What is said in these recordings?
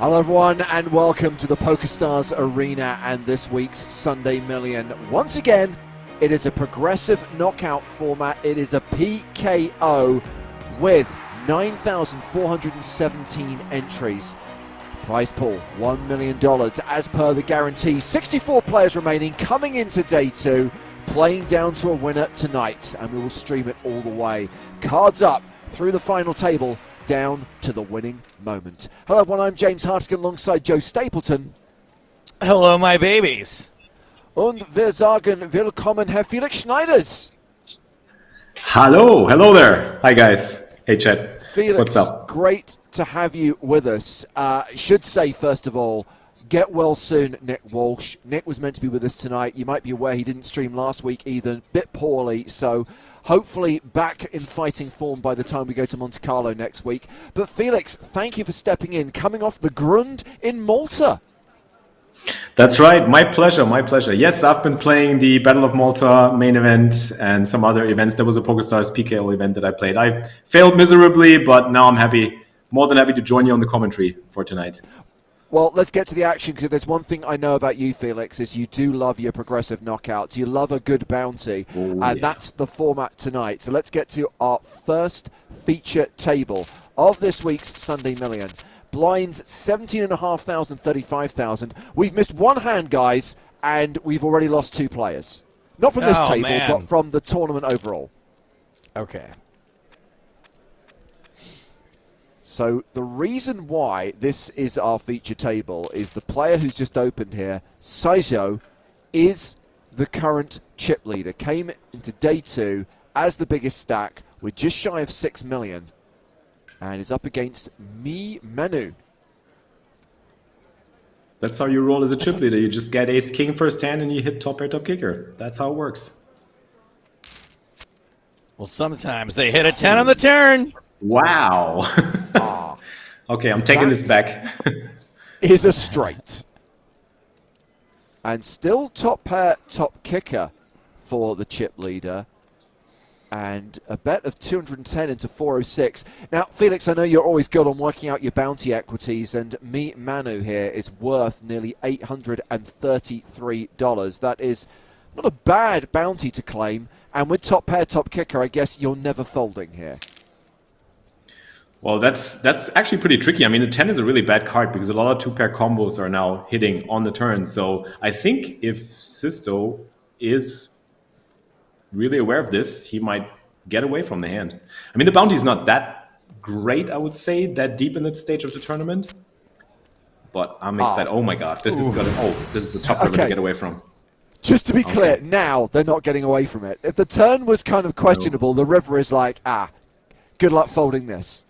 Hello everyone and welcome to the PokerStars Arena and this week's Sunday Million. Once again, it is a progressive knockout format. It is a PKO with 9,417 entries. Prize pool, $1 million as per the guarantee. 64 players remaining coming into day two, playing down to a winner tonight, and we will stream it all the way. Cards up through the final table, down to the winning moment. Hello everyone, I'm James Hartigan alongside Joe Stapleton. Hello my babies. Und wir sagen willkommen Herr Felix Schneiders. Hello there. Hi guys. Hey Chet. Felix, what's up? Great to have you with us. Should say first of all, get well soon, Nick Walsh. Nick was meant to be with us tonight. You might be aware he didn't stream last week either, a bit poorly, so hopefully back in fighting form by the time we go to Monte Carlo next week. But Felix, thank you for stepping in, coming off the Grund in Malta. That's right. My pleasure. My pleasure. Yes, I've been playing the Battle of Malta main event and some other events. There was a PokerStars PKO event that I played. I failed miserably, but now I'm happy, more than happy to join you on the commentary for tonight. Well, let's get to the action, because there's one thing I know about you, Felix, is you do love your progressive knockouts. You love a good bounty, that's the format tonight. So let's get to our first feature table of this week's Sunday Million. Blinds 17,500, 35,000. We've missed one hand, guys, and we've already lost two players. Not from this table, but from the tournament overall. Okay. So the reason why this is our feature table is the player who's just opened here, Saizo, is the current chip leader. Came into day two as the biggest stack with just shy of 6 million and is up against Manu. That's how you roll as a chip leader. You just get ace king first hand and you hit top pair top kicker. That's how it works. Well, sometimes they hit a 10 on the turn. Wow. Okay, I'm taking this back. Is a straight. And still top pair, top kicker for the chip leader. And a bet of 210 into 406. Now, Felix, I know you're always good on working out your bounty equities, and Manu here is worth nearly $833. That is not a bad bounty to claim. And with top pair, top kicker, I guess you're never folding here. Well, that's actually pretty tricky. I mean, the 10 is a really bad card because a lot of two-pair combos are now hitting on the turn. So I think if Sisto is really aware of this, he might get away from the hand. I mean, the bounty is not that great, I would say, that deep in the stage of the tournament. But I'm excited. Oh my God, this is a tough river to get away from. Just to be clear, now they're not getting away from it. If the turn was kind of questionable, the river is like, good luck folding this.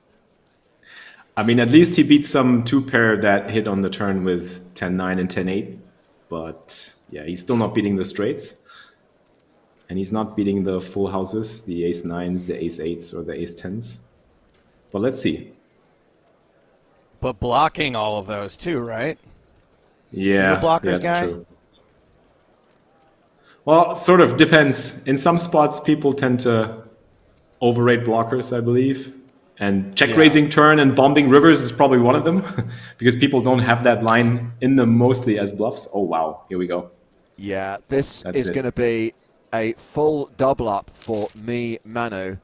I mean, at least he beat some two-pair that hit on the turn with 10-9 and 10-8. But yeah, he's still not beating the straights. And he's not beating the full houses, the ace-9s, the ace-8s, or the ace-10s. But let's see. But blocking all of those too, right? Yeah, blockers guy? True. Well, sort of depends. In some spots, people tend to overrate blockers, I believe. And check-raising turn and bombing rivers is probably one of them because people don't have that line in them mostly as bluffs. Oh, wow. Here we go. Yeah, this is going to be a full double up for Manu.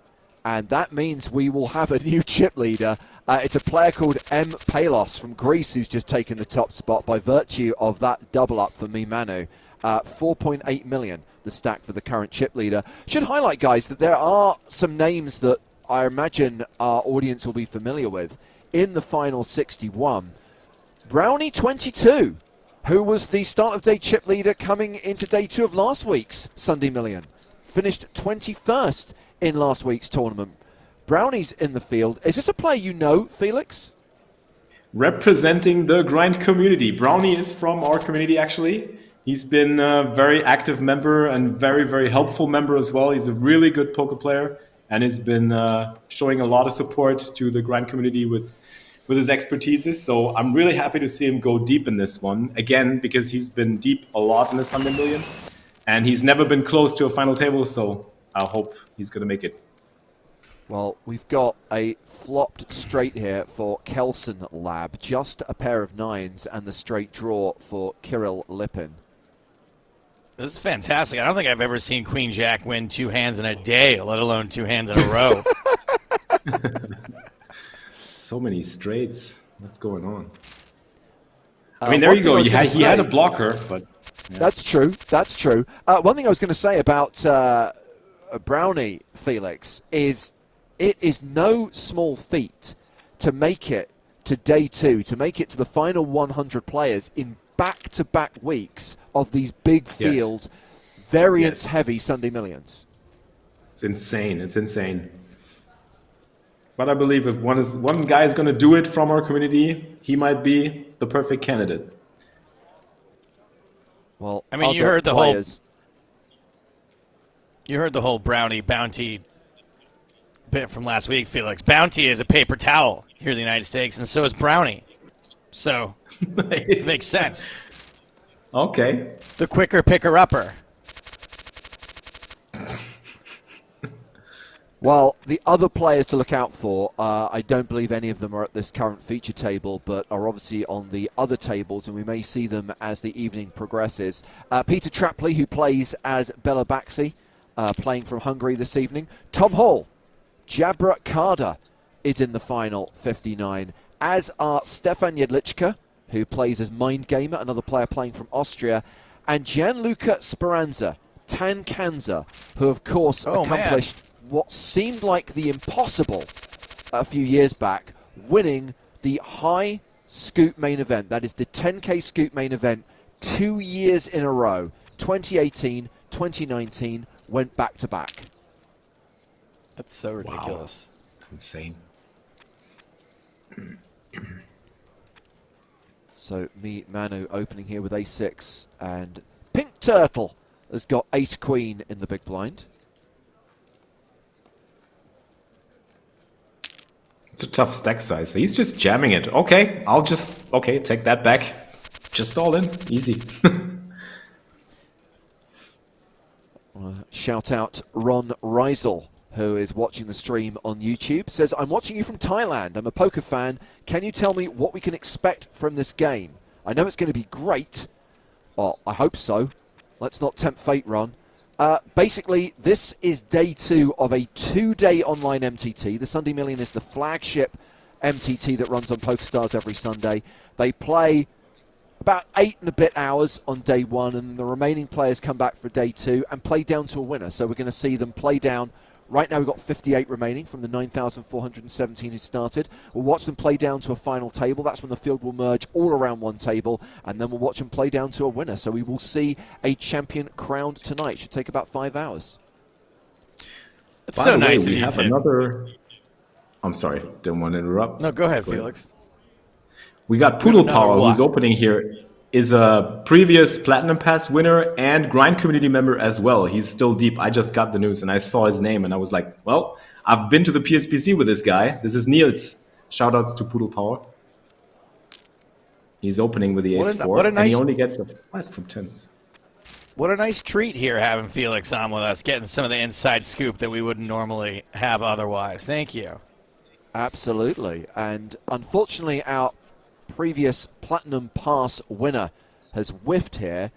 And that means we will have a new chip leader. It's a player called M. Palos from Greece who's just taken the top spot by virtue of that double up for Manu. 4.8 million, the stack for the current chip leader. Should highlight, guys, that there are some names that I imagine our audience will be familiar with in the final 61. Brownie 22, who was the start of day chip leader coming into day two of last week's Sunday Million. Finished 21st in last week's tournament. Brownie's in the field. Is this a player you know, Felix? Representing the grind community. Brownie is from our community, actually. He's been a very active member and very, very helpful member as well. He's a really good poker player. And has been showing a lot of support to the grind community with his expertises. So I'm really happy to see him go deep in this one. Again, because he's been deep a lot in the Sunday Million. And he's never been close to a final table, so I hope he's going to make it. Well, we've got a flopped straight here for Kelson Lab, just a pair of nines, and the straight draw for Kirill Lipin. This is fantastic. I don't think I've ever seen Queen Jack win 2 hands in a day, let alone 2 hands in a row. So many straights. What's going on? I mean, there you go. He had a blocker, but... Yeah. That's true. That's true. One thing I was going to say about Brownie, Felix, is it is no small feat to make it to day 2, to make it to the final 100 players in back-to-back weeks of these big field, variance-heavy Sunday Millions. It's insane. It's insane. But I believe if one guy is going to do it from our community, he might be the perfect candidate. Well, I mean, you heard the whole Brownie bounty bit from last week, Felix. Bounty is a paper towel here in the United States, and so is Brownie. So it makes sense. Okay. The quicker picker-upper. Well, the other players to look out for, I don't believe any of them are at this current feature table, but are obviously on the other tables, and we may see them as the evening progresses. Peter Trapley, who plays as Bela Baxi, playing from Hungary this evening. Tom Hall, Jabra Karda is in the final 59, as are Stefan Jedlička, who plays as Mind Gamer, another player playing from Austria, and Gianluca Speranza, Tan Kanza, who of course accomplished what seemed like the impossible a few years back, winning the high scoop main event. That is the 10K scoop main event 2 years in a row. 2018, 2019, went back to back. That's so ridiculous. Wow. It's insane. So Manu opening here with ace-6, and Pink Turtle has got ace-queen in the big blind. It's a tough stack size. He's just jamming it. Okay, take that back. Just all in. Easy. Shout out Ron Reisel, who is watching the stream on YouTube. Says, I'm watching you from Thailand. I'm a poker fan. Can you tell me what we can expect from this game? I know it's going to be great. Well, I hope so. Let's not tempt fate, Ron. Basically, this is day 2 of a 2-day online MTT. The Sunday Million is the flagship MTT that runs on PokerStars every Sunday. They play about 8 and a bit hours on day 1, and the remaining players come back for day 2 and play down to a winner. So we're going to see them play down. Right now we've got 58 remaining from the 9,417 who started. We'll watch them play down to a final table. That's when the field will merge all around one table, and then we'll watch them play down to a winner. So we will see a champion crowned tonight. Should take about 5 hours. It's so nice of we you have to... another... I'm sorry, didn't want to interrupt. No, go ahead, Felix. We got Poodle Power, who's opening here. Is a previous Platinum Pass winner and Grind community member as well. He's still deep. I just got the news and I saw his name and I was like, well, I've been to the PSPC with this guy. This is Niels. Shoutouts to Poodle Power. He's opening with the ace-4, and he only gets a flat from 10s. What a nice treat here having Felix on with us, getting some of the inside scoop that we wouldn't normally have otherwise. Thank you. Absolutely. And unfortunately, our previous Platinum Pass winner has whiffed here.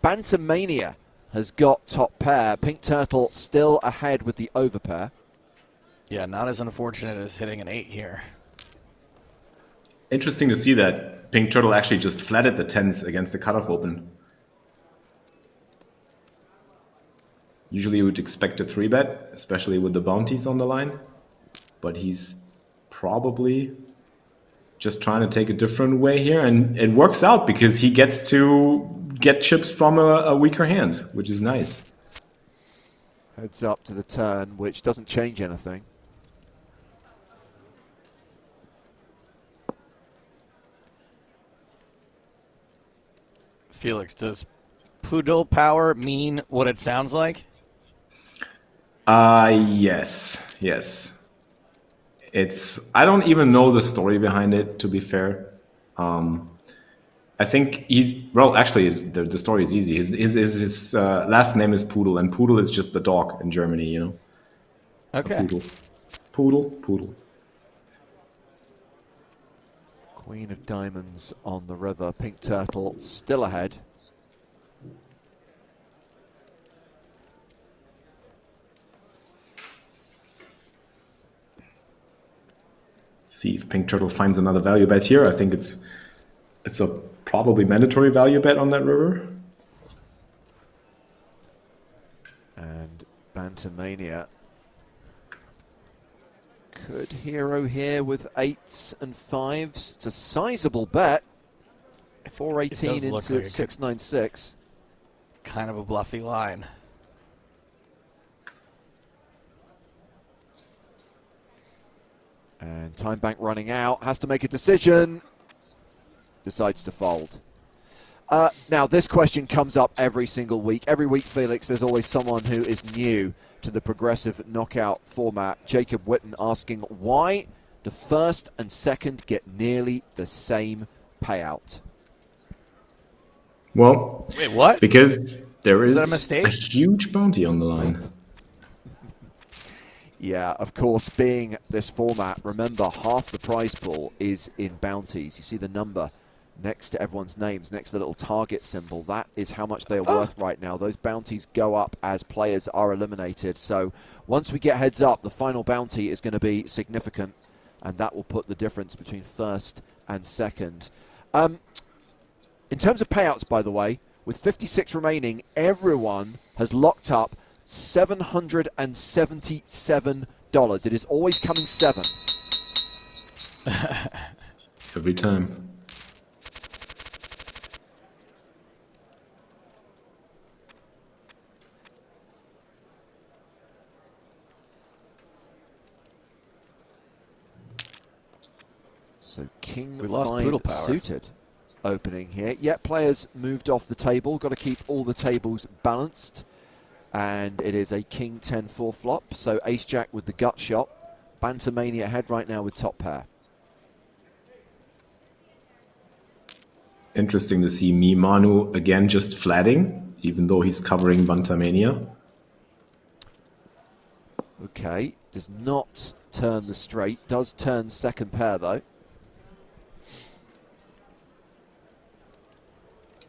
Bantamania has got top pair. Pink Turtle still ahead with the overpair. Yeah, not as unfortunate as hitting an 8 here. Interesting to see that Pink Turtle actually just flatted the 10s against the cutoff open. Usually you would expect a 3-bet, especially with the bounties on the line. But he's probably just trying to take a different way here, and it works out because he gets to get chips from a weaker hand, which is nice. Heads up to the turn, which doesn't change anything. Felix, does Poodle Power mean what it sounds like? Yes. I don't even know the story behind it, to be fair. I think actually, the story is easy. His last name is Poodle, and Poodle is just the dog in Germany, you know. Okay. Poodle. Queen of diamonds on the river. Pink turtle still ahead. See if Pink Turtle finds another value bet here. I think it's a probably mandatory value bet on that river. And Bantamania could hero here with 8s and 5s. It's a sizable bet. 418 into like 696. Kind of a bluffy line. And time bank running out. Has to make a decision. Decides to fold. Now, this question comes up every single week. Every week, Felix, there's always someone who is new to the progressive knockout format. Jacob Witten asking why the first and second get nearly the same payout. Well, wait, what? Because there is that a mistake? a huge bounty on the line. Yeah, of course, being this format, remember, half the prize pool is in bounties. You see the number next to everyone's names, next to the little target symbol. That is how much they are worth right now. Those bounties go up as players are eliminated. So once we get heads up, the final bounty is going to be significant, and that will put the difference between first and second. In terms of payouts, by the way, with 56 remaining, everyone has locked up $777. It is always coming 7. Every time. So King We lost 5 poodle power. suited opening here. Yet players moved off the table. Got to keep all the tables balanced. And it is a King 10-4 flop. So Ace-Jack with the gut shot. Bantamania ahead right now with top pair. Interesting to see Manu again just flatting, even though he's covering Bantamania. Okay, does not turn the straight. Does turn second pair though.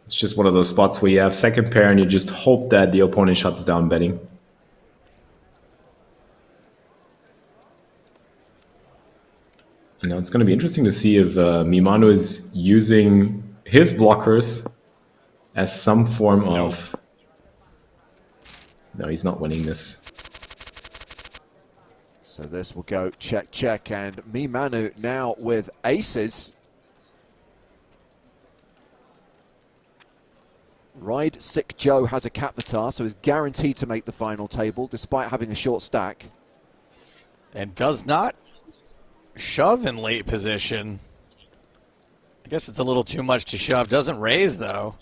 It's just one of those spots where you have second pair and you just hope that the opponent shuts down betting. And now it's going to be interesting to see if Mimano is using his blockers as some form of... No, he's not winning this. So this will go check, check, and Mimanu now with aces. Ride Sick Joe has a Capvitar, so is guaranteed to make the final table, despite having a short stack. And does not shove in late position. I guess it's a little too much to shove. Doesn't raise, though.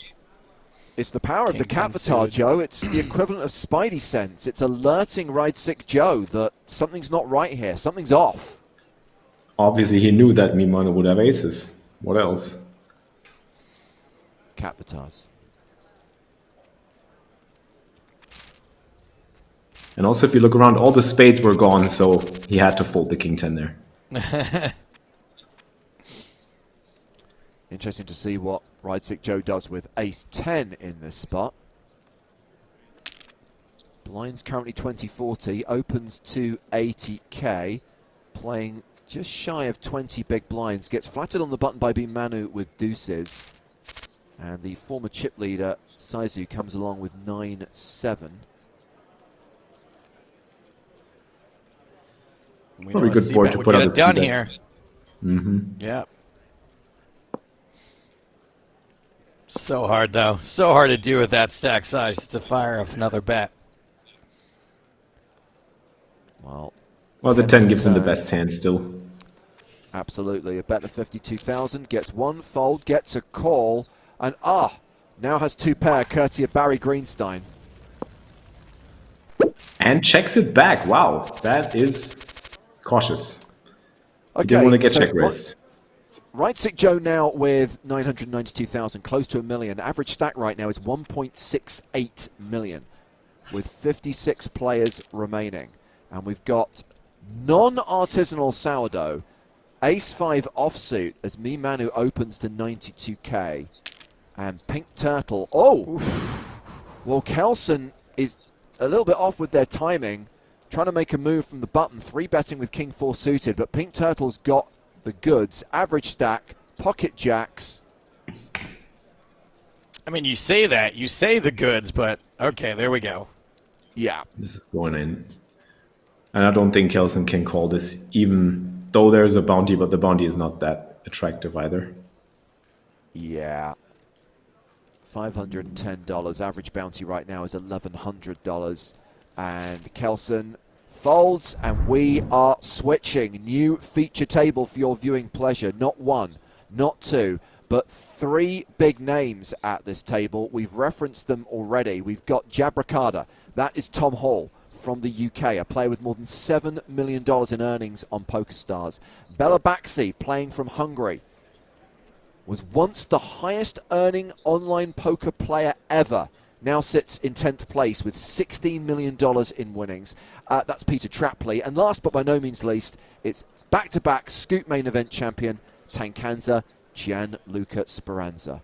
It's the power of the King 10 Capvitar, suited. Joe. It's the equivalent of Spidey sense. It's alerting Ride Sick Joe that something's not right here. Something's off. Obviously, he knew that Mimano would have aces. What else? Capvitars. And also, if you look around, all the spades were gone, so he had to fold the King 10 there. Interesting to see what Ride Sick Joe does with Ace 10 in this spot. Blinds currently 20-40, opens to 80k, playing just shy of 20 big blinds, gets flattered on the button by Manu with deuces. And the former chip leader, Saizu, comes along with 9-7. Probably a good board to put get on it the done C-bet. here. Mm-hmm. Yeah. So hard, though. So hard to do with that stack size, just to fire off another bet. Well, The 10 gives him the turn. best hand still. Absolutely. A bet of 52,000, gets one fold, gets a call, and now has two pair, courtesy of Barry Greenstein. And checks it back. Wow, that is cautious. Okay, He didn't want to get so check raised. Right Sick Joe now with 992,000, close to $1 million. Average stack right now is 1.68 million, with 56 players remaining. And we've got non-artisanal sourdough, ace-5 offsuit as me Manu opens to 92k. And Pink Turtle, well, Kelson is a little bit off with their timing, trying to make a move from the button, 3-betting with King 4 suited, but Pink Turtle's got the goods, average stack, pocket jacks. I mean, you say that, you say the goods, but okay, there we go. Yeah. This is going in. And I don't think Kelson can call this, even though there's a bounty, but the bounty is not that attractive either. Yeah. $510. Average bounty right now is $1,100. And Kelson folds, and we are switching. New feature table for your viewing pleasure. Not one, not two, but 3 big names at this table. We've referenced them already. We've got Jabracada. That is Tom Hall from the UK, a player with more than $7 million in earnings on PokerStars. Bela Baxi, playing from Hungary, was once the highest earning online poker player ever. Now sits in 10th place with $16 million in winnings. That's Peter Trapley. And last but by no means least, it's back-to-back Scoop main event champion, Tankanza Gianluca Speranza.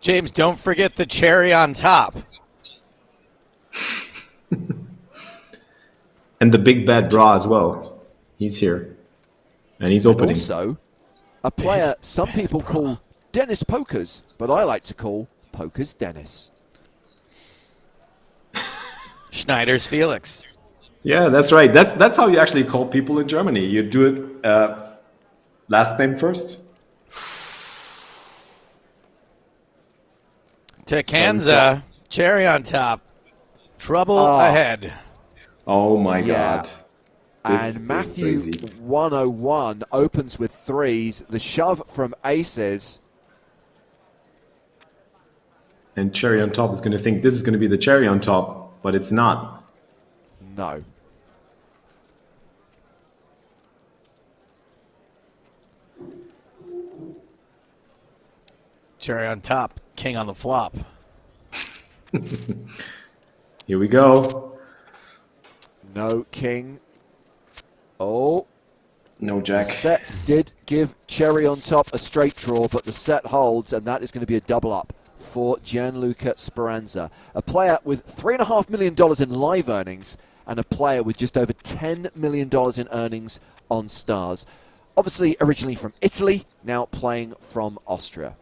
James, don't forget the cherry on top. And the big bad draw as well. He's here. And he's opening. And also, a player some people call Dennis Pokers, but I like to call Pokers Dennis. Schneider's Felix. Yeah, that's right. That's how you actually call people in Germany. You do it last name first. Tankanza, cherry on top. Trouble ahead. Oh my God. This And Matthew is crazy. 101 opens with 3s. The shove from aces. And cherry on top is going to think this is going to be the cherry on top, but it's not. No. Cherry on top, king on the flop. Here we go. No king. Oh. No jack. Set did give cherry on top a straight draw, but the set holds, and that is going to be a double up for Gianluca Speranza. A player with $3.5 million in live earnings and a player with just over $10 million in earnings on stars. Obviously originally from Italy, now playing from Austria.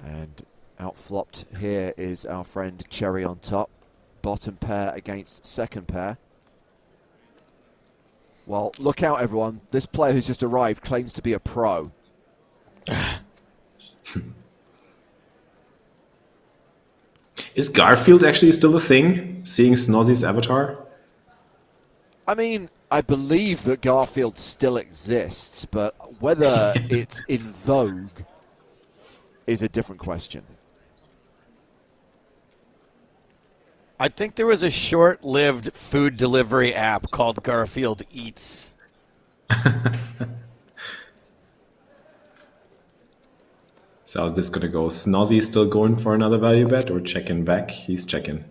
And outflopped here is our friend Cherry on top. Bottom pair against second pair. Well, look out, everyone. This player who's just arrived claims to be a pro. Is Garfield actually still a thing? Seeing Snozzy's avatar? I mean, I believe that Garfield still exists, but whether it's in vogue is a different question. I think there was a short-lived food delivery app called Garfield Eats. So how's this gonna go? Snozzy still going for another value bet or checking back? He's checking.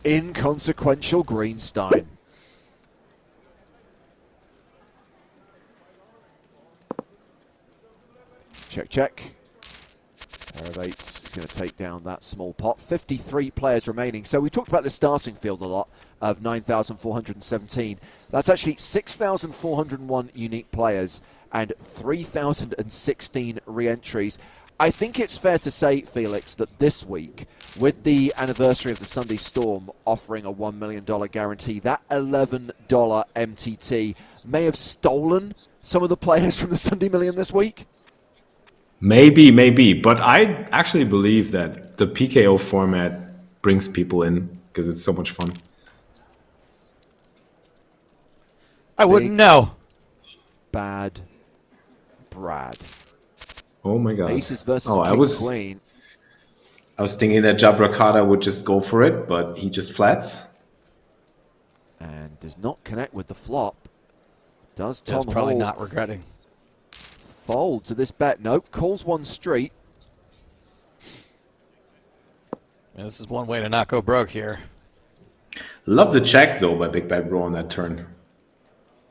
Inconsequential Greenstein. Check, check. Pair of eights is going to take down that small pot. 53 players remaining. So we talked about the starting field a lot of 9,417. That's actually 6,401 unique players and 3,016 re-entries. I think it's fair to say, Felix, that this week, with the anniversary of the Sunday Storm offering a $1 million guarantee, that $11 MTT may have stolen some of the players from the Sunday Million this week. Maybe, but I actually believe that the PKO format brings people in because it's so much fun. I wouldn't know. Bad Brad. Oh my God. Aces versus King Queen. I was thinking that Jabracada would just go for it, but he just flats. And does not connect with the flop. Does Tom That's probably Hall not regretting. fold to this bet. Nope, calls one street. Yeah, this is one way to not go broke here. Love the check, though, by Big Bad Bro on that turn.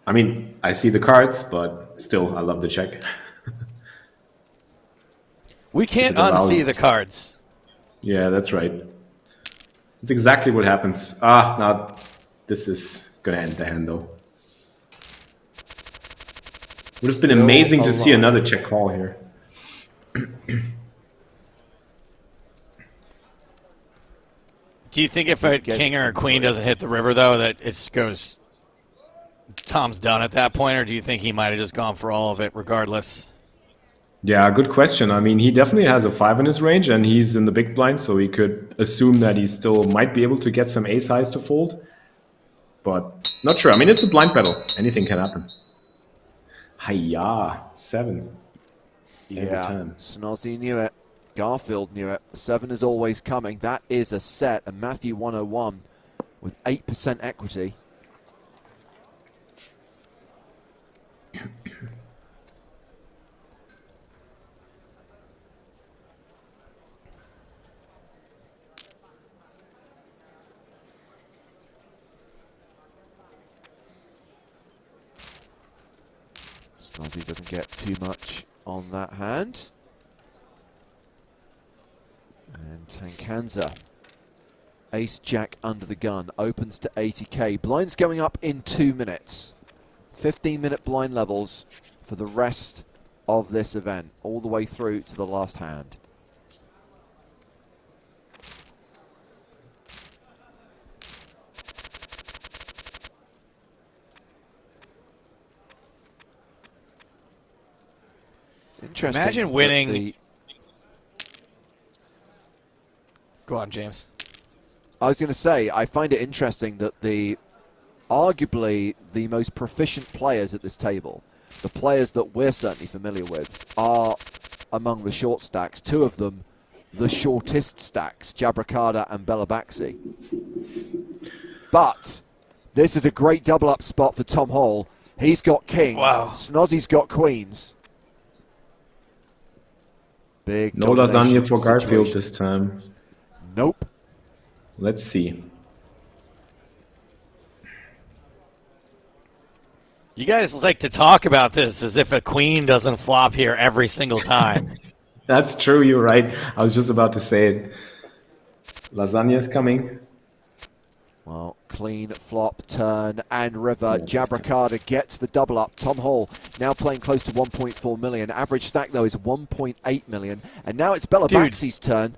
I mean, I see the cards, but still, I love the check. We can't unsee the cards. Yeah, that's right. That's exactly what happens. Ah, now this is going to end the hand, though. Would have been amazing to see another check call here. Do you think if a king or a queen doesn't hit the river, though, that it goes Tom's done at that point, or do you think he might have just gone for all of it regardless? Yeah, good question. I mean, he definitely has a 5 in his range, and he's in the big blind, so he could assume that he still might be able to get some ace highs to fold. But not sure. I mean, it's a blind battle. Anything can happen. Hiya, 7. Yeah, Snozzy knew it. Garfield knew it. The 7 is always coming. That is a set, a Matthew 101 with 8% equity. Snozzy doesn't get too much on that hand. And Tankanza, ace jack under the gun, opens to 80k. Blinds going up in 2 minutes. 15-minute blind levels for the rest of this event, all the way through to the last hand. Interesting. Imagine winning. Go on, James. I was going to say, I find it interesting that arguably the most proficient players at this table, the players that we're certainly familiar with, are among the short stacks. 2 of them, the shortest stacks, Jabracada and Belabaxi. But this is a great double-up spot for Tom Hall. He's got kings. Wow. Snozzy's got queens. Big no lasagna for Garfield this time. Nope. Let's see. You guys like to talk about this as if a queen doesn't flop here every single time. That's true, you're right. I was just about to say it. Lasagna is coming. Well, clean flop, turn, and river. Jabracada gets the double up. Tom Hall now playing close to 1.4 million. Average stack, though, is 1.8 million. And now it's Belabaxi's turn.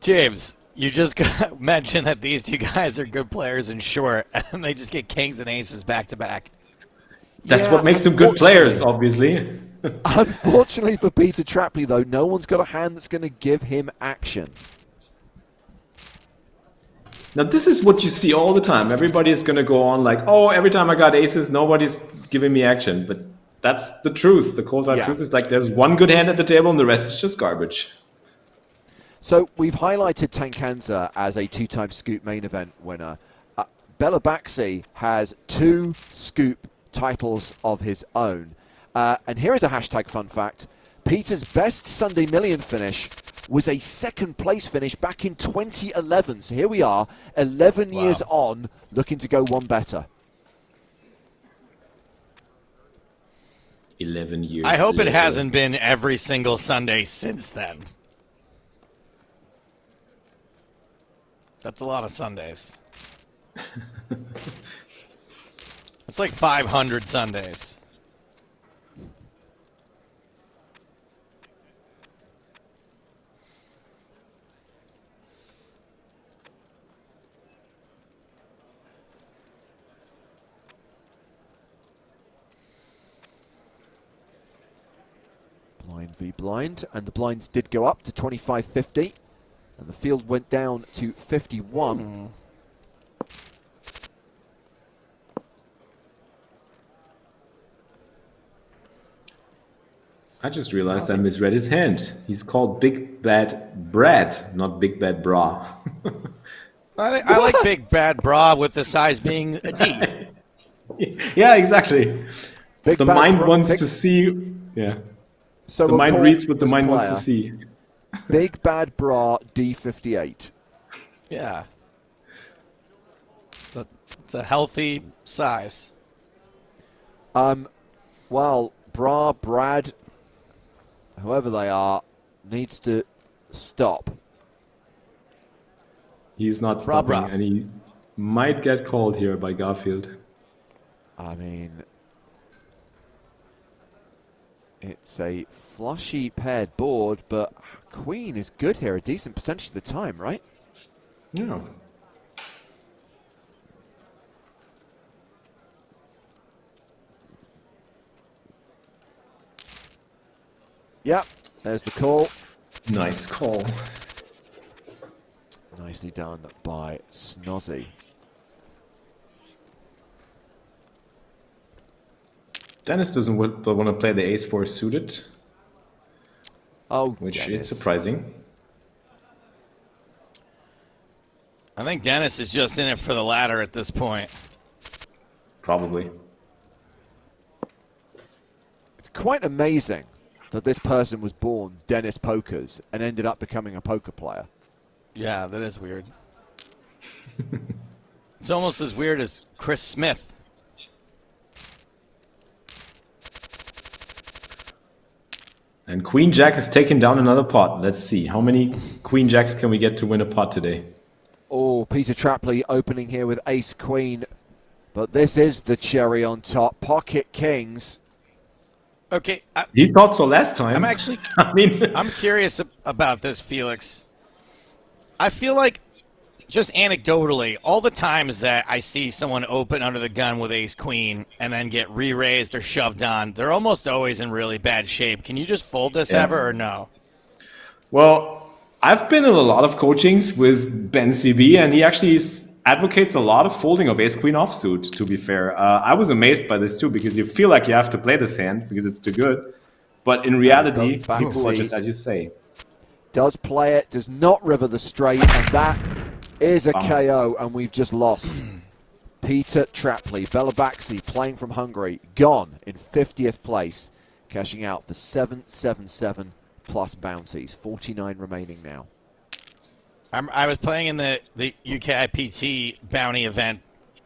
James, you just mentioned that these 2 guys are good players in short, and they just get kings and aces back to back. That's what makes them good players, obviously. Unfortunately for Peter Trapley, though, no one's got a hand that's going to give him action. Now, this is what you see all the time. Everybody is going to go on like, oh, every time I got aces, nobody's giving me action. But that's the truth. The cold hard truth is like there's one good hand at the table and the rest is just garbage. So we've highlighted Tankanza as a 2-time Scoop main event winner. Belabaxi has 2 Scoop titles of his own. And here is a hashtag fun fact. Peter's best Sunday Million finish was a 2nd place finish back in 2011. So here we are, 11 years on, looking to go one better. 11 years I hope later. it hasn't been every single Sunday since then. That's a lot of Sundays. It's like 500 Sundays. Blind v blind, and the blinds did go up to 25.50, and the field went down to 51. I just realized I misread his hand. He's called Big Bad Brad, not Big Bad Bra. I like Big Bad Bra with the size being a D. Yeah, exactly. Big the Bad mind Bra, wants to see Yeah. So The we'll mind call reads what the this mind wants to player see. Big Bad Bra D58. Yeah. It's a healthy size. Well, Bra, Brad, whoever they are, needs to stop. He's not Bra, stopping, bra. and he might get called here by Garfield. I mean, it's a flushy paired board, but Queen is good here, a decent percentage of the time, right? Yeah. Yep, there's the call. Nice call. Nicely done by Snozzy. Dennis doesn't want to play the ace-4 suited, which Dennis. is surprising. I think Dennis is just in it for the ladder at this point. Probably. It's quite amazing that this person was born Dennis Pokers and ended up becoming a poker player. Yeah, that is weird. It's almost as weird as Chris Smith. And Queen Jack has taken down another pot. Let's see. How many Queen Jacks can we get to win a pot today? Oh, Peter Trapley opening here with Ace Queen. But this is the cherry on top. Pocket Kings. Okay. He thought so last time. I'm actually, I I'm curious about this, Felix. I feel like, just anecdotally, all the times that I see someone open under the gun with ace-queen and then get re-raised or shoved on, they're almost always in really bad shape. Can you just fold this ever or no? Well, I've been in a lot of coachings with Ben CB, and he actually advocates a lot of folding of ace-queen offsuit, to be fair. I was amazed by this, too, because you feel like you have to play this hand because it's too good. But in reality, people are just as you say. Does play it, does not river the straight, and that is a KO, and we've just lost. Peter Trapley, Belabaxi playing from Hungary, gone in 50th place, cashing out for 777 plus bounties. 49 remaining now. I was playing in the UK EPT bounty event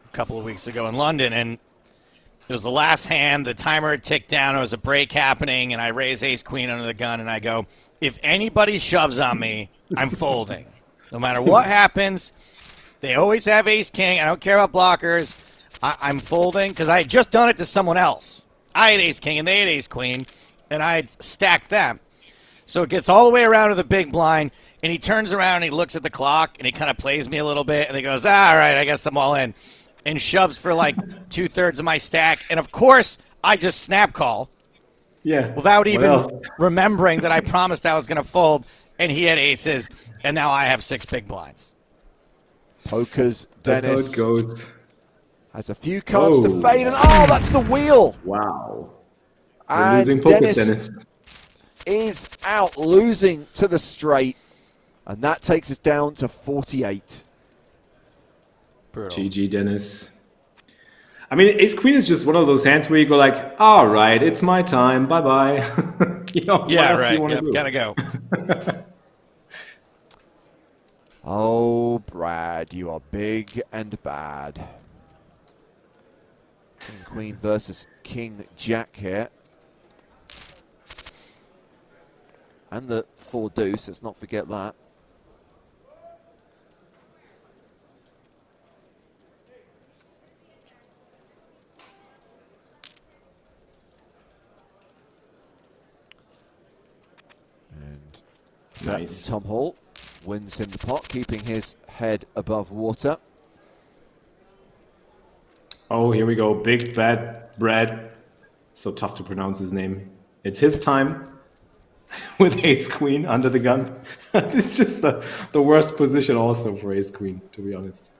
a couple of weeks ago in London, and it was the last hand. The timer had ticked down. There was a break happening, and I raise ace-queen under the gun, and I go, if anybody shoves on me, I'm folding. No matter what happens, they always have ace-king. I don't care about blockers. I'm folding because I had just done it to someone else. I had ace-king, and they had ace-queen, and I had stacked them. So it gets all the way around to the big blind, and he turns around and he looks at the clock, and he kind of plays me a little bit, and he goes, all right, I guess I'm all in, and shoves for like 2/3 of my stack. And, of course, I just snap call. Yeah. Without even remembering that I promised I was going to fold, and he had aces, and now I have 6 big blinds. Pokers, Dennis. That's how it goes. Has a few cards to fade, and that's the wheel. Wow. And losing pokers, Dennis is out, losing to the straight, and that takes us down to 48. Brutal. GG, Dennis. I mean, ace-queen is just one of those hands where you go like, all right, it's my time, bye-bye. Yeah, right. Yep, gotta go. Oh, Brad, you are big and bad. King Queen versus King Jack here. And the 4 deuce, let's not forget that. And nice. Tom Hall wins him the pot, keeping his head above water. Oh, here we go. Big Bad Brad. So tough to pronounce his name. It's his time with ace-queen under the gun. It's just the worst position also for ace-queen, to be honest.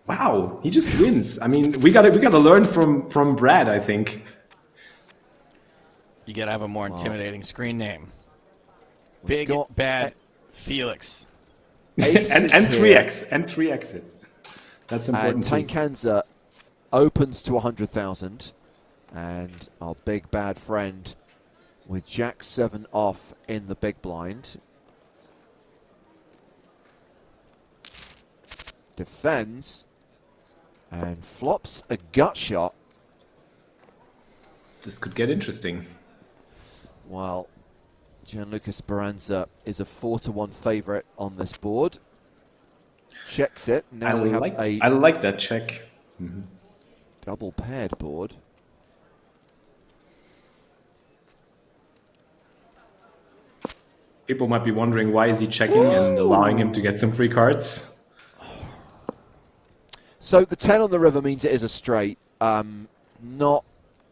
Wow, he just wins. I mean, we gotta learn from Brad, I think. You gotta have a more intimidating screen name. Big Bad Felix. and 3x and 3x it. That's important. And Tankanza opens to 100,000 And our big bad friend with Jack 7 off in the big blind. Defends and flops a gut shot. This could get interesting. While Gianluca Speranza is a 4-1 favorite on this board. Checks it. Now we have I like that check. Mm-hmm. Double paired board. People might be wondering why is he checking and allowing him to get some free cards. So the 10 on the river means it is a straight. Not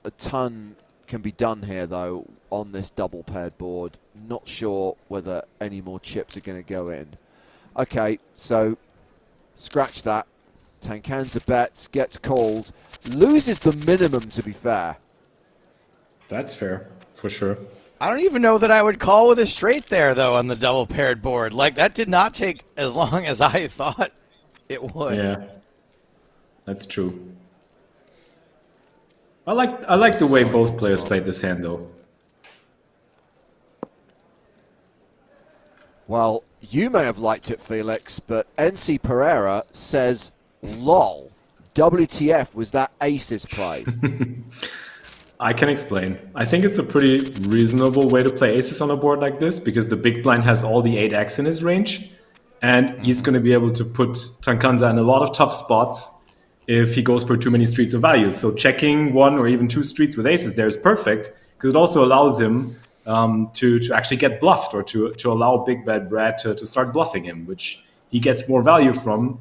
a ton can be done here, though, on this double paired board. Not sure whether any more chips are going to go in. Okay, so scratch that. Tankanza bets, gets called, loses the minimum, to be fair. That's fair, for sure. I don't even know that I would call with a straight there, though, on the double paired board. Like, that did not take as long as I thought it would. Yeah, that's true. I like the way both players played this hand, though. Well, you may have liked it, Felix, but NC Pereira says, lol, WTF was that aces play? I can explain. I think it's a pretty reasonable way to play aces on a board like this because the big blind has all the 8x in his range and he's going to be able to put Tankanza in a lot of tough spots if he goes for too many streets of value. So checking 1 or even 2 streets with aces there is perfect because it also allows him to actually get bluffed or to allow Big Bad Brad to start bluffing him, which he gets more value from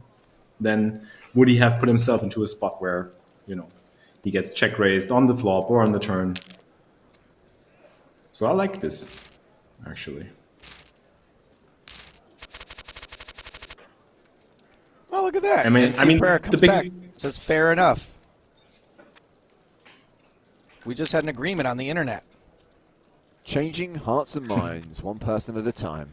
than would he have put himself into a spot where, you know, he gets check raised on the flop or on the turn. So I like this, actually. Oh, look at that. I mean, Pereira comes the big... back. Says fair enough. We just had an agreement on the internet. Changing hearts and minds, one person at a time.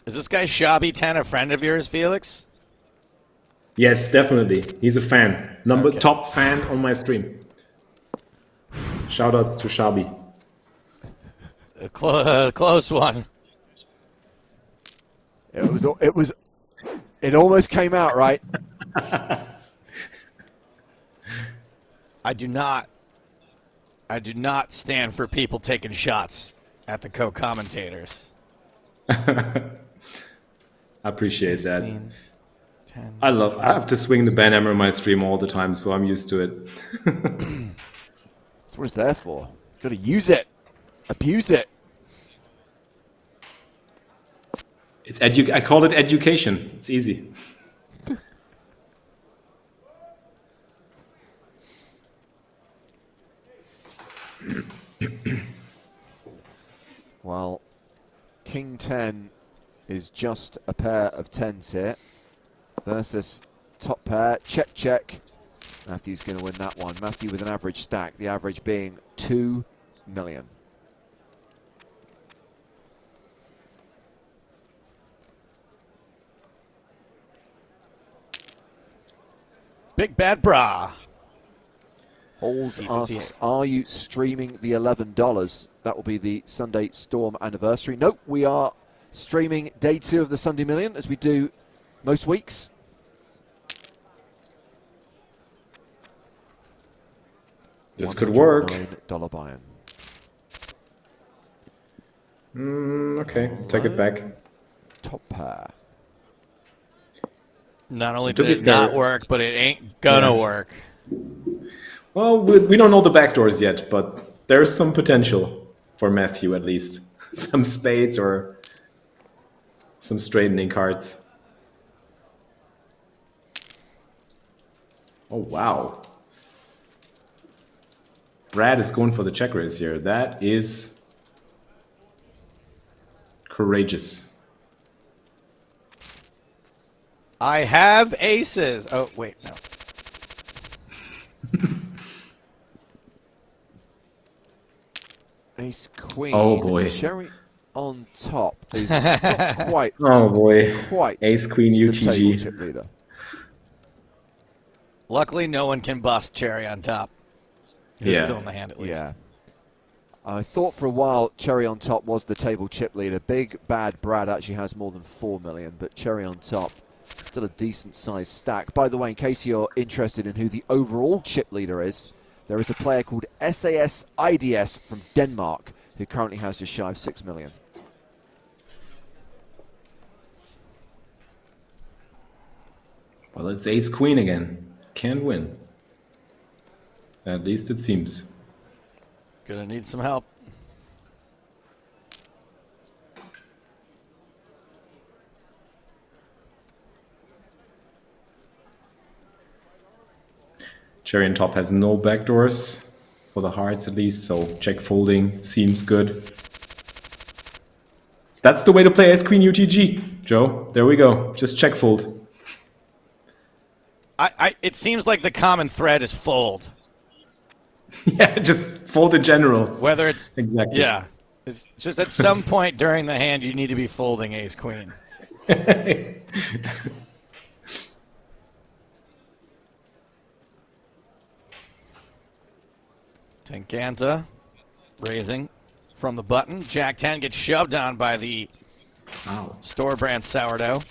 Is this guy Shabby 10 a friend of yours, Felix? Yes, definitely. He's a fan. Top fan on my stream. Shoutouts to Shabby. A close one. It almost came out right. I do not stand for people taking shots at the co-commentators. I appreciate that. 10. I have to swing the banhammer in my stream all the time, so I'm used to it. That's what it's there for. Got to use it, abuse it. It's I call it education. It's easy. Well, King 10 is just a pair of 10s here versus top pair. Check, check. Matthew's going to win that one. Matthew with an average stack, the average being 2 million. Big Bad Bra. Holes asks, are you streaming the $11? That will be the Sunday Storm anniversary. Nope, we are streaming day 2 of the Sunday Million, as we do most weeks. This could work. $109 buy-in. Okay, take it back. Top pair. Not only did it not work, but it ain't gonna work. Well, we don't know the backdoors yet, but there's some potential for Matthew at least. Some spades or some straightening cards. Oh, wow. Brad is going for the check raise here. That is courageous. I have aces. Oh, wait, no. Ace, queen. Oh, boy. Cherry on top is not quite, Oh boy. quite Ace Queen the table UTG. chip leader. Luckily, no one can bust cherry on top. Who's Yeah. still in the hand at least. Yeah. I thought for a while Cherry on Top was the table chip leader. Big Bad Brad actually has more than 4 million, but Cherry on Top, still a decent sized stack. By the way, in case you're interested in who the overall chip leader is, there is a player called SAS IDS from Denmark who currently has just shy of 6 million. Well, it's Ace Queen again. Can't win. At least it seems. Gonna need some help. Cherry on Top has no backdoors for the hearts at least, so check folding seems good. That's the way to play Ace Queen UTG, Joe. There we go. Just check fold. It seems like the common thread is fold. Yeah, just fold in general. Whether it's Exactly. yeah, it's just at some point during the hand you need to be folding ace queen. Tenkanza raising from the button. Jack 10 gets shoved on by the Wow. store brand sourdough.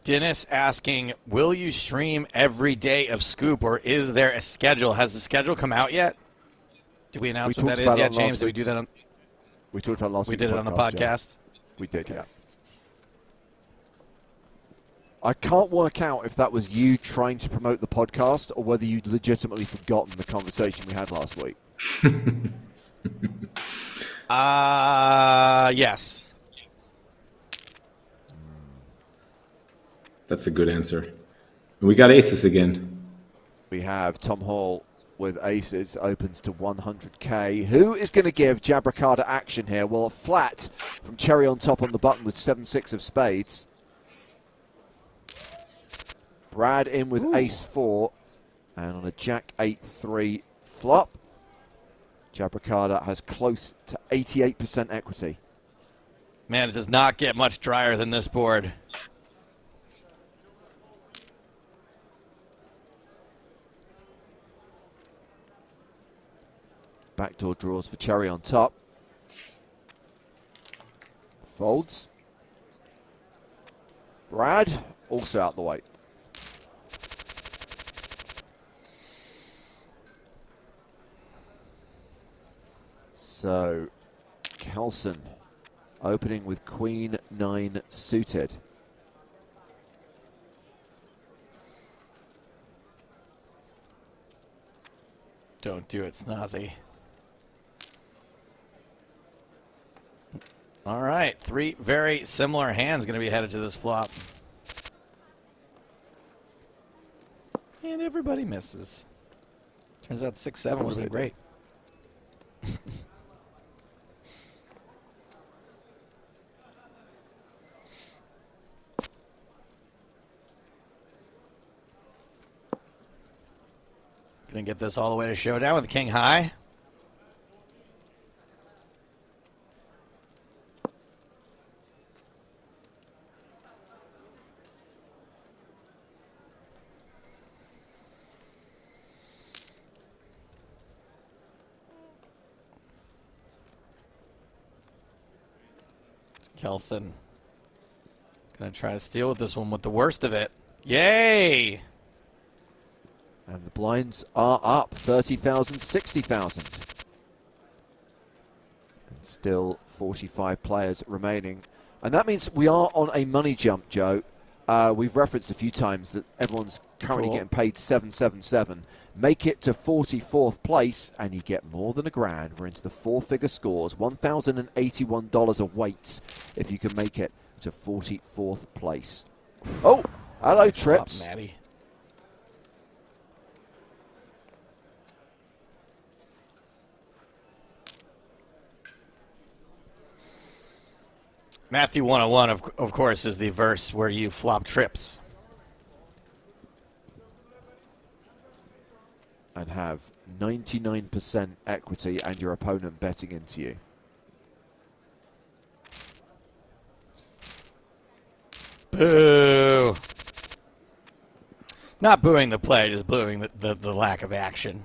Dennis asking, will you stream every day of Scoop, or is there a schedule? Has the schedule come out yet? Did we announce what that is yet, James? Did we do that on? We talked about last We week's did it on the podcast, Joe. podcast. We did, yeah. I can't work out if that was you trying to promote the podcast or whether you'd legitimately forgotten the conversation we had last week. Yes. That's a good answer. We got aces again. We have Tom Hall with aces, opens to 100k. Who is going to give Jabracada action here? Well, a flat from Cherry on Top on the button with 7-6 of spades. Brad in with ace-4, and on a jack-8-3 flop, Jabracada has close to 88% equity. Man, it does not get much drier than this board. Backdoor draws for Cherry on Top. Folds. Brad also out the way. So, Kelson opening with Queen 9 suited. Don't do it, Snazzy. All right, 3 very similar hands going to be headed to this flop. And everybody misses. Turns out 6-7 would have been great. Gonna get this all the way to showdown with King High. Kelson gonna try to steal with this one with the worst of it. Yay! And the blinds are up, 30,000, 60,000. And still 45 players remaining. And that means we are on a money jump, Joe. We've referenced a few times that everyone's currently getting paid 777. Make it to 44th place and you get more than $1,000. We're into the 4-figure scores, $1,081 a weight if you can make it to 44th place. Oh, hello, Trips. Matty. Matthew 101, of course, is the verse where you flop trips. And have 99% equity and your opponent betting into you. Boo! Not booing the play, just booing the lack of action.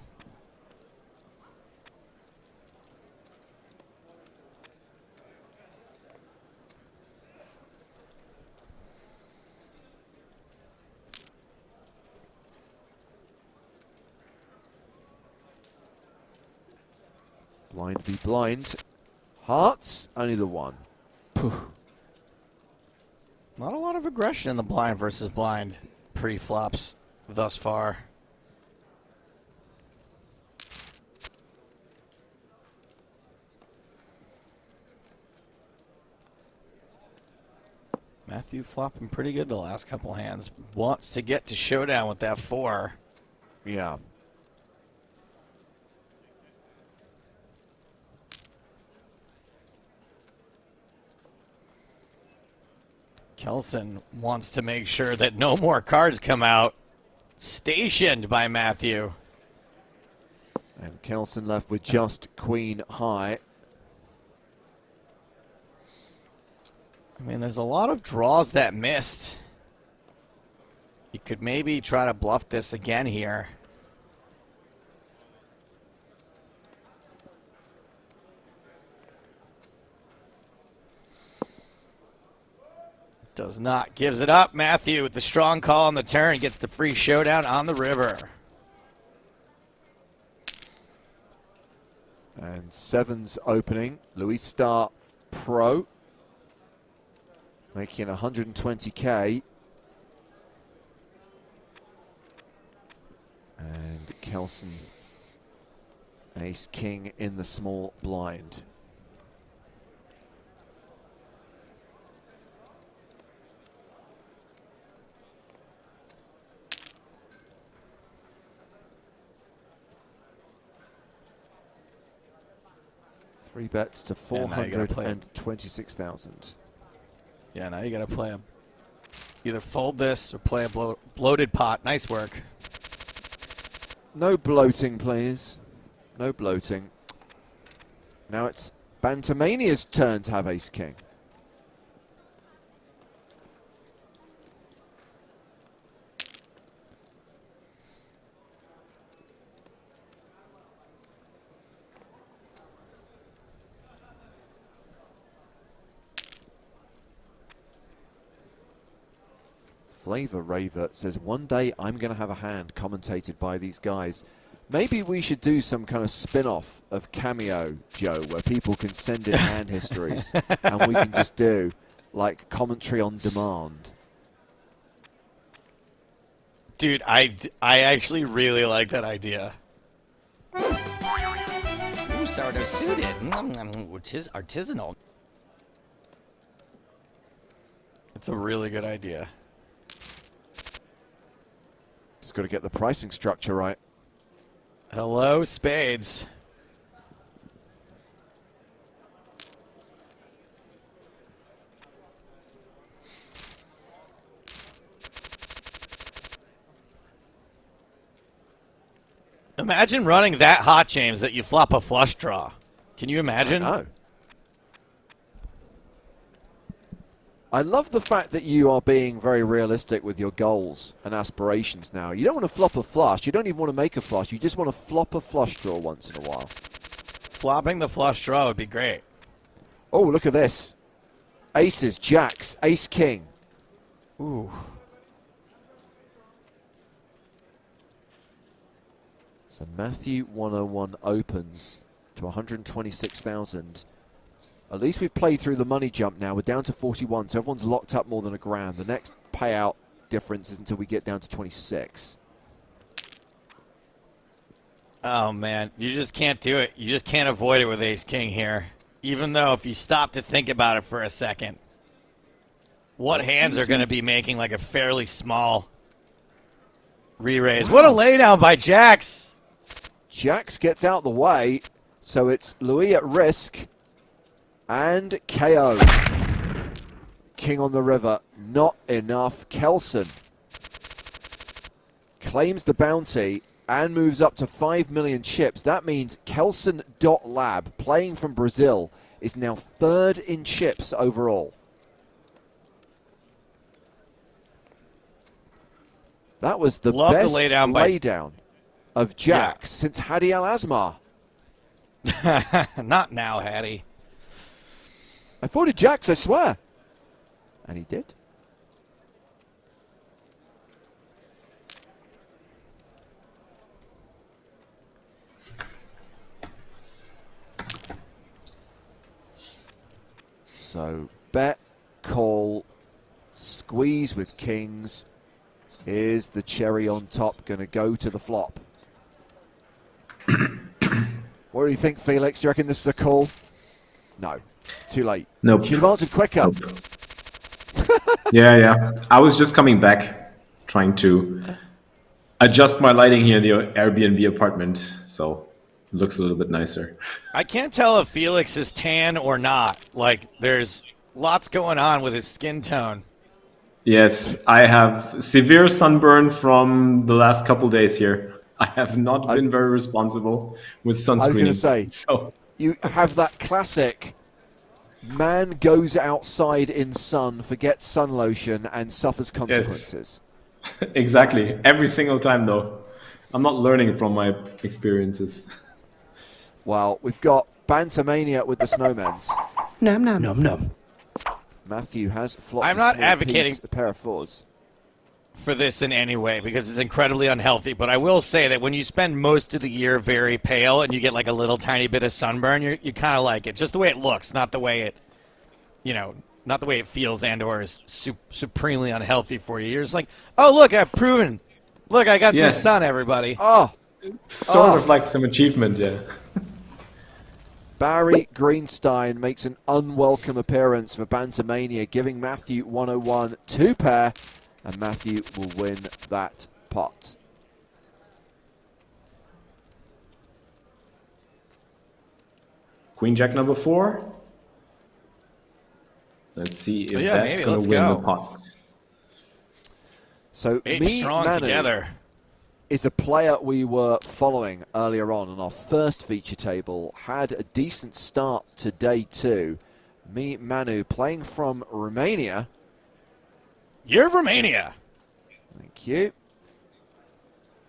Blind v blind. Hearts, only the one. Not a lot of aggression in the blind versus blind pre-flops thus far. Matthew flopping pretty good the last couple hands. Wants to get to showdown with that 4. Yeah. Kelson wants to make sure that no more cards come out. Stationed by Matthew. And Kelson left with just queen high. I mean, there's a lot of draws that missed. You could maybe try to bluff this again here. Does not. Gives it up. Matthew with the strong call on the turn gets the free showdown on the river. And sevens opening. Louis Star Pro. Making 120K. And Kelson ace king in the small blind. Three bets to 426,000. Yeah, now you got to play a, either fold this or play a bloated pot. Nice work. No bloating, please. No bloating. Now it's Bantamania's turn to have ace king. Flavor Raver says, one day I'm going to have a hand commentated by these guys. Maybe we should do some kind of spin-off of Cameo, Joe, where people can send in hand histories and we can just do like commentary on demand. Dude, I actually really like that idea. Ooh, sourdough suited, which is artisanal. It's a really good idea. Just got to get the pricing structure right. Hello, spades. Imagine running that hot, James, that you flop a flush draw. Can you imagine? I know. I love the fact that you are being very realistic with your goals and aspirations now. You don't want to flop a flush. You don't even want to make a flush. You just want to flop a flush draw once in a while. Flopping the flush draw would be great. Oh, look at this. Aces, jacks, ace, king. Ooh. So Matthew 101 opens to 126,000. At least we've played through the money jump now. We're down to 41, so everyone's locked up more than $1,000. The next payout difference is until we get down to 26. Oh, man. You just can't do it. You just can't avoid it with ace-king here. Even though if you stop to think about it for a second, what hands are going to be making like a fairly small re-raise? What a laydown by Jacks. Jacks gets out the way, so it's Louis at risk. And KO. king on the river. Not enough. Kelson claims the bounty and moves up to 5 million chips. That means Kelson.lab, playing from Brazil, is now third in chips overall. That was the best laydown of jacks since Hadi Al-Azmar. Not now, Hattie. I thought it jacks, I swear. And he did. So bet, call, squeeze with kings. Here's the cherry on top, going to go to the flop. What do you think, Felix? Do you reckon this is a call? No. Too late. Nope. Should have answered quicker. Nope. Yeah. I was just coming back, trying to adjust my lighting here in the Airbnb apartment, so it looks a little bit nicer. I can't tell if Felix is tan or not. Like, there's lots going on with his skin tone. Yes, I have severe sunburn from the last couple days here. I have not been very responsible with sunscreen. I was going to say, so you have that classic man goes outside in sun, forgets sun lotion, and suffers consequences. Yes. Exactly. Every single time, though. I'm not learning from my experiences. Well, we've got Bantamania with the Snowmans. Nom nom nom nom. Matthew has flopped I'm not a small advocating piece, a pair of fours. for this in any way because it's incredibly unhealthy. But I will say that when you spend most of the year very pale and you get like a little tiny bit of sunburn, you kind of like it. Just the way it looks, not the way it, not the way it feels and or is supremely unhealthy for you. You're just like, oh, look, I've proven. Look, I got some sun, everybody. Oh, sort of like some achievement, yeah. Barry Greenstein makes an unwelcome appearance for Bantamania, giving Matthew 101 two pair, and Matthew will win that pot. Queen Jack number 4. Let's see if that's maybe. going Let's to win go. the pot. So Eight me, strong Manu, together. is a player we were following earlier on our first feature table, had a decent start to day 2. Me, Manu, playing from Romania. You're Romania. Thank you.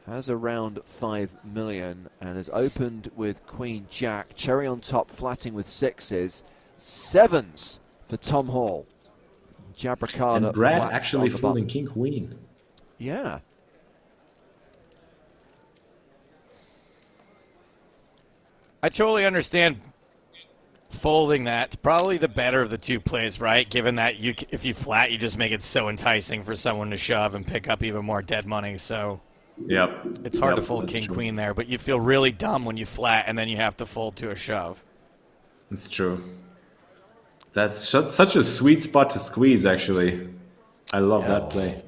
Has around 5 million and has opened with Queen Jack. Cherry on top, flatting with 6s. 7s for Tom Hall. Jabracada. And Brad flats actually on the folding button. King Queen. Yeah. I totally understand folding that. It's probably the better of the two plays, right? Given that if you flat, you just make it so enticing for someone to shove and pick up even more dead money. So Yep. it's hard to fold that's king true. queen there, but you feel really dumb when you flat and then you have to fold to a shove. It's true. That's such a sweet spot to squeeze, actually. I love that play.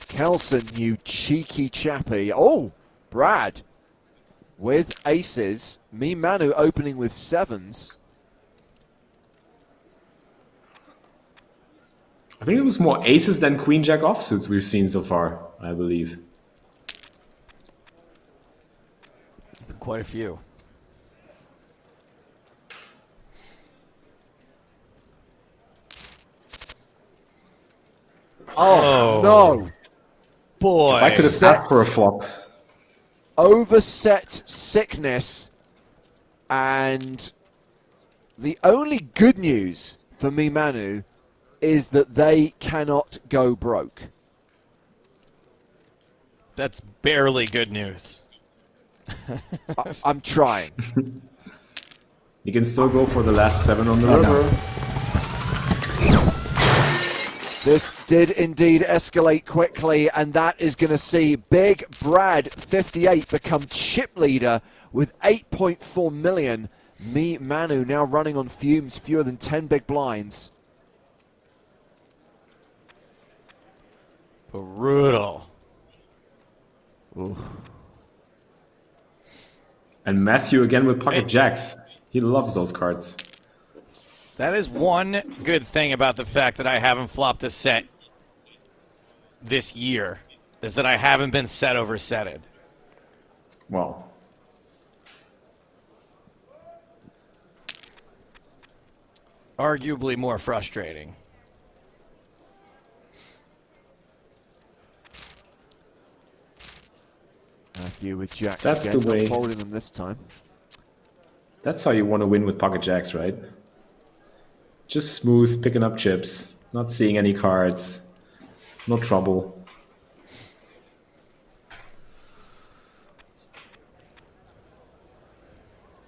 Kelson, you cheeky chappy. Oh, Brad with aces. Me, Manu opening with 7s. I think it was more aces than Queen Jack offsuits we've seen so far, I believe. Quite a few. Oh, no. Boy. If I could have asked for a flop. Overset sickness. And the only good news for me, Manu, is that they cannot go broke. That's barely good news. I'm trying. You can still go for the last 7 on the river. This did indeed escalate quickly, and that is going to see Big Brad 58 become chip leader with 8.4 million. Me, Manu, now running on fumes, fewer than 10 big blinds. Brutal. Ooh. And Matthew again with pocket jacks. He loves those cards. That is one good thing about the fact that I haven't flopped a set this year, is that I haven't been set over setted. Well, Arguably more frustrating. Matthew with jacks That's again, the way. not folding them this time. that's how you want to win with pocket jacks, right? Just smooth, picking up chips, not seeing any cards, no trouble.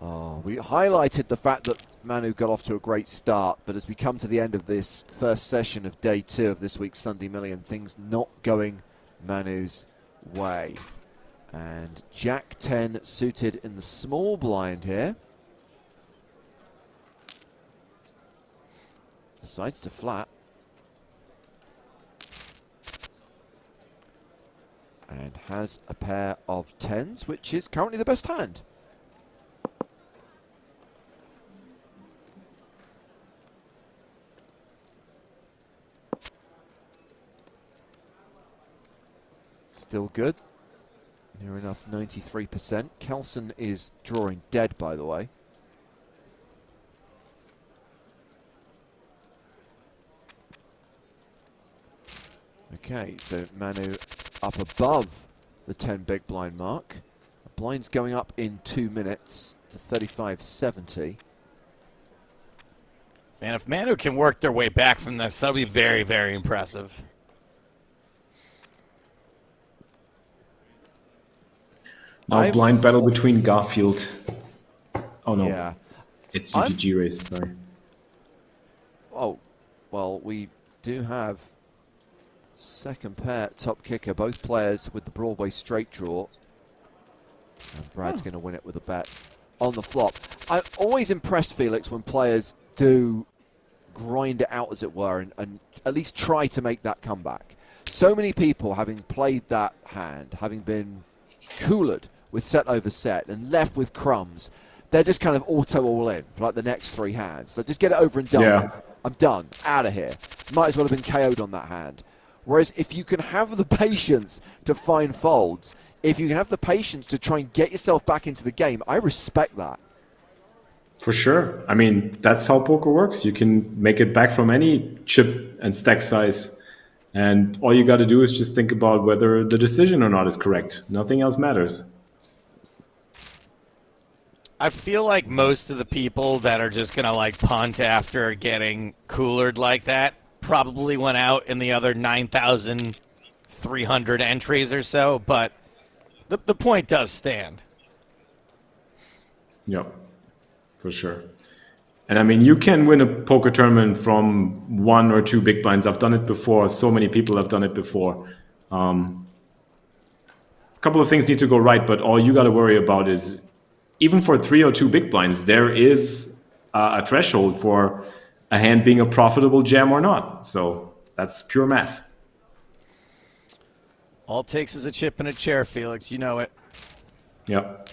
Oh, we highlighted the fact that Manu got off to a great start, but as we come to the end of this first session of day 2 of this week's Sunday Million, things not going Manu's way. And Jack 10 suited in the small blind here. Decides to flat. And has a pair of 10s, which is currently the best hand. Still good. Near enough, 93%. Kelson is drawing dead, by the way. Okay, so Manu up above the 10 big blind mark. The blind's going up in 2 minutes to 35.70. Man, if Manu can work their way back from this, that'll be very, very impressive. Now blind battle between Garfield. Oh no, Yeah. it's UGG race, sorry. Oh, well, we do have second pair top kicker, both players with the Broadway straight draw. And Brad's going to win it with a bet on the flop. I'm always impressed, Felix, when players do grind it out, as it were, and at least try to make that comeback. So many people, having played that hand, having been coolered with set over set and left with crumbs, they're just kind of auto all in for like the next 3 hands. So just get it over and done Yeah. with. I'm done, out of here. Might as well have been KO'd on that hand. Whereas if you can have the patience to find folds, if you can have the patience to try and get yourself back into the game, I respect that. For sure. I mean, that's how poker works. You can make it back from any chip and stack size. And all you got to do is just think about whether the decision or not is correct. Nothing else matters. I feel like most of the people that are just going to like punt after getting coolered like that probably went out in the other 9,300 entries or so, but the point does stand. Yeah, for sure. And I mean, you can win a poker tournament from 1 or 2 big blinds. I've done it before. So many people have done it before. A couple of things need to go right, but all you got to worry about is, even for 3 or 2 big blinds, there is a threshold for a hand being a profitable jam or not. So that's pure math. All it takes is a chip and a chair, Felix. You know it. Yep.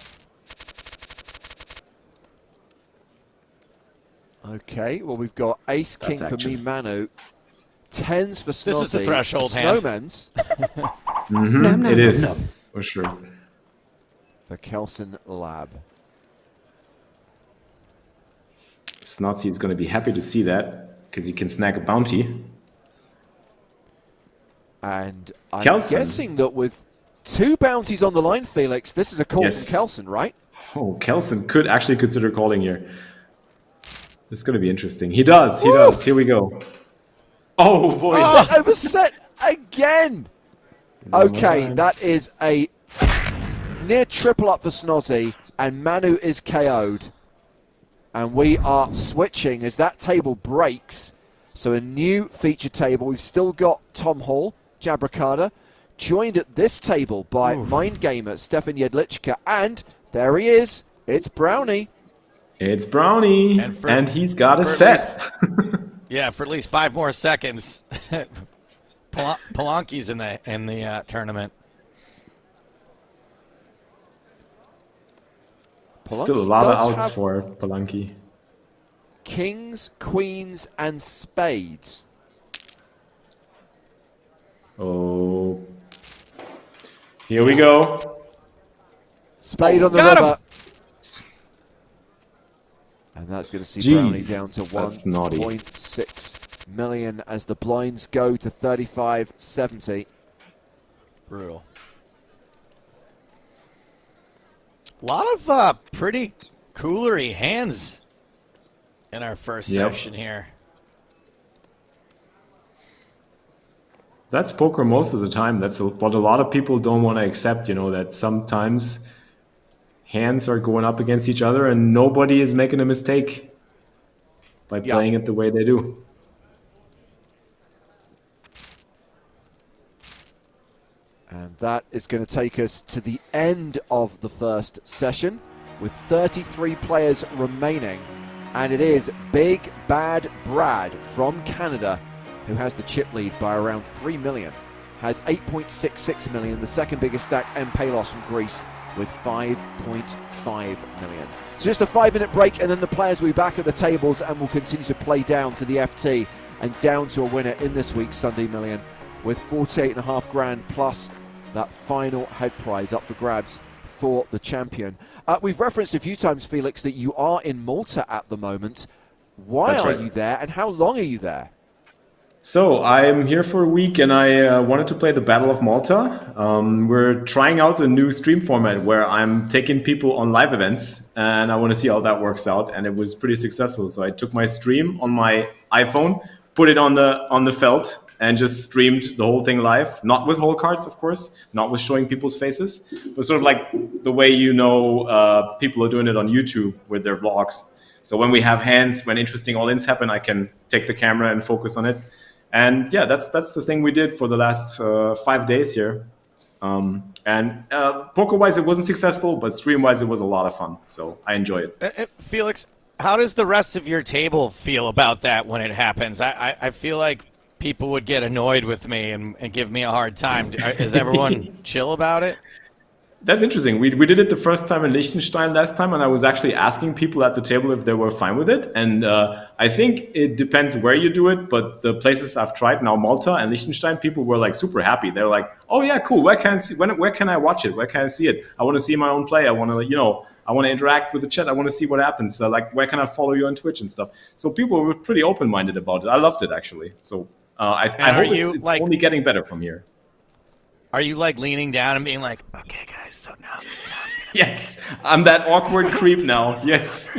Okay, well, we've got ace king for me, Manu. 10s for Snozzy. This is the threshold hand. Snowman's It is, for sure. for Kelson Lab. Snotzy is going to be happy to see that, because you can snag a bounty. And I'm Kelson. guessing that with 2 bounties on the line, Felix, this is a call Yes. from Kelson, right? Oh, Kelson could actually consider calling here. It's going to be interesting. He does. He Woo! does. Here we go. Oh, boy. Set over set again. Okay, that is a near triple up for Snozzy, and Manu is KO'd. And we are switching as that table breaks. So a new feature table. We've still got Tom Hall, Jabracada, joined at this table by Mind Gamer Stefan Jedlichka, and there he is. It's Brownie. It's Brownie, and he's got a set. Yeah, for at least 5 more seconds. Polanski's in the tournament. Still a lot of does outs have for Polanski. kings, queens, and spades. Oh. Here we go. Spade on the got him. river. And that's going to see Jeez, Brownie down to that's naughty. 1.6 million as the blinds go to 35.70. Brutal. A lot of pretty coolery hands in our first session here. That's poker most of the time. That's what a lot of people don't want to accept, you know, that sometimes hands are going up against each other and nobody is making a mistake by playing it the way they do. And that is going to take us to the end of the first session with 33 players remaining. And it is Big Bad Brad from Canada who has the chip lead by around 3 million. Has 8.66 million, the second biggest stack, M. Palos from Greece with 5.5 million. So just a 5-minute break and then the players will be back at the tables and will continue to play down to the FT and down to a winner in this week's Sunday Million with 48.5 grand plus that final head prize up for grabs for the champion. We've referenced a few times, Felix, that you are in Malta at the moment. Why are you there and how long are you there? So I'm here for a week and I wanted to play the Battle of Malta. We're trying out a new stream format where I'm taking people on live events and I want to see how that works out. And it was pretty successful. So I took my stream on my iPhone, put it on the felt and just streamed the whole thing live. Not with whole cards, of course, not with showing people's faces, but sort of like the way, you know, people are doing it on YouTube with their vlogs. So when we have hands, when interesting all-ins happen, I can take the camera and focus on it. And yeah, that's the thing we did for the last 5 days here. Poker-wise, it wasn't successful, but stream-wise, it was a lot of fun. So I enjoy it. Felix, how does the rest of your table feel about that when it happens? I feel like people would get annoyed with me and give me a hard time. Is everyone chill about it? That's interesting. We did it the first time in Liechtenstein last time, and I was actually asking people at the table if they were fine with it. And I think it depends where you do it, but the places I've tried now, Malta and Liechtenstein, people were like super happy. They're like, "Oh yeah, cool. Where can I watch it? Where can I see it? I want to see my own play. I want to, you know, I want to interact with the chat. I want to see what happens. Like, where can I follow you on Twitch and stuff?" So people were pretty open-minded about it. I loved it actually. So I hope it's like, only getting better from here. Are you like leaning down and being like, "Okay, guys, so now Yes, I'm that awkward creep now. Yes.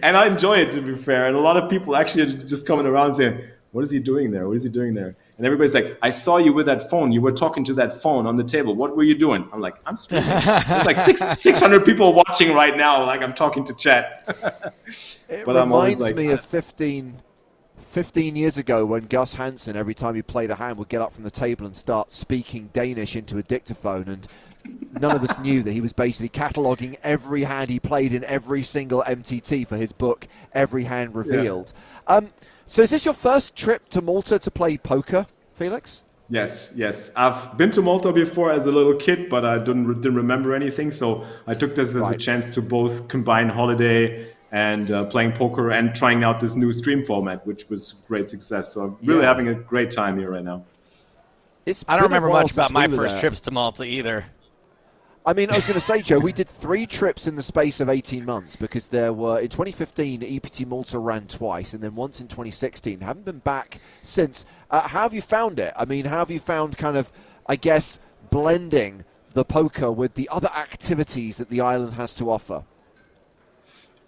And I enjoy it, to be fair. And a lot of people actually are just coming around saying, "What is he doing there? What is he doing there?" And everybody's like, "I saw you with that phone. You were talking to that phone on the table. What were you doing?" I'm like, "I'm streaming." There's like 600 people watching right now. Like I'm talking to chat. It but I'm always like, me of 15 years ago when Gus Hansen, every time he played a hand, would get up from the table and start speaking Danish into a dictaphone, and none of us knew that he was basically cataloguing every hand he played in every single MTT for his book, Every Hand Revealed. Yeah. So is this your first trip to Malta to play poker, Felix? Yes. I've been to Malta before as a little kid, but I didn't remember anything. So I took this as a chance to both combine holiday and playing poker and trying out this new stream format, which was great success. So I'm really having a great time here right now. I don't remember much about my first trips to Malta either. I mean, I was going to say, Joe, we did 3 trips in the space of 18 months because there were, in 2015, EPT Malta ran twice and then once in 2016. Haven't been back since. How have you found it? I mean, how have you found kind of, I guess, blending the poker with the other activities that the island has to offer?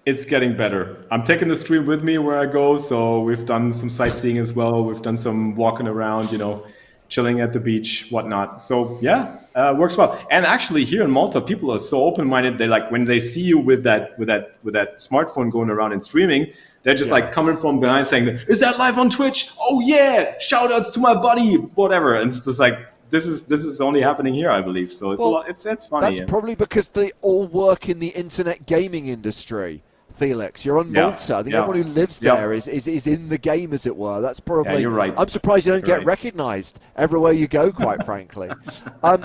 It's getting better. I'm taking the stream with me where I go. So we've done some sightseeing as well. We've done some walking around, you know, chilling at the beach, whatnot. So yeah, works well. And actually here in Malta, people are so open-minded. They like when they see you with that smartphone going around and streaming, they're just like coming from behind saying, "Is that live on Twitch? Oh yeah, shout outs to my buddy," whatever. And it's just like, this is only happening here, I believe. So it's it's funny. That's probably because they all work in the internet gaming industry. Felix, you're on Malta. I think everyone who lives there is in the game, as it were. That's probably. Yeah, you're right. I'm surprised you don't get recognized everywhere you go, quite frankly.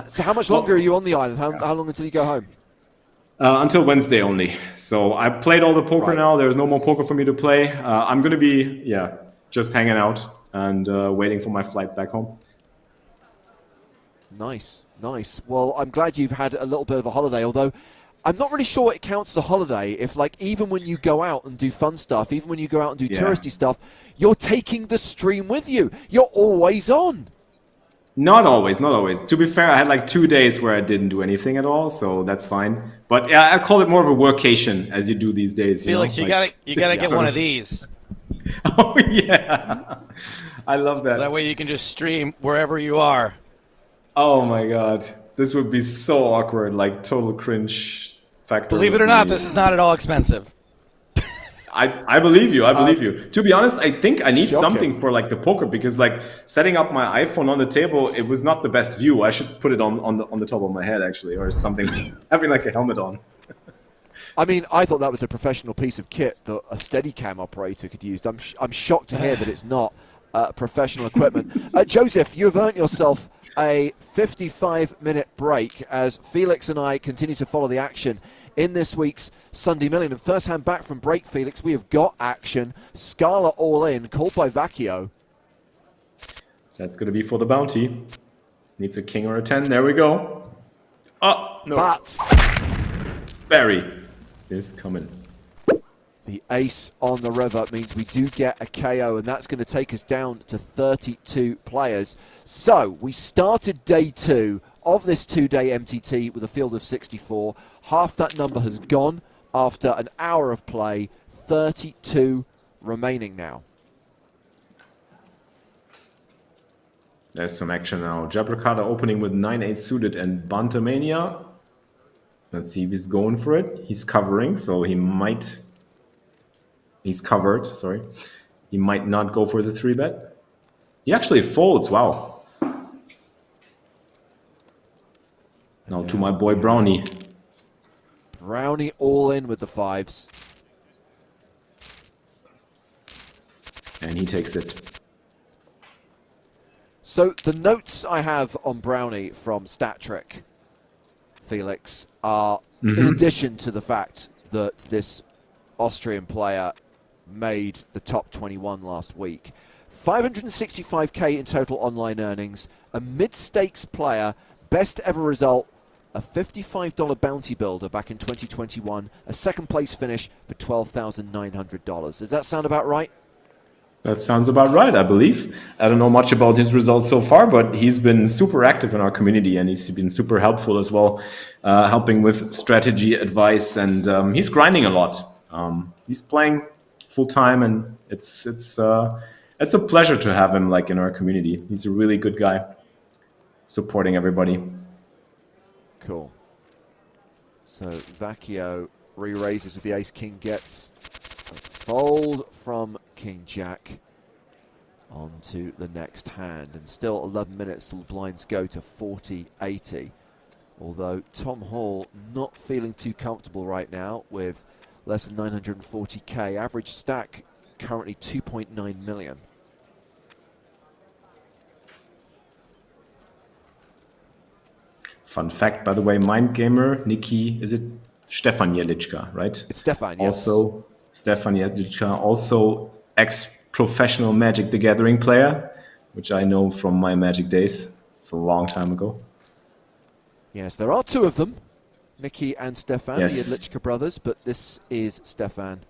So how much longer are you on the island? How long until you go home? Until Wednesday only. So I played all the poker Right. now. There's no more poker for me to play. I'm going to be, just hanging out and waiting for my flight back home. Nice, nice. Well, I'm glad you've had a little bit of a holiday, although I'm not really sure it counts as a holiday if, like, even when you go out and do fun stuff, even when you go out and do touristy stuff, you're taking the stream with you. You're always on. Not always, not always. To be fair, I had like 2 days where I didn't do anything at all, so that's fine. But yeah, I call it more of a workation as you do these days. Felix, you gotta get one of these. Oh yeah, I love that. So that way you can just stream wherever you are. Oh my god, this would be so awkward, like total cringe factor. Believe it or not, this is not at all expensive. I believe you. I believe you. To be honest, I think I need Shocking. something for like the poker because like setting up my iPhone on the table, it was not the best view. I should put it on the top of my head actually, or something, having like a helmet on. I mean, I thought that was a professional piece of kit that a Steadicam operator could use. I'm shocked to hear that it's not professional equipment. Joseph, you have earned yourself a 55-minute break as Felix and I continue to follow the action in this week's Sunday Million. And first hand back from break, Felix, we have got action. Scala all in, called by Vacchio. That's going to be for the bounty. Needs a king or a 10. There we go. Oh, no. But Barry is coming. the ace on the river means we do get a KO, and that's going to take us down to 32 players. So we started day 2 of this 2-day MTT with a field of 64. Half that number has gone after an hour of play. 32 remaining now. There's some action now. Jabrakata opening with 9-8 suited and Bantamania. Let's see if he's going for it. He's covering, so he might... He's covered, sorry. He might not go for the 3-bet. He actually folds, wow. Now to my boy Brownie. Brownie all in with the 5s. And he takes it. So the notes I have on Brownie from StatTrick, Felix, are in addition to the fact that this Austrian player made the top 21 last week. 565k in total online earnings, a mid-stakes player, best ever result, a $55 bounty builder back in 2021, a second place finish for $12,900. Does that sound about right? That sounds about right, I believe. I don't know much about his results so far, but he's been super active in our community and he's been super helpful as well, helping with strategy advice, and he's grinding a lot. He's playing full time, and it's a pleasure to have him like in our community. He's a really good guy, supporting everybody. Cool. So Vacchio re-raises with the ace-king, gets a fold from King-Jack onto the next hand. And still 11 minutes till the blinds go to 40-80. Although Tom Hall not feeling too comfortable right now with less than 940k. Average stack currently 2.9 million. Fun fact, by the way, Mind Gamer, Nikki, is it Stefan Jelitschka, right? It's Stefan, yes. Also, Stefan Jelitschka, also ex-professional Magic the Gathering player, which I know from my Magic days. It's a long time ago. Yes, there are 2 of them. Nikki and Stefan, Yes. the Jedlichka brothers, but this is Stefan.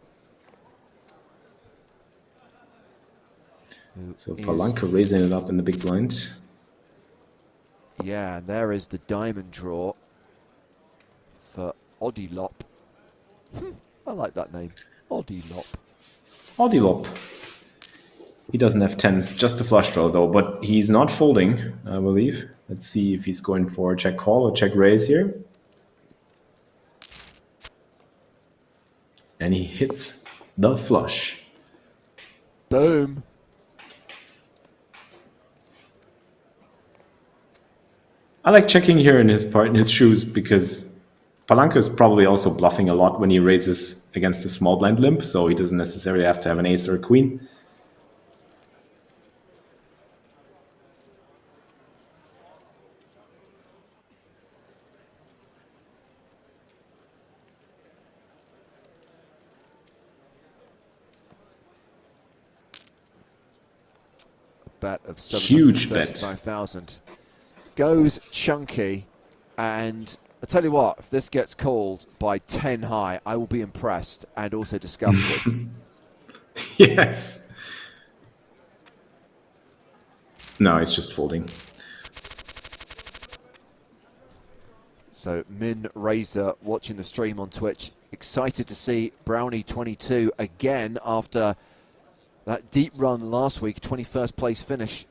So Palanca raising it up in the big blind. Yeah, and there is the diamond draw for Odilop. I like that name, Odilop. Odilop. He doesn't have tens, just a flush draw though, but he's not folding, I believe. Let's see if he's going for a check call or check raise here. And he hits the flush. Boom. I like checking here in his shoes because Palanca is probably also bluffing a lot when he raises against a small blind limp, so he doesn't necessarily have to have an ace or a queen. bet of Huge bet. 735,000. Goes chunky, and I tell you what, if this gets called by 10 high, I will be impressed and also disgusted. Yes. No, it's just folding. So Min Razor watching the stream on Twitch, excited to see Brownie 22 again after that deep run last week, 21st place finish.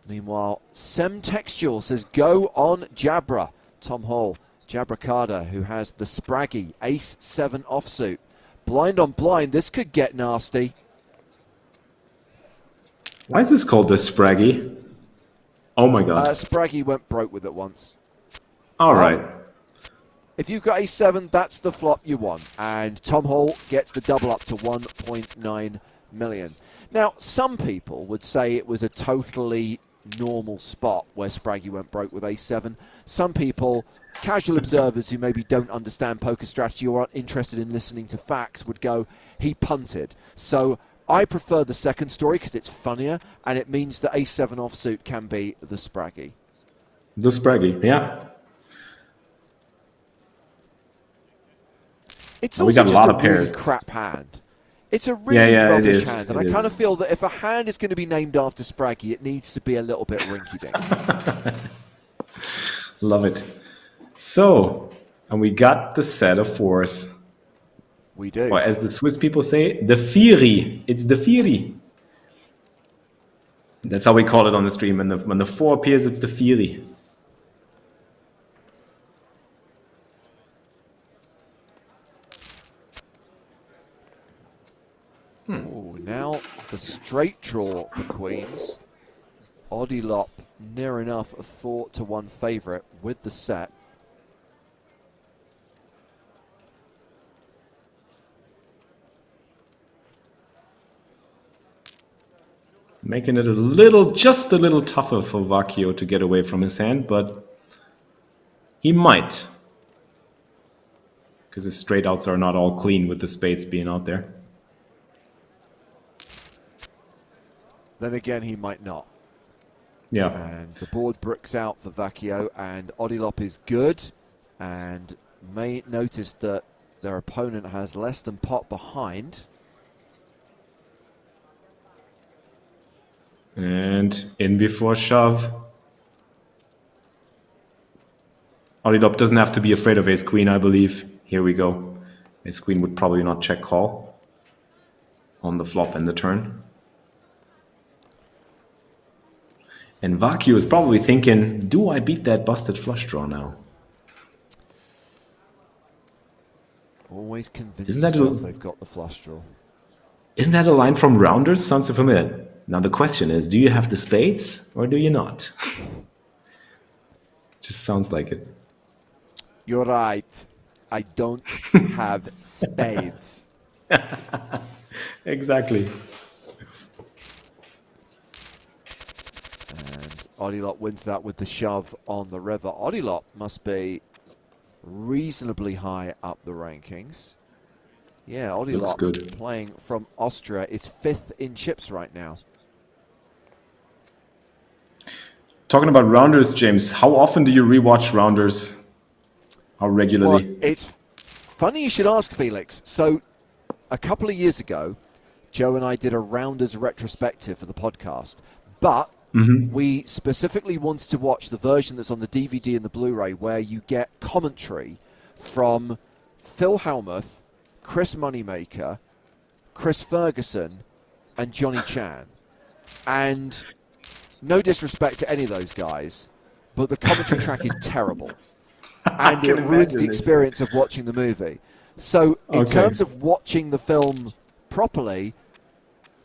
Meanwhile, Sem Textual says go on Jabra. Tom Hall, Jabra Carter, who has the Spraggy Ace-7 offsuit. Blind on blind, this could get nasty. Why is this called the Spraggy? Oh my god. Spraggy went broke with it once. All right. If you've got A7, that's the flop you want. And Tom Hall gets the double up to 1.9 million. Now, some people would say it was a totally normal spot where Spraggy went broke with A7. Some people, casual observers who maybe don't understand poker strategy or aren't interested in listening to facts, would go, he punted. So I prefer the second story because it's funnier, and it means that A7 offsuit can be the Spraggy. The Spraggy, yeah. It's we also got a just lot a of really pairs. crap hand. It's a really Yeah, it rubbish is, hand, and it I kind is. of feel that if a hand is going to be named after Spraggy, it needs to be a little bit rinky-dink. Love it. So, and we got the set of fours. We do. Or as the Swiss people say, the Vieri. It's the Vieri. That's how we call it on the stream. When the four appears, it's the Vieri. Ooh, now the straight draw for Queens. Odilop near enough a 4-1 favourite with the set. Making it a little, just a little tougher for Vacchio to get away from his hand, but he might. Because his straight outs are not all clean with the spades being out there. Then again, he might not. Yeah. And the board bricks out for Vacchio, and Odilop is good, and may notice that their opponent has less than pot behind. And in before shove. Odilop doesn't have to be afraid of ace-queen, I believe. Here we go. Ace-queen would probably not check call on the flop and the turn. And Vacchio is probably thinking, do I beat that busted flush draw now? Always convince Isn't that yourself they've got the flush draw. Isn't that a line from Rounders? Sounds so familiar. Now the question is, do you have the spades or do you not? Just sounds like it. You're right. I don't have spades. Exactly. And Odilop wins that with the shove on the river. Odilop must be reasonably high up the rankings. Yeah, Looks Odilop good. playing from Austria is 5th in chips right now. Talking about Rounders, James, how often do you rewatch Rounders? How regularly? Well, it's funny you should ask, Felix. So a couple of years ago, Joe and I did a Rounders retrospective for the podcast, but we specifically wanted to watch the version that's on the DVD and the Blu-ray where you get commentary from Phil Hellmuth, Chris Moneymaker, Chris Ferguson, and Johnny Chan. And no disrespect to any of those guys, but the commentary track is terrible. And it ruins the experience of watching the movie. So in terms of watching the film properly,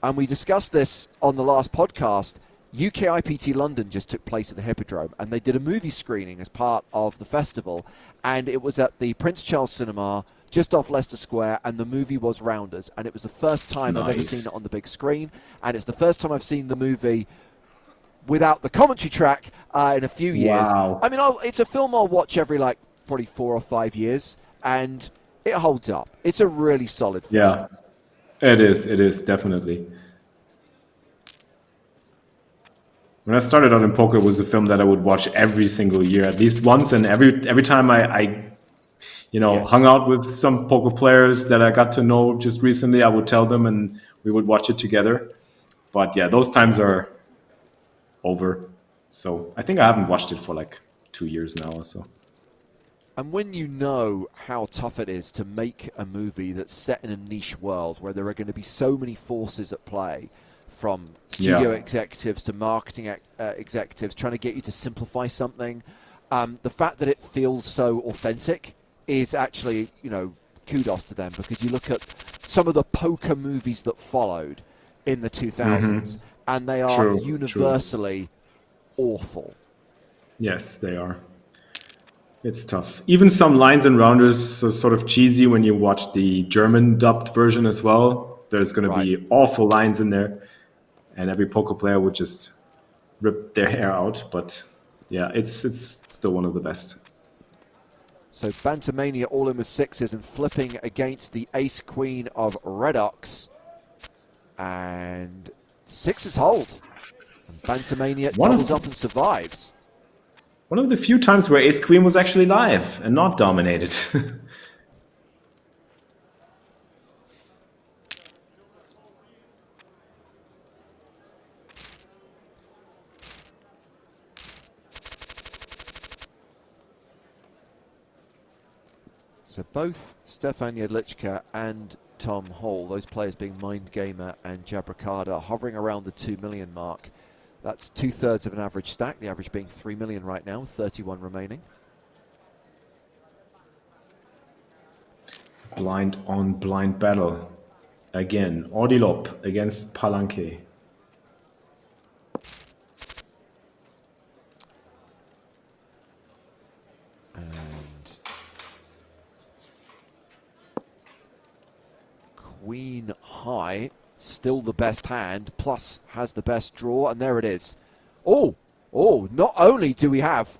and we discussed this on the last podcast, UK IPT London just took place at the Hippodrome, and they did a movie screening as part of the festival, and it was at the Prince Charles Cinema just off Leicester Square, and the movie was Rounders, and it was the first time I've ever seen it on the big screen, and it's the first time I've seen the movie without the commentary track in a few years. Wow. I mean, it's a film I'll watch every probably 4 or 5 years, and it holds up. It's a really solid film. Yeah, it is, definitely. When I started out in poker, it was a film that I would watch every single year, at least once. And every time I hung out with some poker players that I got to know just recently, I would tell them and we would watch it together. But yeah, those times are over. So I think I haven't watched it for like 2 years now or so. And when you know how tough it is to make a movie that's set in a niche world where there are going to be so many forces at play, from studio executives to marketing executives trying to get you to simplify something, the fact that it feels so authentic is actually, kudos to them, because you look at some of the poker movies that followed in the 2000s and they are universally awful. Yes, they are. It's tough. Even some lines and rounders are sort of cheesy when you watch the German dubbed version as well. There's going to be awful lines in there, and every poker player would just rip their hair out. But yeah, it's still one of the best. So Bantamania all in with sixes and flipping against the ace-queen of Redox. And sixes hold. And Bantamania doubles up and survives. One of the few times where ace-queen was actually live and not dominated. So both Stefan Jedlička and Tom Hall, those players being Mind Gamer and Jabracada, hovering around the 2 million mark. That's 2/3 of an average stack, the average being 3 million right now, 31 remaining. Blind on blind battle. Again, Odilop against Palanque. And Queen High, still the best hand, plus has the best draw, and there it is. Oh, not only do we have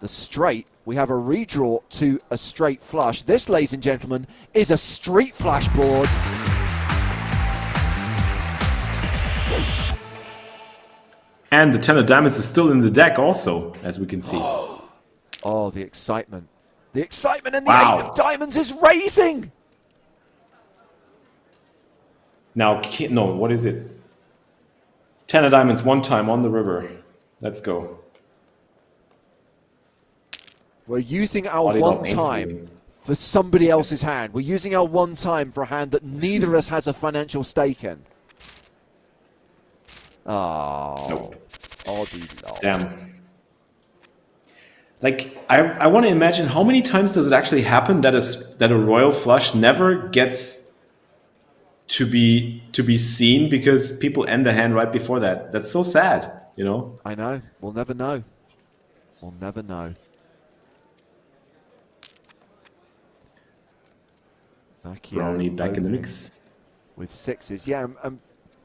the straight, we have a redraw to a straight flush. This, ladies and gentlemen, is a street flash board. And the 10 of diamonds is still in the deck also, as we can see. Oh, the excitement. The excitement in the 8 of diamonds is raising. Now, no, what is it? 10 of diamonds one time on the river. Let's go. We're using our one time for somebody else's hand. We're using our one time for a hand that neither of us has a financial stake in. Oh. Nope. Odilop. Damn. Like, I want to imagine how many times does it actually happen that a royal flush never gets to be seen because people end the hand right before that. That's so sad, you know? I know. We'll never know. We'll never know. Brownie back in the mix. With sixes. Yeah,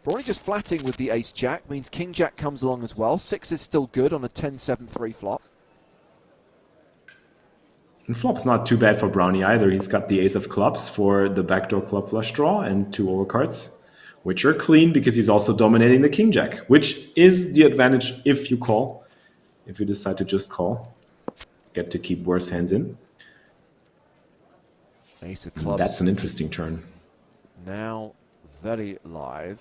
Brownie just flatting with the ace-jack means king-jack comes along as well. Six is still good on a 10-7-3 flop. And flop's not too bad for Brownie either. He's got the ace of clubs for the backdoor club flush draw and 2 overcards, which are clean because he's also dominating the king-jack, which is the advantage if you call. If you decide to just call, get to keep worse hands in. Ace of clubs. That's an interesting turn. Now very live.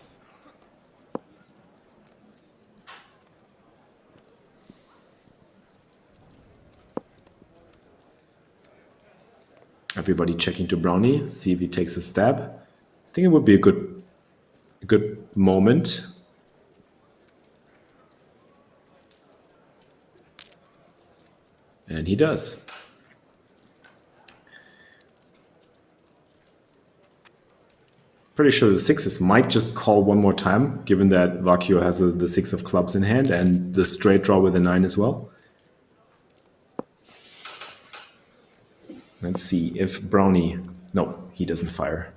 Everybody checking to Brownie, see if he takes a stab. I think it would be a good moment. And he does. Pretty sure the sixes might just call one more time, given that Vakio has the 6 of clubs in hand and the straight draw with a 9 as well. Let's see if Brownie... No, he doesn't fire.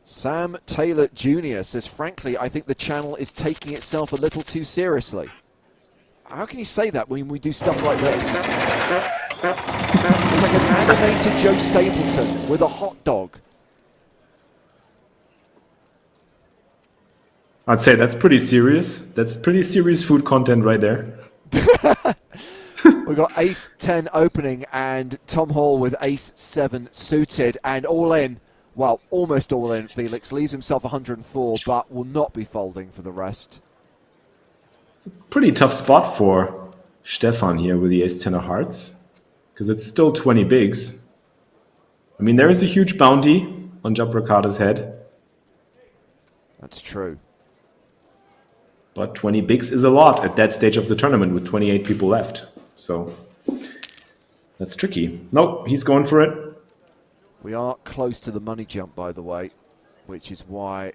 Sam Taylor Jr. says, frankly, I think the channel is taking itself a little too seriously. How can you say that when we do stuff like this? It's like an animated Joe Stapleton with a hot dog. I'd say that's pretty serious. That's pretty serious food content right there. We've got ace-10 opening and Tom Hall with ace-7 suited and all in. Well, almost all in. Felix leaves himself 104, but will not be folding for the rest. Pretty tough spot for Stefan here with the ace-10 of hearts, because it's still 20 bigs. I mean, there is a huge bounty on Jabracata's head. That's true. But 20 bigs is a lot at that stage of the tournament with 28 people left. So that's tricky. Nope, he's going for it. We are close to the money jump, by the way, which is why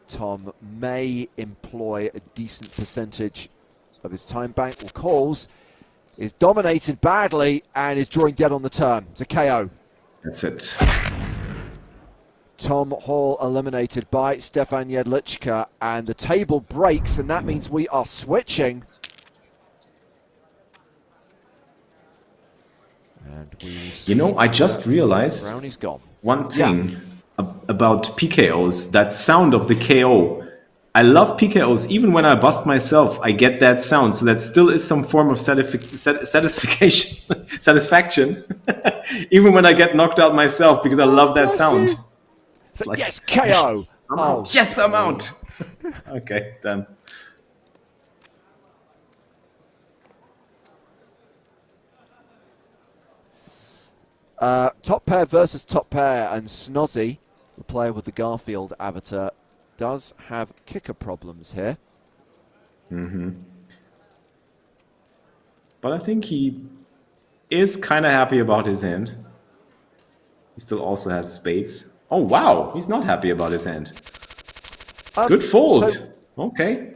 Tom may employ a decent percentage of his time bank or calls. Is dominated badly and is drawing dead on the turn. It's a KO. That's it. Tom Hall eliminated by Stefan Jedlička, and the table breaks, and that means we are switching. And you know, I just realized Brownie's gone. one thing about PKOs, that sound of the KO. I love PKOs. Even when I bust myself, I get that sound. So that still is some form of satisfaction. Even when I get knocked out myself, because I love that sound. It's like, yes, KO. Yes, I'm out. Okay, done. Top pair versus top pair, and Snozzy, the player with the Garfield avatar, does have kicker problems here. But I think he is kind of happy about his hand. He still also has spades. Oh, wow. He's not happy about his hand. Good fold. So okay.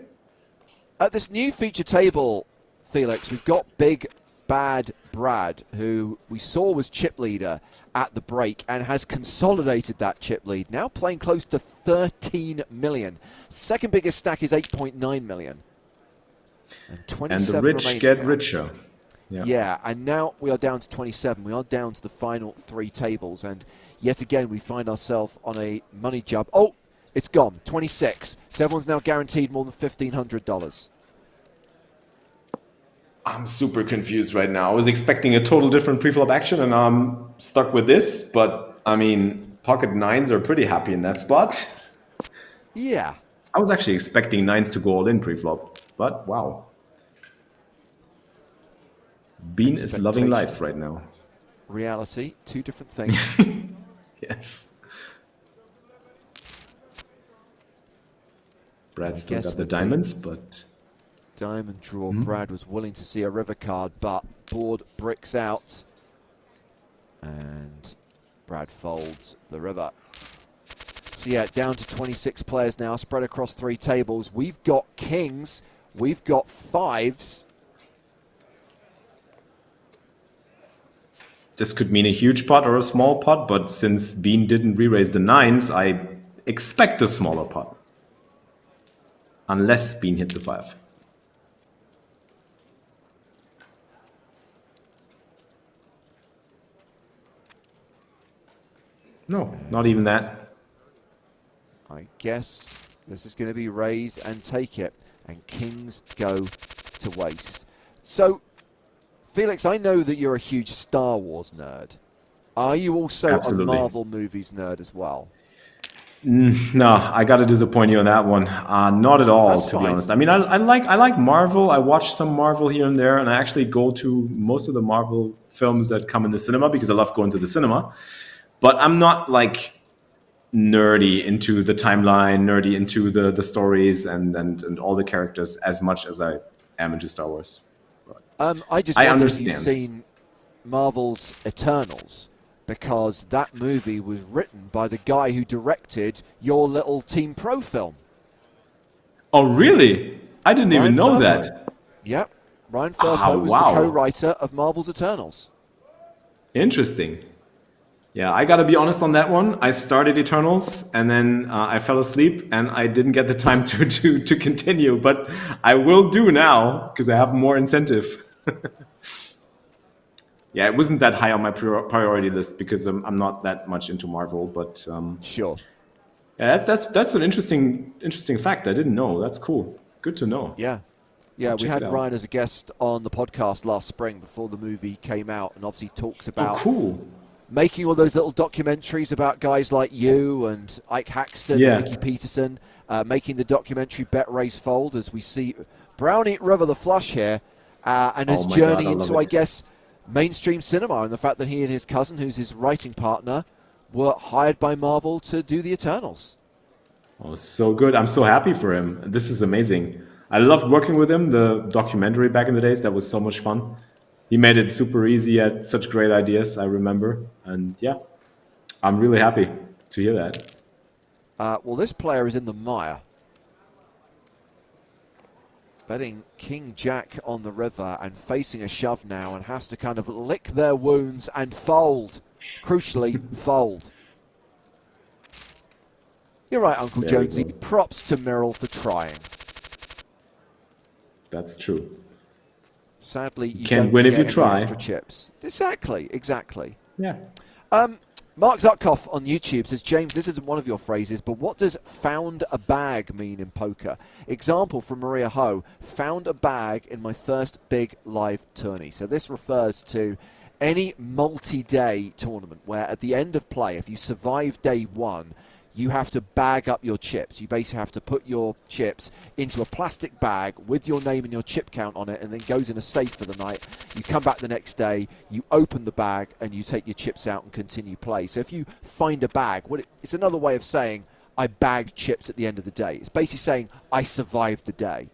at this new feature table, Felix, we've got Big Bad Brad, who we saw was chip leader at the break and has consolidated that chip lead, now playing close to 13 million. Second biggest stack is 8.9 million. And 27 And the rich remaining get now. richer. Yeah, and now we are down to 27. We are down to the final 3 tables, and yet again we find ourselves on a money jump. Oh, it's gone, 26. So everyone's now guaranteed more than $1,500. I'm super confused right now. I was expecting a total different preflop action, and I'm stuck with this. But, I mean, pocket nines are pretty happy in that spot. Yeah. I was actually expecting nines to go all in preflop. But, wow. Bean is loving life right now. Reality, 2 different things. Yes. Brad still got the diamonds, but... Diamond draw. Brad was willing to see a river card, but board bricks out. And Brad folds the river. So yeah, down to 26 players now, spread across 3 tables. We've got kings. We've got 5s. This could mean a huge pot or a small pot, but since Bean didn't re-raise the nines, I expect a smaller pot. Unless Bean hits a 5. No, not even that. I guess this is going to be raise and take it. And kings go to waste. So, Felix, I know that you're a huge Star Wars nerd. Are you also Absolutely. a Marvel movies nerd as well? No, I got to disappoint you on that one. Not at all, That's to be fine. honest. I mean, I like Marvel. I watch some Marvel here and there, and I actually go to most of the Marvel films that come in the cinema because I love going to the cinema. But I'm not like nerdy into the timeline, nerdy into the stories and all the characters as much as I am into Star Wars. I just I wondered if you've understand. seen Marvel's Eternals, because that movie was written by the guy who directed your little Team Pro film. Oh, really? I didn't even know Furbo. that. Yep. Ryan Furbo was wow. the co-writer of Marvel's Eternals. Interesting. Yeah, I gotta be honest on that one. I started Eternals and then I fell asleep and I didn't get the time to continue. But I will do now because I have more incentive. Yeah, it wasn't that high on my priority list because I'm not that much into Marvel. But Sure. Yeah, that's an interesting fact. I didn't know. That's cool. Good to know. Yeah. Yeah, we Check it had out. Ryan as a guest on the podcast last spring before the movie came out, and obviously talks Oh, about cool. making all those little documentaries about guys like you and Ike Haxton Yeah. and Mickey Peterson, making the documentary Bet Raise Fold, as we see Brownie River the Flush here, and his Oh my journey God, I love into, I it. guess, mainstream cinema, and the fact that he and his cousin, who's his writing partner, were hired by Marvel to do the Eternals. Oh, so good. I'm so happy for him. This is amazing. I loved working with him, the documentary back in the days. That was so much fun. He made it super easy, had such great ideas, I remember. And yeah, I'm really happy to hear that. Well, this player is in the mire. Betting King Jack on the river and facing a shove now, and has to kind of lick their wounds and fold. Crucially, fold. You're right, Uncle There we Jonesy. go. Props to Mirrell for trying. That's true. Sadly, you Can't don't win get if you any try. extra chips. Exactly. Yeah. Mark Zutkoff on YouTube says, James, this isn't one of your phrases, but what does found a bag mean in poker? Example from Maria Ho, found a bag in my first big live tourney. So this refers to any multi-day tournament where at the end of play, if you survive day one, you have to bag up your chips. You basically have to put your chips into a plastic bag with your name and your chip count on it, and then goes in a safe for the night. You come back the next day, you open the bag, and you take your chips out and continue play. So if you find a bag, it's another way of saying I bagged chips at the end of the day. It's basically saying I survived the day.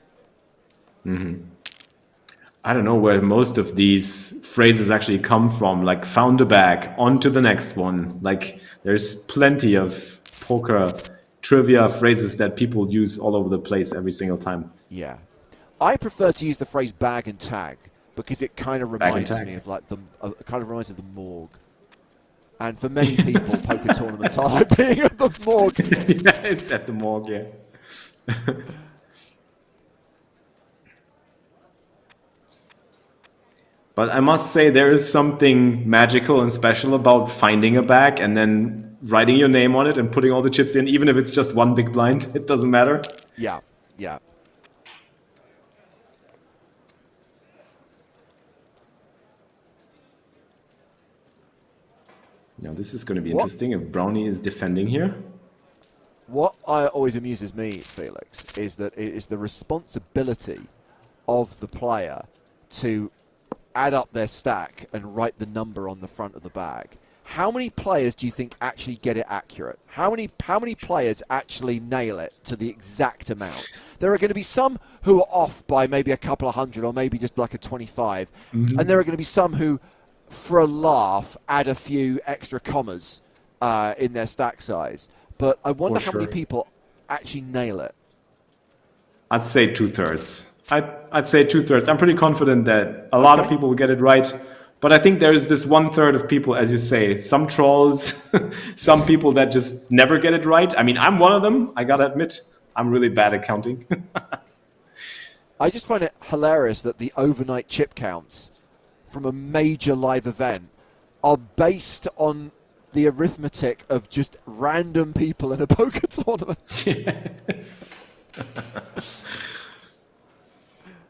I don't know where most of these phrases actually come from, like found a bag, on to the next one. Like there's plenty of poker trivia phrases that people use all over the place every single time. Yeah. I prefer to use the phrase bag and tag because it kind of reminds tag. me of like kind of reminds me of the morgue. And for many people, poker tournaments are like being at the morgue. Yeah, it's at the morgue, yeah. But I must say there is something magical and special about finding a bag and then writing your name on it and putting all the chips in, even if it's just one big blind. It doesn't matter. Yeah. Now this is going to be interesting if Brownie is defending here. What always amuses me, Felix, is that it is the responsibility of the player to add up their stack and write the number on the front of the bag. How many players do you think actually get it accurate? How many players actually nail it to the exact amount? There are going to be some who are off by maybe a couple of hundred or maybe just like a 25. And there are going to be some who, for a laugh, add a few extra commas in their stack size. But I wonder how many people actually nail it. I'd say 2/3. I'd say 2/3. I'm pretty confident that a lot of people will get it right. But I think there's this 1/3 of people, as you say, some trolls, some people that just never get it right. I mean, I'm one of them. I gotta admit, I'm really bad at counting. I just find it hilarious that the overnight chip counts from a major live event are based on the arithmetic of just random people in a poker tournament. Yes.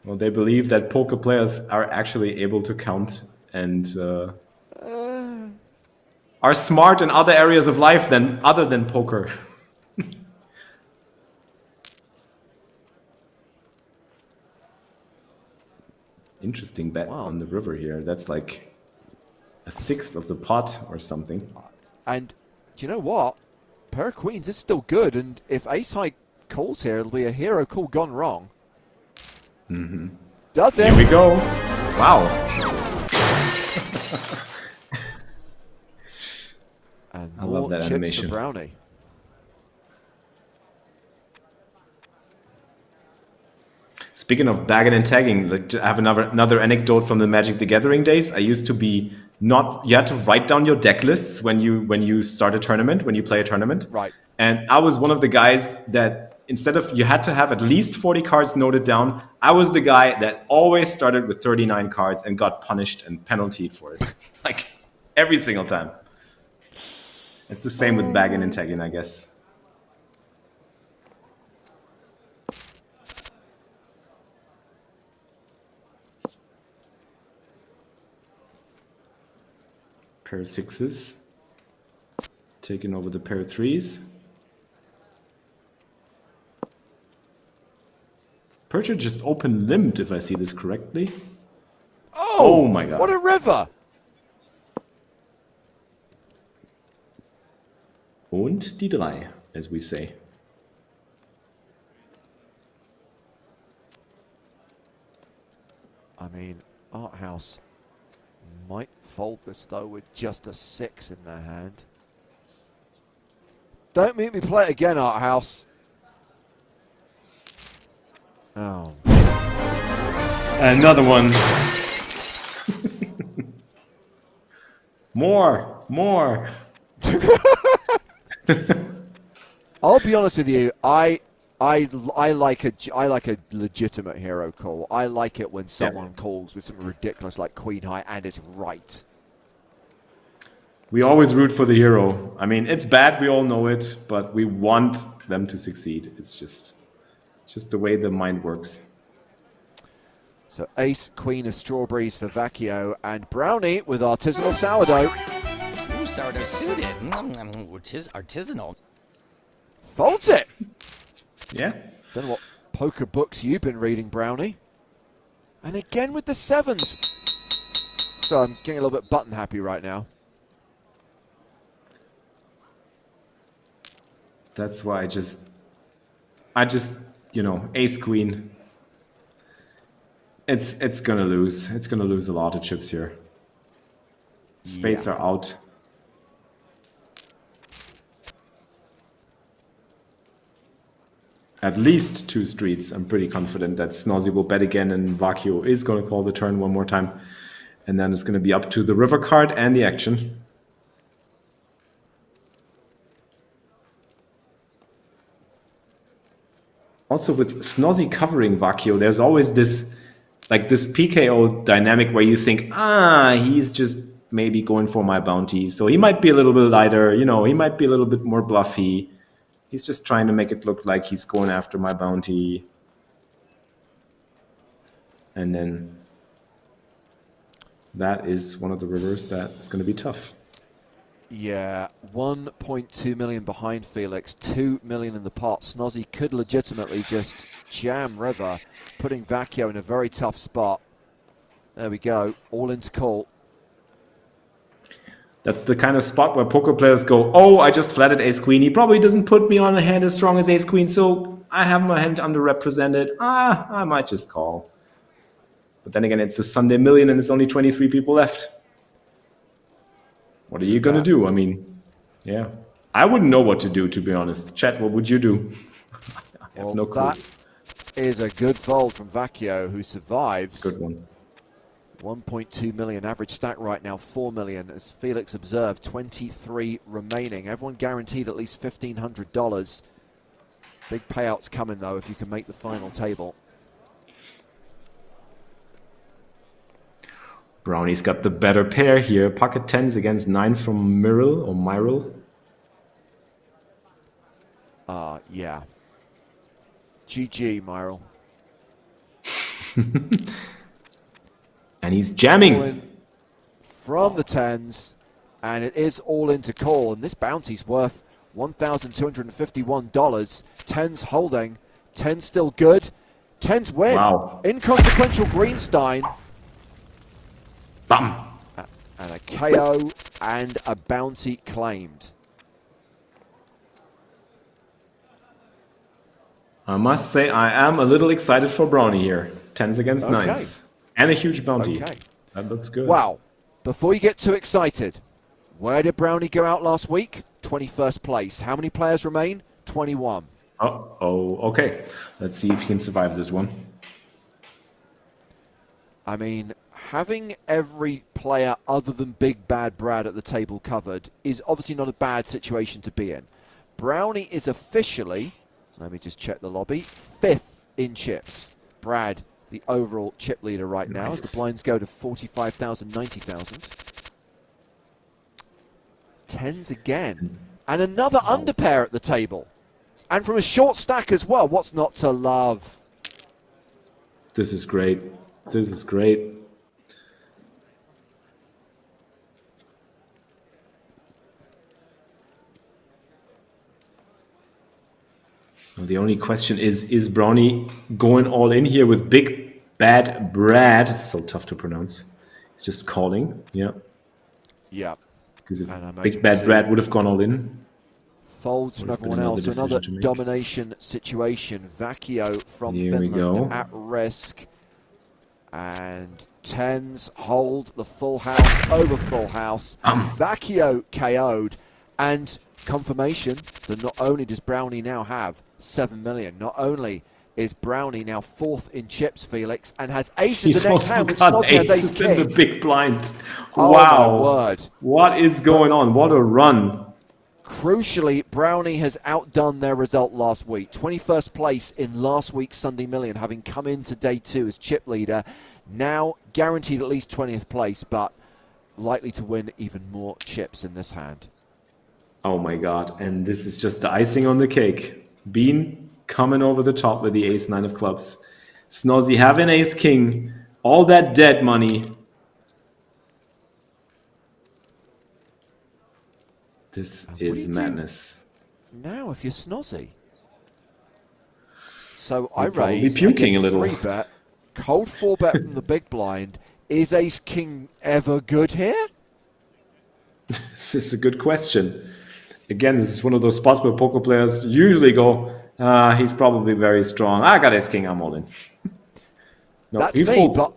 Well, they believe that poker players are actually able to count and are smart in other areas of life other than poker. Interesting bet on the river here. That's like a sixth of the pot or something. And do you know what? Pair of queens is still good, and if ace high calls here, it'll be a hero call gone wrong. Does it? Here we go. Wow. And I love that chips animation. for Brownie. Speaking of bagging and tagging, like, I have another anecdote from the Magic the Gathering days. I used to be you had to write down your deck lists when you start a tournament, when you play a tournament. Right. And I was one of the guys that instead of you had to have at least 40 cards noted down, I was the guy that always started with 39 cards and got punished and penaltied for it. Like every single time. It's the same with bagging and tagging, I guess. Pair of sixes. Taking over the pair of threes. Percher just open limbed, if I see this correctly. Oh my god. What a river! Und die drei, as we say. I mean, Art House might fold this though with just a 6 in their hand. Don't make me play it again, Art House. Oh. Another one. More. I'll be honest with you. I like a legitimate hero call. I like it when someone calls with something ridiculous like Queen High and it's right. We always root for the hero. I mean, it's bad, we all know it, but we want them to succeed. It's just the way the mind works. So Ace, Queen of Strawberries for Vacchio, and Brownie with Artisanal Sourdough. Ooh, sourdough suited. Artisanal. Folds it! Yeah. Don't know what poker books you've been reading, Brownie. And again with the 7s. So I'm getting a little bit button happy right now. That's why I just, ace queen. It's gonna lose. It's gonna lose a lot of chips here. Spades are out. At least 2 streets. I'm pretty confident that Snozzy will bet again and Vacchio is gonna call the turn one more time. And then it's gonna be up to the river card and the action. Also with Snozzy covering Vacchio, there's always this PKO dynamic where you think, he's just maybe going for my bounty. So he might be a little bit lighter, he might be a little bit more bluffy. He's just trying to make it look like he's going after my bounty. And then that is one of the rivers that is going to be tough. Yeah, 1.2 million behind Felix, 2 million in the pot. Snozzy could legitimately just jam river, putting Vacchio in a very tough spot. There we go, all into call. That's the kind of spot where poker players go, oh, I just flatted ace-queen. He probably doesn't put me on a hand as strong as ace-queen, so I have my hand underrepresented. I might just call. But then again, it's a Sunday million and it's only 23 people left. What are you going to do? I mean, yeah. I wouldn't know what to do, to be honest. Chat, what would you do? I have no clue. That is a good fold from Vacchio, who survives. Good one. 1.2 million average stack right now, 4 million. As Felix observed, 23 remaining. Everyone guaranteed at least $1,500. Big payouts coming, though, if you can make the final table. Brownie's got the better pair here. Pocket 10s against 9s from Myril or Myril. Yeah. GG, Myril. And he's jamming. All in from the 10s, and it is all into call, and this bounty's worth $1,251. 10s holding, 10 still good. 10s win. Wow. Inconsequential Greenstein. Bam. And a KO and a bounty claimed. I must say I am a little excited for Brownie here. 10s against 9s. And a huge bounty. Okay. That looks good. Wow. Before you get too excited, where did Brownie go out last week? 21st place. How many players remain? 21. Oh, okay. Let's see if he can survive this one. I mean, having every player other than Big Bad Brad at the table covered is obviously not a bad situation to be in. Brownie is officially, let me just check the lobby, 5th in chips. Brad, the overall chip leader right now, as the blinds go to 45,000, 90,000. 10s again. And another underpair at the table. And from a short stack as well. What's not to love? This is great. This is great. The only question is Brownie going all in here with Big Bad Brad? It's so tough to pronounce. It's just calling, yeah. Yeah. Because if And I Big imagine Bad see Brad would have gone all in, folds from would have been everyone else. So decision another to make. domination situation. Vacchio from Here we Finland go. at risk. And tens hold the full house over full house. Vacchio KO'd. And confirmation that not only does Brownie now have 7 million, not only is Brownie now fourth in chips, Felix, and has aces He's the next also hand when got Snozzy has ace aces in the king. big blind. Oh Wow. my word. What is going on? What a run. Crucially, Brownie has outdone their result last week. 21st place in last week's Sunday Million, having come into day 2 as chip leader. Now guaranteed at least 20th place, but likely to win even more chips in this hand. Oh my god. And this is just the icing on the cake. Bean coming over the top with the ace-9 of clubs. Snozzy having ace-king. All that dead money. This is madness. Now, if you're Snozzy. So You're I probably raise, puking a little. 3-bet, cold 4-bet from the big blind. Is ace-king ever good here? This is a good question. Again, this is one of those spots where poker players usually go, he's probably very strong. I got ace-king, I'm all in. No, That's he me, folds. but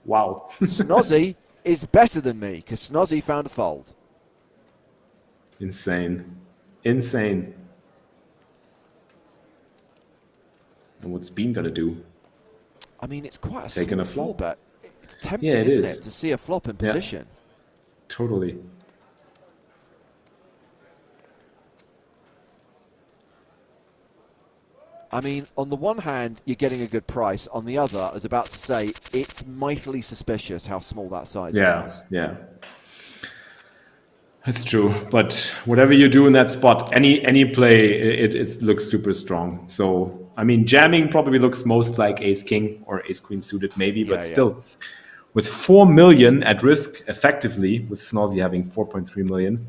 Wow. Snozzy is better than me because Snozzy found a fold. Insane. Insane. And what's Bean gonna do? I mean, it's quite a Taking small a flop? 4-bet. It's tempting, Yeah, it isn't is. it, to see a flop in position? Totally. I mean, on the one hand, you're getting a good price. On the other, I was about to say, it's mightily suspicious how small that size was. Yeah. That's true. But whatever you do in that spot, any play, it looks super strong. So, I mean, jamming probably looks most like ace-king or ace-queen suited maybe, but still. With 4 million at risk effectively, with Snozzy having 4.3 million,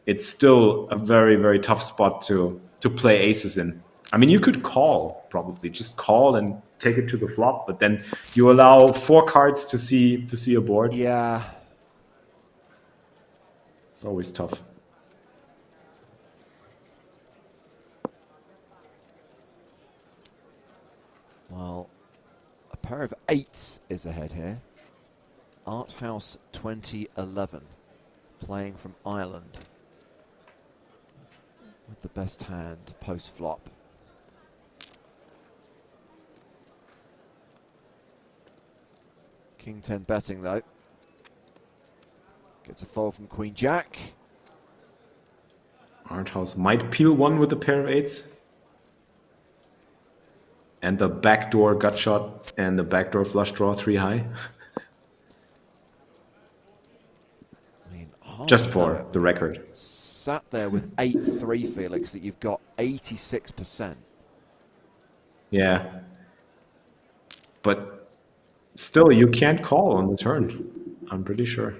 it's still a very, very tough spot to play aces in. I mean, you could call, probably. Just call and take it to the flop, but then you allow 4 cards to see a board. Yeah. It's always tough. Well, a pair of 8s is ahead here. Art House 2011, playing from Ireland. With the best hand post-flop. King 10 betting though. Gets a fold from Queen Jack. Arthouse might peel one with a pair of 8s. And the backdoor gut shot and the backdoor flush draw 3 high. I mean, Just for the record. Sat there with 8-3, Felix, that you've got 86%. Yeah. But still, you can't call on the turn. I'm pretty sure.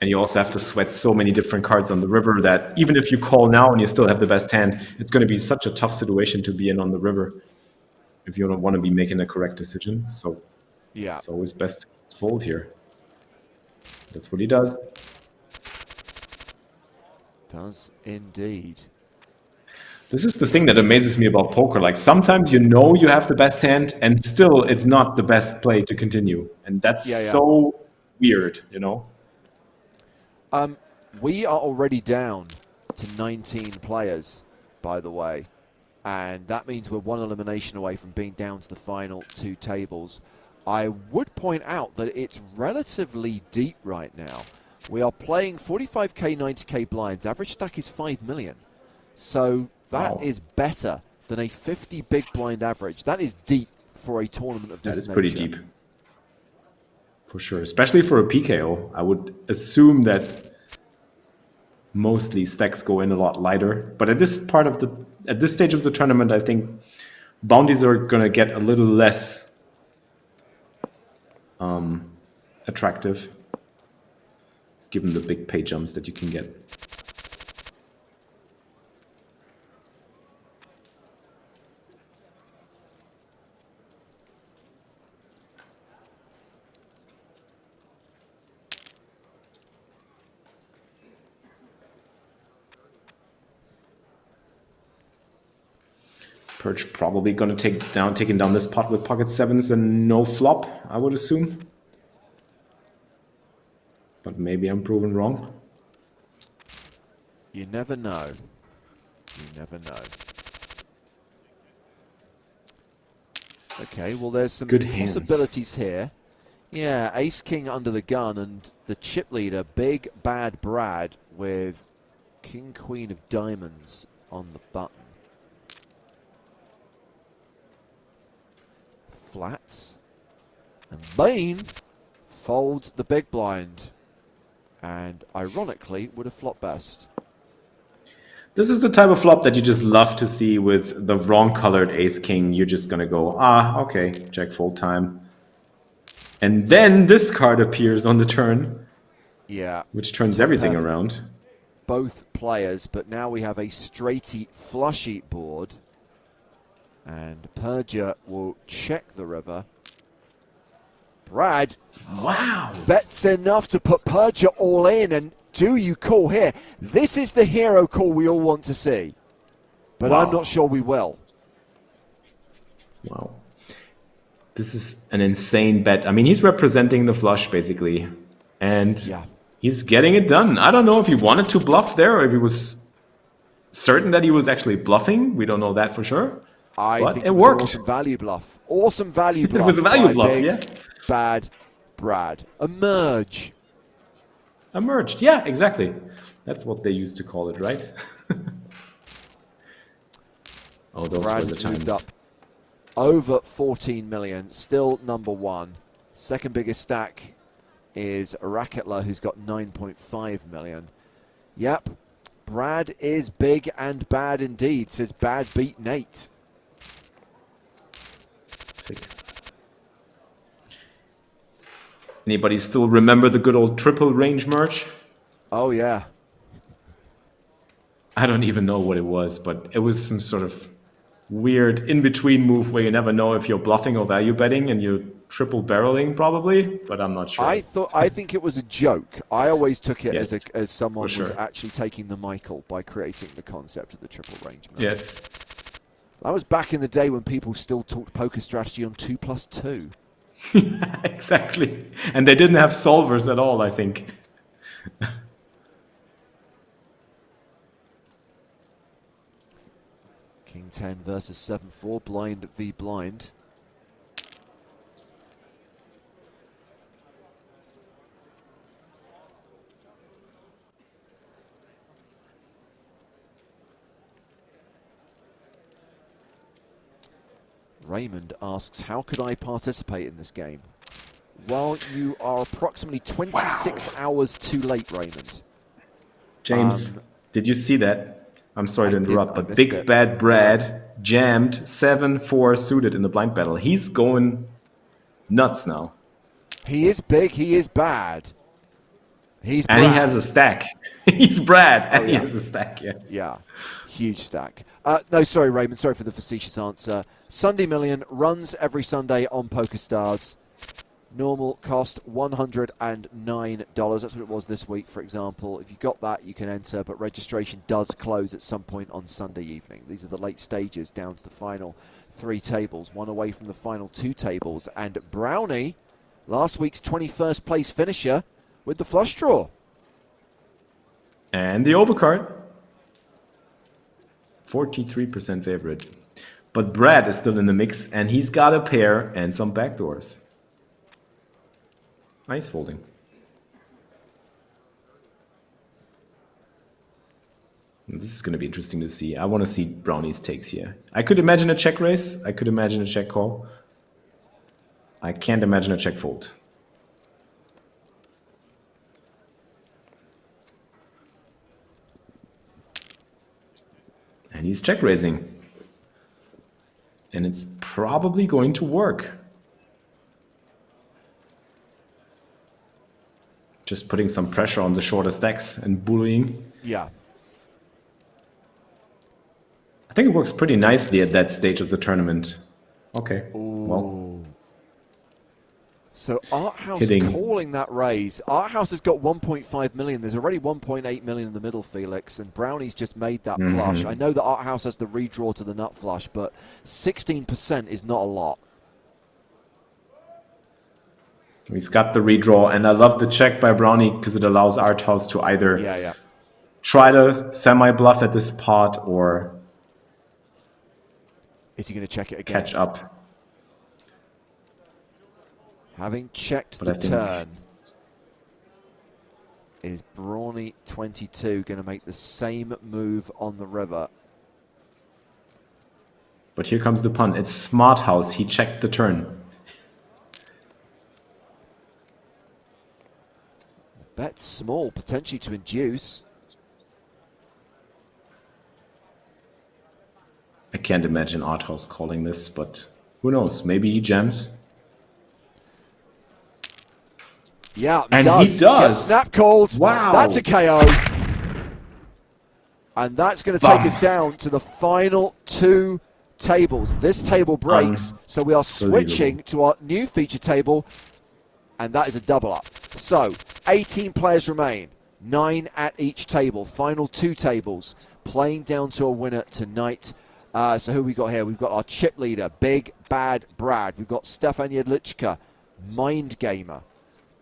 And you also have to sweat so many different cards on the river that even if you call now and you still have the best hand, it's going to be such a tough situation to be in on the river if you don't want to be making a correct decision. So yeah, it's always best to fold here. That's what he does. Does indeed. This is the thing that amazes me about poker. Like sometimes you know you have the best hand and still it's not the best play to continue. And that's so weird, you know? We are already down to 19 players, by the way. And that means we're 1 elimination away from being down to the final 2 tables. I would point out that it's relatively deep right now. We are playing 45k, 90k blinds. Average stack is 5 million. So that is better than a 50 big blind average. That is deep for a tournament of this nature. That is pretty deep. For sure. Especially for a PKO. I would assume that mostly stacks go in a lot lighter. But at this stage of the tournament, I think bounties are going to get a little less attractive. given the big pay jumps that you can get. Perch probably going to taking down this pot with pocket sevens and no flop, I would assume. But maybe I'm proven wrong. You never know. You never know. Okay, well, there's some Good hands. possibilities here. Yeah, ace king under the gun, and the chip leader, big bad Brad, with king queen of diamonds on the button. Flats, and Bain folds the big blind, and ironically would have flopped best. This is the type of flop that you just love to see with the wrong colored ace king. You're just gonna go, okay, jack fold time. And then this card appears on the turn. Yeah. Which turns everything around. Both players, but now we have a straighty flushy board. And Perja will check the river. Brad, wow, bets enough to put Perja all in, and do you call here? This is the hero call we all want to see, but wow. I'm not sure we will. Wow. This is an insane bet. I mean, he's representing the flush, basically. And yeah, he's getting it done. I don't know if he wanted to bluff there or if he was certain that he was actually bluffing. We don't know that for sure. I think it was worked. An awesome value bluff. Awesome value bluff. It was a value by bluff, big, yeah. Bad Brad. Emerge. Emerged, yeah, exactly. That's what they used to call it, right? Oh, those Brad were the has moved times. up over 14 million, still number one. Second biggest stack is Racketler, who's got 9.5 million. Yep, Brad is big and bad indeed, says Bad Beat Nate. Sick. Anybody still remember the good old triple range merge? Oh, yeah. I don't even know what it was, but it was some sort of weird in-between move where you never know if you're bluffing or value betting and you're triple barreling probably, but I'm not sure. I think it was a joke. I always took it Yes, as someone was sure. actually taking the Michael by creating the concept of the triple range merge. Yes. That was back in the day when people still talked poker strategy on 2+2. Exactly. And they didn't have solvers at all, I think. King 10 versus 7-4, blind v blind. Raymond asks, how could I participate in this game? Well, you are approximately 26 hours too late, Raymond. James, did you see that? I'm sorry to interrupt, but missed Big it. Bad Brad jammed 7-4 suited in the blind battle. He's going nuts now. He is big, he is bad. He's And Brad. he has a stack. He's Brad, and he yeah. has a stack, yeah. Yeah, huge stack. No, sorry, Raymond. Sorry for the facetious answer. Sunday Million runs every Sunday on PokerStars. Normal cost $109. That's what it was this week, for example. If you got that, you can enter, but registration does close at some point on Sunday evening. These are the late stages down to the final 3 tables, one away from the final 2 tables. And Brownie, last week's 21st place finisher, with the flush draw. And the overcard. 43% favorite. But Brad is still in the mix, and he's got a pair and some backdoors. Nice folding. This is going to be interesting to see. I want to see Brownie's takes here. I could imagine a check raise. I could imagine a check call. I can't imagine a check fold. And he's check raising. And it's probably going to work. Just putting some pressure on the shorter stacks and bullying. Yeah. I think it works pretty nicely at that stage of the tournament. Okay, well, So Art House hitting. calling that raise. Art House has got 1.5 million. There's already 1.8 million in the middle, Felix, and Brownie's just made that flush. I know that Art House has the redraw to the nut flush, but 16% is not a lot. He's got the redraw, and I love the check by Brownie because it allows Art House to either try to semi-bluff at this pot or is he going to check it again? Catch up. Having checked the turn, is Brownie 22 going to make the same move on the river? But here comes the pun. It's Smart House. He checked the turn. Bet small, potentially to induce. I can't imagine Art House calling this, but who knows? Maybe he jams. Yeah, and does. he does. Gets snap called. Wow. That's a KO. And that's going to take us down to the final two tables. This table breaks, so we are switching to our new feature table, and that is a double up. So, 18 players remain, 9 at each table, final two tables, playing down to a winner tonight. So who we got here? We've got our chip leader, Big Bad Brad. We've got Stefan Jedlichka, Mind Gamer,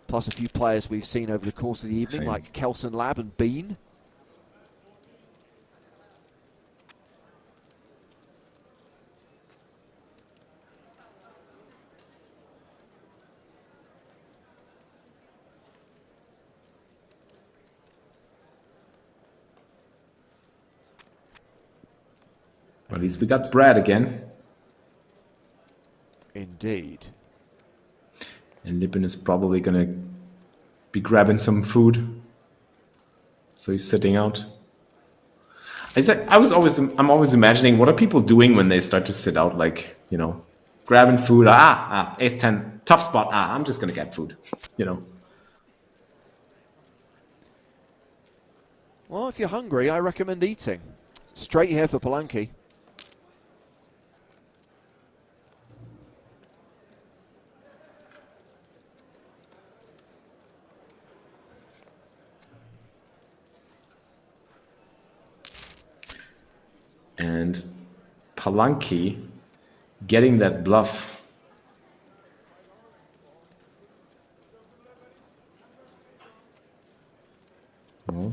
plus a few players we've seen over the course of the evening, like Kelson Lab and Bean. At least we got Brad again. Indeed. And Lippin is probably going to be grabbing some food. So he's sitting out. I'm always imagining, what are people doing when they start to sit out? Like, you know, grabbing food. Ace 10, tough spot. I'm just going to get food, you know. Well, if you're hungry, I recommend eating. Straight here for Palanque. And Palanque getting that bluff. Well,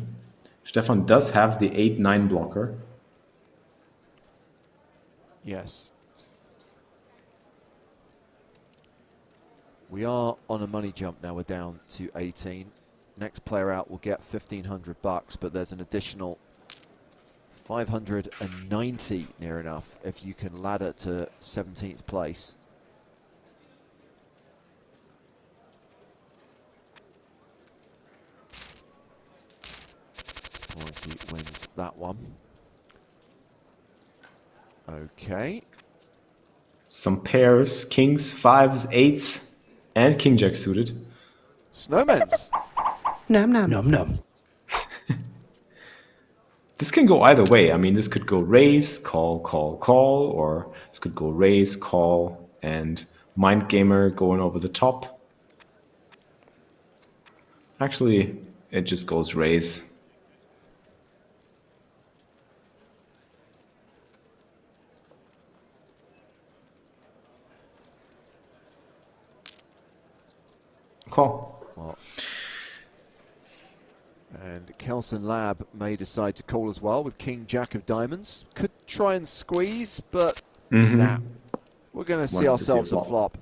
Stefan does have the 8-9 blocker. Yes. We are on a money jump now. We're down to 18. Next player out will get $1,500, but there's an additional 590 near enough if you can ladder to 17th place. Palanque wins that one. Okay. Some pairs, kings, fives, eights, and king jack suited. Snowmen's. Nom nom nom nom. This can go either way. I mean, this could go raise, call, call, call, or this could go raise, call, and Mind Gamer going over the top. Actually, it just goes raise. Call. Well, and Kelson Lab may decide to call as well with King Jack of Diamonds. Could try and squeeze, but nah. We're going to see ourselves a flop.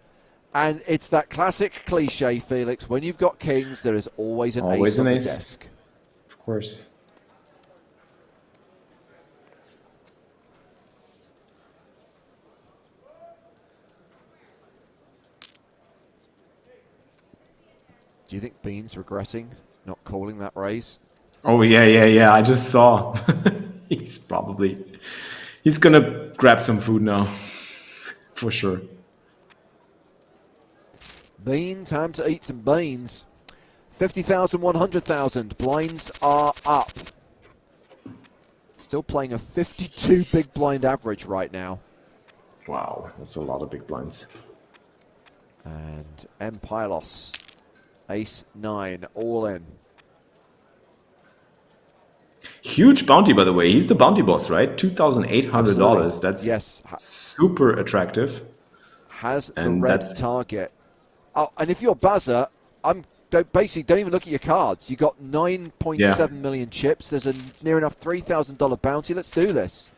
And it's that classic cliche, Felix. When you've got kings, there is always an ace on the desk. Of course. Do you think Bean's regretting not calling that raise? Oh, yeah. I just saw. He's going to grab some food now. For sure. Bean, time to eat some beans. 50,000, 100,000. Blinds are up. Still playing a 52 big blind average right now. Wow, that's a lot of big blinds. And M. Pylos, ace 9, all in. Huge bounty, by the way. He's the bounty boss, right? $2,800. Absolutely. That's yes. super attractive. Has the And red that's target. Oh, and if you're Buzzer, basically don't even look at your cards. You got 9.7 million chips. There's a near enough $3,000 bounty. Let's do this.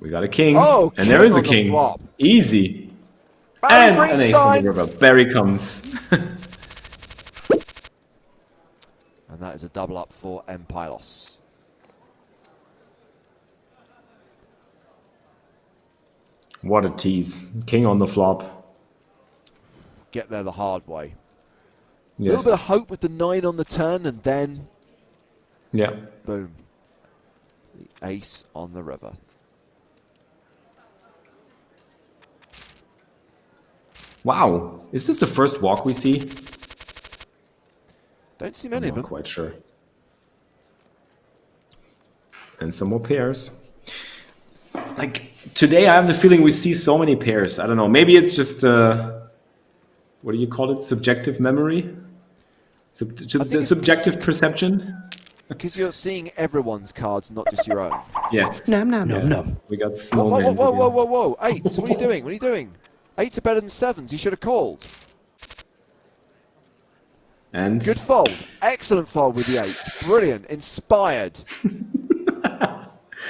we got a king. Oh, and there is a on the king. flop. Easy. Barry And an ace on the river. Barry comes. And that is a double up for M. Pylos. What a tease. King on the flop. Get there the hard way. A Yes. little bit of hope with the 9 on the turn, and then Yeah. boom. The ace on the river. Wow. Is this the first walk we see? Don't see many I'm of them. not quite sure. And some more pairs. Like, today I have the feeling we see so many pairs. I don't know. Maybe it's just, what do you call it? Subjective memory? Subjective perception? Because you're seeing everyone's cards, not just your own. Yes. Nom nom nom nom. We got Whoa, snowmen. whoa. Eights, what are you doing? What are you doing? Eights are better than sevens. You should have called. And Good fold. Excellent fold with the eight. Brilliant. Inspired.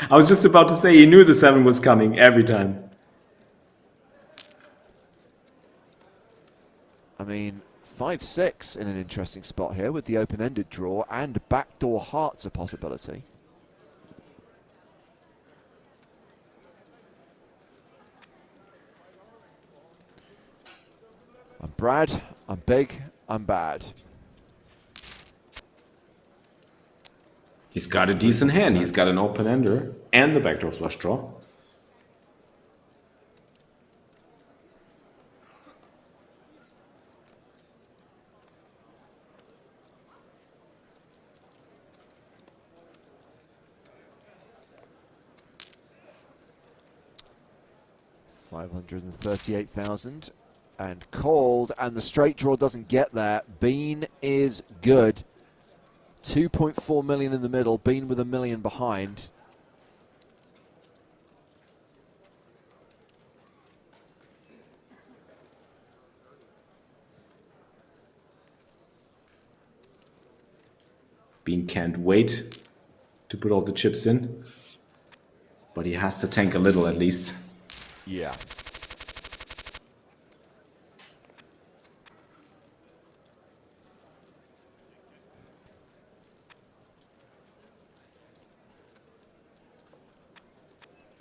I was just about to say he knew the 7 was coming every time. I mean, 5-6 in an interesting spot here with the open-ended draw and backdoor hearts a possibility. I'm Brad, I'm big, I'm bad. He's got a decent hand. He's got an open ender and the backdoor flush draw. $538,000 and called, and the straight draw doesn't get there. Bean is good. 2.4 million in the middle, Bean with $1 million behind. Bean can't wait to put all the chips in, but he has to tank a little at least. Yeah.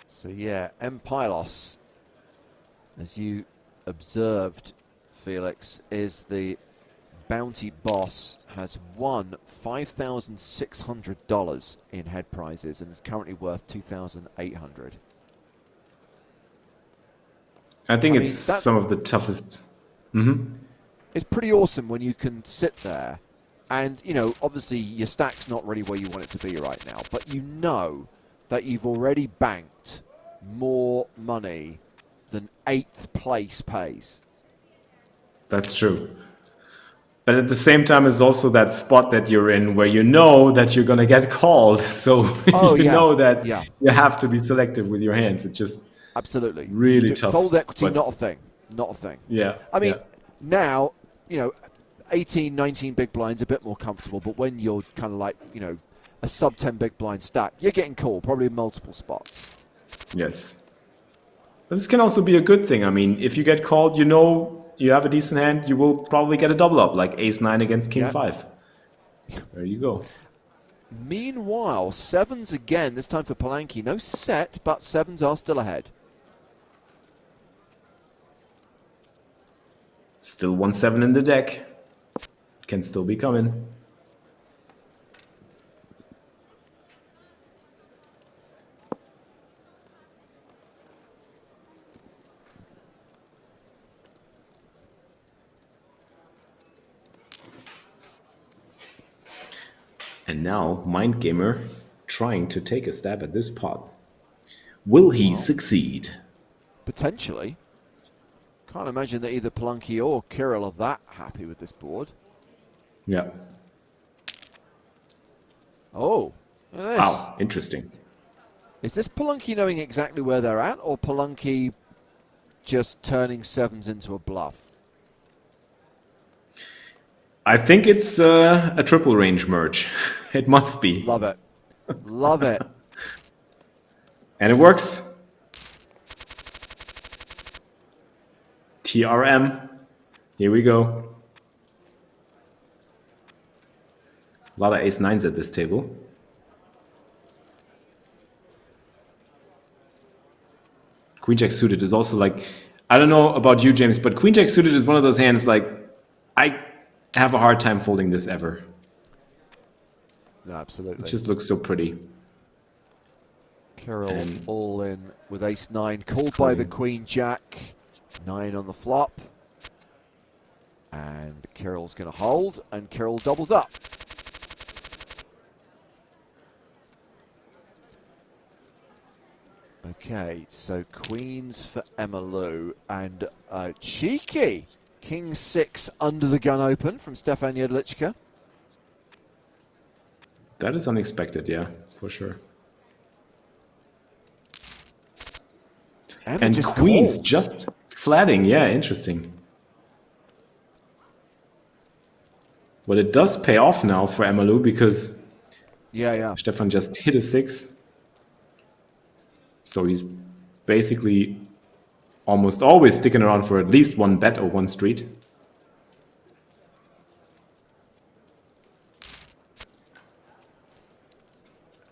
So yeah, M. Pylos, as you observed, Felix, is the bounty boss, has won $5,600 in head prizes and is currently worth $2,800. I think I it's mean, some of the toughest. It's pretty awesome when you can sit there and, you know, obviously your stack's not really where you want it to be right now, but you know that you've already banked more money than 8th place pays. That's true. But at the same time, it's also that spot that you're in where you know that you're going to get called. So you know that you have to be selective with your hands. It's just absolutely really tough. Fold equity, but not a thing. Not a thing. Yeah. I mean, now, you know, 18, 19 big blinds, a bit more comfortable. But when you're kind of like, you know, a sub 10 big blind stack, you're getting called probably in multiple spots. Yes. But this can also be a good thing. I mean, if you get called, you know you have a decent hand, you will probably get a double up, like ace-9 against king-5. There you go. Meanwhile, sevens again, this time for Palanki. No set, but sevens are still ahead. Still 1-7 in the deck. Can still be coming. And now, Mind Gamer trying to take a stab at this pot. Will he succeed? Potentially. Can't imagine that either Palanki or Kirill are that happy with this board. Yeah. Oh, look at this. Wow, interesting. Is this Palanki knowing exactly where they're at, or Palanki just turning sevens into a bluff? I think it's a triple range merge. It must be. Love it. Love it. And it works. TRM. Here we go. A lot of ace-9s at this table. Queen-jack suited is also like... I don't know about you, James, but queen-jack suited is one of those hands like... I have a hard time folding this ever. No, absolutely. It just looks so pretty. Kirill all in with ace-9, called by the queen-jack. 9 on the flop. And Kirill's going to hold, and Kirill doubles up. Okay, so queens for Emalu, and cheeky king 6 under the gun open from Stefan Jedlicka. That is unexpected, yeah, for sure. Emma And just queens calls. just flatting, yeah, interesting. Well, it does pay off now for Emalu because Yeah. Stefan just hit a 6. So he's basically almost always sticking around for at least one bet or one street.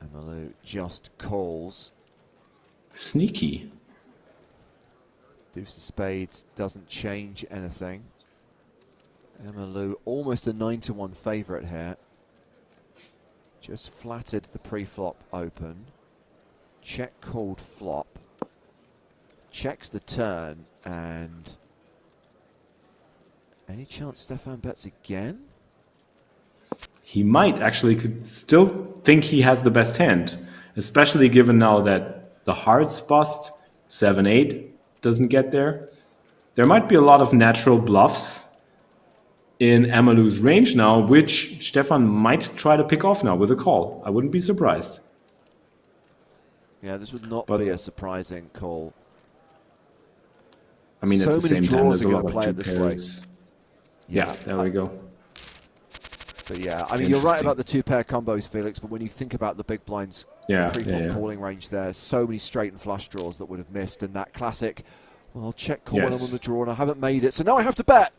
Emalu just calls. Sneaky. Deuce of spades doesn't change anything. Emalu almost a 9-1 favourite here. Just flatted the pre-flop open. Check called flop. Checks the turn, and any chance Stefan bets again? He might actually could still think he has the best hand, especially given now that the hearts bust, 7-8 doesn't get there. There might be a lot of natural bluffs in Emalu's range now, which Stefan might try to pick off now with a call. I wouldn't be surprised. Yeah, this would not But- be a surprising call. I mean, So at the many same time, draws there's are a gonna lot of play two it this way. pairs. Yeah, there we go. But yeah, I mean, you're right Interesting. about the 2-pair combos, Felix, but when you think about the big blind's Yeah, pre-flop yeah. calling range there, so many straight and flush draws that would have missed, and that classic, well, I'll check call when I'm Yes. on the draw and I haven't made it, so now I have to bet.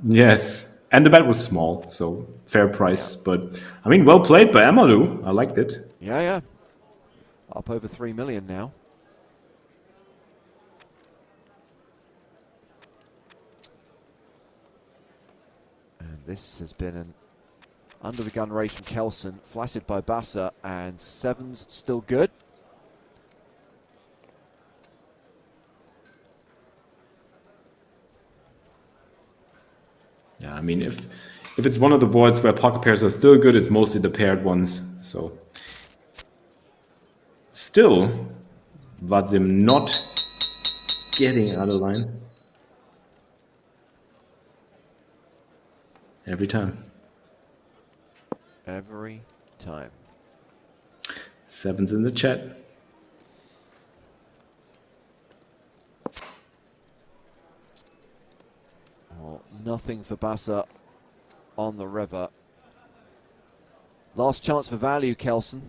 Yes, and the bet was small, so fair price. But I mean, well played by Emalu. I liked it. Yeah. Up over 3 million now. And this has been an under the gun race from Kelson, flatted by Bassa, and sevens still good. Yeah, I mean, if it's one of the boards where pocket pairs are still good, it's mostly the paired ones. So still, Vadim not getting out of line every time. Every time. Sevens in the chat. Well, nothing for Bassa on the river. Last chance for value, Kelson.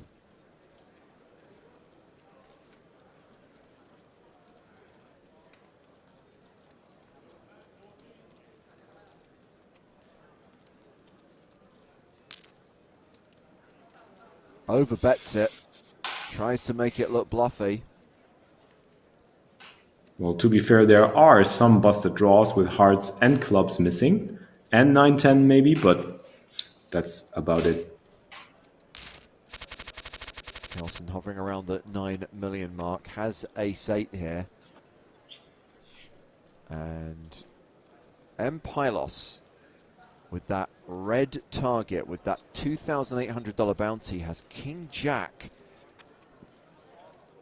Overbets it. Tries to make it look bluffy. Well, to be fair, there are some busted draws with hearts and clubs missing, and 9-10 maybe, but that's about it. Kelson hovering around the 9 million mark. Has ace-8 here. And M. Pylos with that red target, with that $2,800 bounty, has King Jack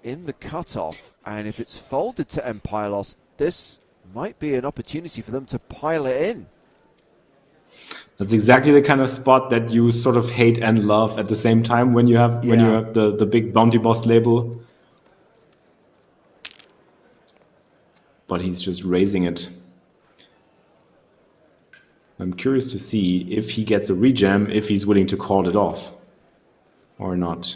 in the cutoff. And if it's folded to Empilos, this might be an opportunity for them to pile it in. That's exactly the kind of spot that you sort of hate and love at the same time when you have the big bounty boss label. But he's just raising it. I'm curious to see if he gets a rejam, if he's willing to call it off or not.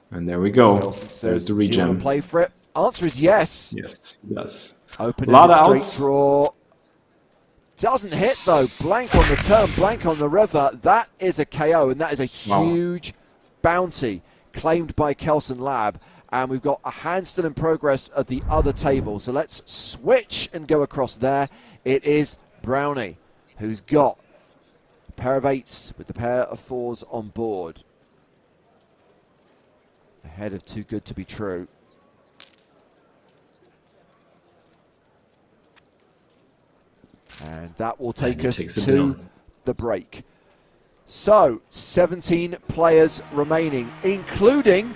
And there we go. There's the rejam. Do you want to play for it? Answer is yes. Yes, he does. Open a lot of straight outs. Draw. Doesn't hit though. Blank on the turn, blank on the river. That is a KO, and that is a huge bounty claimed by Kelson Lab. And we've got a hand still in progress at the other table. So let's switch and go across there. It is Brownie, who's got a pair of 8s with the pair of 4s on board. Ahead of Too Good to Be True. And that will take us to the break. So, 17 players remaining, including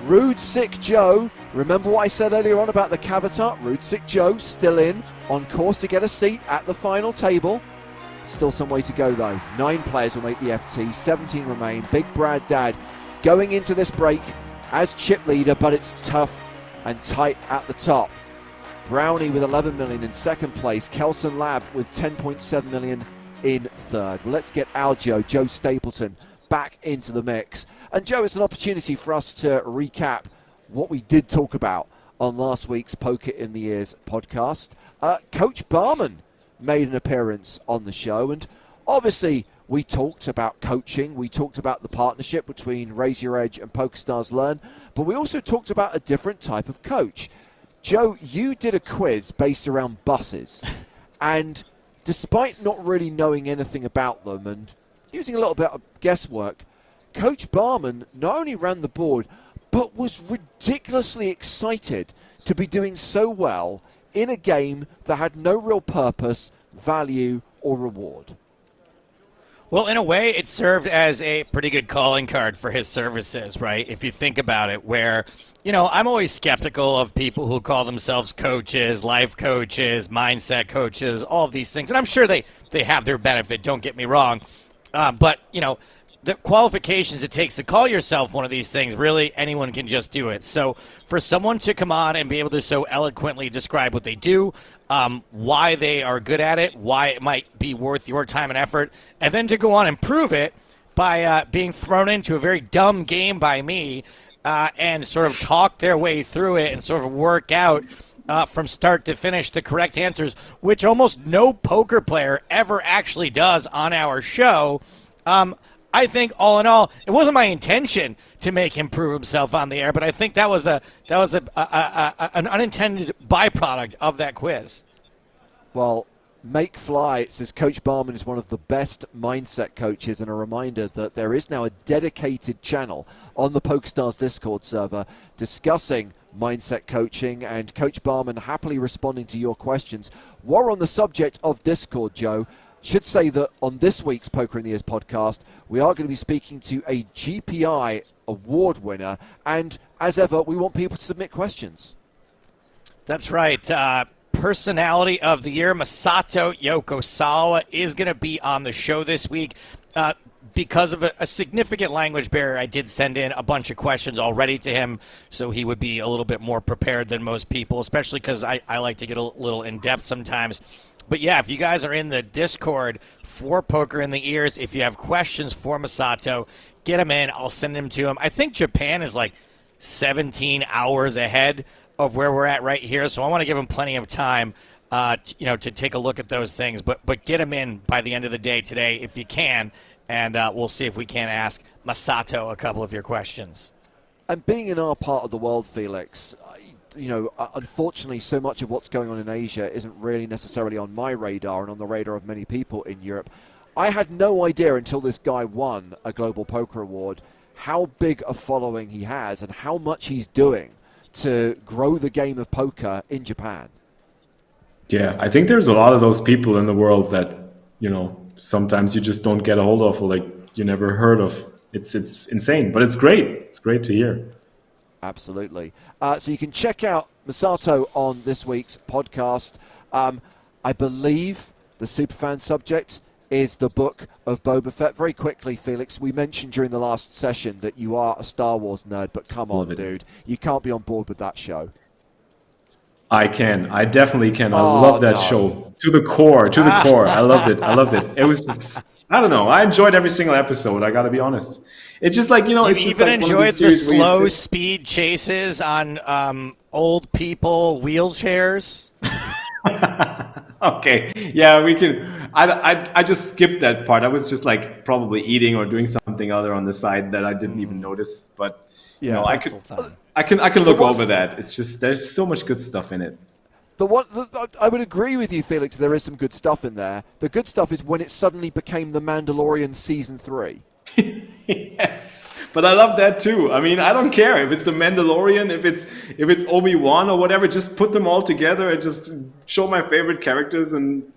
Rude Sick Joe. Remember what I said earlier on about the Cavatar? Rude Sick Joe still in, on course to get a seat at the final table. Still some way to go though. 9 players will make the FT, 17 remain. Big Brad Dad going into this break as chip leader, but it's tough and tight at the top. Brownie with 11 million in second place. Kelson Lab with 10.7 million in third. Well, let's get our Joe Stapleton, back into the mix. And Joe, it's an opportunity for us to recap what we did talk about on last week's Poker in the Ears podcast. Coach Barman made an appearance on the show, and obviously we talked about coaching, we talked about the partnership between Raise Your Edge and PokerStars Learn, but we also talked about a different type of coach. Joe, you did a quiz based around buses, and despite not really knowing anything about them and using a little bit of guesswork, Coach Barman not only ran the board, but was ridiculously excited to be doing so well in a game that had no real purpose, value, or reward. Well, in a way, it served as a pretty good calling card for his services, right? If you think about it, where, you know, I'm always skeptical of people who call themselves coaches, life coaches, mindset coaches, all of these things. And I'm sure they have their benefit, don't get me wrong. But, you know, the qualifications it takes to call yourself one of these things, really anyone can just do it. So for someone to come on and be able to so eloquently describe what they do, why they are good at it, why it might be worth your time and effort, and then to go on and prove it by being thrown into a very dumb game by me and sort of talk their way through it and sort of work out from start to finish the correct answers, which almost no poker player ever actually does on our show. I think all in all, it wasn't my intention to make him prove himself on the air, but I think that was an unintended byproduct of that quiz. Well, Make Fly says Coach Barman is one of the best mindset coaches, and a reminder that there is now a dedicated channel on the PokerStars Discord server discussing mindset coaching, and Coach Barman happily responding to your questions. While we're on the subject of Discord, Joe, should say that on this week's Poker in the Ears podcast, we are going to be speaking to a GPI award winner, and as ever, we want people to submit questions. That's right. Personality of the Year, Masato Yokosawa, is going to be on the show this week. Because of a significant language barrier, I did send in a bunch of questions already to him, so he would be a little bit more prepared than most people, especially because I like to get a little in-depth sometimes. But yeah, if you guys are in the Discord for Poker in the Ears, if you have questions for Masato, get them in. I'll send them to him. I think Japan is like 17 hours ahead of where we're at right here, so I want to give him plenty of time to take a look at those things. But get them in by the end of the day today if you can, and we'll see if we can ask Masato a couple of your questions. And being in our part of the world, Felix, unfortunately, so much of what's going on in Asia isn't really necessarily on my radar and on the radar of many people in Europe. I had no idea until this guy won a Global Poker Award how big a following he has and how much he's doing to grow the game of poker in Japan. Yeah, I think there's a lot of those people in the world that, sometimes you just don't get a hold of, or like you never heard of. It's insane, but it's great. It's great to hear. Absolutely. So you can check out Masato on this week's podcast. I believe the superfan subject is the book of Boba Fett. Very quickly, Felix, we mentioned during the last session that you are a Star Wars nerd, but come on, dude. You can't be on board with that show. I can. I definitely can. I love that show to the core. To the core. I loved it. It was just, I don't know. I enjoyed every single episode. I got to be honest. It's just like, you it's just even like enjoyed the slow speed chases on old people wheelchairs. Okay. Yeah, we can. I just skipped that part. I was just like probably eating or doing something other on the side that I didn't even notice. But I can look over that. It's just there's so much good stuff in it. I would agree with you, Felix. There is some good stuff in there. The good stuff is when it suddenly became The Mandalorian season 3. Yes, but I love that too. I mean, I don't care if it's the Mandalorian, if it's Obi-Wan or whatever. Just put them all together and just show my favorite characters and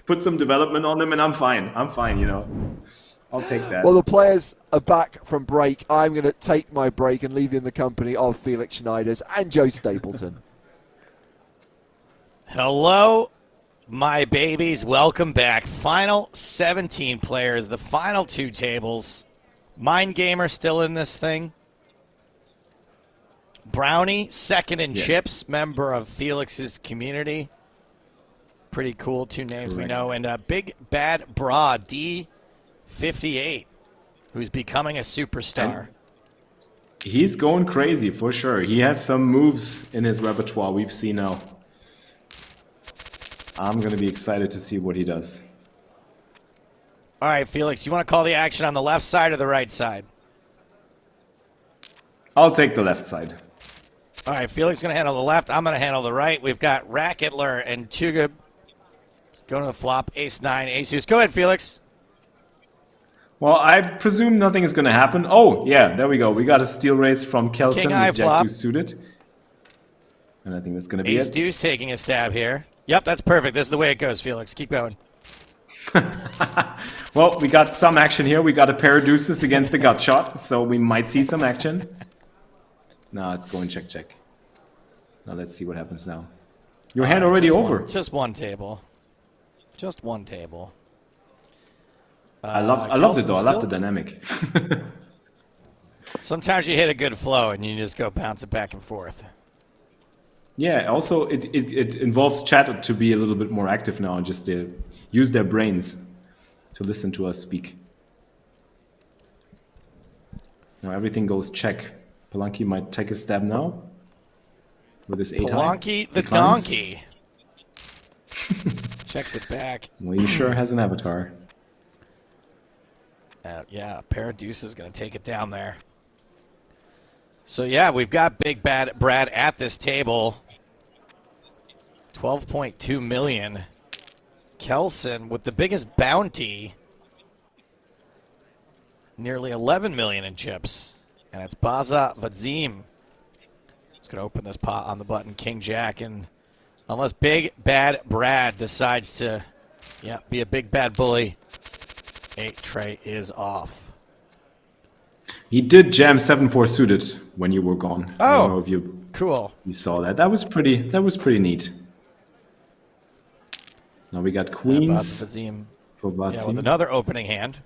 put some development on them, and I'm fine. I'll take that. Well, the players are back from break. I'm going to take my break and leave you in the company of Felix Schneiders and Joe Stapleton. Hello, my babies. Welcome back. Final 17 players, the final 2 tables. Mind Gamer still in this thing. Brownie, second in chips, member of Felix's community. Pretty cool, 2 names we know. And Big Bad Broad, D58, who's becoming a superstar. And he's going crazy for sure. He has some moves in his repertoire we've seen now. I'm going to be excited to see what he does. All right, Felix, you want to call the action on the left side or the right side? I'll take the left side. All right, Felix is going to handle the left. I'm going to handle the right. We've got Racketler and Tuga going to the flop. Ace-9, ace-deuce. Go ahead, Felix. Well, I presume nothing is going to happen. Oh, yeah, there we go. We got a steal raise from Kelson with Jack-deuce suited. And I think that's going to be it. Ace-deuce taking a stab here. Yep, that's perfect. This is the way it goes, Felix. Keep going. Well, we got some action here. We got a pair of deuces against the gut shot, so we might see some action. No, it's going check, check. Now let's see what happens now. Your hand already over. Just one table. Just one table. I love it though. I love the dynamic. Sometimes you hit a good flow and you just go bounce it back and forth. Yeah, also it involves chat to be a little bit more active now and just use their brains to listen to us speak. Now everything goes check. Palanki might take a stab now with his 8 high. Palanki the donkey. Checks it back. Well, he sure has an avatar. Yeah, a pair of deuces is going to take it down there. So, yeah, we've got Big Bad Brad at this table. 12.2 million. Kelson with the biggest bounty. Nearly 11 million in chips. And it's Baza Vadzim. Just going to open this pot on the button. King Jack. And unless Big Bad Brad decides to be a big bad bully, 8 tray is off. He did jam 7-4 suited when you were gone. Oh, I don't know if you saw that. That was pretty neat. Now we got queens for Vadzim. Yeah, with another opening hand.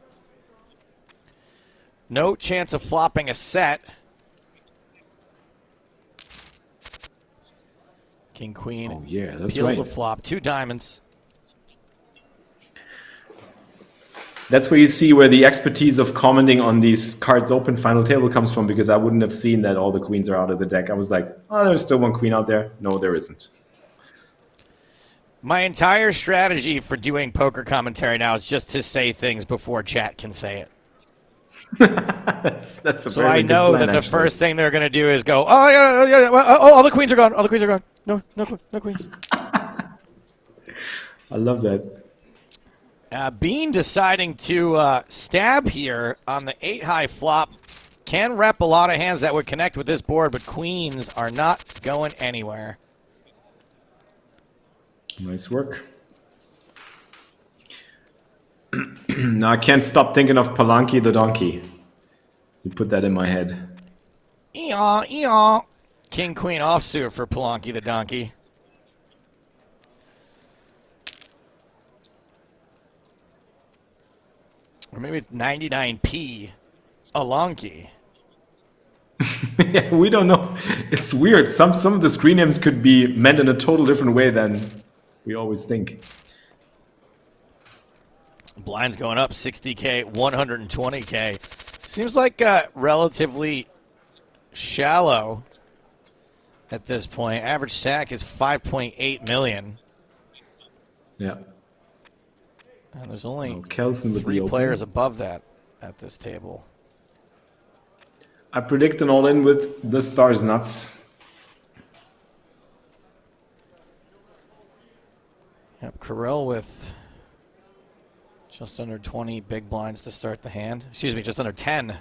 No chance of flopping a set. King, queen. Oh, yeah, that's peels right. the flop. 2 diamonds. That's where you see where the expertise of commenting on these cards open final table comes from, because I wouldn't have seen that all the queens are out of the deck. I was like, oh, there's still one queen out there. No, there isn't. My entire strategy for doing poker commentary now is just to say things before chat can say it. that's a so very I good know plan, that the actually. first thing they're going to do is go, oh, yeah, all the queens are gone. All the queens are gone. No queens. I love that. Bean deciding to stab here on the 8 high flop can rep a lot of hands that would connect with this board, but queens are not going anywhere. Nice work. Now I can't stop thinking of Palanki the donkey. You put that in my head. Eeyaw, eeyaw. King Queen offsuit for Palanki the donkey. Or maybe it's 99p Alonki. Yeah, we don't know. It's weird. Some of the screen names could be meant in a total different way than we always think. Blinds going up 60K, 120K. Seems like relatively shallow at this point. Average stack is 5.8 million. Yeah. And there's only Kelson with 3 the players open. above that at this table. I predict an all-in with the stars nuts. Yep, Carell with just under 20 big blinds to start the hand. Excuse me, just under 10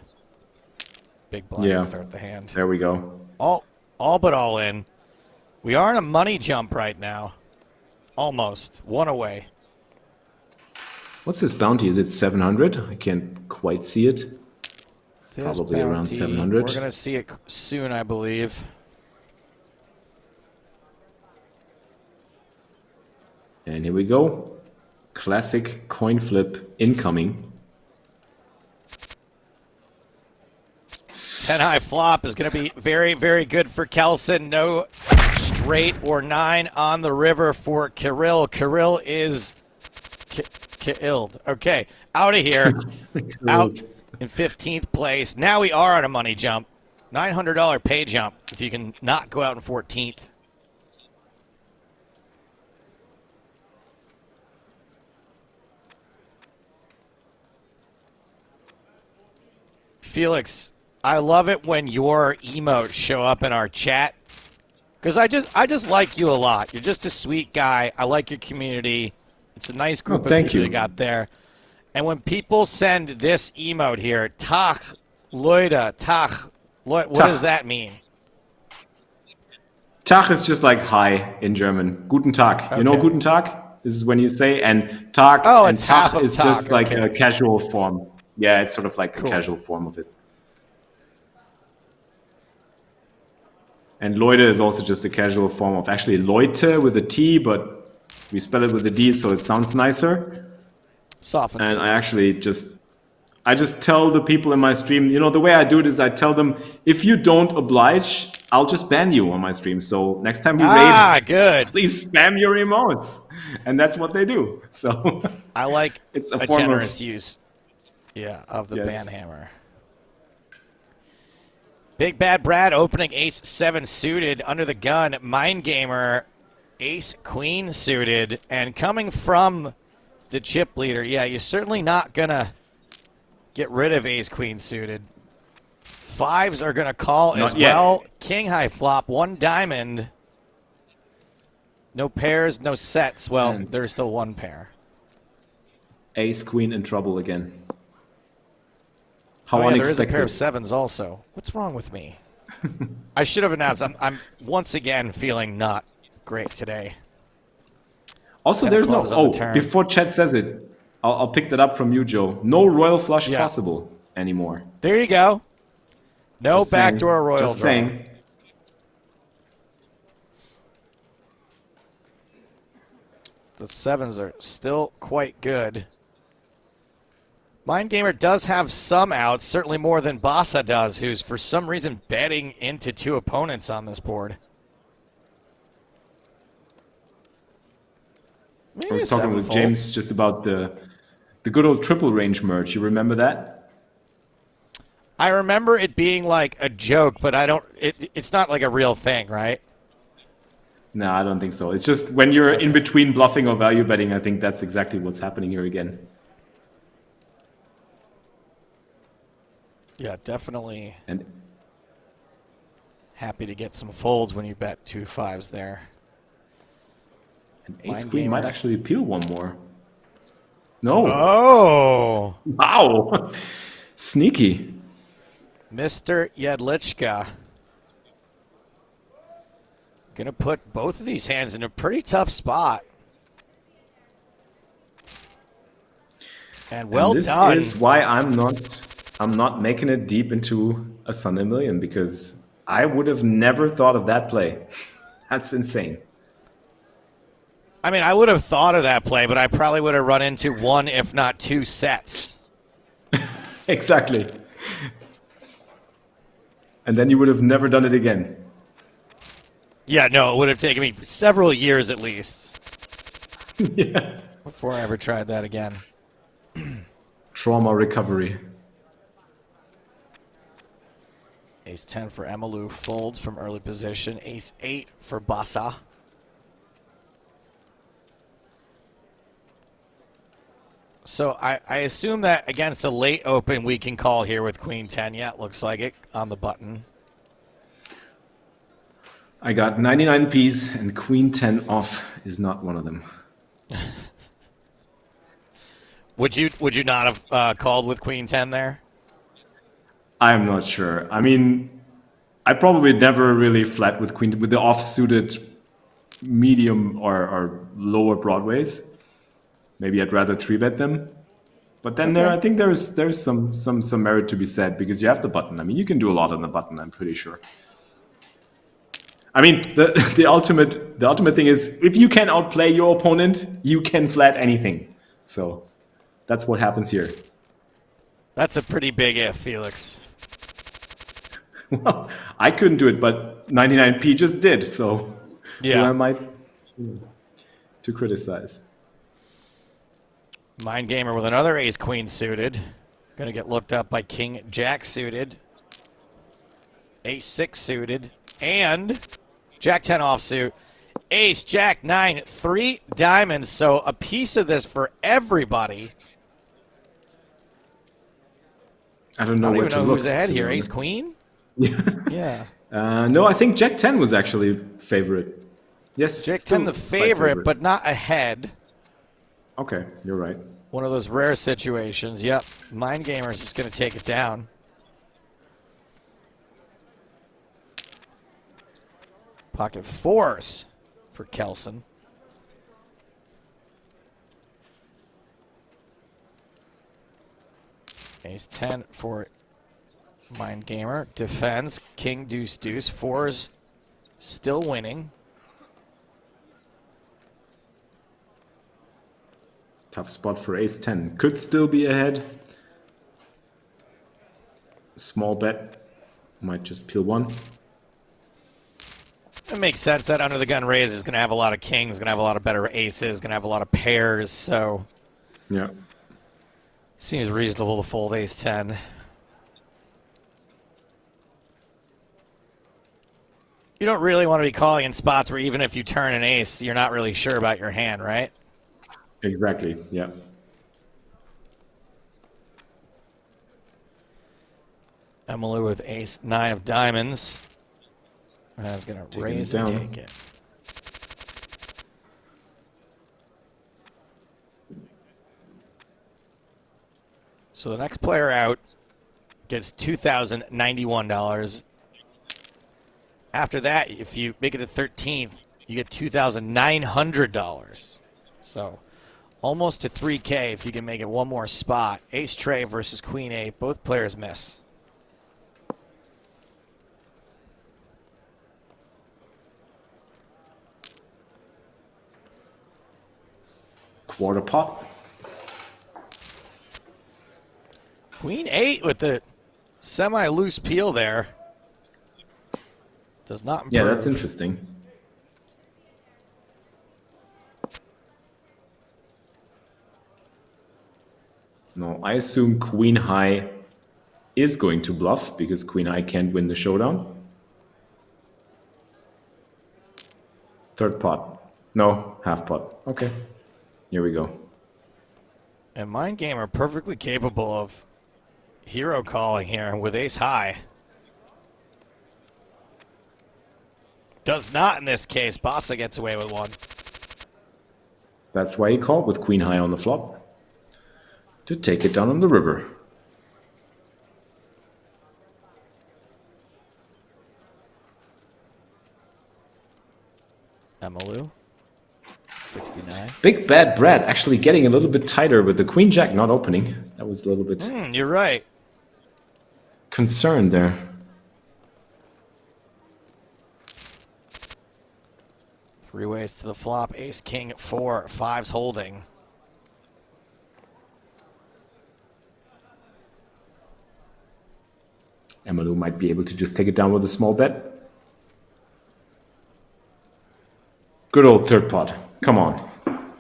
big blinds to start the hand. There we go. All but all in. We are in a money jump right now. Almost. One away. What's his bounty? Is it 700? I can't quite see it. This Probably around bounty, 700. We're going to see it soon, I believe. And here we go. Classic coin flip incoming. 10 high flop is going to be very, very good for Kelson. No straight or 9 on the river for Kirill. Kirill is killed. Okay, out of here. Out in 15th place. Now we are on a money jump. $900 pay jump if you can not go out in 14th. Felix, I love it when your emotes show up in our chat because I just like you a lot. You're just a sweet guy. I like your community. It's a nice group of people you got there. And when people send this emote here, Tag, Leute, Tag, what does that mean? Tag is just like hi in German. Guten Tag. Okay. You know Guten Tag? This is when you say, and Tag, Oh, and it's half Tag of is Tag, just like okay. a casual form. Yeah, it's sort of like Cool. a casual form of it. And Leute is also just a casual form of actually Leute with a T, but we spell it with a D, so it sounds nicer. Softens And it. I actually just tell the people in my stream, you know, the way I do it is I tell them, if you don't oblige, I'll just ban you on my stream. So next time we raid, Good. please spam your emotes. And that's what they do. So I like it's a a form generous of use. Yeah, of the Yes. ban hammer. Big Bad Brad opening ace-7 suited under the gun. Mind Gamer ace-queen suited. And coming from the chip leader, yeah, you're certainly not going to get rid of ace-queen suited. Fives are going to call Not as yet. well. King high flop, 1 diamond. No pairs, no sets. Well, And- there's still 1 pair. ace queen in trouble again. How Oh, yeah, there is a unexpected. pair of 7s also. What's wrong with me? I should have announced. I'm once again feeling not great today. Also, Kinda there's no. close on the Oh, turn. before Chat says it, I'll pick that up from you, Joe. No royal flush Yeah. possible anymore. There you go. No Just saying. backdoor royal Just draw. saying. The 7s are still quite good. Mind Gamer does have some outs, certainly more than Bassa does, who's for some reason betting into 2 opponents on this board. Maybe I was a talking 7 with fold. James just about the good old triple range merge. You remember that? I remember it being like a joke, but I don't. It's not like a real thing, right? No, I don't think so. It's just when you're in between bluffing or value betting, I think that's exactly what's happening here again. Yeah, definitely And happy to get some folds when you bet 2 5s there. an ace Mind queen might Gamer. actually appeal one more. No. Oh, Wow. Sneaky. Mr. Yedlichka. Gonna put both of these hands in a pretty tough spot. And well this done. is why I'm not making it deep into a Sunday Million, because I would have never thought of that play. That's insane. I mean, I would have thought of that play, but I probably would have run into one, if not two sets. Exactly. And then you would have never done it again. Yeah, no, it would have taken me several years at least Yeah. before I ever tried that again. Trauma recovery. Ace 10 for Emalu, folds from early position. Ace 8 for Bassa. So I assume that against a late open we can call here with Queen 10. Yeah, it looks like it on the button. I got 99 P's and Queen 10 off is not one of them. Would you not have called with Queen 10 there? I'm not sure. I mean, I probably never really flat with Queen with the off-suited medium or lower broadways. Maybe I'd rather 3-bet them. But then I think there's some merit to be said, because you have the button. I mean, you can do a lot on the button, I'm pretty sure. I mean, the ultimate thing is, if you can outplay your opponent, you can flat anything. So that's what happens here. That's a pretty big if, Felix. Well, I couldn't do it, but 99P just did. So Yeah. who am I to criticize? Mind gamer with another ace queen suited. Gonna get looked up by king jack suited. Ace 6 suited. And jack 10 offsuit. Ace, jack 9, 3 diamonds. So a piece of this for everybody. I don't know I don't where even to know look, who's ahead to be here. Ace honest. queen? Yeah. Yeah. No, I think jack 10 was actually favorite. Yes. Jack still 10 the slight favorite, but not ahead. Okay, you're right. One of those rare situations. Yep. Mind gamer's just gonna take it down. Pocket fours for Kelson. Ace 10 for Mind Gamer. Defends. King deuce deuce. Fours still winning. Tough spot for ace 10. Could still be ahead. Small bet. Might just peel one. It makes sense that under the gun raise is going to have a lot of kings, going to have a lot of better aces, going to have a lot of pairs. So Yeah. seems reasonable to fold ace 10. You don't really want to be calling in spots where even if you turn an ace, you're not really sure about your hand, right? Exactly. Yeah. Emalu with ace 9 of diamonds. I was going to Taking raise it and down. take it. So the next player out gets $2,091. After that, if you make it to 13th, you get $2,900. So almost to 3K if you can make it one more spot. Ace Trey versus Queen 8. Both players miss. Quarter pot. Queen 8 with the semi-loose peel there. Does not improve. Yeah, that's interesting. No, I assume Queen High is going to bluff because Queen High can't win the showdown. Third pot. No, half pot. Okay. Here we go. And Mind Gamer perfectly capable of hero calling here with ace high. Does not in this case. Bassa gets away with one. That's why he called with Queen High on the flop. To take it down on the river. Emalu. 69. Big Bad Brad actually getting a little bit tighter with the Queen Jack not opening. That was a little bit You're right. concerned there. Three ways to the flop. Ace, king, 4, 5's holding. Emalu might be able to just take it down with a small bet. Good old third pot. Come on.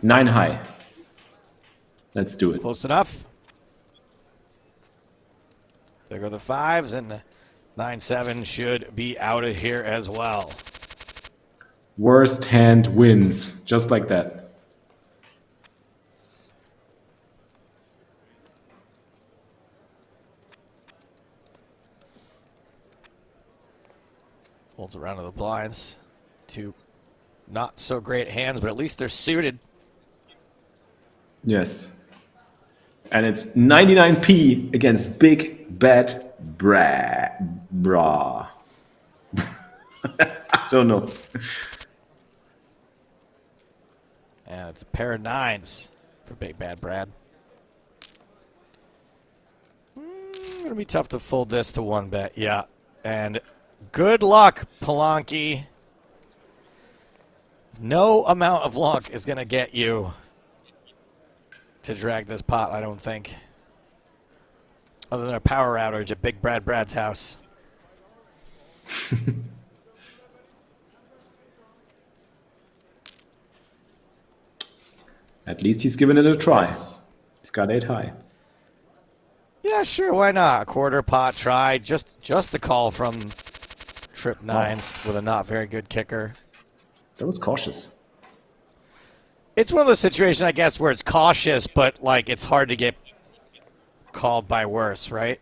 9 high. Let's do it. Close enough. There go the 5s, and the 9-7 should be out of here as well. Worst hand wins. Just like that. Folds around to the blinds. 2 not so great hands, but at least they're suited. Yes. And it's 99p against Big Bad Bra. I don't know. And it's a pair of 9s for Big Bad Brad. Gonna be tough to fold this to 1 bet, yeah. And good luck, Polanki. No amount of luck is gonna get you to drag this pot, I don't think. Other than a power outage at Big Brad's house. At least he's given it a try. He's got 8 high. Yeah, sure, why not? A quarter pot try, just a call from trip 9s with a not very good kicker. That was cautious. It's one of those situations, I guess, where it's cautious, but like it's hard to get called by worse, right?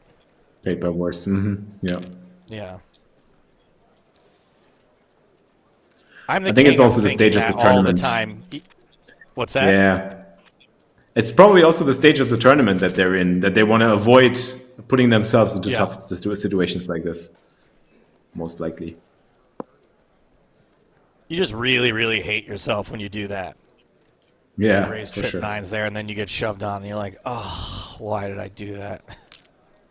Played by worse. Mm-hmm. Yeah. Yeah. I think it's also the stage of the tournament. All the time. What's that? Yeah. It's probably also the stage of the tournament that they're in, that they want to avoid putting themselves into tough situations like this. Most likely. You just really, really hate yourself when you do that. Yeah, you raise for trip sure. 9s there, and then you get shoved on, and you're like, oh, why did I do that?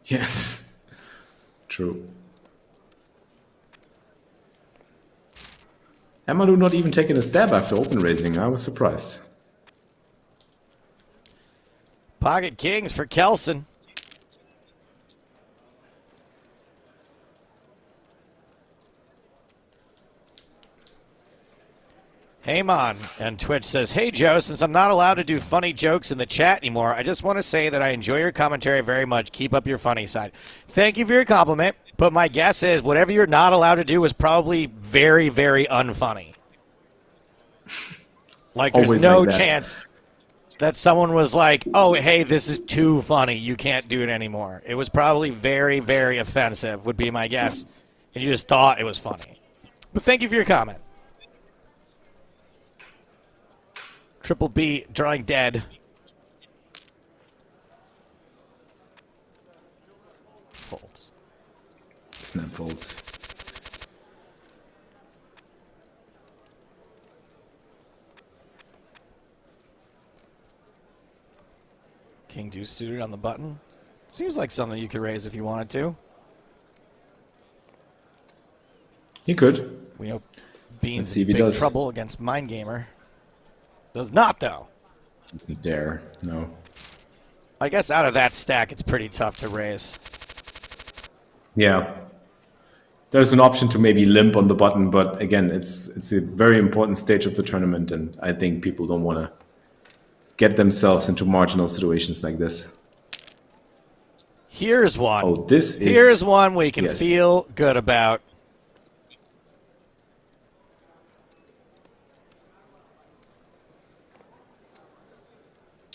Yes. True. Emalu not even taking a stab after open raising. I was surprised. Pocket kings for Kelson. Heyman and Twitch says, hey, Joe, since I'm not allowed to do funny jokes in the chat anymore, I just want to say that I enjoy your commentary very much. Keep up your funny side. Thank you for your compliment, but my guess is whatever you're not allowed to do is probably very, very unfunny. Like, there's Always no like that. chance that someone was like, oh, hey, this is too funny. You can't do it anymore. It was probably very, very offensive, would be my guess. And you just thought it was funny. But thank you for your comment. Triple B drawing dead. Folds. Snap folds. King deuce suited on the button. Seems like something you could raise if you wanted to. He could. We know Bean's see if in he big does. trouble against Mind Gamer. Does not, though. Doesn't dare. No. I guess out of that stack, it's pretty tough to raise. Yeah. There's an option to maybe limp on the button, but again, it's a very important stage of the tournament, and I think people don't want to get themselves into marginal situations like this. Here's one. Oh, this is... Here's one we can Yes. feel good about.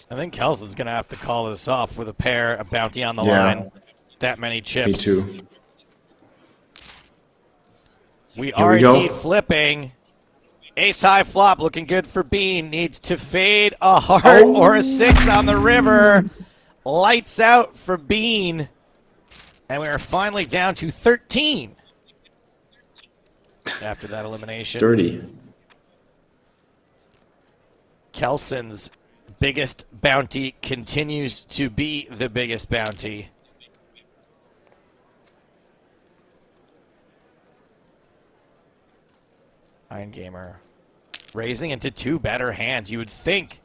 I think Kelson's going to have to call this off with a pair, a bounty on the line, that many chips. Me too. We Here are we go. indeed flipping. Ace high flop looking good for Bean. Needs to fade a heart or a 6 on the river. Lights out for Bean. And we are finally down to 13 after that elimination. 30. Kelson's biggest bounty continues to be the biggest bounty. Iron Gamer raising into 2 better hands. You would think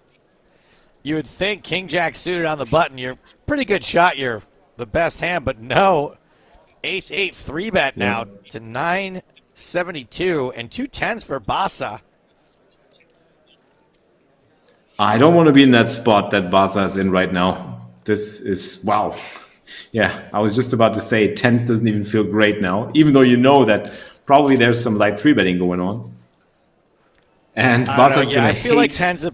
King Jack suited on the button. You're pretty good shot. You're the best hand, but no. Ace 8 3-bet now to 972 and 2 10s for Basa. I don't want to be in that spot that Basa is in right now. This is, wow. Yeah, I was just about to say 10s doesn't even feel great now, even though you know that probably there's some light 3-betting going on. And Basa's going to I feel like 10's a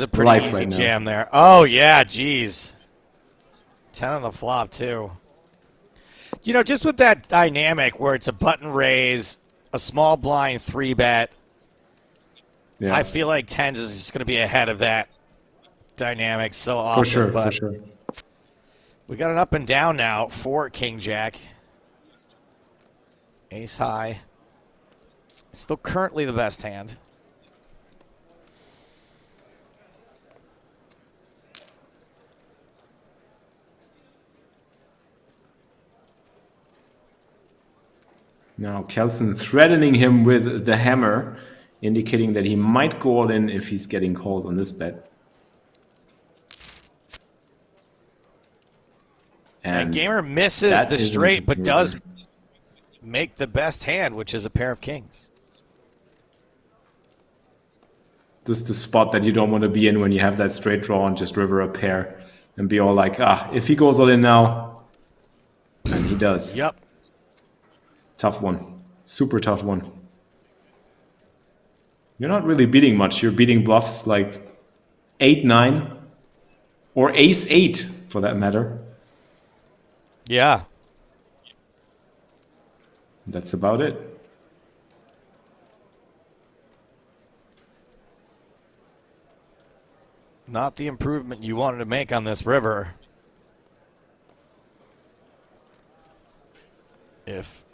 pretty life easy right now. jam there. Oh, yeah, geez. 10 on the flop, too. You know, just with that dynamic where it's a button raise, a small blind 3-bet, Yeah. I feel like 10s is just going to be ahead of that dynamic so often. For sure. We got an up and down now for King Jack. Ace high. Still currently the best hand. Now Kelson threatening him with the hammer, indicating that he might go all in if he's getting called on this bet. And Gamer misses the straight, but does make the best hand, which is a pair of kings. This is the spot that you don't want to be in when you have that straight draw and just river a pair and be all like, if he goes all in now, and he does. Yep. Tough one. Super tough one. You're not really beating much. You're beating bluffs like 8-9 or ace-8 for that matter. Yeah. That's about it. Not the improvement you wanted to make on this river. If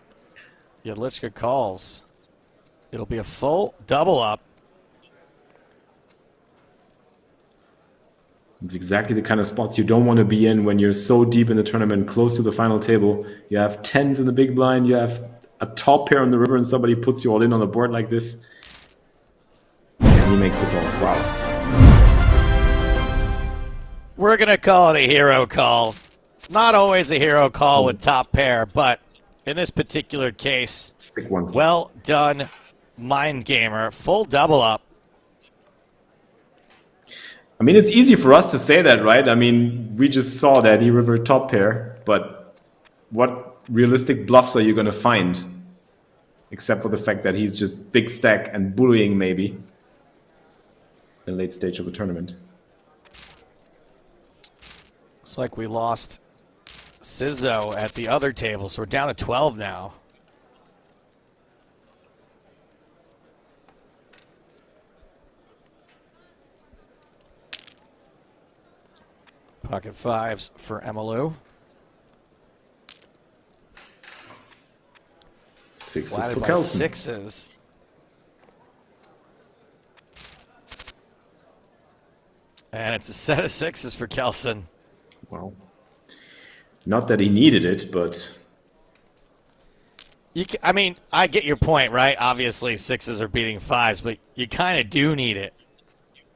Yadlichka calls, it'll be a full double up. It's exactly the kind of spots you don't want to be in when you're so deep in the tournament, close to the final table. You have 10s in the big blind, you have a top pair on the river, and somebody puts you all in on a board like this. And he makes the call. Wow. We're going to call it a hero call. Not always a hero call with top pair, but in this particular case, Stick one. well done, Mind Gamer. Full double up. I mean, it's easy for us to say that, right? I mean, we just saw that he rivered top pair, but what realistic bluffs are you going to find? Except for the fact that he's just big stack and bullying maybe in the late stage of the tournament. Looks like we lost Sizzo at the other table, so we're down to 12 now. Pocket fives for Emmylou. Sixes Flatted for by Kelson. sixes. And it's a set of sixes for Kelson. Well, not that he needed it, but I mean, I get your point, right? Obviously, sixes are beating fives, but you kind of do need it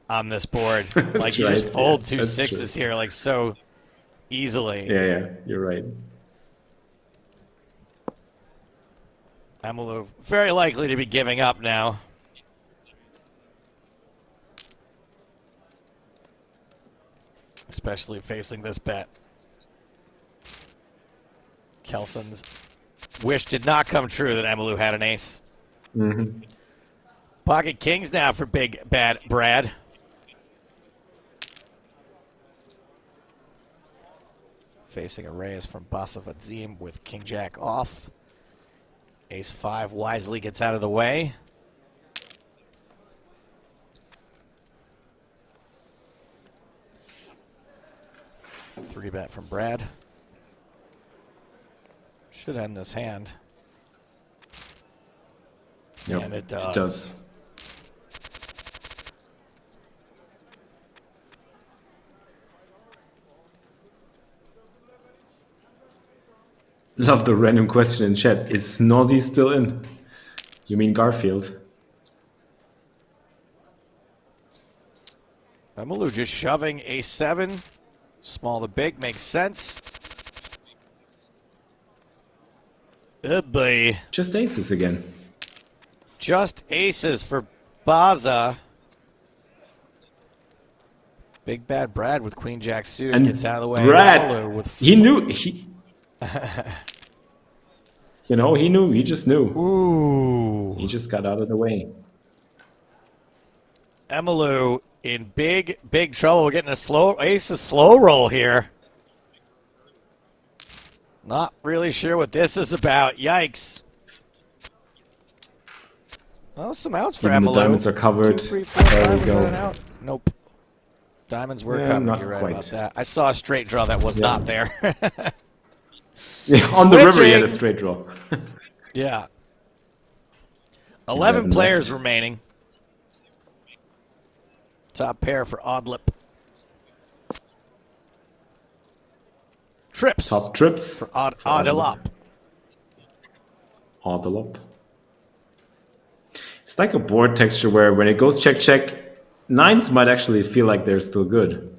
on this board. Like, you just fold two sixes here, like, so easily. Yeah, you're right. Emmylou very likely to be giving up now. Especially facing this bet. Kelson's wish did not come true that Emmylou had an ace. Mm-hmm. Pocket kings now for big bad Brad. Facing a raise from Basavadzim with king jack off. Ace 5 wisely gets out of the way. Three bet from Brad. Should end this hand. Yep, And it it does. Love the random question in chat. Is Snozzy still in? You mean Garfield? Emalu just shoving a7. Small to big makes sense. Good boy. Just aces again. Just aces for Baza. Big bad Brad with Queen Jack suited And gets out of the way. Brad, Emalu with he knew. You know, he knew. He just knew. Ooh. He just got out of the way. Emalu in big, big trouble. We're getting a slow roll here. Not really sure what this is about. Yikes. Well, some outs for Even the Emalu. diamonds are covered. 2, 3, 4, There 5. we Was that go. an out? Nope. Diamonds were Yeah, covered. not You're right quite. about that. I saw a straight draw that was not there. Yeah, on the river, he had a Switching. straight draw. Yeah. 11 11 players left. remaining. Top pair for Oddlip. Trips Top trips. for Oddlip. Oddlop. It's like a board texture where when it goes check, check, nines might actually feel like they're still good.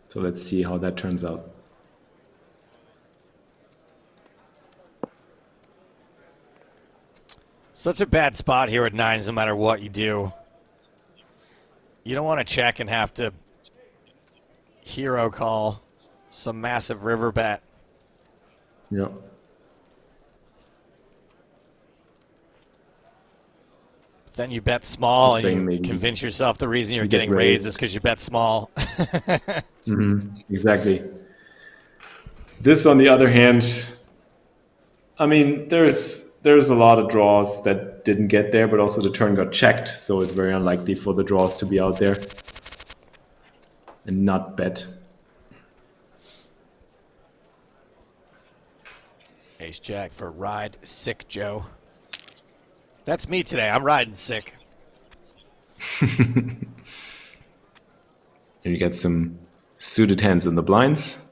So let's see how that turns out. Such a bad spot here at nines no matter what you do. You don't want to check and have to hero call some massive river bet. Yeah. Then you bet small Just saying and you maybe convince yourself the reason you're he gets getting raised raised. is because you bet small. Exactly. This, on the other hand, I mean, there's a lot of draws that didn't get there, but also the turn got checked, so it's very unlikely for the draws to be out there and not bet. Ace Jack for Ride Sick Joe. That's me today. I'm riding sick. And you get some suited hands in the blinds.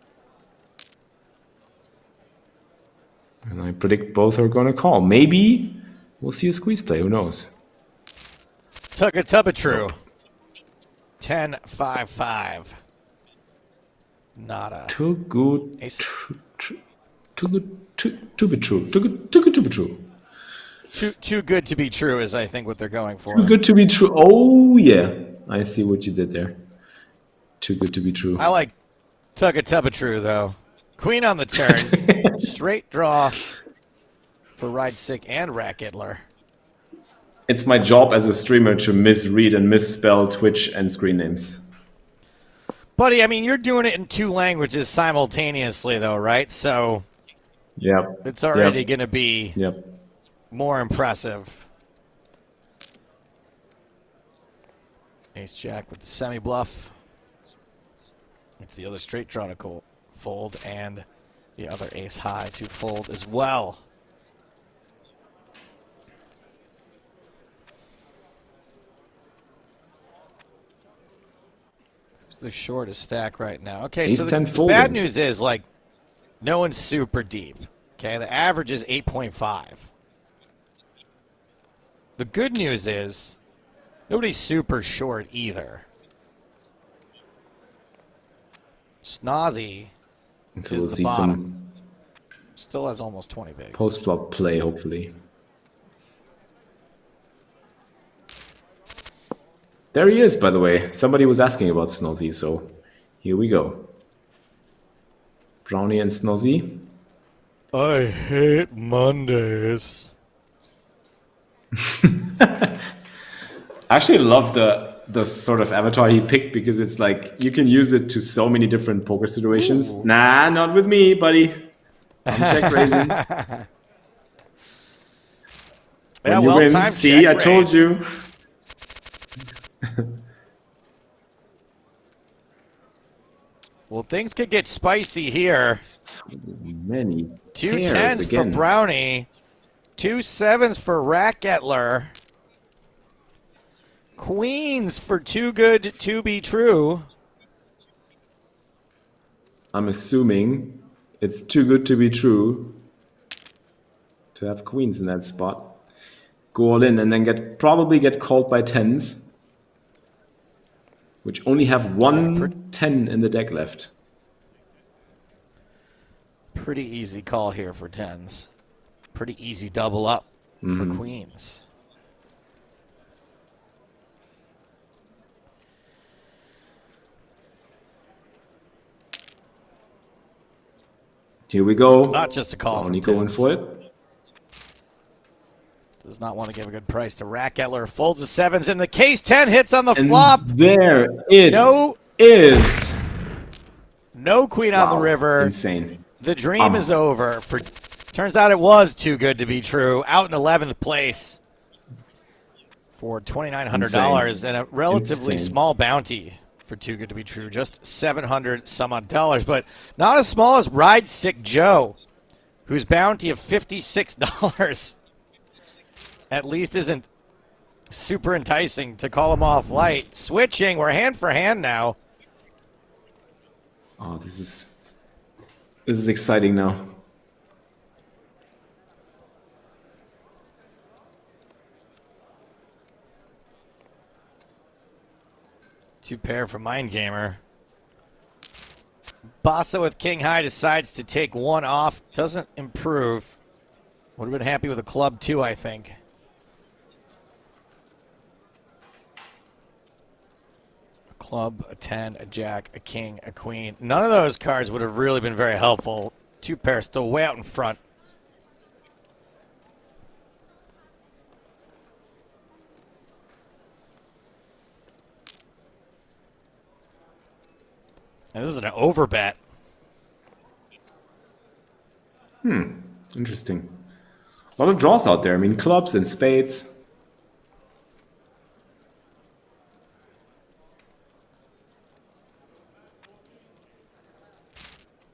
And I predict both are going to call. Maybe we'll see a squeeze play. Who knows? Tugga true. 10-5-5. Nada. Too good. Ace. Too good to be true. Too good to be true. Too good to be true is, I think, what they're going for. Too good to be true. Oh, yeah. I see what you did there. Too good to be true. I like Tugga true, though. Queen on the turn. Straight draw for Ride Sick and Racketler. It's my job as a streamer to misread and misspell Twitch and screen names. Buddy, I mean, you're doing it in 2 languages simultaneously, though, right? So Yep. it's already going to be Yep. more impressive. Ace Jack with the semi-bluff. It's the other straight draw to fold, and the other ace high to fold as well. Who's the shortest stack right now? Okay, Ace so 10 the folding. bad news is, like, no one's super deep. Okay, the average is 8.5. The good news is nobody's super short either. Snozzy So is we'll the see bottom. some Still has almost 20 bigs. post-flop play, hopefully. There he is, by the way. Somebody was asking about Snozzy, so here we go. Brownie and Snozzy. I hate Mondays. I actually love the sort of avatar he picked because it's like you can use it to so many different poker situations. Ooh. Nah, not with me, buddy. I'm check raising. Yeah, When you well, win, time see, check I told raise. you. Well, things could get spicy here. So many 2 pairs 10s for again. Brownie. 2 7s for Racketler. Queens for Too Good to Be True. I'm assuming It's too good to be true to have queens in that spot. Go all in and then probably get called by tens, which only have one 10 in the deck left. Pretty easy call here for tens. Pretty easy double up for queens. Here we go. Not just a call Brownie from going tens. for it. Does not want to give a good price to Racketler. Folds the sevens in the case. 10 hits on the And flop. there it is. No queen on the river. Insane. The dream is over. Turns out it was too good to be true. Out in 11th place for $2,900 and a relatively small bounty for too good to be true. Just 700 some odd dollars, but not as small as Ride Sick Joe, whose bounty of $56 at least isn't super enticing to call him off light. Switching, we're hand for hand now. Oh, this is exciting now. Two pair for Mind Gamer. Bassa with King High decides to take one off. Doesn't improve. Would have been happy with a club too, I think. A club, a 10, a jack, a king, a queen. None of those cards would have really been very helpful. Two pair still way out in front. And this is an overbet. Interesting. A lot of draws out there. I mean, clubs and spades.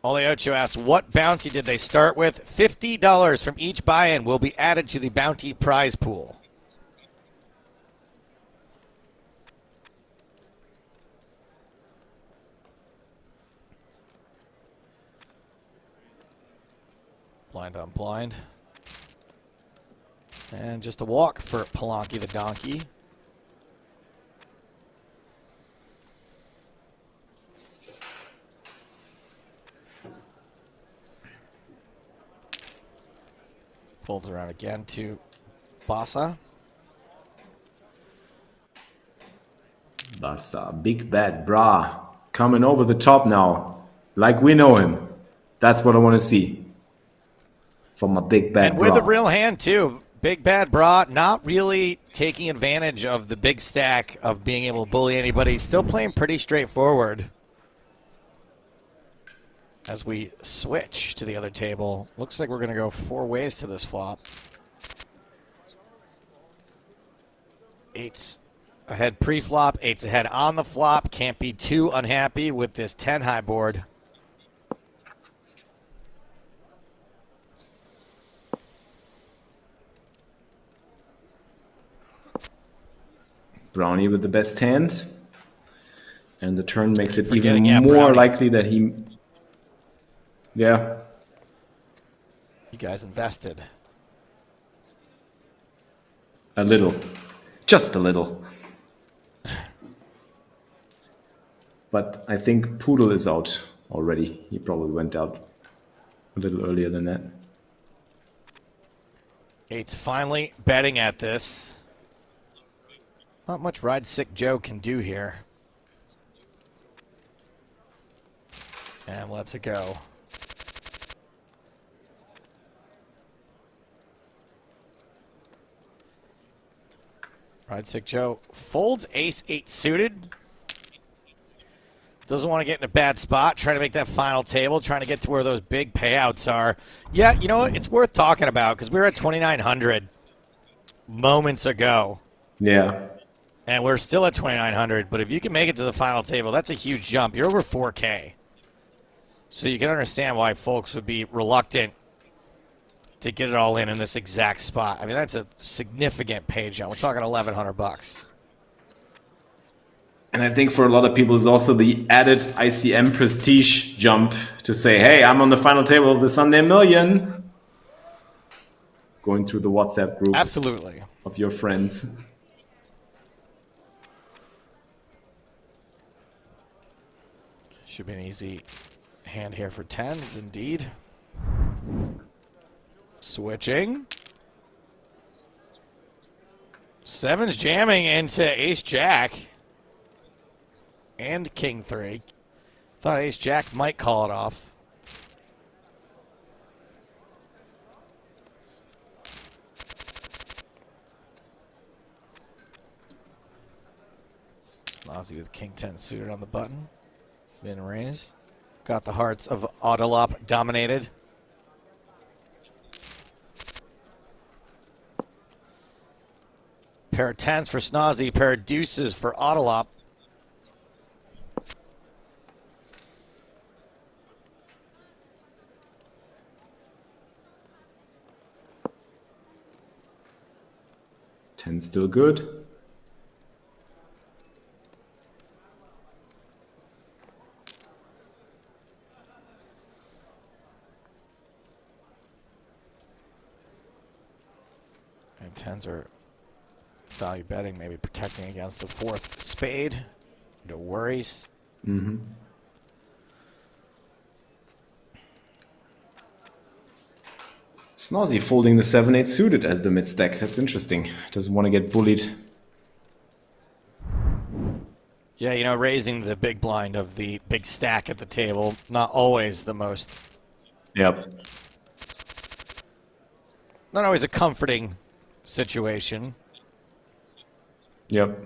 Oleocho asks, what bounty did they start with? $50 from each buy-in will be added to the bounty prize pool. Blind on blind. And just a walk for Palanki the donkey. Folds around again to Bassa. Bassa, big bad bra. Coming over the top now. Like we know him. That's what I want to see. From a big bad And bra. with a real hand, too. Big bad bra, not really taking advantage of the big stack of being able to bully anybody. Still playing pretty straightforward. As we switch to the other table. Looks like we're going to go four ways to this flop. Eights ahead pre-flop, eights ahead on the flop. Can't be too unhappy with this 10 high board. Brownie with the best hand. And the turn makes it Forgetting, even more Brownie. likely that he... Yeah. You guys invested. A little. Just a little. But I think Poodle is out already. He probably went out a little earlier than that. Eights finally betting at this. Not much Ride Sick Joe can do here. And lets it go. Ride Sick Joe folds ace-8 suited. Doesn't want to get in a bad spot. Trying to make that final table. Trying to get to where those big payouts are. Yeah, you know what? It's worth talking about because we were at 2,900 moments ago. Yeah. And we're still at 2,900. But if you can make it to the final table, that's a huge jump. You're over 4K. So you can understand why folks would be reluctant to get it all in this exact spot. I mean, that's a significant pay jump. We're talking $1,100 bucks. And I think for a lot of people, it's also the added ICM prestige jump to say, hey, I'm on the final table of the Sunday Million. Going through the WhatsApp groups Absolutely. of your friends. Should be an easy hand here for tens, indeed. Switching. Sevens jamming into ace-jack. And king-3. Thought ace-jack might call it off. Ozzy with king-10 suited on the button. Min raise. Got the hearts of Autolop dominated. Pair of tens for Snozzy, pair of deuces for Autolop. Ten still good. And tens are value betting, maybe protecting against the fourth spade. No worries. Mm-hmm. Snozzy folding the 7-8 suited as the mid stack. That's interesting. Doesn't want to get bullied. Yeah, you know, raising the big blind of the big stack at the table, not always the most. Yep. Not always a comforting situation. Yep.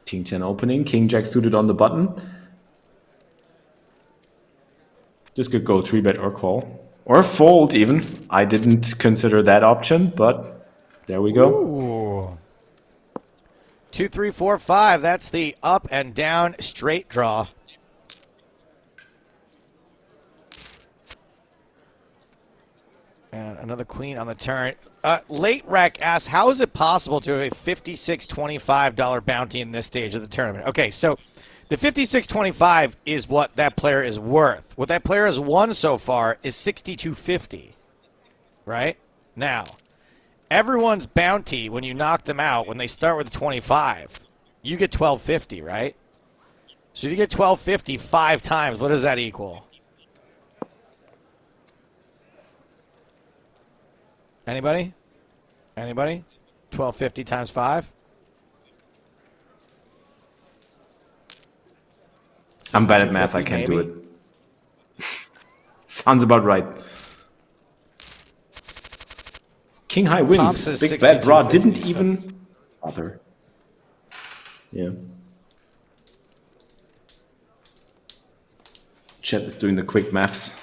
King 10 opening, King Jack suited on the button. This could go 3-bet or call. Or fold even. I didn't consider that option, but there we go. Ooh. 2, 3, 4, 5. That's the up and down straight draw. And another queen on the turn. Late Rec asks, how is it possible to have a $56.25 bounty in this stage of the tournament? Okay, so the $56.25 is what that player is worth. What that player has won so far is $62.50, right? Now, everyone's bounty, when you knock them out, when they start with 25, you get $12.50, right? So you get $12.50 5 times. What does that equal? Anybody? Anybody? 1250 times 5? I'm bad at math, I can't do it. Sounds about right. King high wins. Big bet draw didn't even bother. Yeah. Chet is doing the quick maths.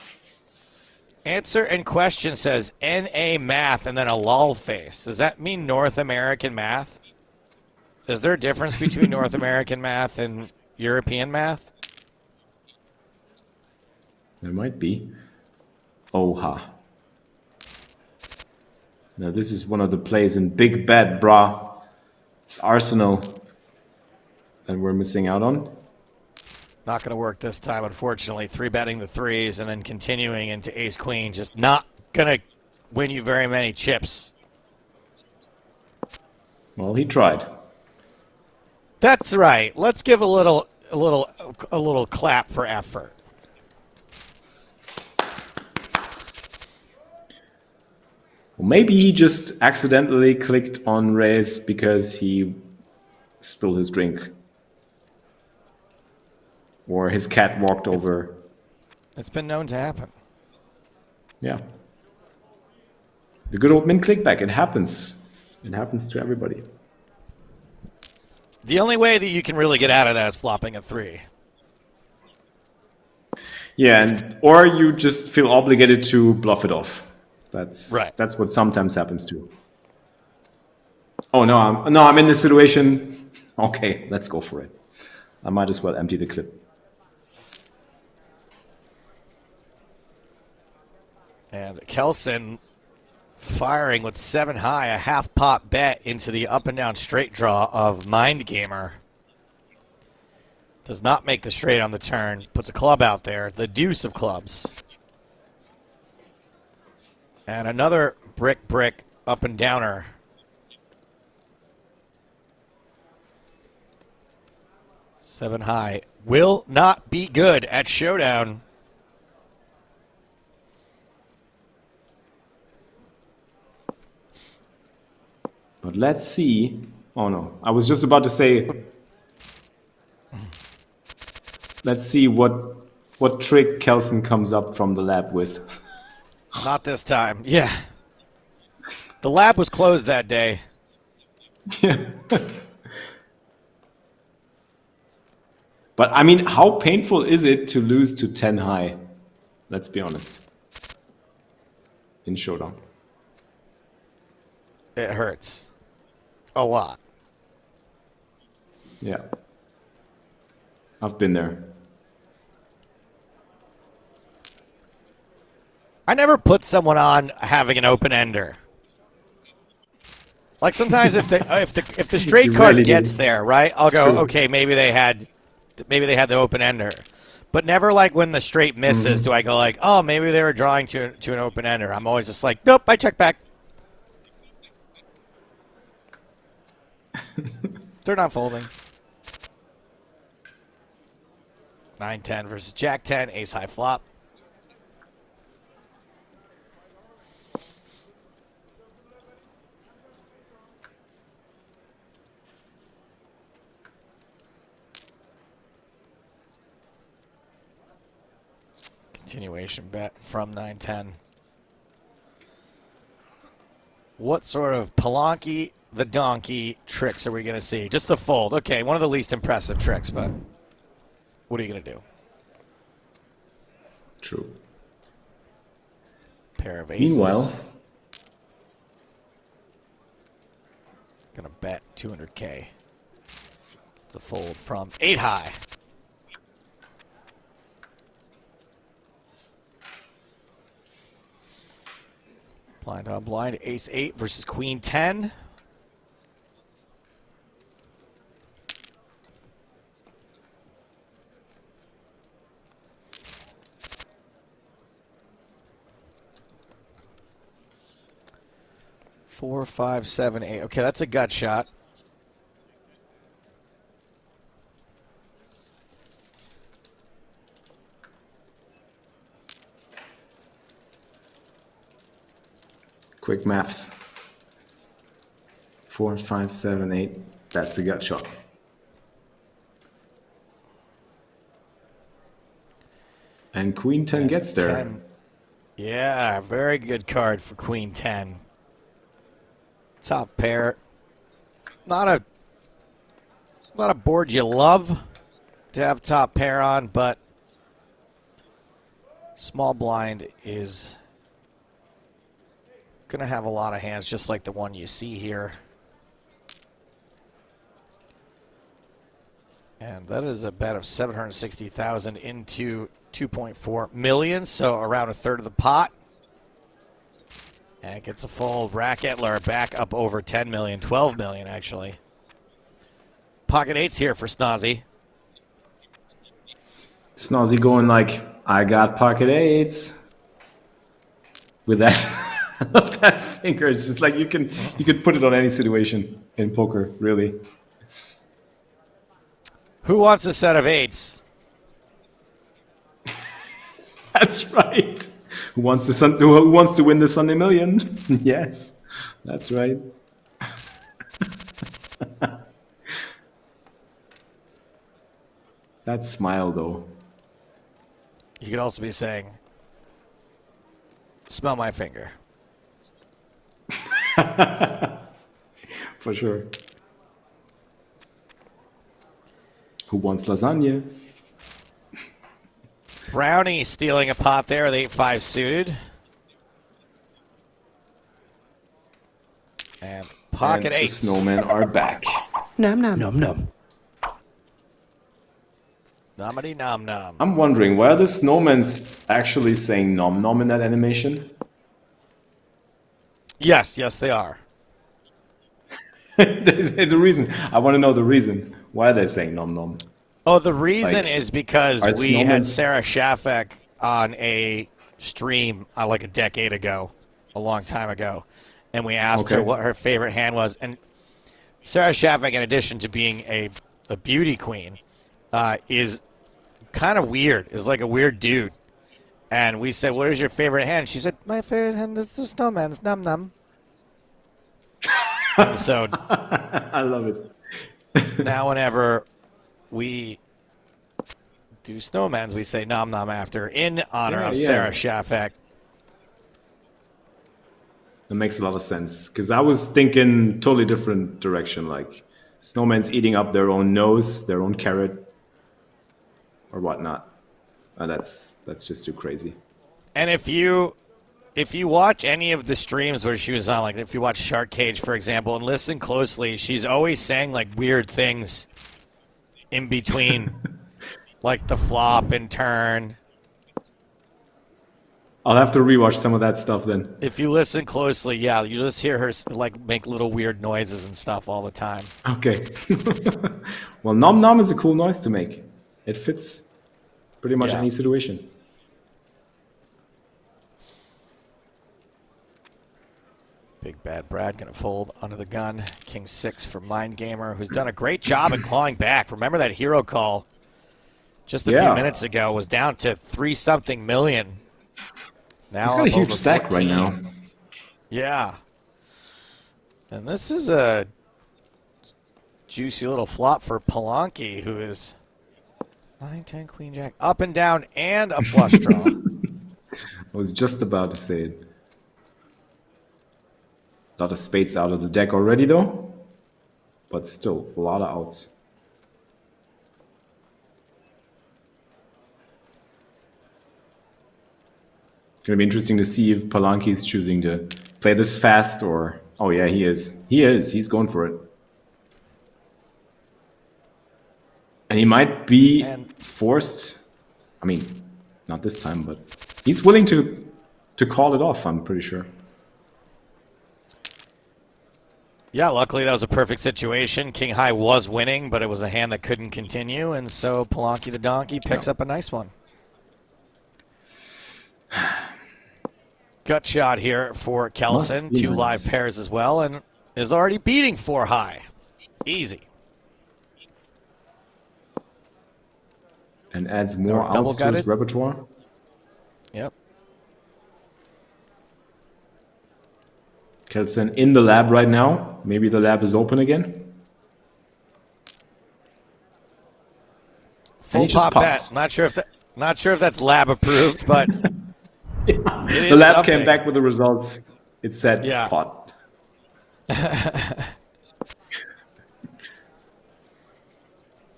Answer and question says NA math and then a lol face. Does that mean North American math? Is there a difference between North American math and European math? There might be. Oha. Now this is one of the plays in Big Bet, brah. It's Arsenal that we're missing out on. Not going to work this time, unfortunately. 3-betting the threes and then continuing into ace-queen. Just not going to win you very many chips. Well, he tried. That's right. Let's give a little clap for effort. Well, maybe he just accidentally clicked on raise because he spilled his drink. Or his cat walked over. It's been known to happen. Yeah. The good old min click back. It happens. It happens to everybody. The only way that you can really get out of that is flopping a 3. Yeah, or you just feel obligated to bluff it off. That's right. That's what sometimes happens too. Oh no, I'm in this situation. Okay, let's go for it. I might as well empty the clip. And Kelson firing with 7 high, a half pot bet into the up and down straight draw of Mind Gamer. Does not make the straight on the turn. Puts a club out there. The deuce of clubs. And another brick up and downer. Seven high. Will not be good at showdown. But let's see. Oh no, I was just about to say. Let's see what trick Kelson comes up from the lab with. Not this time. Yeah. The lab was closed that day. Yeah. But I mean, how painful is it to lose to 10 high? Let's be honest. In showdown. It hurts. A lot. Yeah. I've been there. I never put someone on having an open ender. Like sometimes if the straight You card really gets do. there, right? I'll go, true. okay, maybe they had the open ender. But never like when the straight misses do I go like, oh, maybe they were drawing to an open ender. I'm always just like, nope, I check back. They're not folding. 9-10 versus Jack-10, ace-high flop. Continuation bet from 9-10. What sort of Palanque the donkey tricks are we going to see? Just the fold. Okay, one of the least impressive tricks, but what are you going to do? True. Pair of aces. Meanwhile, Gonna bet 200K. It's a fold from 8 high. Blind on blind, ace 8 versus queen 10. Four, 5, 7, 8. Okay, that's a gut shot. quick maths. 4, 5, 7, 8. That's a gut shot. And queen 10 gets there. 10. Yeah, very good card for queen 10. Top pair. Not a board you love to have top pair on, but small blind is going to have a lot of hands just like the one you see here. And that is a bet of 760,000 into 2.4 million, so around a third of the pot. And it gets a fold. Rack Etler back up over 10 million, 12 million actually. Pocket eights here for Snozzy. Snozzy going like, I got pocket eights. With that, I love that finger. It's just like you could put it on any situation in poker, really. Who wants a set of eights? That's right. Who wants to win the Sunday Million? Yes, that's right. That smile, though. You could also be saying, smell my finger. For sure. Who wants lasagna? Brownie stealing a pot there with 8-5 suited. And pocket And eights. the snowmen are back. Nom nom nom nom. Nomity nom nom. I'm wondering, why are the snowmen actually saying nom nom in that animation? Yes, they are. The reason I want to know the reason why they're saying nom nom. Oh, the reason Like, is because are we had snowmen- Sarah Shafek on a stream like a decade ago, a long time ago, and we asked her Okay. what her favorite hand was. And Sarah Shafek, in addition to being a beauty queen, is kind of weird, is like a weird dude. And we said, what is your favorite hand? She said, my favorite hand is the snowman's, num num. And so I love it. now whenever we do snowmans, we say nom nom after in honor of Sarah Shafek. That makes a lot of sense because I was thinking totally different direction. Like snowman's eating up their own nose, their own carrot, or whatnot. That's just too crazy. And if you watch any of the streams where she was on, like if you watch Shark Cage, for example, and listen closely, she's always saying like weird things in between, like the flop and turn. I'll have to rewatch some of that stuff then. If you listen closely, yeah, you just hear her like make little weird noises and stuff all the time. Okay. Well, nom nom is a cool noise to make. It fits pretty much any situation. Big Bad Brad going to fold under the gun. King 6 for Mind Gamer, who's done a great job at clawing back. Remember that hero call just a few minutes ago was down to 3-something million. Now He's got a huge stack 14. right now. Yeah. And this is a juicy little flop for Polanki, who is 9, 10, Queen, Jack, up and down, and a flush draw. I was just about to say it. A lot of spades out of the deck already, though. But still, a lot of outs. Gonna be interesting to see if Palanki is choosing to play this fast or... Oh yeah, he is. He is. He's going for it. And he might be forced... I mean, not this time, but he's willing to call it off, I'm pretty sure. Yeah, luckily that was a perfect situation. King High was winning, but it was a hand that couldn't continue, and so Polanki the Donkey picks up a nice one. Gut shot here for Kelson. 2 live pairs as well, and is already beating 4 high. Easy. And adds more outs to his repertoire. Yep. Kelson in the lab right now. Maybe the lab is open again. Full pop bet. Not sure if that's lab approved, but the lab came back with the results. It said pot.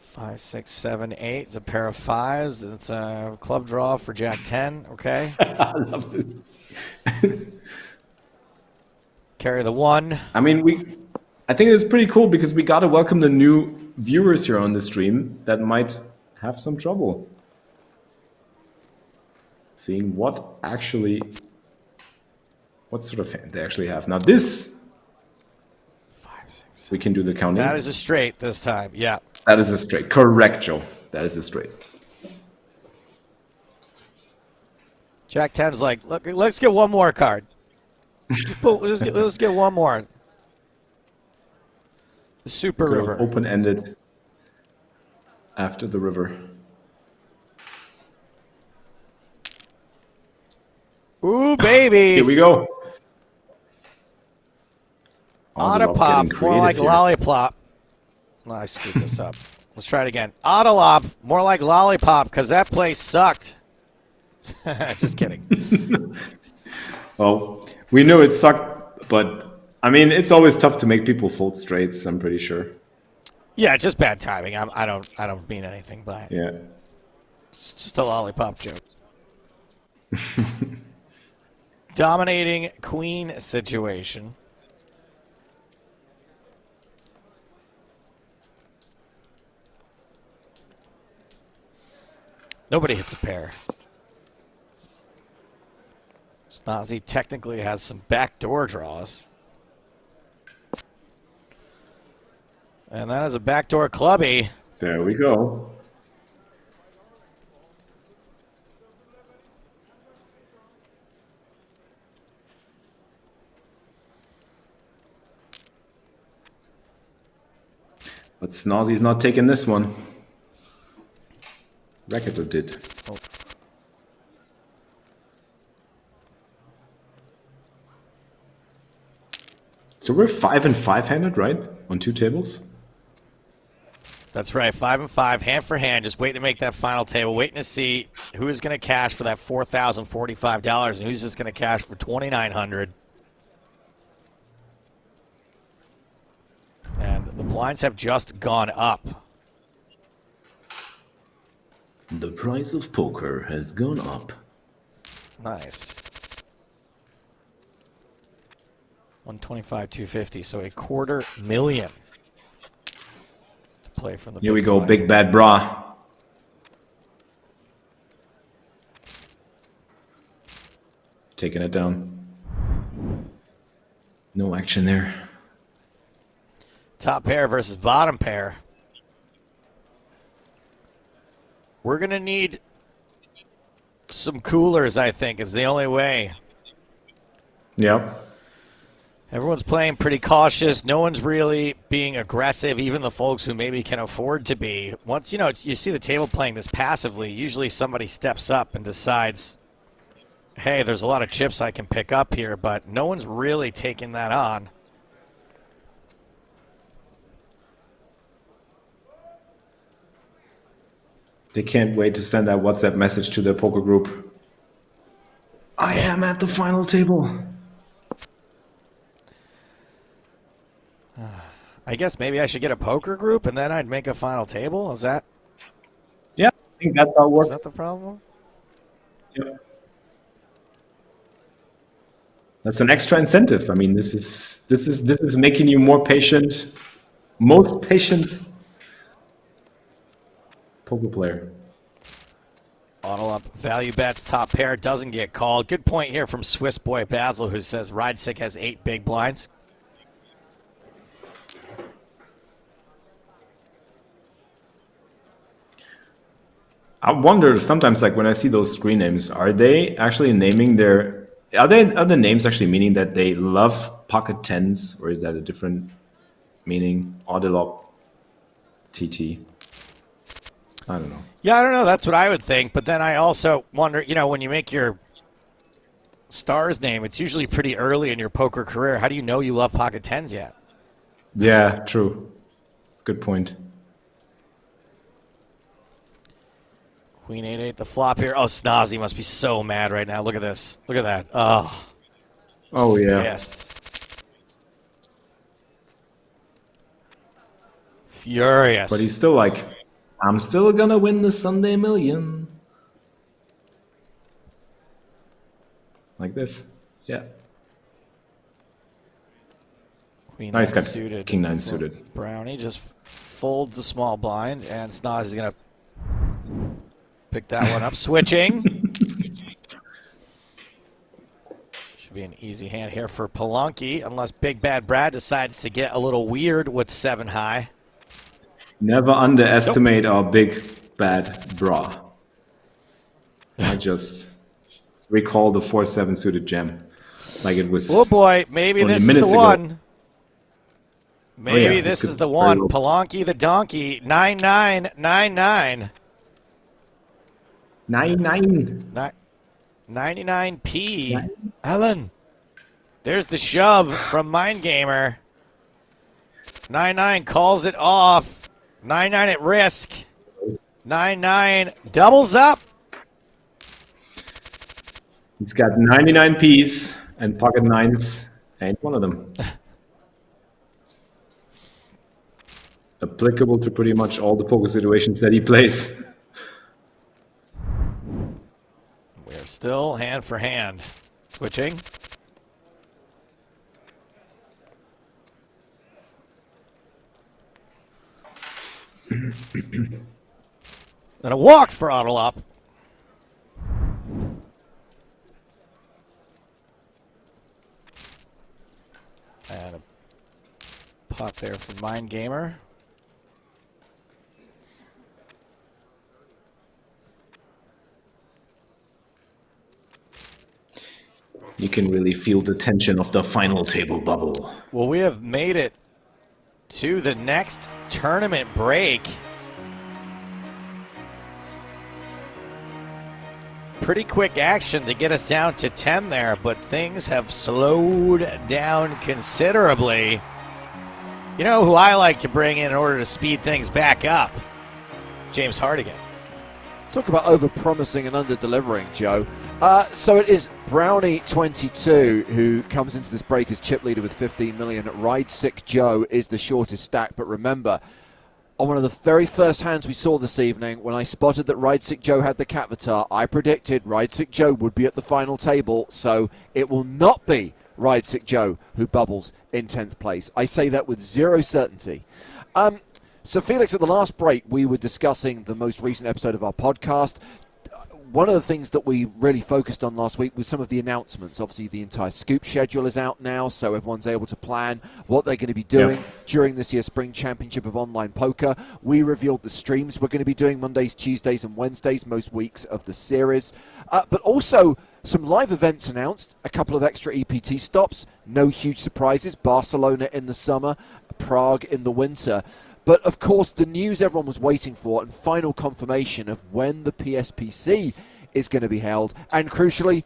5, 6, 7, 8. It's a pair of 5s. It's a club draw for Jack 10. Okay. I love this. Carry the 1. I mean, I think it's pretty cool because we got to welcome the new viewers here on the stream that might have some trouble seeing what sort of hand they actually have. Now this, 5, 6, we can do the counting. That is a straight this time. Yeah. That is a straight. Correct, Joe. That is a straight. Jack 10's like, look, let's get one more card. Let's get one more. The Super River. Open-ended after the river. Ooh, baby. Here we go. Autopop, more like lollipop. No, I screwed this up. Let's try it again. Autolop, more like lollipop, because that play sucked. Just kidding. Well, we knew it sucked, but I mean, it's always tough to make people fold straights, I'm pretty sure. Yeah, just bad timing. I don't mean anything by it. Yeah. It's just a lollipop joke. Dominating queen situation. Nobody hits a pair. Snazzy technically has some backdoor draws. And that is a backdoor clubby. There we go. But Snazzy's not taking this one. Racketer did. Oh. So we're 5 and 5-handed, right? On 2 tables? That's right, 5 and 5, hand for hand, just waiting to make that final table, waiting to see who is going to cash for that $4,045 and who's just going to cash for $2,900. And the blinds have just gone up. The price of poker has gone up. Nice. 125, 250, so $250,000 to play from the Here we big go, blind. big bad bra. Taking it down. No action there. Top pair versus bottom pair. We're going to need some coolers, I think, is the only way. Yep. Everyone's playing pretty cautious. No one's really being aggressive, even the folks who maybe can afford to be. Once, you see the table playing this passively, usually somebody steps up and decides, hey, there's a lot of chips I can pick up here, but no one's really taking that on. They can't wait to send that WhatsApp message to their poker group. I am at the final table. I guess maybe I should get a poker group and then I'd make a final table. Is that Yeah, I think that's how it works. the problem? Yep. That's an extra incentive. I mean, this is making you more patient, most patient poker player. Auto up, value bets, top pair, doesn't get called. Good point here from Swiss boy Basil, who says Ride Sick has 8 big blinds. I wonder sometimes, like when I see those screen names, are they actually naming their? Are the names actually meaning that they love pocket tens, or is that a different meaning? Audelop, TT. I don't know. Yeah, I don't know. That's what I would think. But then I also wonder, when you make your stars name, it's usually pretty early in your poker career. How do you know you love pocket tens yet? Yeah, true. It's a good point. Queen 8-8, the flop here. Oh, Snazzy must be so mad right now. Look at this. Look at that. Oh, Oh yeah. pissed. Furious. But he's still like, I'm still gonna win the Sunday Million. Like this. Yeah. Queen Now he's 9 got suited. King 9 for suited. Brownie just folds the small blind, and Snazzy's going to pick that one up. Switching. Should be an easy hand here for Palanki, unless Big Bad Brad decides to get a little weird with 7 high. Never underestimate our big bad bra. I just recall the 4-7 suited gem. Like it was. Oh boy, maybe only this is the minutes ago. one. Maybe yeah, this this is could the very one. well- Palanki the donkey, 9999. 9-9. 99p. Ellen. There's the shove from Mind Gamer. 9-9 calls it off. 9-9 at risk. 9-9 doubles up. He's got 99 P's and pocket nines ain't one of them. Applicable to pretty much all the poker situations that he plays. We're still hand for hand. Switching. And a walk for Auto Up. Caught there from Mind Gamer. You can really feel the tension of the final table bubble. Well, we have made it to the next tournament break. Pretty quick action to get us down to 10 there, but things have slowed down considerably. You know who I like to bring in order to speed things back up? James Hardigan. Talk about over-promising and under-delivering, Joe. So it is Brownie 22 who comes into this break as chip leader with 15 million. Ride Sick Joe is the shortest stack, but remember, on one of the very first hands we saw this evening, when I spotted that Ride Sick Joe had the Catvatar, I predicted Ride Sick Joe would be at the final table, so it will not be Ride Sick Joe who bubbles in 10th place. I say that with zero certainty. So Felix, at the last break, we were discussing the most recent episode of our podcast. One of the things that we really focused on last week was some of the announcements. Obviously, the entire Scoop schedule is out now, so everyone's able to plan what they're going to be doing during this year's Spring Championship of Online Poker. We revealed the streams we're going to be doing Mondays, Tuesdays, and Wednesdays, most weeks of the series. But also, some live events announced, a couple of extra EPT stops, no huge surprises, Barcelona in the summer, Prague in the winter. But, of course, the news everyone was waiting for and final confirmation of when the PSPC is going to be held and, crucially,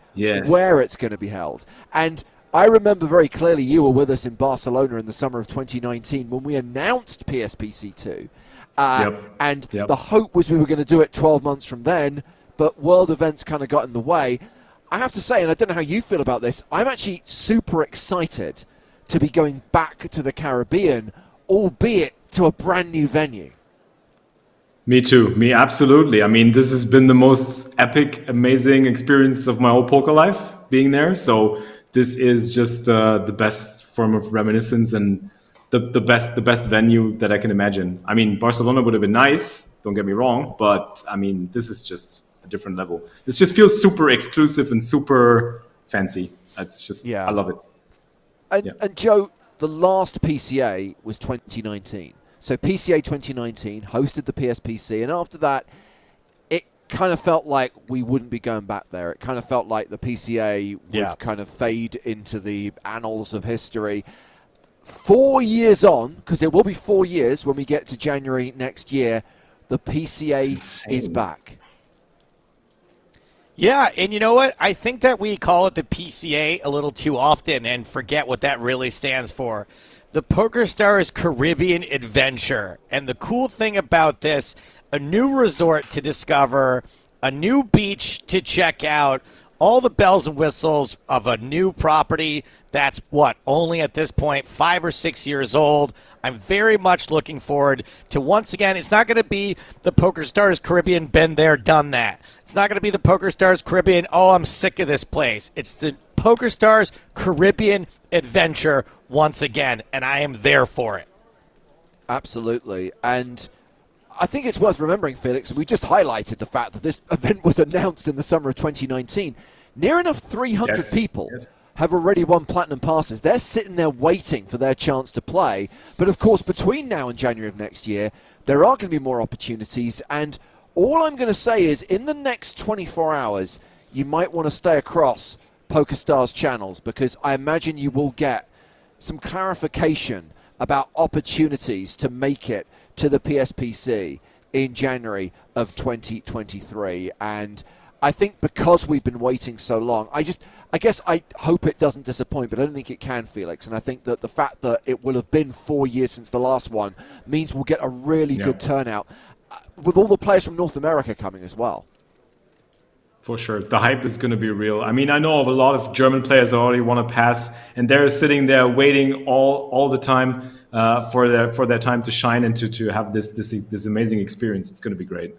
where it's going to be held. And I remember very clearly you were with us in Barcelona in the summer of 2019 when we announced PSPC2. And the hope was we were going to do it 12 months from then, but world events kind of got in the way. I have to say, and I don't know how you feel about this, I'm actually super excited to be going back to the Caribbean, albeit to a brand new venue. Me too. Me absolutely. I mean, this has been the most epic, amazing experience of my whole poker life being there. So this is just the best form of reminiscence and the best venue that I can imagine. I mean, Barcelona would have been nice. Don't get me wrong, but I mean, this is just a different level. This just feels super exclusive and super fancy. It's just, I love it. And Joe, the last PCA was 2019. So PCA 2019 hosted the PSPC, and after that, it kind of felt like we wouldn't be going back there. It kind of felt like the PCA would kind of fade into the annals of history. 4 years on, because it will be 4 years when we get to January next year, the PCA is back. Yeah, and you know what? I think that we call it the PCA a little too often and forget what that really stands for. The PokerStars Caribbean Adventure. And the cool thing about this, a new resort to discover, a new beach to check out, all the bells and whistles of a new property that's, only at this point 5 or 6 years old. I'm very much looking forward to, once again, it's not going to be the PokerStars Caribbean, been there, done that. It's not going to be the PokerStars Caribbean, oh, I'm sick of this place. It's the PokerStars Caribbean Adventure once again, and I am there for it. Absolutely. And I think it's worth remembering, Felix, we just highlighted the fact that this event was announced in the summer of 2019. Near enough 300 people have already won Platinum Passes. They're sitting there waiting for their chance to play. But, of course, between now and January of next year, there are going to be more opportunities. And all I'm going to say is, in the next 24 hours, you might want to stay across PokerStars channels, because I imagine you will get some clarification about opportunities to make it to the PSPC in January of 2023. And I think because we've been waiting so long, I guess I hope it doesn't disappoint, but I don't think it can, Felix. And I think that the fact that it will have been 4 years since the last one means we'll get a really good turnout, with all the players from North America coming as well. For sure. The hype is going to be real. I mean, I know of a lot of German players already want to pass, and they're sitting there waiting all the time for their time to shine and to have this amazing experience. It's going to be great.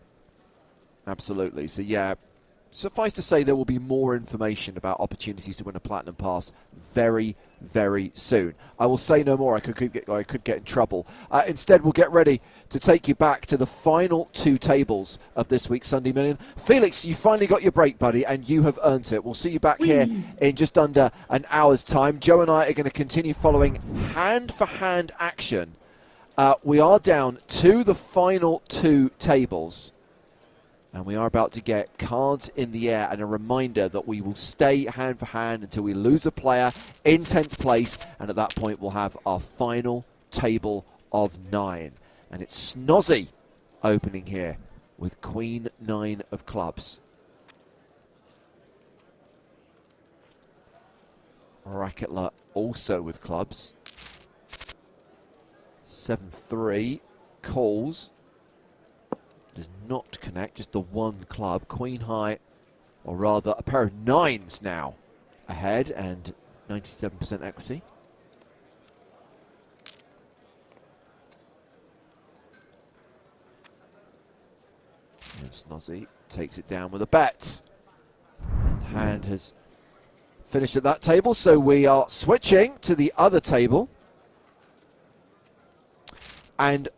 Absolutely. So, yeah, suffice to say there will be more information about opportunities to win a Platinum Pass very, very soon. I will say no more. I could get in trouble. Instead, we'll get ready to take you back to the final 2 tables of this week's Sunday Million. Felix, you finally got your break, buddy, and you have earned it. We'll see you back here in just under an hour's time. Joe and I are going to continue following hand-for-hand action. We are down to the final 2 tables. And we are about to get cards in the air, and a reminder that we will stay hand for hand until we lose a player in 10th place. And at that point, we'll have our final table of 9. And it's Snozzy opening here with Queen 9 of clubs. Racketler also with clubs. 7-3 calls. Does not connect, just the 1 club. Queen high, or rather a pair of 9s now ahead, and 97% equity. And Snozzy takes it down with a bet. And hand has finished at that table, so we are switching to the other table. And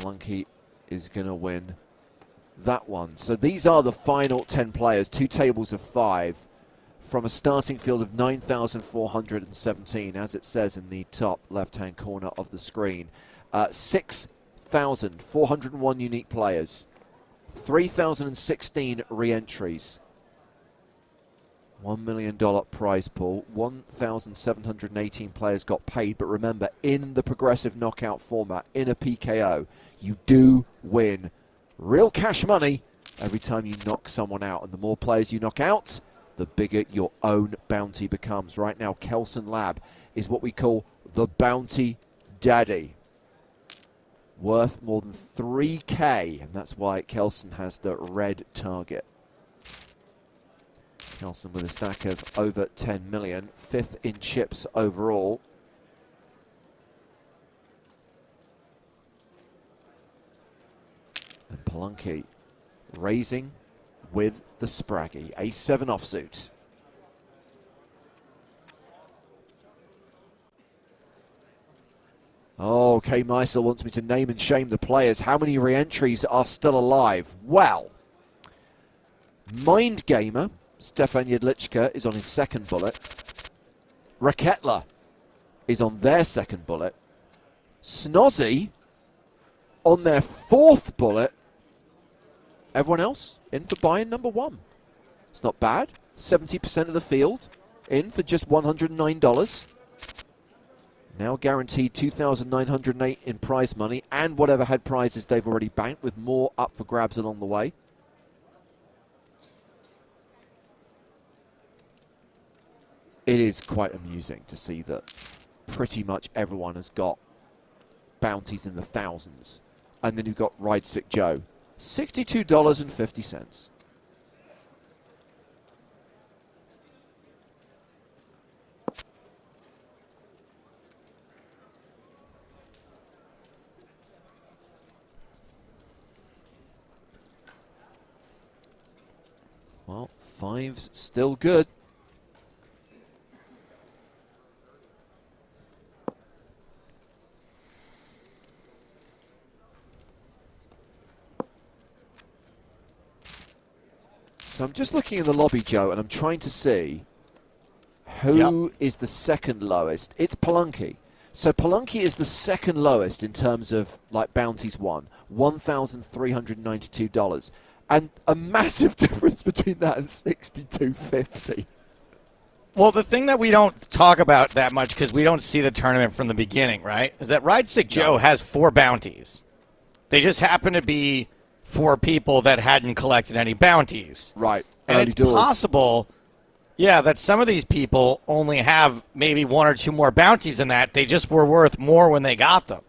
Lunky is going to win that one. So these are the final 10 players, 2 tables of 5 from a starting field of 9,417, as it says in the top left-hand corner of the screen. 6,401 unique players, 3,016 re-entries, $1 million prize pool, 1,718 players got paid. But remember, in the progressive knockout format, in a PKO, you do win real cash money every time you knock someone out. And the more players you knock out, the bigger your own bounty becomes. Right now, Kelson Lab is what we call the Bounty Daddy. Worth more than 3K, and that's why Kelson has the red target. Kelson with a stack of over 10 million, 5th in chips overall. And Palunki raising with the Spraggy. Ace-7 offsuit. Oh, K. Meisel wants me to name and shame the players. How many re-entries are still alive? Well, Mind Gamer, Stefan Jedlichka, is on his 2nd bullet. Raketla is on their 2nd bullet. Snozzy on their 4th bullet. Everyone else in for buy-in number 1. It's not bad. 70% of the field in for just $109. Now guaranteed 2,908 in prize money and whatever had prizes they've already banked, with more up for grabs along the way. It is quite amusing to see that pretty much everyone has got bounties in the thousands. And then you've got Ride Sick Joe, $62.50. Well, 5's still good. So I'm just looking in the lobby, Joe, and I'm trying to see who is the 2nd lowest. It's Palunki. So Palunki is the 2nd lowest in terms of like bounties won, $1,392. And a massive difference between that and $62.50. Well, the thing that we don't talk about that much, because we don't see the tournament from the beginning, right, is that Ride Sick Joe has 4 bounties. They just happen to be 4 people that hadn't collected any bounties. Right. And it's possible, yeah, that some of these people only have maybe 1 or 2 more bounties than that. They just were worth more when they got them.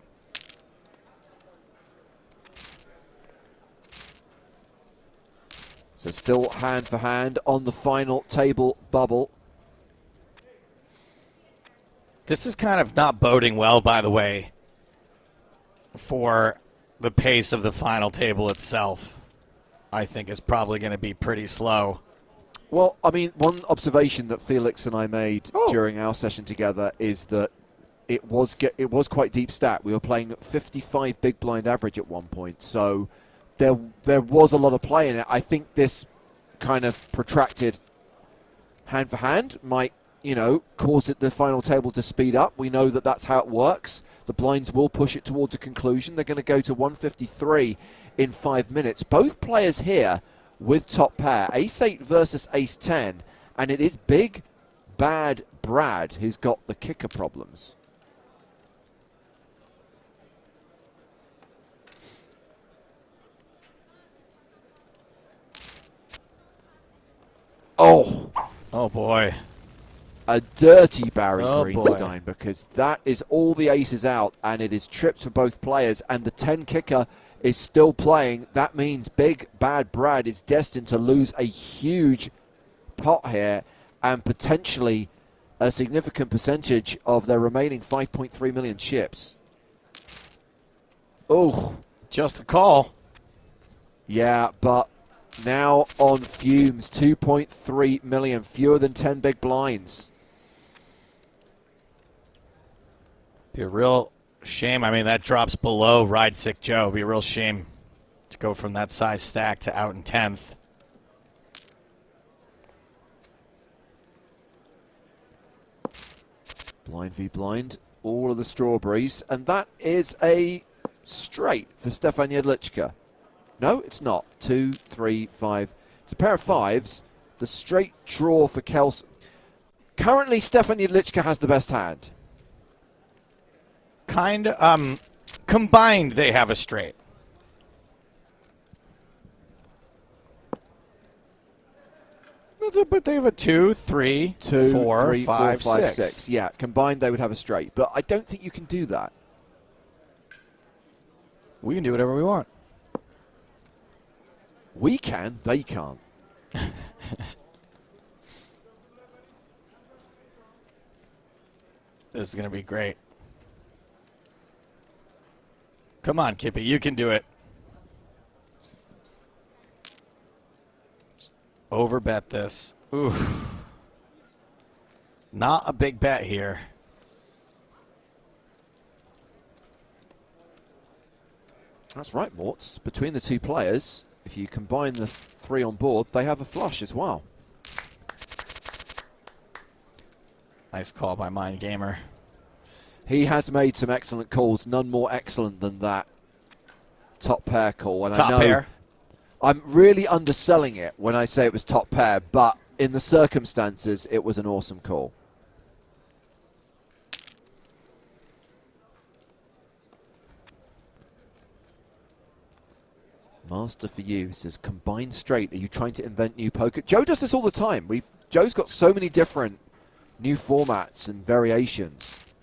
So still hand for hand on the final table bubble. This is kind of not boding well, by the way, for the pace of the final table itself. I think is probably going to be pretty slow. Well, I mean, one observation that Felix and I made during our session together is that it was quite deep stat. We were playing 55 big blind average at one point, so there was a lot of play in it. I think this kind of protracted hand for hand might, cause the final table to speed up. We know that that's how it works. The blinds will push it towards a conclusion. They're going to go to 153 in 5 minutes. Both players here with top pair, ace-8 versus ace-10, and it is big, bad Brad who's got the kicker problems. Oh boy. A dirty Barry Oh, Greenstein, because that is all the aces out, and it is trips for both players, and the 10 kicker is still playing. That means big bad Brad is destined to lose a huge pot here, and potentially a significant percentage of their remaining 5.3 million chips. Oh, Just a call. yeah, but now on fumes, 2.3 million, fewer than 10 big blinds. Be a real shame. I mean, that drops below Ride Sick Joe. Be a real shame to go from that size stack to out in 10th. Blind v blind, all of the strawberries, and that is a straight for Stefan Jedlicka. No, it's not. 2, 3, 5. It's a pair of fives. The straight draw for Kelson. Currently, Stefan Jedlicka has the best hand. Combined, they have a straight. But they have a 2, 3, 2, 4, 3, 5, 4, 5, 6. 6. Yeah, combined they would have a straight. But I don't think you can do that. We can do whatever we want. We can, they can't. This is going to be great. Come on, Kippy, you can do it. Overbet this. Ooh. Not a big bet here. That's right, Morts. Between the two players, if you combine the 3 on board, they have a flush as well. Nice call by Mind Gamer. He has made some excellent calls, none more excellent than that top pair call. And Top I know pair. I'm really underselling it when I say it was top pair, but in the circumstances, it was an awesome call. Master for you says, combine straight. Are you trying to invent new poker? Joe does this all the time. Joe's got so many different new formats and variations.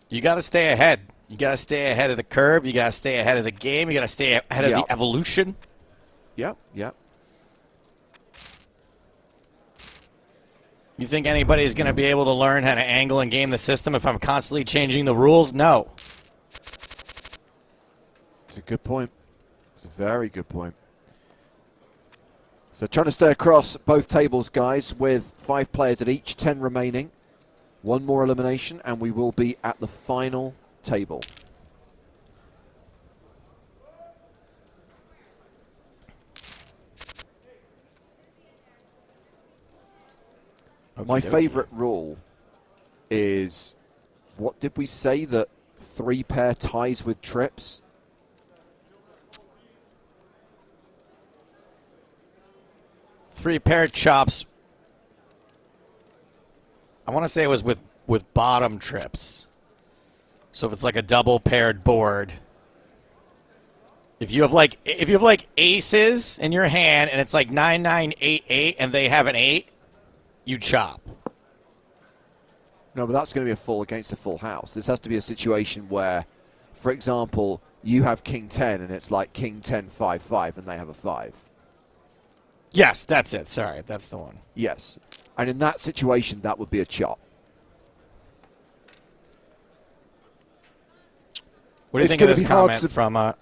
You got to stay ahead. You got to stay ahead of the curve. You got to stay ahead of the game. You got to stay ahead of the evolution. Yep, yep. You think anybody is going to be able to learn how to angle and game the system if I'm constantly changing the rules? No. It's a good point. It's a very good point. So trying to stay across both tables, guys, with 5 players at each, 10 remaining. One more elimination, and we will be at the final table. My favorite rule is, what did we say, that 3 pair ties with trips? Three pair chops. I want to say it was with bottom trips. So if it's like a double paired board, if you have like aces in your hand and it's like 9, 9, 8, 8 and they have an 8, you chop. No, but that's going to be a full against a full house. This has to be a situation where, for example, you have king 10 and it's like king 10, 5, 5 and they have a 5. Yes, that's it. Sorry, that's the one. Yes. And in that situation, that would be a chop. What do you think of this comment from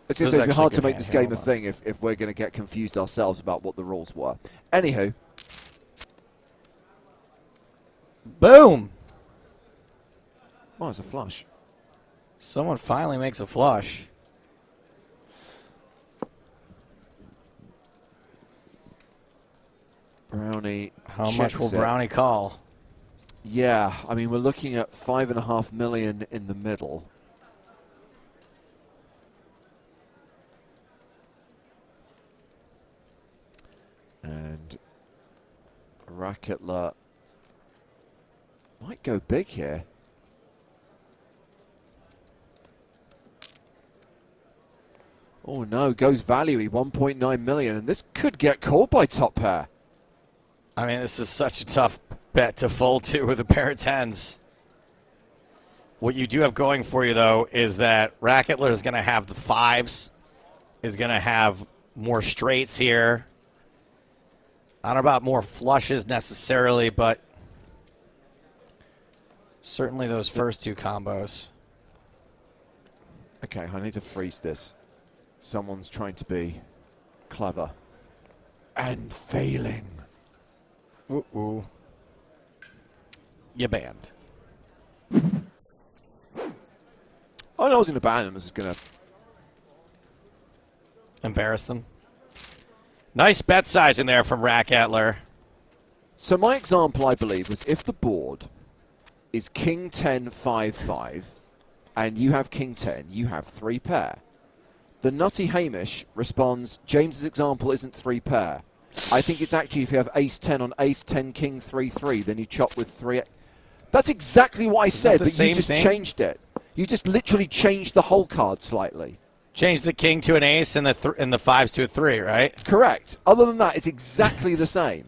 It's going to be hard to make this game a thing if we're going to get confused ourselves about what the rules were. Anywho. Boom. Oh, it's a flush. Someone finally makes a flush. Brownie. How much will Brownie call? Yeah, I mean, we're looking at $5.5 million in the middle. And Racketler might go big here. Oh no, goes value, 1.9 million, and this could get called by top pair. I mean, this is such a tough bet to fold to with a pair of tens. What you do have going for you, though, is that Racketler is going to have the fives, is going to have more straights here. I don't know about more flushes necessarily, but certainly those first two combos. Okay, I need to freeze this. Someone's trying to be clever. And failing. Ooh. You banned. Oh, no, I was going to ban them. I was going to embarrass them. Nice bet size in there from Racketler. So my example, I believe, was if the board is King 10, 5, 5, and you have King 10, you have 3 pair. The nutty Hamish responds, James's example isn't 3 pair. I think it's actually if you have Ace 10 on Ace 10, King 3, 3, then you chop with 3. That's exactly what I said, but you just changed it. You just literally changed the whole card slightly. Change the king to an ace and the fives to a 3, right? Correct. Other than that, it's exactly the same.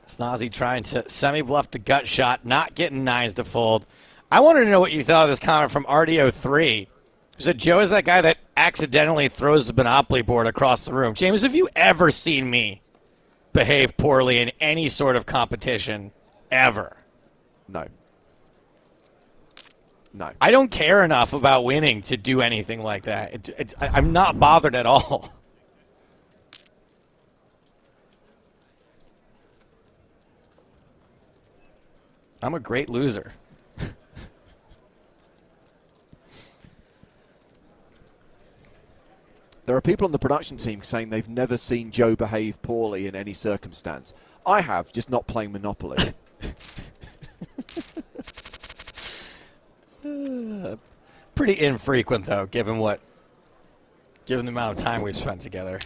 Snazzy trying to semi-bluff the gut shot, not getting nines to fold. I wanted to know what you thought of this comment from RDO3. Who said, Joe is that guy that accidentally throws the Monopoly board across the room. James, have you ever seen me behave poorly in any sort of competition? Ever? No. No. I don't care enough about winning to do anything like that. I'm not bothered at all. I'm a great loser. There are people on the production team saying they've never seen Joe behave poorly in any circumstance. I have, just not playing Monopoly. Pretty infrequent, though, given the amount of time we've spent together.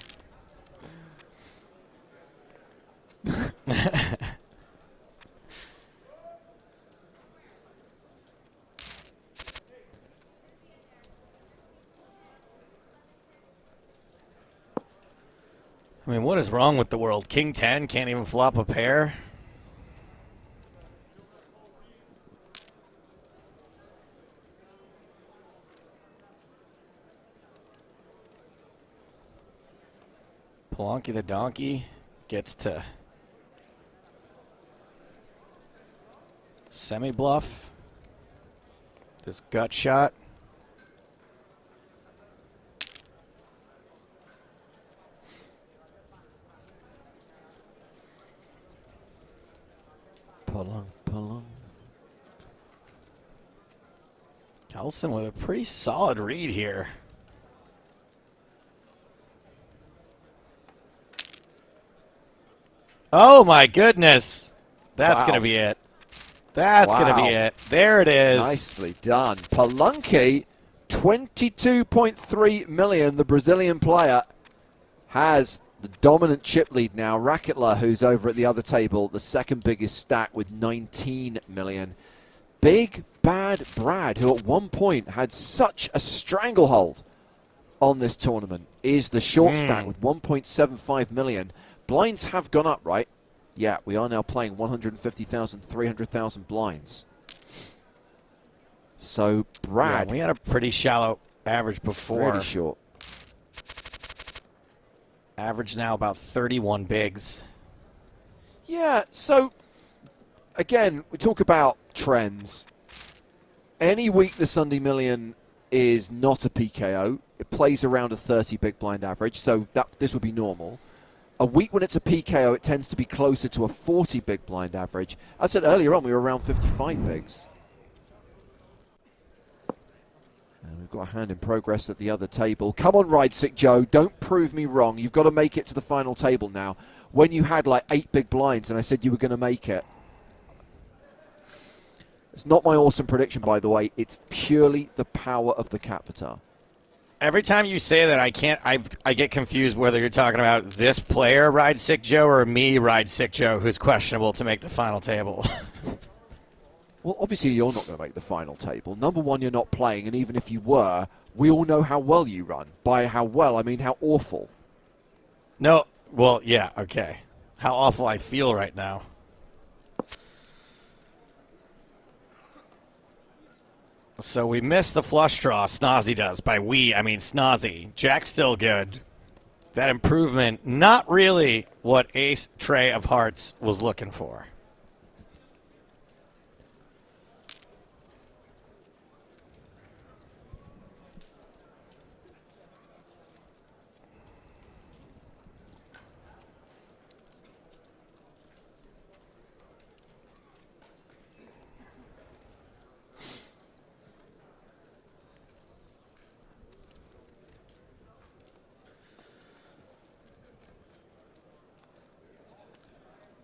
I mean, what is wrong with the world? King 10 can't even flop a pair. Pelonky the donkey gets to semi-bluff. This gut shot. Palung. Kelson with a pretty solid read here. Oh my goodness. That's going to be it. That's going to be it. There it is. Nicely done. Palunki, 22.3 million. The Brazilian player has the dominant chip lead now. Racketler, who's over at the other table, the second biggest stack with 19 million. Big Bad Brad, who at one point had such a stranglehold on this tournament, is the short stack with 1.75 million. Blinds have gone up, right? Yeah, we are now playing 150,000, 300,000 blinds. So, Brad. Yeah, we had a pretty shallow average before. Pretty short. Average now about 31 bigs. Yeah, so, again, we talk about trends. any week the Sunday Million is not a PKO, it plays around a 30 big blind average, so this would be normal. A week when it's a PKO, it tends to be closer to a 40 big blind average. I said earlier on, we were around 55 bigs. And we've got a hand in progress at the other table. Come on, Ride Sick Joe, don't prove me wrong. You've got to make it to the final table now. When you had like 8 big blinds and I said you were going to make it. It's not my awesome prediction, by the way. It's purely the power of the Capita. Every time you say that, I get confused whether you're talking about this player, Ride Sick Joe, or me, Ride Sick Joe, who's questionable to make the final table. Well, obviously you're not going to make the final table. Number one, you're not playing, and even if you were, we all know how well you run. By how well, I mean how awful. No, well, yeah, okay. How awful I feel right now. So we missed the flush draw, Snozzy does. By we, I mean Snozzy. Jack's still good. That improvement, not really what Ace Trey of Hearts was looking for.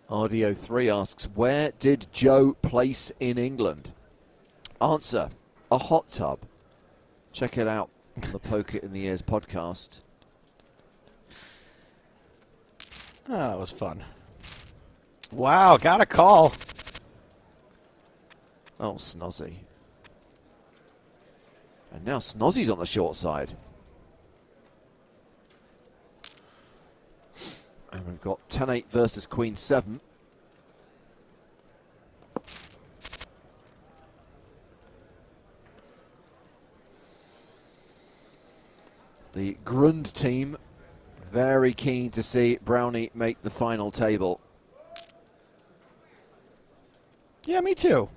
Audio 3 asks, where did Joe place in England? Answer, a hot tub. Check it out on the Poker in the Ears podcast. Oh, that was fun. Wow, got a call. Oh, Snozzy. And now Snozzy's on the short side. And we've got 10-8 versus Queen 7. The Grund team very keen to see Brownie make the final table. Yeah, me too.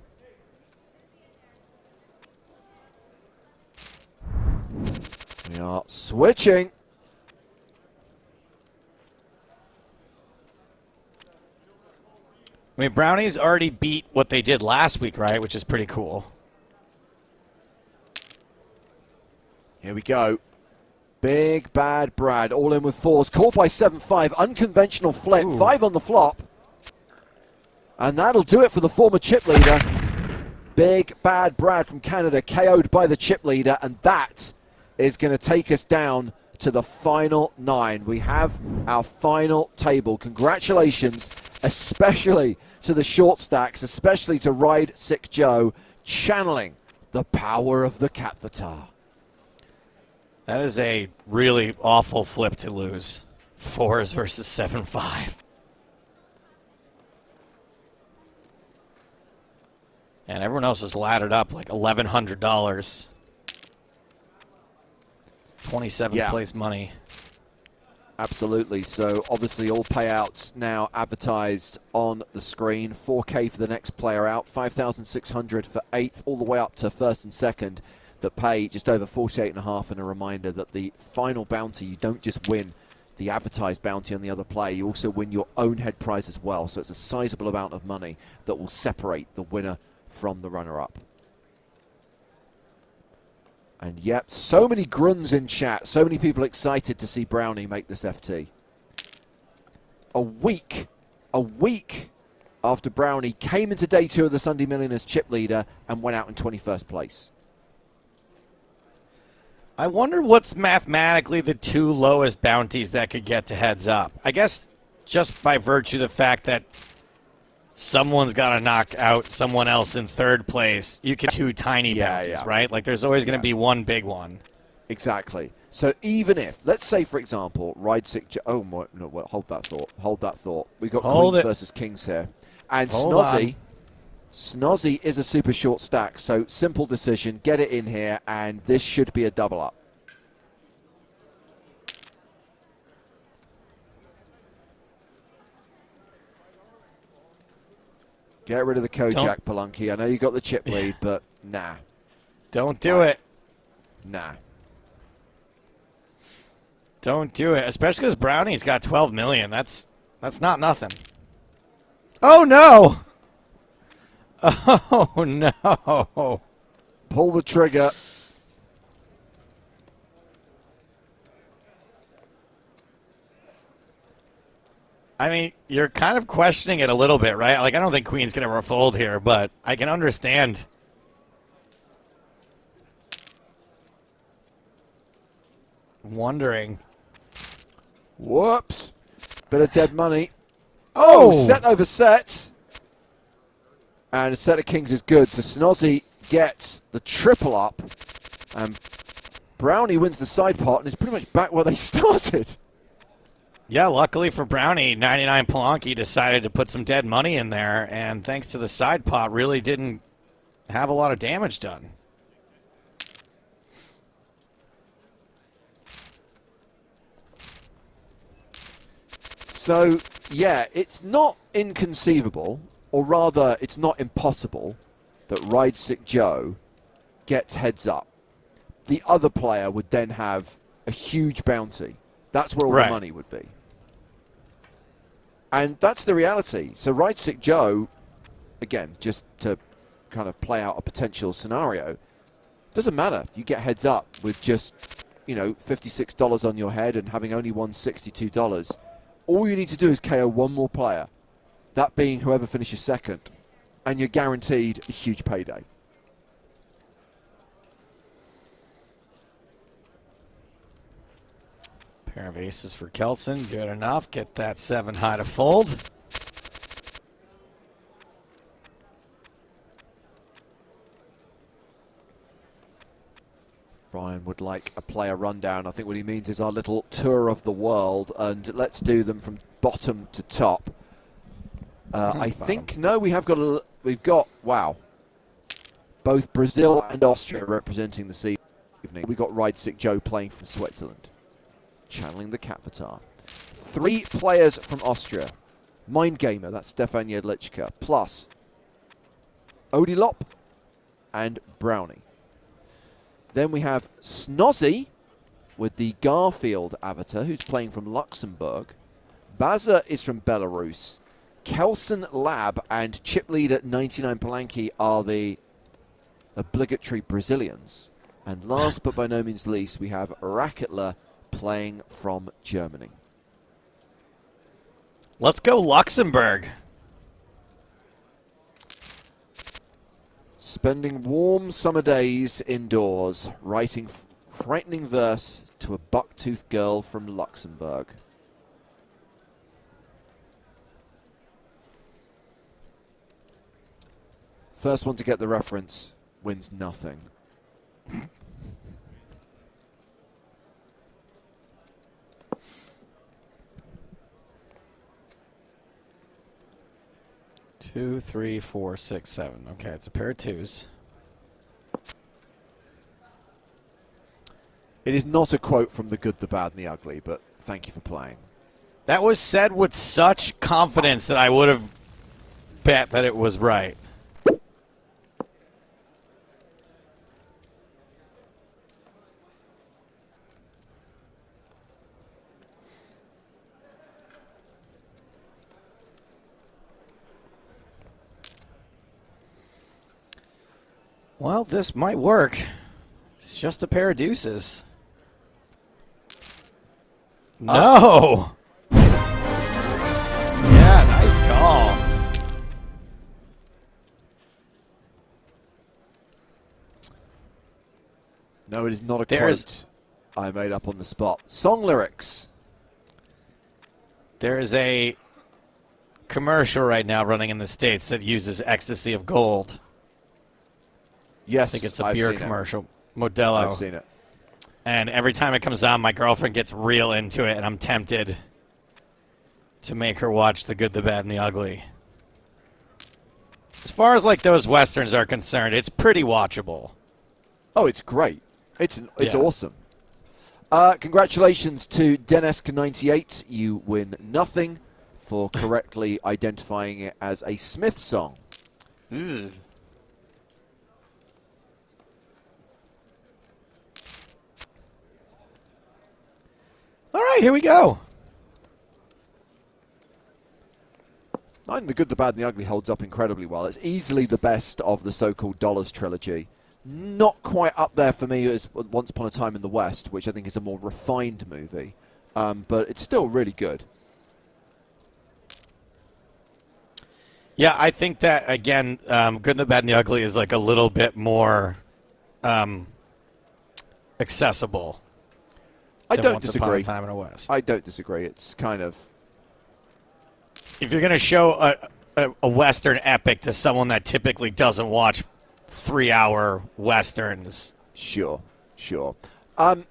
We are switching. I mean, Brownie's already beat what they did last week, right? Which is pretty cool. Here we go. Big Bad Brad, all in with fours. Caught by 7-5. Unconventional flip. Ooh. 5 on the flop. And that'll do it for the former chip leader. Big Bad Brad from Canada, KO'd by the chip leader. And that is going to take us down to the final 9. We have our final table. Congratulations, especially to the short stacks, especially to Ride Sick Joe, channeling the power of the Capita. That is a really awful flip to lose. 4s versus 7-5. And everyone else is laddered up like $1,100. 27th place money. Absolutely. So obviously all payouts now advertised on the screen. 4K for the next player out, 5,600 for 8th, all the way up to 1st and 2nd that pay just over 48.5. And a reminder that the final bounty, you don't just win the advertised bounty on the other player, you also win your own head prize as well. So it's a sizable amount of money that will separate the winner from the runner-up. And yep, so many gruns in chat, so many people excited to see Brownie make this FT. A week after Brownie came into day 2 of the Sunday Million as chip leader and went out in 21st place. I wonder what's mathematically the 2 lowest bounties that could get to heads up. I guess just by virtue of the fact that someone's got to knock out someone else in 3rd place, you can 2 tiny bounties, right? Like there's always going to be one big one. Exactly. So even if, let's say for example, Ride Sick Joe, oh no, well, hold that thought. We've got Queens versus Kings here. And Snozzy is a super short stack, so simple decision, get it in here, and this should be a double up. Get rid of the Kojak, Palunky. I know you got the chip lead, but nah. Don't do it. Nah. Don't do it. Especially because Brownie's got 12 million. That's not nothing. Oh, no. Oh, no. Pull the trigger. I mean, you're kind of questioning it a little bit, right? Like, I don't think Queen's going to fold here, but I can understand. Wondering. Whoops. Bit of dead money. Oh, set over set. And a set of kings is good. So Snozzy gets the triple up. And Brownie wins the side pot and is pretty much back where they started. Yeah, luckily for Brownie, 99 Polanki decided to put some dead money in there, and thanks to the side pot, really didn't have a lot of damage done. So, yeah, it's not inconceivable, or rather, it's not impossible, that Ride Sick Joe gets heads up. The other player would then have a huge bounty. That's where all the money would be. And that's the reality. So Ride Sick Joe, again, just to kind of play out a potential scenario, doesn't matter. You get heads up with just, you know, $56 on your head and having only won $62. All you need to do is KO one more player, that being whoever finishes second, and you're guaranteed a huge payday. Pair of aces for Kelson, good enough. Get that 7 high to fold. Brian would like a player rundown. I think what he means is our little tour of the world, and let's do them from bottom to top. I think, no, we've got, wow, both Brazil and Austria representing this evening. We've got Ride Sick Joe playing from Switzerland. Channeling the Kapitar. 3 players from Austria. Mind Gamer, that's Stefan Jedlichka, plus Odilop and Brownie. Then we have Snozzy with the Garfield avatar, who's playing from Luxembourg. Baza is from Belarus. Kelson Lab and chip leader 99 Polanki are the obligatory Brazilians. And last but by no means least, we have Racketler playing from Germany. Let's go Luxembourg. Spending warm summer days indoors, writing frightening verse to a buck-toothed girl from Luxembourg. First one to get the reference wins nothing. Two, three, four, six, seven. Okay, it's a pair of twos. It is not a quote from The Good, the Bad, and the Ugly, but thank you for playing. That was said with such confidence that I would have bet that it was right. Well, this might work. It's just a pair of deuces. No! Yeah, nice call. No, it is not a quote I made up on the spot. Song lyrics. There is a commercial right now running in the States that uses ecstasy of gold. Yes, I think it's a I've beer seen commercial. Modelo. I've seen it. And every time it comes on, my girlfriend gets real into it, and I'm tempted to make her watch The Good, the Bad, and the Ugly. As far as like those westerns are concerned, it's pretty watchable. Oh, it's great. It's awesome. Congratulations to Denesk98. You win nothing for correctly identifying it as a Smith song. right, here we go. Nine, the Good, the Bad, and the Ugly holds up incredibly well. It's easily the best of the so-called Dollars trilogy. Not quite up there for me as Once Upon a Time in the West, which I think is a more refined movie. But it's still really good. Yeah, I think that, again, Good, the Bad, and the Ugly is like a little bit more accessible. I don't Once disagree. Upon a Time in the West. I don't disagree. It's kind of... If you're going to show a Western epic to someone that typically doesn't watch 3-hour Westerns. Sure.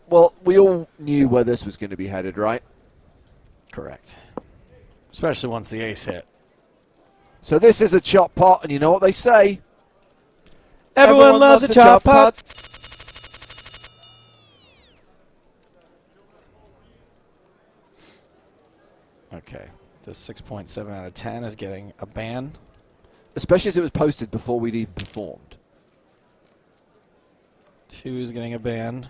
Well, we all knew where this was going to be headed, right? Correct. Especially once the ace hit. So this is a chop pot, and you know what they say? Everyone loves a chop pot. Okay. This 6.7 out of 10 is getting a ban. Especially as it was posted before we'd even performed. 2 is getting a ban.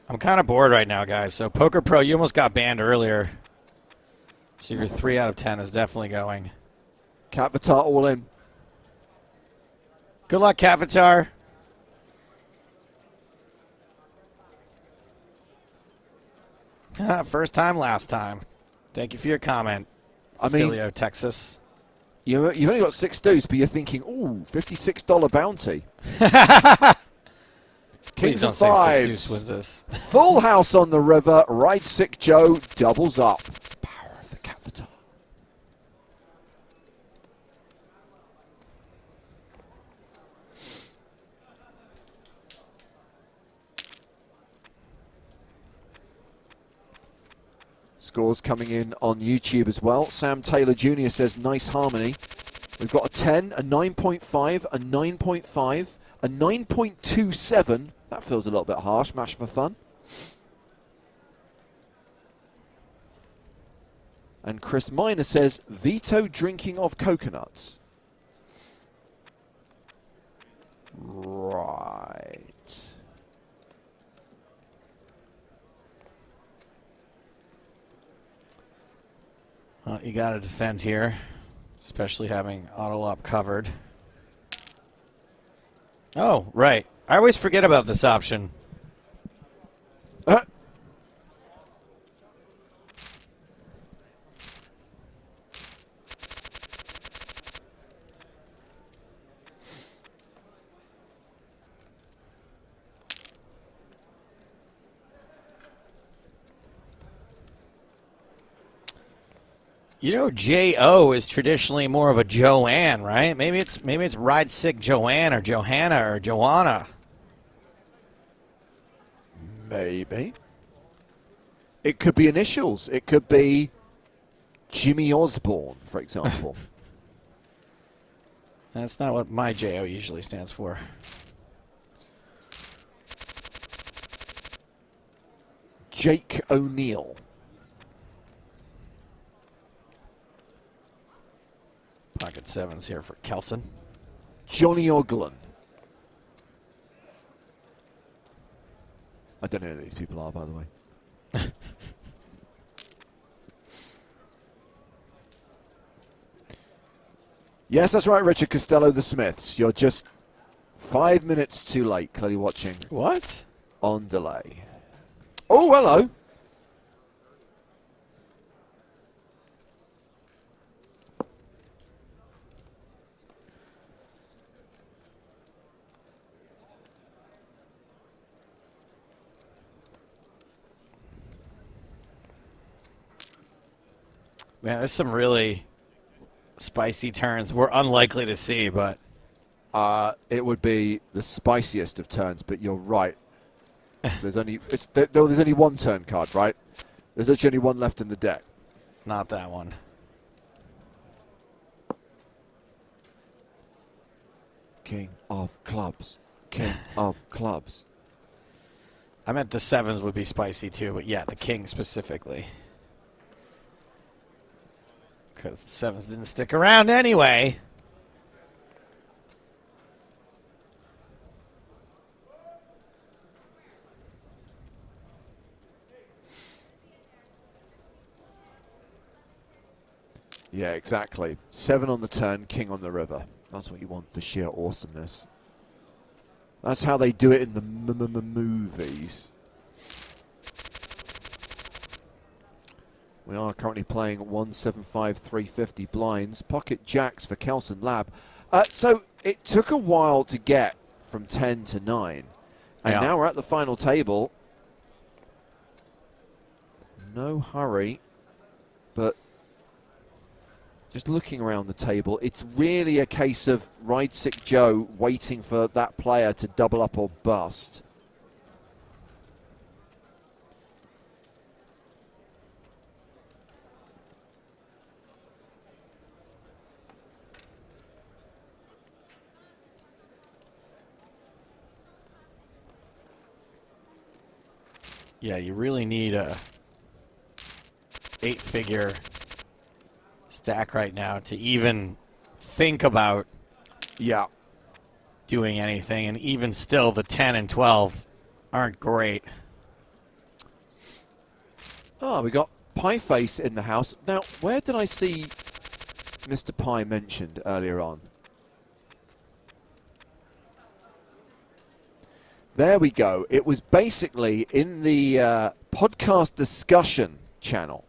I'm kind of bored right now, guys. So Poker Pro, you almost got banned earlier. So your 3 out of 10 is definitely going. Catvatar all in. Good luck, Catvatar. First time, last time. Thank you for your comment. I mean, Filio, Texas. You've only got 6 deuce, but you're thinking, ooh, $56 bounty. Please Kings don't and say fives. 6 deuce wins this. Full house on the river. Ride Sick Joe doubles up. Power of the Catvatar. Scores coming in on YouTube as well. Sam Taylor Jr. says, nice harmony. We've got a 10, a 9.5, a 9.5, a 9.27. That feels a little bit harsh. Mash for fun. And Chris Miner says, veto drinking of coconuts. Right. Well, you got to defend here, especially having Autolop covered. Oh, right. I always forget about this option. You know, J.O. is traditionally more of a Joanne, right? Maybe it's Ride Sick Joanne or Johanna or Joanna. Maybe. It could be initials. It could be Jimmy Osborne, for example. That's not what my J.O. usually stands for. Jake O'Neill. Pocket sevens here for Kelson. Johnny Oglen. I don't know who these people are, by the way. Yes, that's right, Richard Costello, the Smiths. You're just 5 minutes too late, clearly watching. What? On delay. Oh, hello. Man, there's some really spicy turns we're unlikely to see, but it would be the spiciest of turns, but you're right. There's only there's only one turn card, right? There's actually only one left in the deck. not that one. King of clubs. King of clubs. I meant the sevens would be spicy too, but yeah, the king specifically. Because the sevens didn't stick around anyway. Yeah, exactly. 7 on the turn, king on the river. That's what you want for sheer awesomeness. That's how they do it in the movies. We are currently playing 175 350 blinds. Pocket jacks for Kelson Lab. So it took a while to get from 10 to 9. And now we're at the final table. No hurry. But just looking around the table, it's really a case of Ride Sick Joe waiting for that player to double up or bust. Yeah, you really need a 8-figure stack right now to even think about doing anything, and even still the 10 and 12 aren't great. Oh, we got Pie Face in the house. Now, where did I see Mr. Pie mentioned earlier on? There we go. It was basically in the podcast discussion channel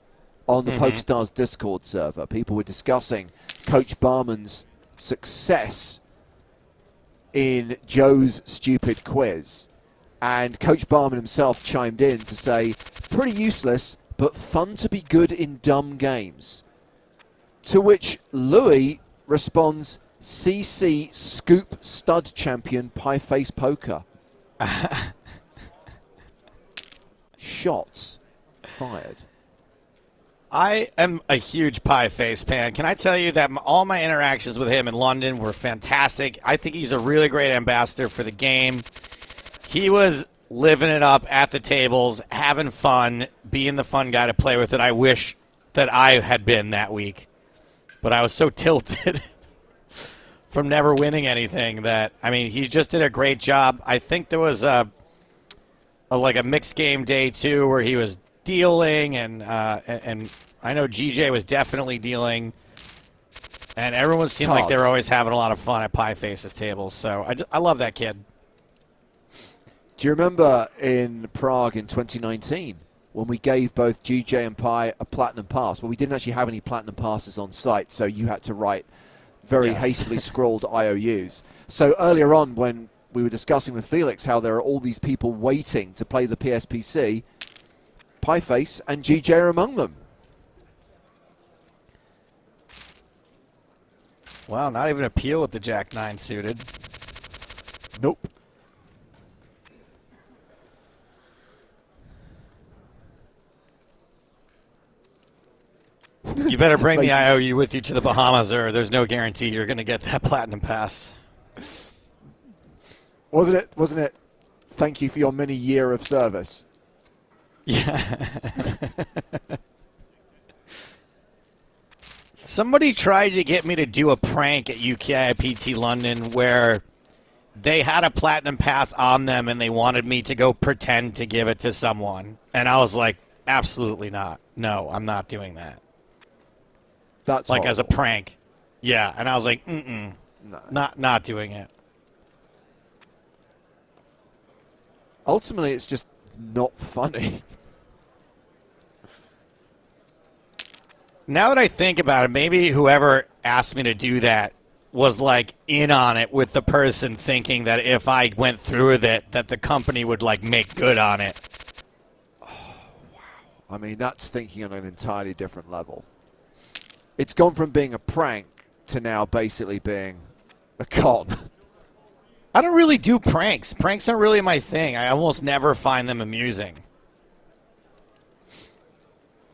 on the PokerStars Discord server. People were discussing Coach Barman's success in Joe's stupid quiz. And Coach Barman himself chimed in to say, pretty useless, but fun to be good in dumb games. To which Louis responds, CC Scoop Stud Champion Pie Face Poker. Shots fired. I am a huge Pie Face fan. Can I tell you that all my interactions with him in London were fantastic. I think he's a really great ambassador for the game. He was living it up at the tables, having fun, being the fun guy to play with that I wish that I had been that week. But I was so tilted from never winning anything that, I mean, he just did a great job. I think there was like a mixed game day too where he was dealing, and I know GJ was definitely dealing, and everyone seemed like they were always having a lot of fun at Pie Face's tables. So I love that kid. Do you remember in Prague in 2019 when we gave both GJ and Pie a platinum pass? Well, we didn't actually have any platinum passes on site, so you had to write very hastily scrawled IOUs. So earlier on when we were discussing with Felix how there are all these people waiting to play the PSPC, Pie Face and GJ are among them. Wow, not even a peel with the Jack-9 suited. Nope. You better bring the IOU with you to the Bahamas, or there's no guarantee you're going to get that platinum pass. Wasn't it? Thank you for your many year of service. Yeah. Somebody tried to get me to do a prank at EPT London where they had a platinum pass on them and they wanted me to go pretend to give it to someone. And I was like, absolutely not. No, I'm not doing that. That's like horrible. As a prank. Yeah, and I was like, No. not doing it. Ultimately, it's just not funny. Now that I think about it, maybe whoever asked me to do that was like in on it with the person, thinking that if I went through with it, that the company would like make good on it. Oh, wow. I mean, that's thinking on an entirely different level. It's gone from being a prank to now basically being a con. I don't really do pranks. Pranks aren't really my thing. I almost never find them amusing.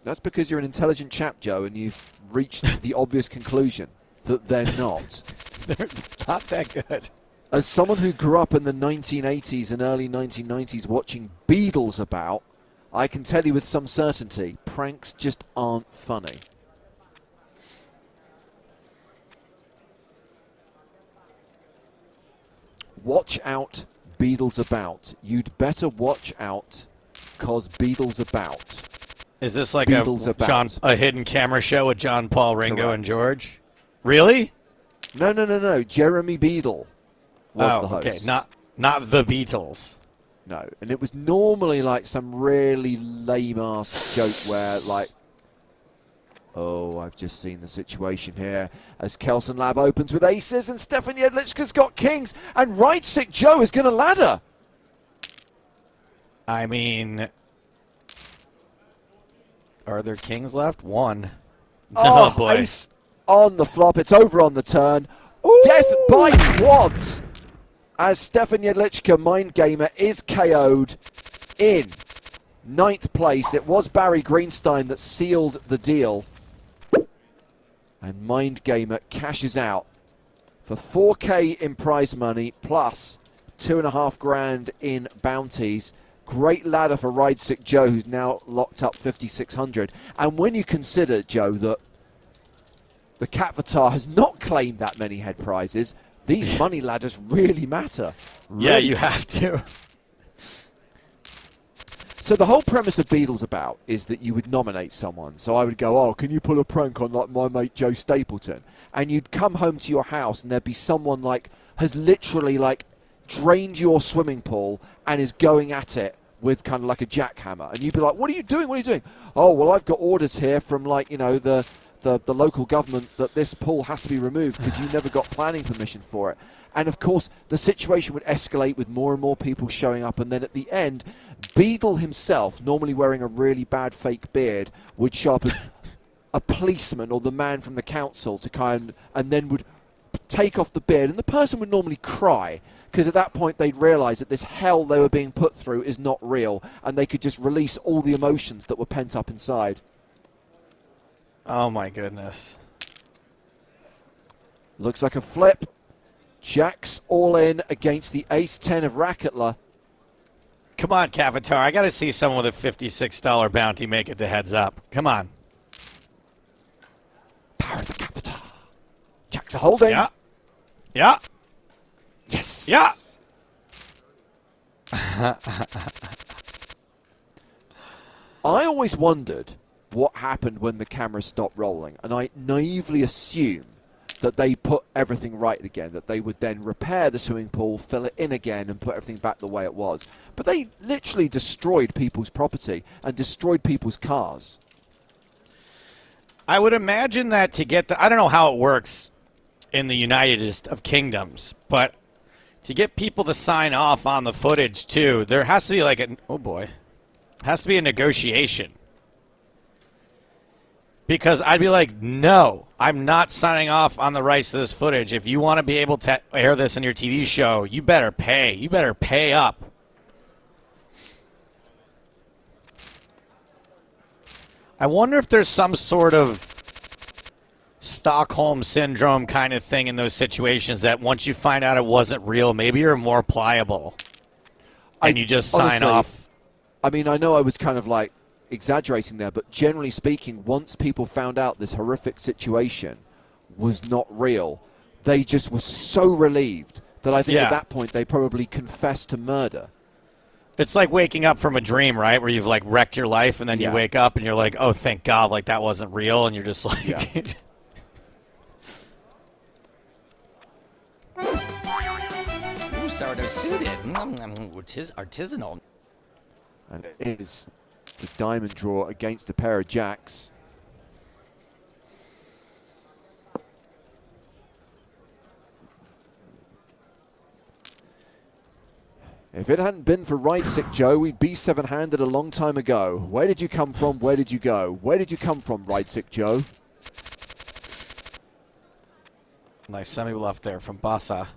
That's because you're an intelligent chap, Joe, and you've reached the obvious conclusion that they're not. They're not that good. As someone who grew up in the 1980s and early 1990s watching Beatles about, I can tell you with some certainty, pranks just aren't funny. Watch out, Beatles about. You'd better watch out, 'cause Beatles about. Is this like Beadle's about. a hidden camera show with John, Paul, Ringo, Correct. and George? Really? No. Jeremy Beadle was the host. Okay. Not the Beatles. No, and it was normally like some really lame-ass joke where, like, oh, I've just seen the situation here as Kelson Lab opens with aces and Stefan Jedlichka's got kings and Right Sick Joe is going to ladder. I mean, are there kings left? One. Oh, boy. ace on the flop. It's over on the turn. Ooh. Death by quads as Stefan Jedlichka, Mind Gamer, is KO'd in 9th place. It was Barry Greenstein that sealed the deal. And Mind Gamer cashes out for 4K in prize money plus 2.5 grand in bounties. Great ladder for Ride Sick Joe, who's now locked up 5,600. And when you consider, Joe, that the Cat Vatar has not claimed that many head prizes, these money ladders really matter. Yeah, you have to. So the whole premise of Beadle's about is that you would nominate someone. So I would go, oh, can you pull a prank on like my mate Joe Stapleton? And you'd come home to your house and there'd be someone like has literally like drained your swimming pool and is going at it with kind of like a jackhammer. And you'd be like, what are you doing? What are you doing? Oh, well, I've got orders here from like, you know, the local government that this pool has to be removed because you never got planning permission for it. And of course, the situation would escalate with more and more people showing up. And then at the end, Beadle himself, normally wearing a really bad fake beard, would show up as a policeman or the man from the council to and then would take off the beard. And the person would normally cry because at that point they'd realise that this hell they were being put through is not real. And they could just release all the emotions that were pent up inside. Oh, my goodness. Looks like a flip. Jack's all in against the ace-10 of Racketler. Come on, Cavatar. I got to see someone with a $56 bounty make it to heads up. Come on. Power of the Cavatar. Jack's a holding. Yeah. Yeah. Yes. Yeah. I always wondered what happened when the camera stopped rolling, and I naively assumed that they put everything right again, that they would then repair the swimming pool, fill it in again, and put everything back the way it was. But they literally destroyed people's property and destroyed people's cars. I would imagine that to get I don't know how it works in the United of Kingdoms, but to get people to sign off on the footage too, there has to be like has to be a negotiation. Because I'd be like, no, I'm not signing off on the rights to this footage. If you want to be able to air this in your TV show, you better pay. You better pay up. I wonder if there's some sort of Stockholm Syndrome kind of thing in those situations that once you find out it wasn't real, maybe you're more pliable. And you just sign off. I mean, I know I was kind of like exaggerating there, but generally speaking, once people found out this horrific situation was not real, they just were so relieved that I think at that point they probably confessed to murder. It's like waking up from a dream, right? Where you've like wrecked your life and then you wake up and you're like, oh, thank God, like that wasn't real. And you're just like... Ooh, sourdough suited. Artisanal. And it is the diamond draw against a pair of jacks. If it hadn't been for Right Sick Joe, we'd be seven-handed a long time ago. Where did you come from? Where did you go? Where did you come from, Right Sick Joe? Nice semi-bluff there from Bassa.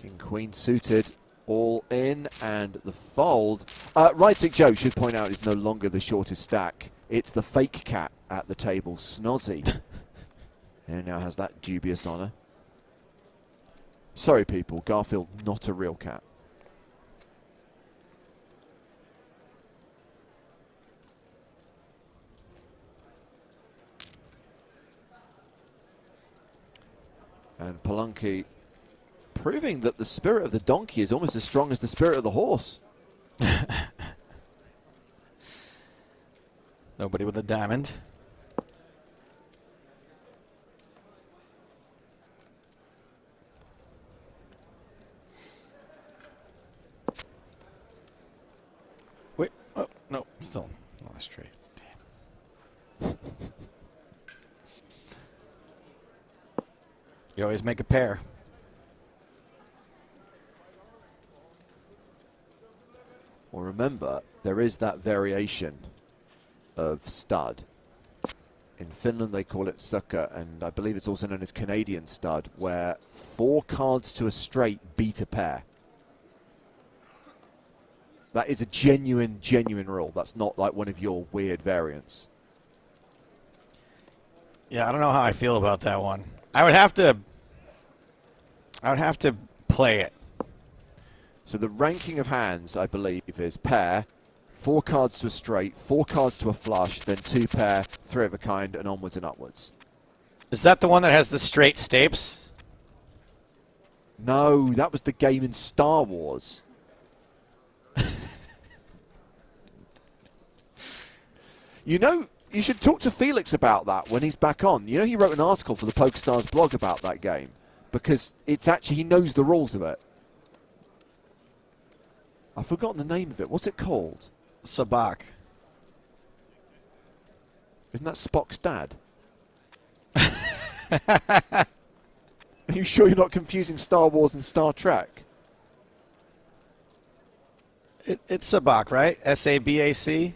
King Queen suited, all in, and the fold. Right Sick Joe should point out is no longer the shortest stack. It's the fake cat at the table, Snozzy. Who now has that dubious honor. Sorry, people. Garfield, not a real cat. And Palanke proving that the spirit of the donkey is almost as strong as the spirit of the horse. Nobody with a diamond. Wait, oh, no, still not straight. Damn. You always make a pair. Well, remember, there is that variation of stud. In Finland, they call it sucker, and I believe it's also known as Canadian stud, where 4 cards to a straight beat a pair. That is a genuine rule. That's not like one of your weird variants. Yeah, I don't know how I feel about that one. I would have to play it. So the ranking of hands, I believe, is pair, 4 cards to a straight, 4 cards to a flush, then 2 pair, 3 of a kind, and onwards and upwards. Is that the one that has the straight stapes? No, that was the game in Star Wars. You know, you should talk to Felix about that when he's back on. You know, he wrote an article for the PokerStars blog about that game because it's actually, he knows the rules of it. I've forgotten the name of it. What's it called? Sabak. Isn't that Spock's dad? Are you sure you're not confusing Star Wars and Star Trek? It's Sabak, right? S-A-B-A-C?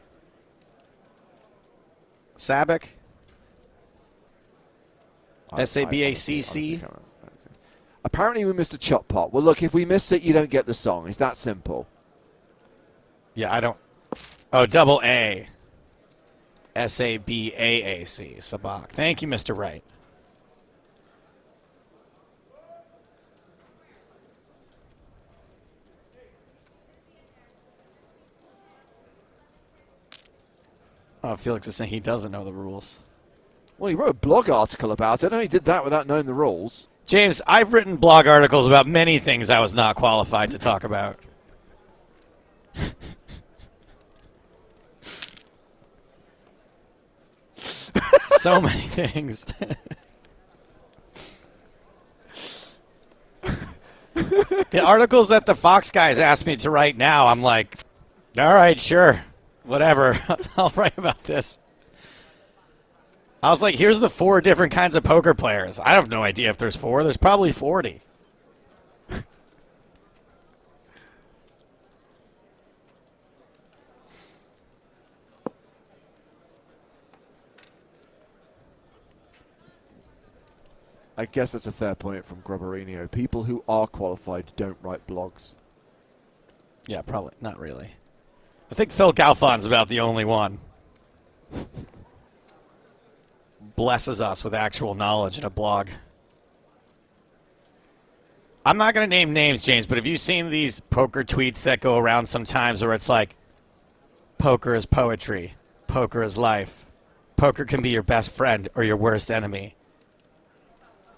Sabak? S-A-B-A-C-C? Apparently we missed a chop pot. Well, look, if we miss it, you don't get the song. It's that simple. Yeah, I don't... Oh, double A. S-A-B-A-A-C. Sabak. Thank you, Mr. Wright. Oh, Felix is saying he doesn't know the rules. Well, he wrote a blog article about it. I know he did that without knowing the rules. James, I've written blog articles about many things I was not qualified to talk about. So many things. The articles that the Fox guys asked me to write now, I'm like, all right, sure, whatever. I'll write about this. I was like, here's the 4 different kinds of poker players. I have no idea if there's 4. There's probably 40. I guess that's a fair point from Grobberino. People who are qualified don't write blogs. Yeah, probably. Not really. I think Phil Galfon's about the only one. Blesses us with actual knowledge in a blog. I'm not going to name names, James, but have you seen these poker tweets that go around sometimes where it's like, poker is poetry, poker is life, poker can be your best friend or your worst enemy.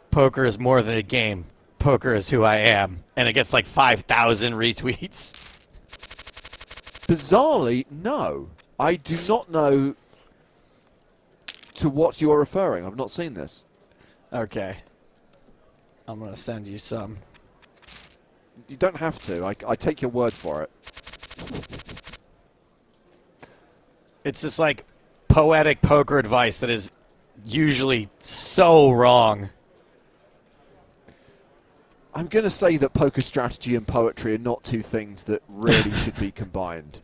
Poker is more than a game. Poker is who I am. And it gets like 5,000 retweets. Bizarrely, no. I do not know to what you're referring. I've not seen this. Okay. I'm going to send you some. You don't have to. I take your word for it. It's just like poetic poker advice that is usually so wrong. I'm going to say that poker strategy and poetry are not two things that really should be combined.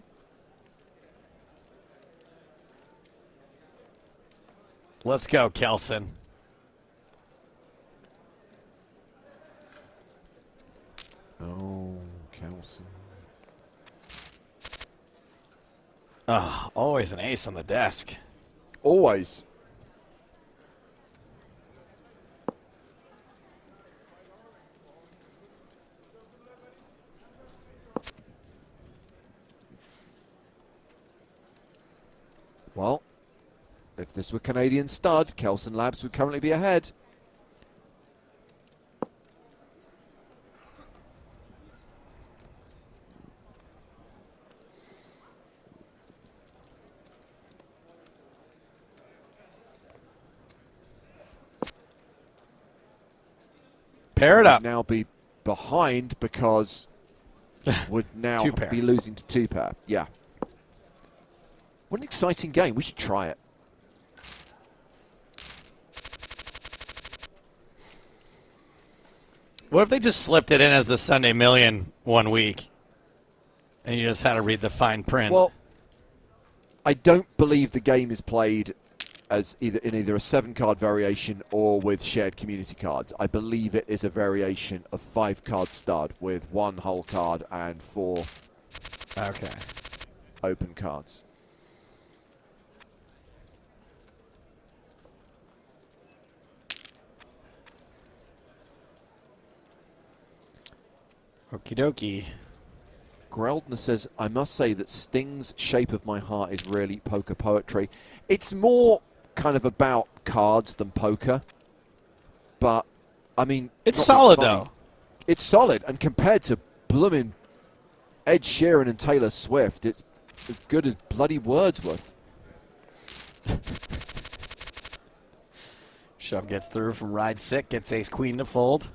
Let's go, Kelson. Oh, Kelson. Oh, always an ace on the desk. Always. If this were Canadian stud, Kelson Labs would currently be ahead. Pair it up. Now be behind because would now Two pair. be losing to 2-pair. Yeah. What an exciting game. We should try it. What if they just slipped it in as the Sunday Million one week, and you just had to read the fine print? Well, I don't believe the game is played as either a 7-card variation or with shared community cards. I believe it is a variation of 5-card stud with 1 whole card and 4 open cards. Okie dokie. Greldner says, I must say that Sting's Shape of My Heart is really poker poetry. It's more kind of about cards than poker. But, I mean... It's solid, though. It's solid. And compared to blooming Ed Sheeran and Taylor Swift, it's as good as bloody Wordsworth. Shove gets through from ride sick, gets ace queen to fold.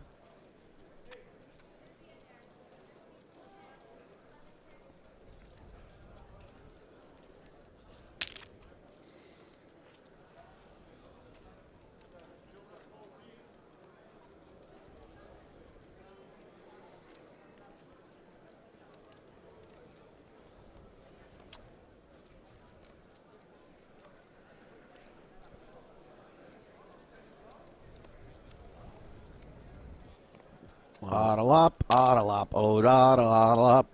Oddle up, oh, oddle up.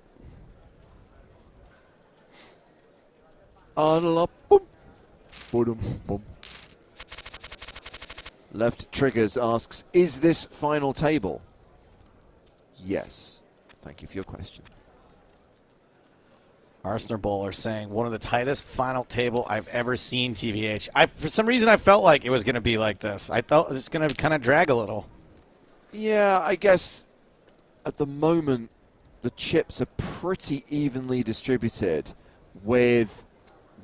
Oddle up, boom. Boom, boom. Left Triggers asks, is this final table? Yes. Thank you for your question. Arsenal Bowler saying one of the tightest final table I've ever seen, TVH. For some reason, I felt like it was going to be like this. I thought it was going to kind of drag a little. Yeah, I guess at the moment the chips are pretty evenly distributed with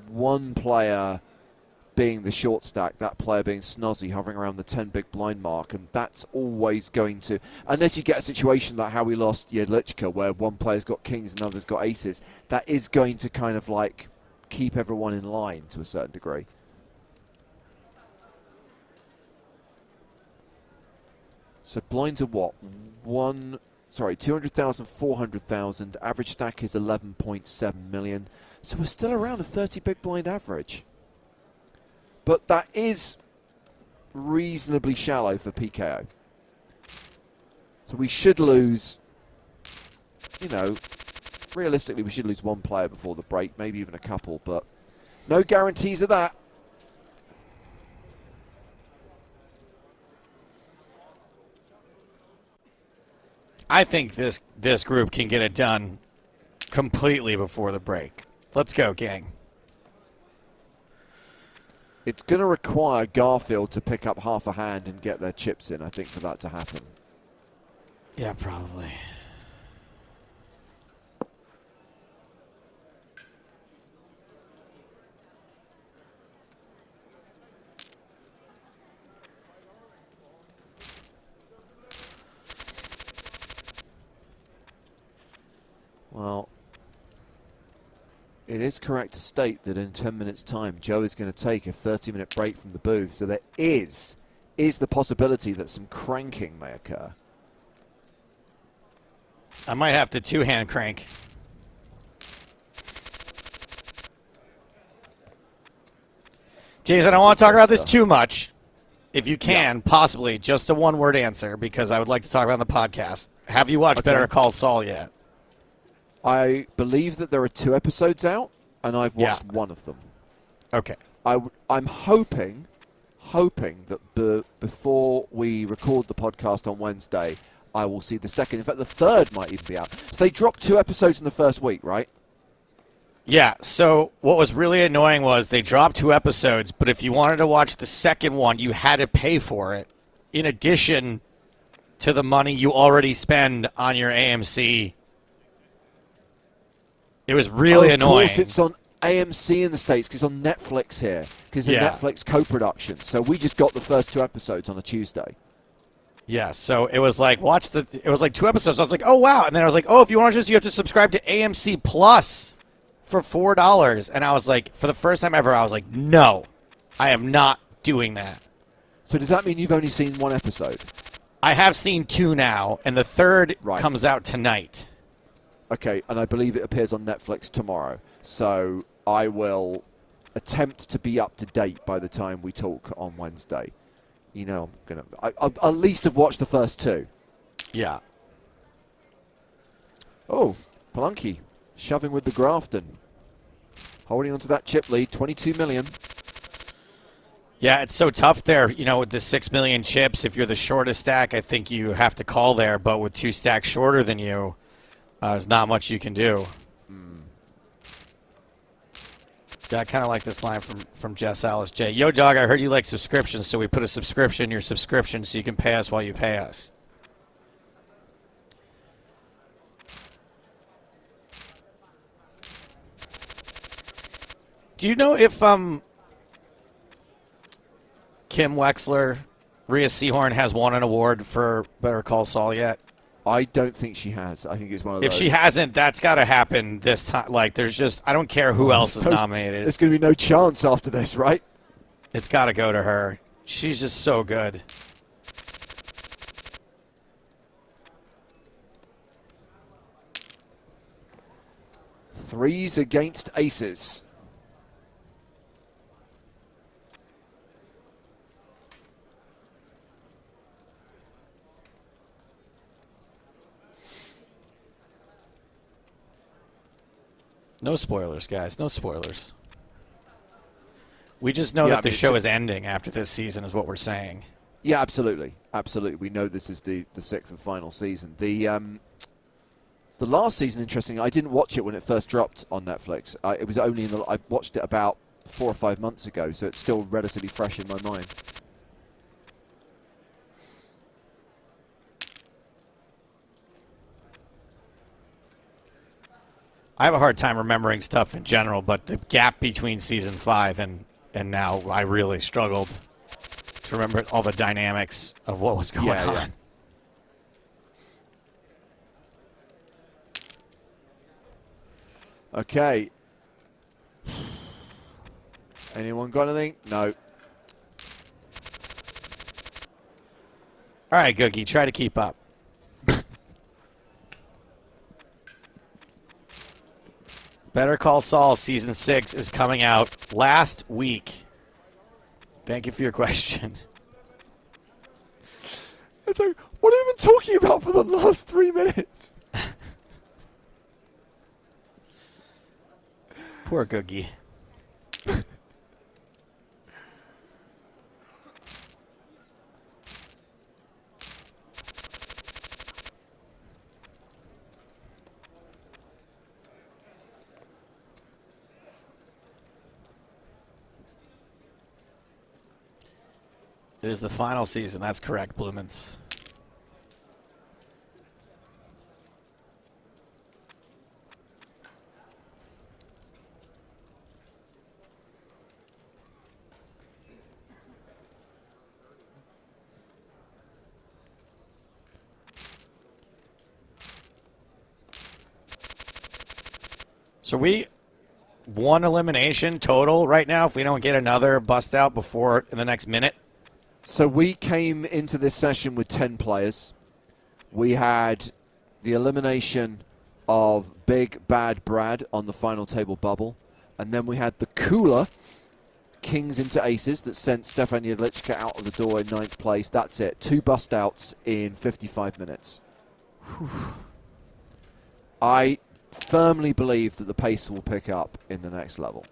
one player being the short stack, that player being Snozzy, hovering around the 10 big blind mark, and that's always going to, unless you get a situation like how we lost Jedlichka, where one player's got kings and others got aces, that is going to kind of like keep everyone in line to a certain degree. So blinds are what? 200,000, 400,000. Average stack is 11.7 million. So we're still around a 30 big blind average. But that is reasonably shallow for PKO. So we should lose, you know, realistically we should lose one player before the break, maybe even a couple, but no guarantees of that. I think this group can get it done completely before the break. Let's go, gang. It's going to require Garfield to pick up half a hand and get their chips in, I think, for that to happen. Yeah, probably. Well, it is correct to state that in 10 minutes' time, Joe is going to take a 30-minute break from the booth, so there is the possibility that some cranking may occur. I might have to two-hand crank. Jason, I don't want to talk about this too much. If you can, possibly, just a one-word answer, because I would like to talk about it on the podcast. Have you watched Better Call Saul yet? I believe that there are 2 episodes out, and I've watched one of them. Okay. I'm hoping that before we record the podcast on Wednesday, I will see the second. In fact, the third might even be out. So they dropped 2 episodes in the first week, right? Yeah, so what was really annoying was they dropped 2 episodes, but if you wanted to watch the second one, you had to pay for it, in addition to the money you already spend on your AMC. It was really annoying. Of course, it's on AMC in the States because it's on Netflix here because it's a Netflix co-production. So we just got the first 2 episodes on a Tuesday. Yeah, so it was like, it was like 2 episodes. I was like, oh, wow. And then I was like, oh, if you want to you have to subscribe to AMC Plus for $4. And I was like, for the first time ever, I was like, no, I am not doing that. So does that mean you've only seen 1 episode? I have seen 2 now, and the third comes out tonight. Okay, and I believe it appears on Netflix tomorrow. So I will attempt to be up to date by the time we talk on Wednesday. You know, I'll at least have watched the first 2. Yeah. Oh, Palanke shoving with the Grafton. Holding onto that chip lead, 22 million. Yeah, it's so tough there, you know, with the 6 million chips. If you're the shortest stack, I think you have to call there. But with 2 stacks shorter than you, there's not much you can do. Yeah, I kind of like this line from Jess Alice J. Yo, dog, I heard you like subscriptions, so we put a subscription in your subscription so you can pay us while you pay us. Do you know if Kim Wexler, Rhea Seahorn has won an award for Better Call Saul yet? I don't think she has. I think it's one of those. If she hasn't, that's got to happen this time. Like, there's just, I don't care who else is nominated. There's going to be no chance after this, right? It's got to go to her. She's just so good. Threes against aces. No spoilers, guys. No spoilers. We just know that the show is ending after this season is what we're saying. Yeah, absolutely. Absolutely. We know this is the 6th and final season. The last season, interesting, I didn't watch it when it first dropped on Netflix. It was only I watched it about 4 or 5 months ago, so it's still relatively fresh in my mind. I have a hard time remembering stuff in general, but the gap between season 5 and now, I really struggled to remember all the dynamics of what was going on. Yeah. Okay. Anyone got anything? No. All right, Googie, try to keep up. Better Call Saul Season 6 is coming out last week. Thank you for your question. It's like, what have you been talking about for the last 3 minutes? Poor Googie. It is the final season. That's correct, Bloomins. So we 1 elimination total right now if we don't get another bust out before in the next minute. So we came into this session with 10 players. We had the elimination of Big Bad Brad on the final table bubble. And then we had the cooler kings into aces that sent Stefan Jedlicka out of the door in 9th place. That's it. 2 bust outs in 55 minutes. Whew. I firmly believe that the pace will pick up in the next level.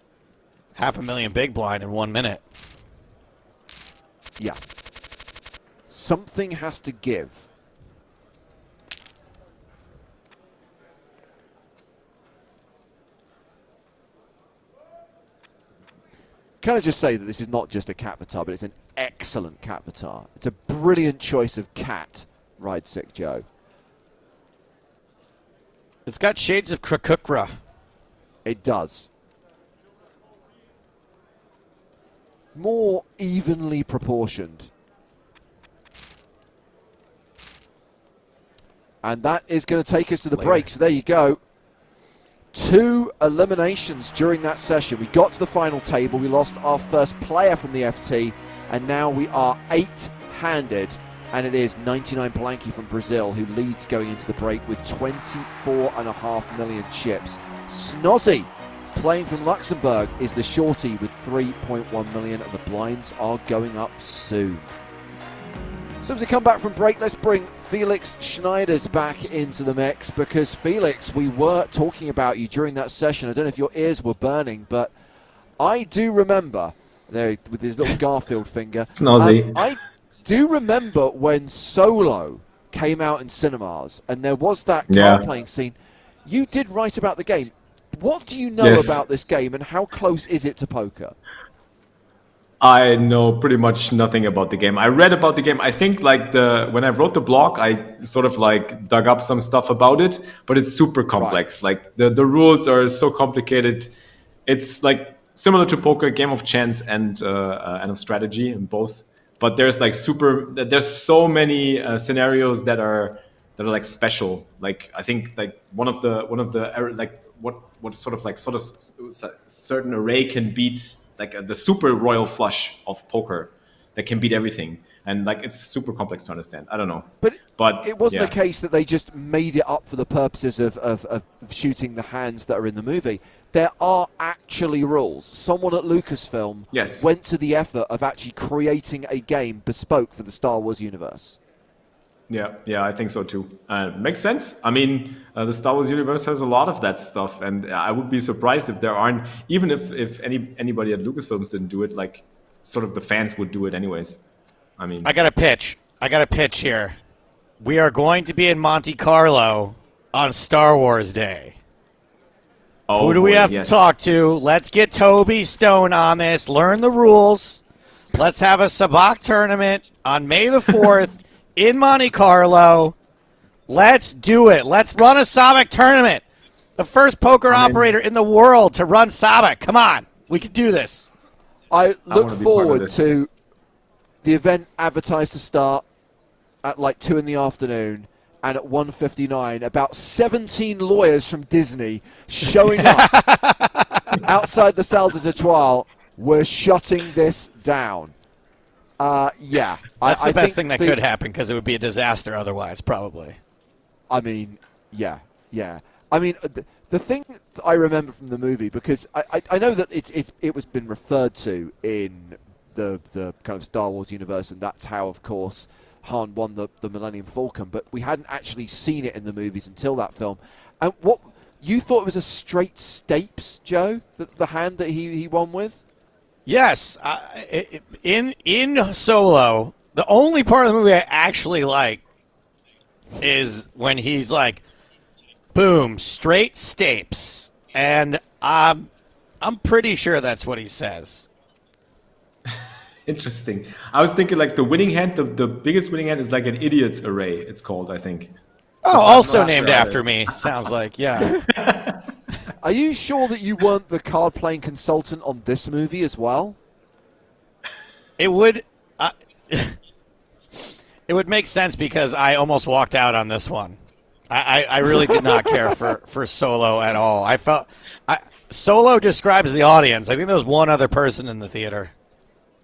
500,000 big blind in 1 minute. Yeah. Something has to give. Can I just say that this is not just a cat batar, but it's an excellent cat batar. It's a brilliant choice of cat, Ride Sick Joe. It's got shades of Krakukra. It does. More evenly proportioned. And that is going to take us to the break. So there you go. 2 eliminations during that session. We got to the final table. We lost our first player from the FT. And now we are 8-handed. And it is 99 Palanque from Brazil who leads going into the break with 24.5 million chips. Snozzy, playing from Luxembourg, is the shorty with 3.1 million. And the blinds are going up soon. So as we come back from break, let's bring Felix Schneiders back into the mix, because Felix, we were talking about you during that session. I don't know if your ears were burning, but I do remember, there with his little Garfield finger, Snozzy. I do remember when Solo came out in cinemas and there was that card playing scene. You did write about the game. What do you know about this game and how close is it to poker? I know pretty much nothing about the game. I read about the game. I think like when I wrote the blog, I sort of like dug up some stuff about it, but it's super complex. Right. Like the rules are so complicated. It's like similar to poker, game of chance and of strategy in both. But there's like there's so many scenarios that are like special. Like I think like one of the like what sort of certain array can beat like the super royal flush of poker that can beat everything. And like it's super complex to understand. I don't know. But it wasn't the case that they just made it up for the purposes of shooting the hands that are in the movie. There are actually rules. Someone at Lucasfilm went to the effort of actually creating a game bespoke for the Star Wars universe. Yeah, I think so too. Makes sense. I mean, the Star Wars universe has a lot of that stuff, and I would be surprised if there aren't, even if anybody at Lucasfilms didn't do it, like sort of the fans would do it anyways. I mean, I got a pitch here. We are going to be in Monte Carlo on Star Wars Day. Who do we have to talk to? Let's get Toby Stone on this. Learn the rules. Let's have a Sabacc tournament on May the 4th in Monte Carlo. Let's do it. Let's run a Sabacc tournament. The first poker operator in the world to run Sabacc. Come on. We can do this. I look forward to the event advertised to start at like 2 in the afternoon. And at 1:59, about 17 lawyers from Disney showing up outside the Salle des Etoiles. We're shutting this down. That's the best thing that could happen, because it would be a disaster otherwise, probably. I mean, yeah. I mean, the thing that I remember from the movie, because I know that it was been referred to in the kind of Star Wars universe, and that's how, of course, Han won the Millennium Falcon, but we hadn't actually seen it in the movies until that film. And what you thought it was a straight Stapes, Joe, the hand that he won with? Yes, in Solo, the only part of the movie I actually like is when he's like, boom, straight Stapes, and I'm pretty sure that's what he says. Interesting. I was thinking like the winning hand, the biggest winning hand is like an idiot's array, it's called, I think. Oh, also named after me, sounds like, yeah. Are you sure that you weren't the card-playing consultant on this movie as well? It would make sense, because I almost walked out on this one. I really did not care for Solo at all. Solo describes the audience. I think there was one other person in the theater.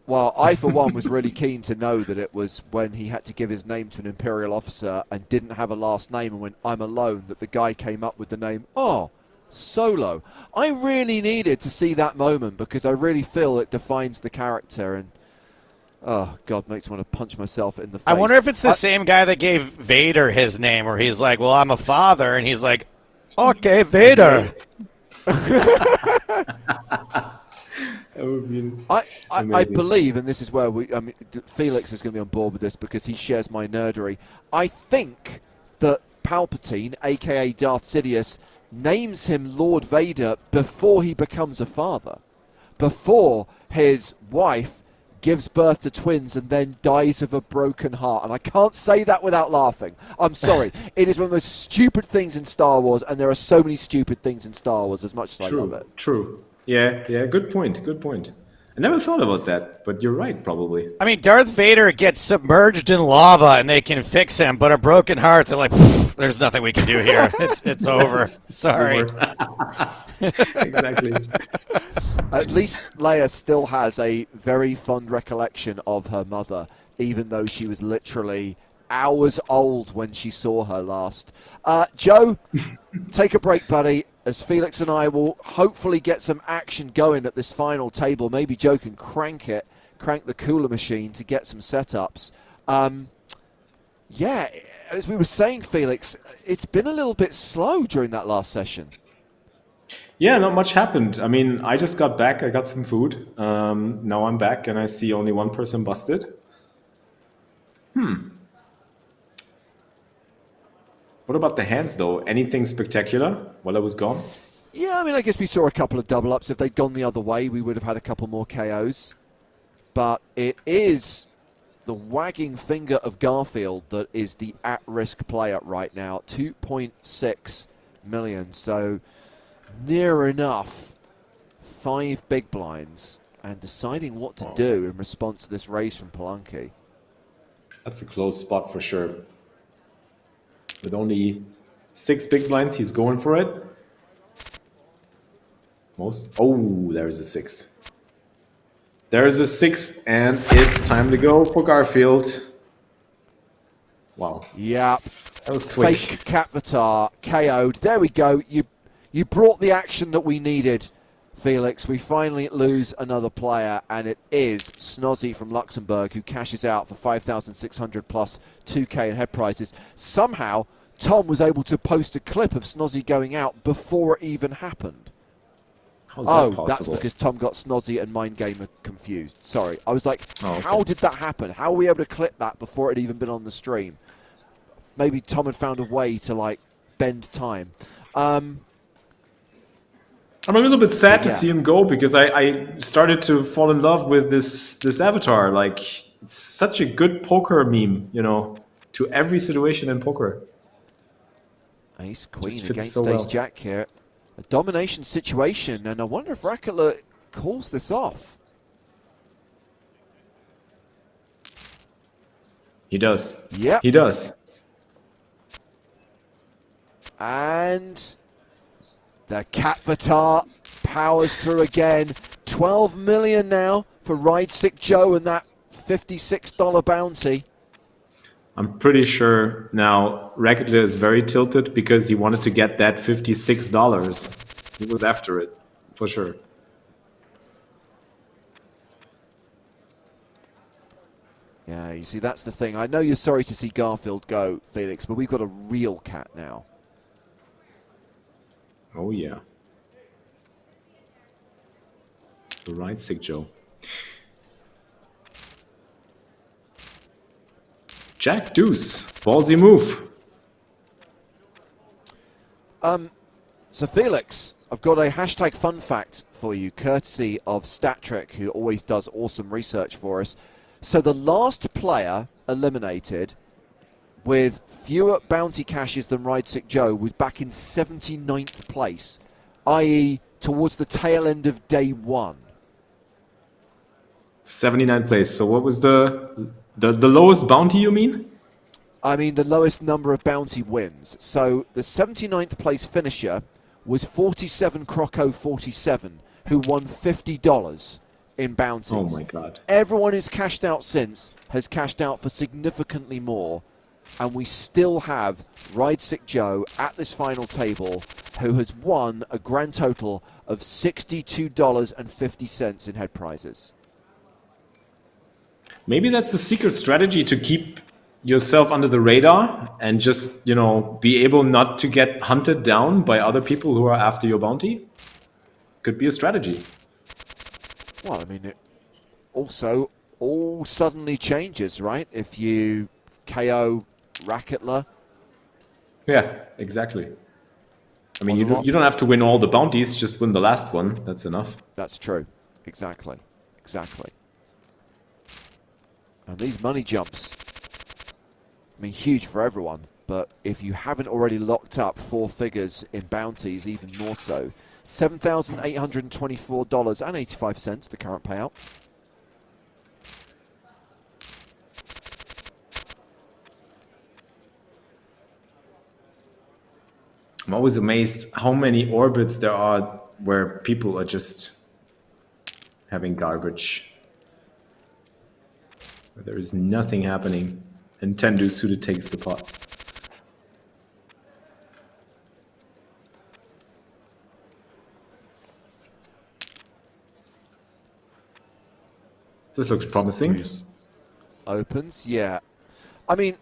Well, I, for one, was really keen to know that it was when he had to give his name to an Imperial officer and didn't have a last name, and when I'm alone, that the guy came up with the name, Solo. I really needed to see that moment, because I really feel it defines the character, and oh, God, makes me want to punch myself in the face. I wonder if it's the same guy that gave Vader his name, where he's like, well, I'm a father, and he's like, okay, Vader. I believe, and this is where Felix is going to be on board with this because he shares my nerdery. I think that Palpatine, a.k.a. Darth Sidious, names him Lord Vader before he becomes a father. before his wife gives birth to twins and then dies of a broken heart. And I can't say that without laughing. I'm sorry. It is one of the most stupid things in Star Wars, and there are so many stupid things in Star Wars as much as I love it. True. Yeah, good point. I never thought about that, but you're right, probably. I mean, Darth Vader gets submerged in lava and they can fix him, but a broken heart, they're like, there's nothing we can do here. It's over. Sorry. Exactly. At least Leia still has a very fond recollection of her mother, even though she was literally hours old when she saw her last. Joe, take a break, buddy, as Felix and I will hopefully get some action going at this final table. Maybe Joe can crank the cooler machine to get some setups. Yeah, as we were saying, Felix, it's been a little bit slow during that last session. Yeah, not much happened. I mean, I just got back. I got some food. Now I'm back, and I see only one person busted. What about the hands, though? Anything spectacular while I was gone? Yeah, I mean, I guess we saw a couple of double ups. If they'd gone the other way, we would have had a couple more KOs. But it is the wagging finger of Garfield that is the at-risk player right now. 2.6 million, so near enough 5 big blinds, and deciding what to do in response to this raise from Palanke. That's a close spot for sure. With only 6 big blinds, he's going for it. Oh, there's a 6. There's a 6, and it's time to go for Garfield. Wow. Yep. That was quick. Fake Capvitar KO'd. There we go. You brought the action that we needed, Felix. We finally lose another player, and it is Snozzy from Luxembourg who cashes out for 5,600 plus 2K in head prizes. Somehow, Tom was able to post a clip of Snozzy going out before it even happened. How's that possible? That's because Tom got Snozzy and Mind Gamer confused. Sorry. I was like, how did that happen? How were we able to clip that before it had even been on the stream? Maybe Tom had found a way to, like, bend time. I'm a little bit sad to see him go, because I started to fall in love with this avatar. Like, it's such a good poker meme, you know, to every situation in poker. Ace Queen against Ace Jack here. A domination situation, and I wonder if Rakela calls this off. He does. Yep. He does. And the Capvitar powers through again. 12 million now for Ride Sick Joe and that $56 bounty. I'm pretty sure now Rakela is very tilted because he wanted to get that $56. He was after it, for sure. Yeah, you see, that's the thing. I know you're sorry to see Garfield go, Felix, but we've got a real cat now. Oh, yeah. Right, Sick Joe. Jack Deuce. Ballsy move. So, Felix, I've got a hashtag fun fact for you, courtesy of StatTrick, who always does awesome research for us. So the last player eliminated with fewer bounty caches than Ride Sick Joe was back in 79th place, i.e. towards the tail end of day 1. 79th place. So what was the lowest bounty, you mean? I mean the lowest number of bounty wins. So the 79th place finisher was 47 Croco 47, who won $50 in bounties. Oh my god. Everyone who's cashed out since has cashed out for significantly more, and we still have Ride Sick Joe at this final table, who has won a grand total of $62.50 in head prizes. Maybe that's the secret strategy to keep yourself under the radar and just, you know, be able not to get hunted down by other people who are after your bounty. Could be a strategy. Well, I mean, it also all suddenly changes, right? If you KO Rakela. Yeah, exactly. I mean, you don't have to win all the bounties, just win the last one. That's enough. That's true. Exactly. Exactly. And these money jumps, I mean, huge for everyone. But if you haven't already locked up 4 figures in bounties, even more so. $7,824.85, the current payout. I'm always amazed how many orbits there are where people are just having garbage. Where there is nothing happening. And 10 deuce suited takes the pot. This looks promising. Opens, yeah. I mean,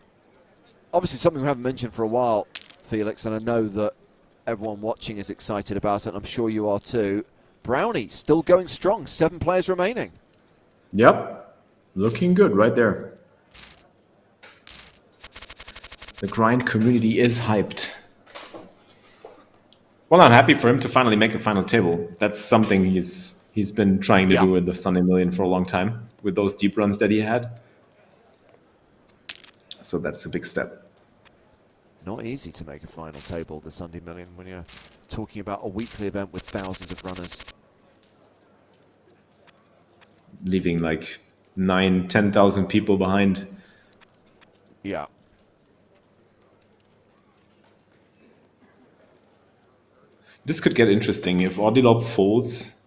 obviously something we haven't mentioned for a while, Felix, and I know that everyone watching is excited about it, and I'm sure you are too. Brownie still going strong, 7 players remaining. Yep, looking good right there. The grind community is hyped. Well, I'm happy for him to finally make a final table. That's something he's been trying to do in the Sunday Million for a long time with those deep runs that he had. So that's a big step. Not easy to make a final table, the Sunday Million, when you're talking about a weekly event with thousands of runners. Leaving like 9,000, 10,000 people behind. Yeah. This could get interesting. If Odilop folds,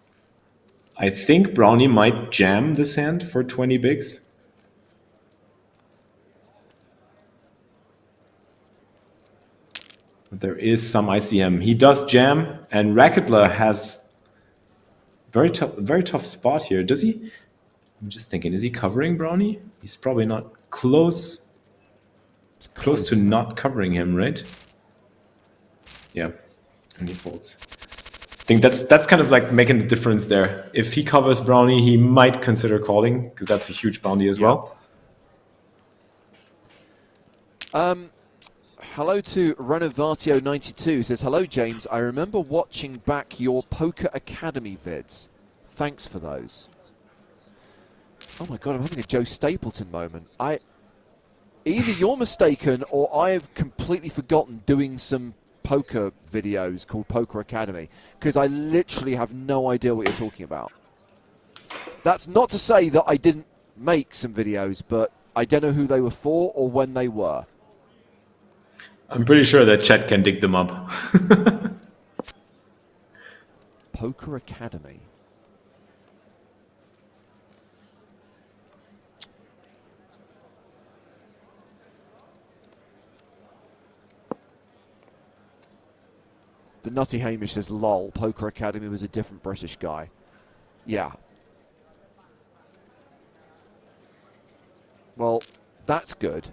I think Brownie might jam this hand for 20 bigs. But there is some ICM. He does jam, and Racketler has very tough spot here. Does he? I'm just thinking, is he covering Brownie? He's probably not close to not covering him, right? Yeah, and he folds. I think that's kind of like making the difference there. If he covers Brownie, he might consider calling, because that's a huge bounty as well. Hello to Renovatio92, says, hello James, I remember watching back your Poker Academy vids. Thanks for those. Oh my god, I'm having a Joe Stapleton moment. Either you're mistaken or I've completely forgotten doing some poker videos called Poker Academy, because I literally have no idea what you're talking about. That's not to say that I didn't make some videos, but I don't know who they were for or when they were. I'm pretty sure that chat can dig them up. Poker Academy. The Nutty Hamish says, lol, Poker Academy was a different British guy. Yeah. Well, that's good.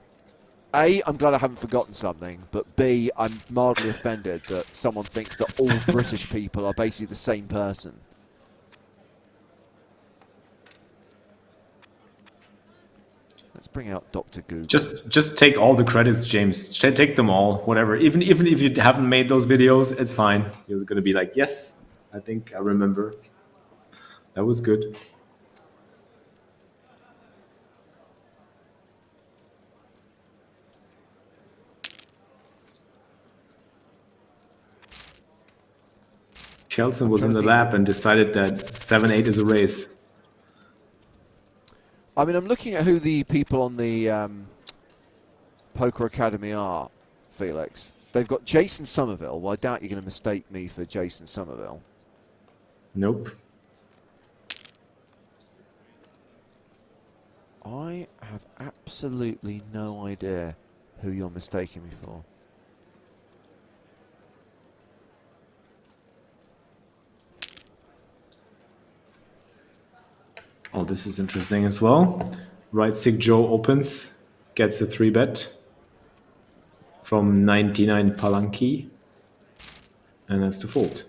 A, I'm glad I haven't forgotten something, but B, I'm mildly offended that someone thinks that all British people are basically the same person. Let's bring out Dr. Google. Just take all the credits, James. Take them all, whatever. Even if you haven't made those videos, it's fine. You're gonna be like, yes, I think I remember. That was good. Kelson was in the lab and decided that 7-8 is a race. I mean, I'm looking at who the people on the Poker Academy are, Felix. They've got Jason Somerville. Well, I doubt you're going to mistake me for Jason Somerville. Nope. I have absolutely no idea who you're mistaking me for. Oh, this is interesting as well. Right Sick Joe opens, gets a 3-bet from 99 Palanki, and has to fold.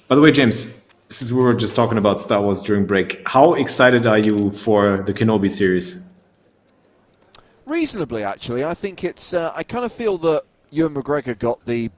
By the way, James, since we were just talking about Star Wars during break, how excited are you for the Kenobi series? Reasonably, actually. I think it's. I kind of feel that Ewan McGregor got the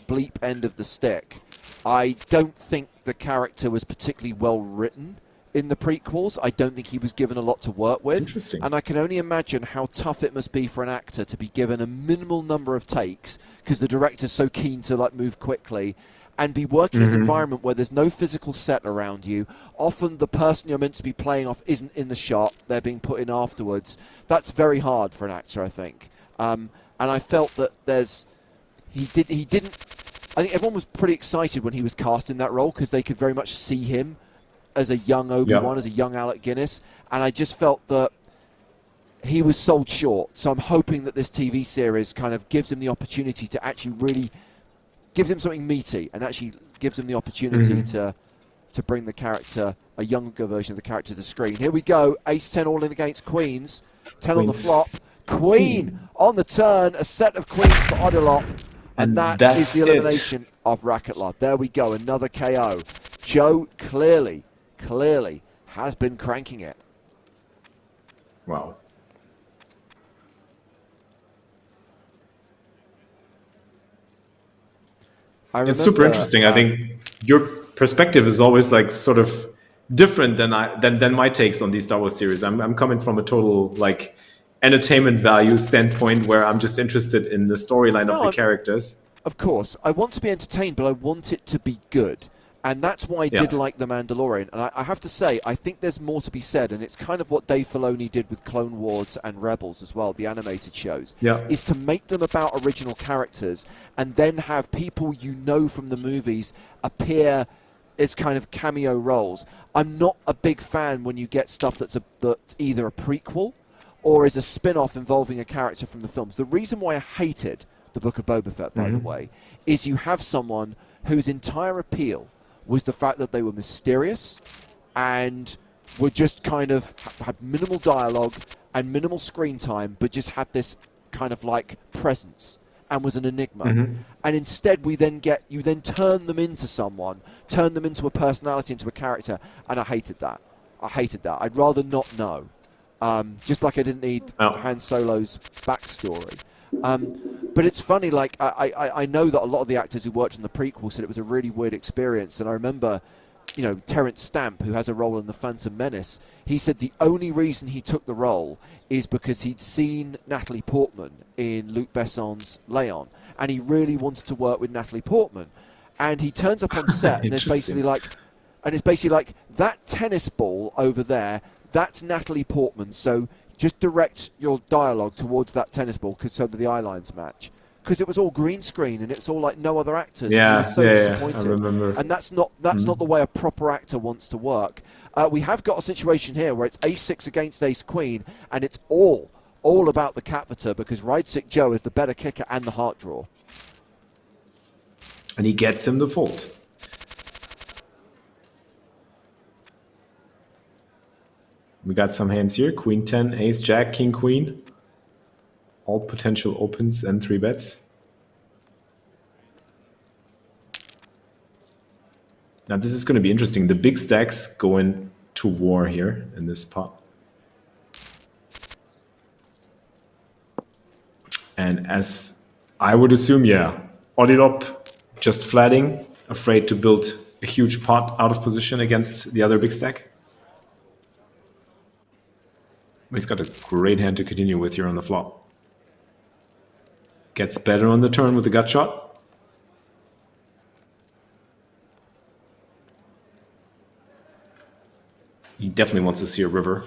bleep end of the stick. I don't think the character was particularly well written in the prequels. I don't think he was given a lot to work with. Interesting. And I can only imagine how tough it must be for an actor to be given a minimal number of takes because the director's so keen to like move quickly and be working in an environment where there's no physical set around you. Often the person you're meant to be playing off isn't in the shot. They're being put in afterwards. That's very hard for an actor, I think. And I felt that he didn't. I think everyone was pretty excited when he was cast in that role because they could very much see him as a young Obi-Wan, as a young Alec Guinness. And I just felt that he was sold short. So I'm hoping that this TV series kind of gives him the opportunity to actually really gives him something meaty and actually gives him the opportunity to bring the character, a younger version of the character, to the screen. Here we go. Ace-10 all in against Queens. 10 on the flop. Queen on the turn. A set of queens for Odilop. And that is the elimination of Racket Lord. There we go. Another KO. Joe clearly has been cranking it. Wow. It's super interesting. I think your perspective is always like sort of different than my takes on these Star Wars series. I'm coming from a total like entertainment value standpoint where I'm just interested in the storyline of the characters. Of course, I want to be entertained, but I want it to be good. And that's why I did like The Mandalorian. And I have to say, I think there's more to be said, and it's kind of what Dave Filoni did with Clone Wars and Rebels as well, the animated shows, is to make them about original characters and then have people you know from the movies appear as kind of cameo roles. I'm not a big fan when you get stuff that's either a prequel or is a spin-off involving a character from the films. The reason why I hated the Book of Boba Fett, by the way, is you have someone whose entire appeal was the fact that they were mysterious and were just kind of had minimal dialogue and minimal screen time, but just had this kind of like presence and was an enigma. And instead you then turn them into someone, turn them into a personality, into a character, and I hated that. I'd rather not know. Just like I didn't need Han Solo's backstory. But it's funny, like, I know that a lot of the actors who worked on the prequel said it was a really weird experience, and I remember, you know, Terrence Stamp, who has a role in The Phantom Menace, he said the only reason he took the role is because he'd seen Natalie Portman in Luc Besson's Leon, and he really wanted to work with Natalie Portman. And he turns up on set, and it's basically like, that tennis ball over there, that's Natalie Portman, so just direct your dialogue towards that tennis ball so that the eye lines match. Because it was all green screen and it's all like no other actors. Yeah, he was so disappointed. I remember. And that's not the way a proper actor wants to work. We have got a situation here where it's ace-6 against ace-queen, and it's all about the capita because Ride-Sick Joe is the better kicker and the heart draw. And he gets him the fold. We got some hands here. Queen 10, ace, jack, king, queen. All potential opens and 3 bets. Now this is going to be interesting. The big stacks go into war here in this pot. And as I would assume, Odilop just flatting, afraid to build a huge pot out of position against the other big stack. He's got a great hand to continue with here on the flop. Gets better on the turn with the gut shot. He definitely wants to see a river.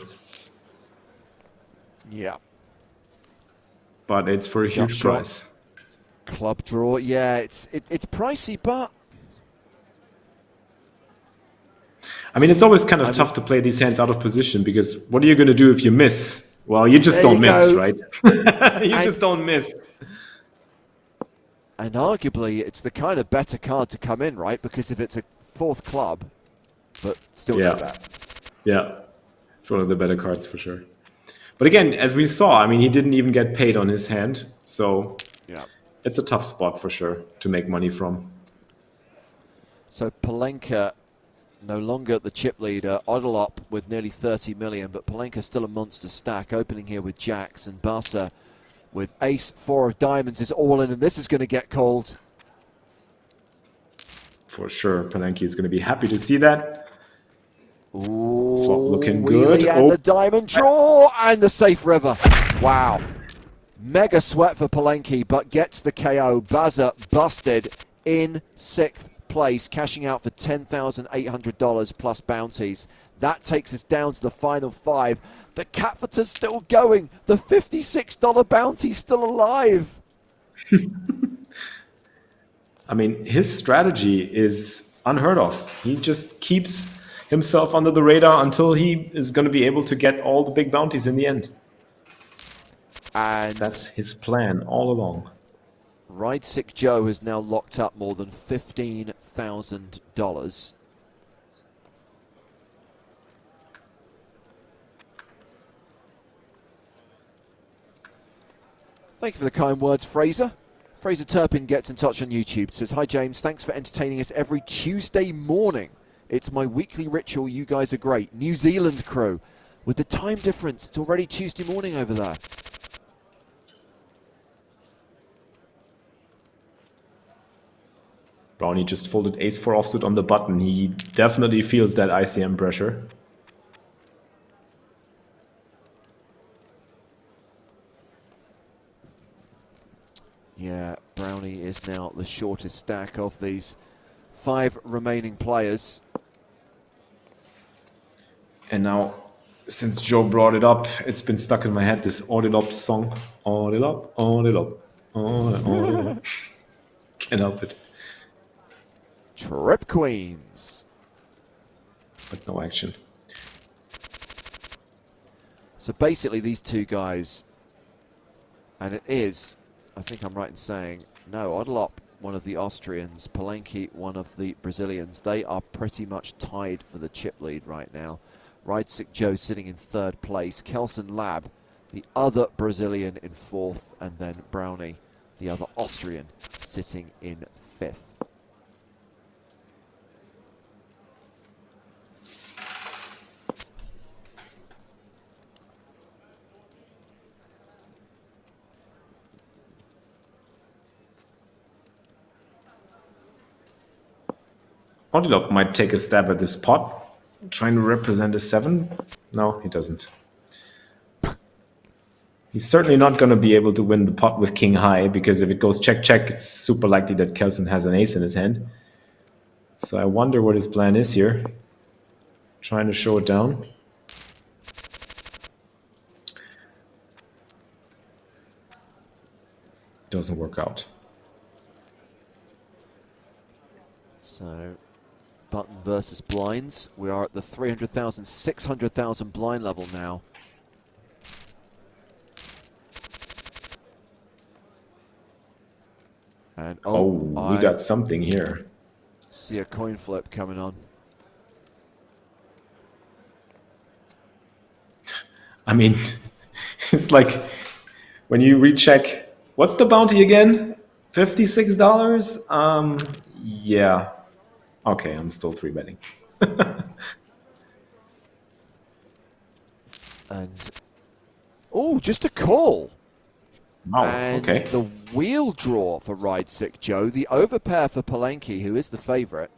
Yeah. But it's for a huge price. Club draw, yeah, it's pricey, but I mean, it's always kind of tough to play these hands out of position because what are you going to do if you miss? Well, you just don't miss, right? You just don't miss. And arguably, it's the kind of better card to come in, right? Because if it's a 4th club, but still do that. Yeah, it's one of the better cards for sure. But again, as we saw, I mean, he didn't even get paid on his hand. So it's a tough spot for sure to make money from. So Palenka no longer the chip leader. Odilop with nearly 30 million, but Palenka still a monster stack, opening here with jacks, and Barca with ace 4 of diamonds is all in, and this is going to get called. for sure. Palanke is going to be happy to see that. Ooh, Flop looking wheelie good. and the diamond draw and the safe river. Wow. Mega sweat for Palanke, but gets the KO. Buzzer busted in 6th place, cashing out for $10,800 plus bounties. That takes us down to the final 5. The Catfiter's still going. The $56 bounty's still alive. I mean, his strategy is unheard of. He just keeps himself under the radar until he is going to be able to get all the big bounties in the end. And that's his plan all along. Ride Sick Joe has now locked up more than $15,000. Thank you for the kind words, Fraser. Fraser Turpin gets in touch on YouTube. Says, hi James, thanks for entertaining us every Tuesday morning. It's my weekly ritual. You guys are great. New Zealand crew. With the time difference, it's already Tuesday morning over there. Brownie just folded ace-4 offsuit on the button. He definitely feels that ICM pressure. Yeah, Brownie is now the shortest stack of these 5 remaining players. And now, since Joe brought it up, it's been stuck in my head, this Ordelop song. Ordelop, Ordelop, Ordelop. Can't help it. Trip Queens. But no action. So basically these two guys, and it is, I think I'm right in saying, no, Ordelop, one of the Austrians, Palanke, one of the Brazilians, they are pretty much tied for the chip lead right now. Ridesick Joe sitting in 3rd place, Kelson Lab, the other Brazilian, in 4th, and then Brownie, the other Austrian, sitting in 5th. Ordelop might take a stab at this pot, trying to represent a 7. No, he doesn't. He's certainly not going to be able to win the pot with king high, because if it goes check-check, it's super likely that Kelson has an ace in his hand. So I wonder what his plan is here. Trying to show it down. Doesn't work out. So, button versus blinds. We are at the 300,000, 600,000 blind level now. And we got something here. See a coin flip coming on. I mean, it's like when you recheck, what's the bounty again? $56? Yeah. Okay, I'm still 3-betting. And, oh, just a call. Wow, And okay. the wheel draw for Ride Sick Joe, the overpair for Palanke, who is the favourite.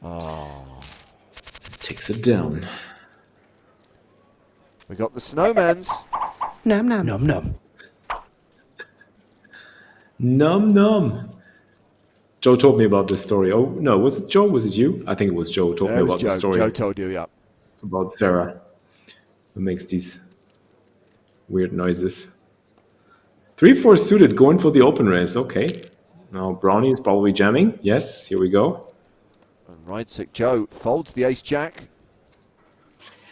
Oh. Takes it down. We got the Snowmans. Nom nom nom nom. Num num. Joe told me about this story. Oh, no, was it Joe? Was it you? I think it was Joe who told me about the story. Joe told you, yeah. About Sarah, who makes these weird noises. 3-4 suited, going for the open raise. Okay. Now Brownie is probably jamming. Yes, here we go. And Ride Sick Joe folds the ace-jack.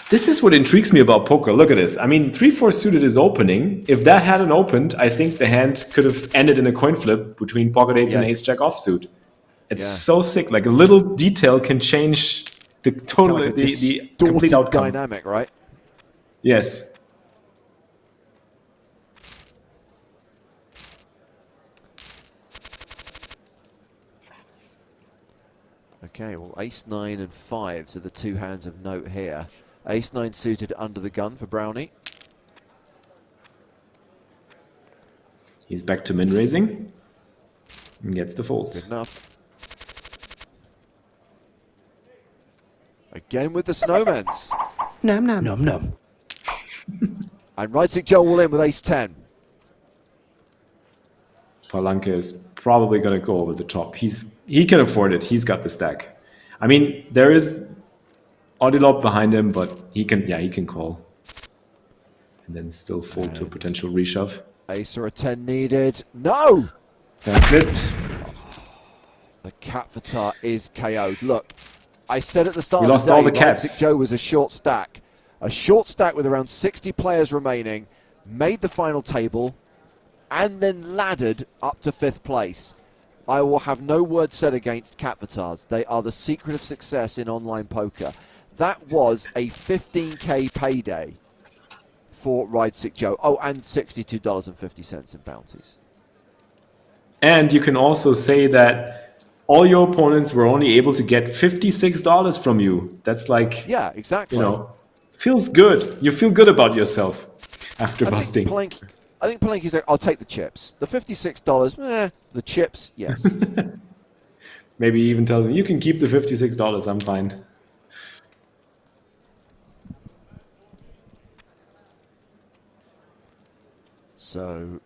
This is what intrigues me about poker. Look at this. I mean, 3-4 suited is opening. If that hadn't opened, I think the hand could have ended in a coin flip between pocket eights and ace-jack offsuit. It's so sick. Like a little detail can change the total, Like the complete outcome. Dynamic, right? Yes. Okay, well, ace-9 and 5s are the two hands of note here. Ace-9 suited under the gun for Brownie. He's back to min raising and gets the Good folds. enough. Again with the snowmans. Nom nom. Nom nom. And Right-Stick Joe all in with ace-10. Palanca is probably going to go over the top. He can afford it. He's got the stack. I mean, there is Odilop behind him, but he can call. And then still fold to a potential reshove. Ace or a 10 needed. No! That's it. The Capvitar is KO'd. Look, I said at the start We of lost the day, all the cats. Right-Stick Joe was a short stack. A short stack with around 60 players remaining, made the final table, and then laddered up to 5th place. I will have no word said against Capvitars. They are the secret of success in online poker. That was a 15K payday for Right-Stick Joe. Oh, and $62.50 in bounties. And you can also say that all your opponents were only able to get $56 from you. That's like, Yeah, exactly. you know, feels good. You feel good about yourself after busting. I think Palanqui's like, I'll take the chips. The $56, the chips, yes. Maybe even tell them, you can keep the $56, I'm fine. So,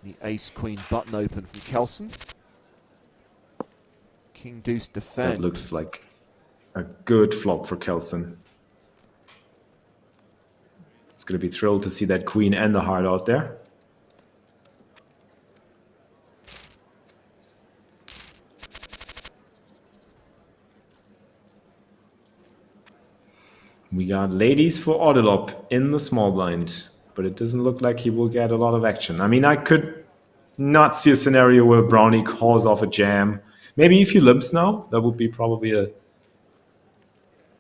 the ace-queen button open from Kelson. King deuce defend. That looks like a good flop for Kelson. He's going to be thrilled to see that queen and the heart out there. We got ladies for Odilop in the small blind, but it doesn't look like he will get a lot of action. I mean, I could not see a scenario where Brownie calls off a jam. Maybe if he limps now, that would be probably a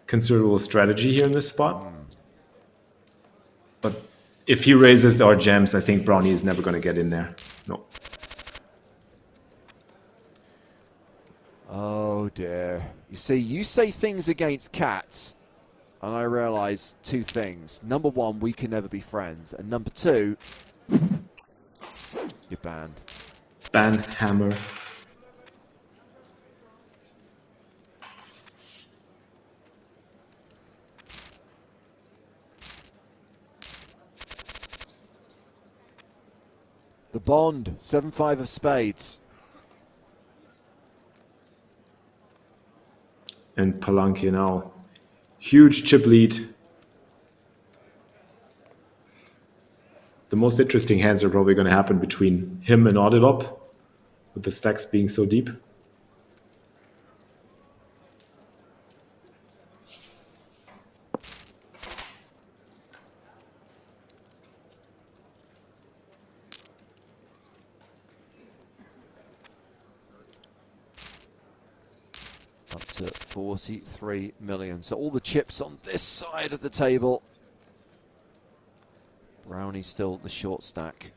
considerable strategy here in this spot. But if he raises or jams, I think Brownie is never going to get in there. No. Oh dear. You say things against cats, and I realise two things. Number one, we can never be friends. And number two, you're banned. Banned hammer. The Bond, 7-5 of spades. And Palanque now. Huge chip lead. The most interesting hands are probably going to happen between him and Odilop, with the stacks being so deep. Up to 43 million. So all the chips on this side of the table. Brownie still the short stack.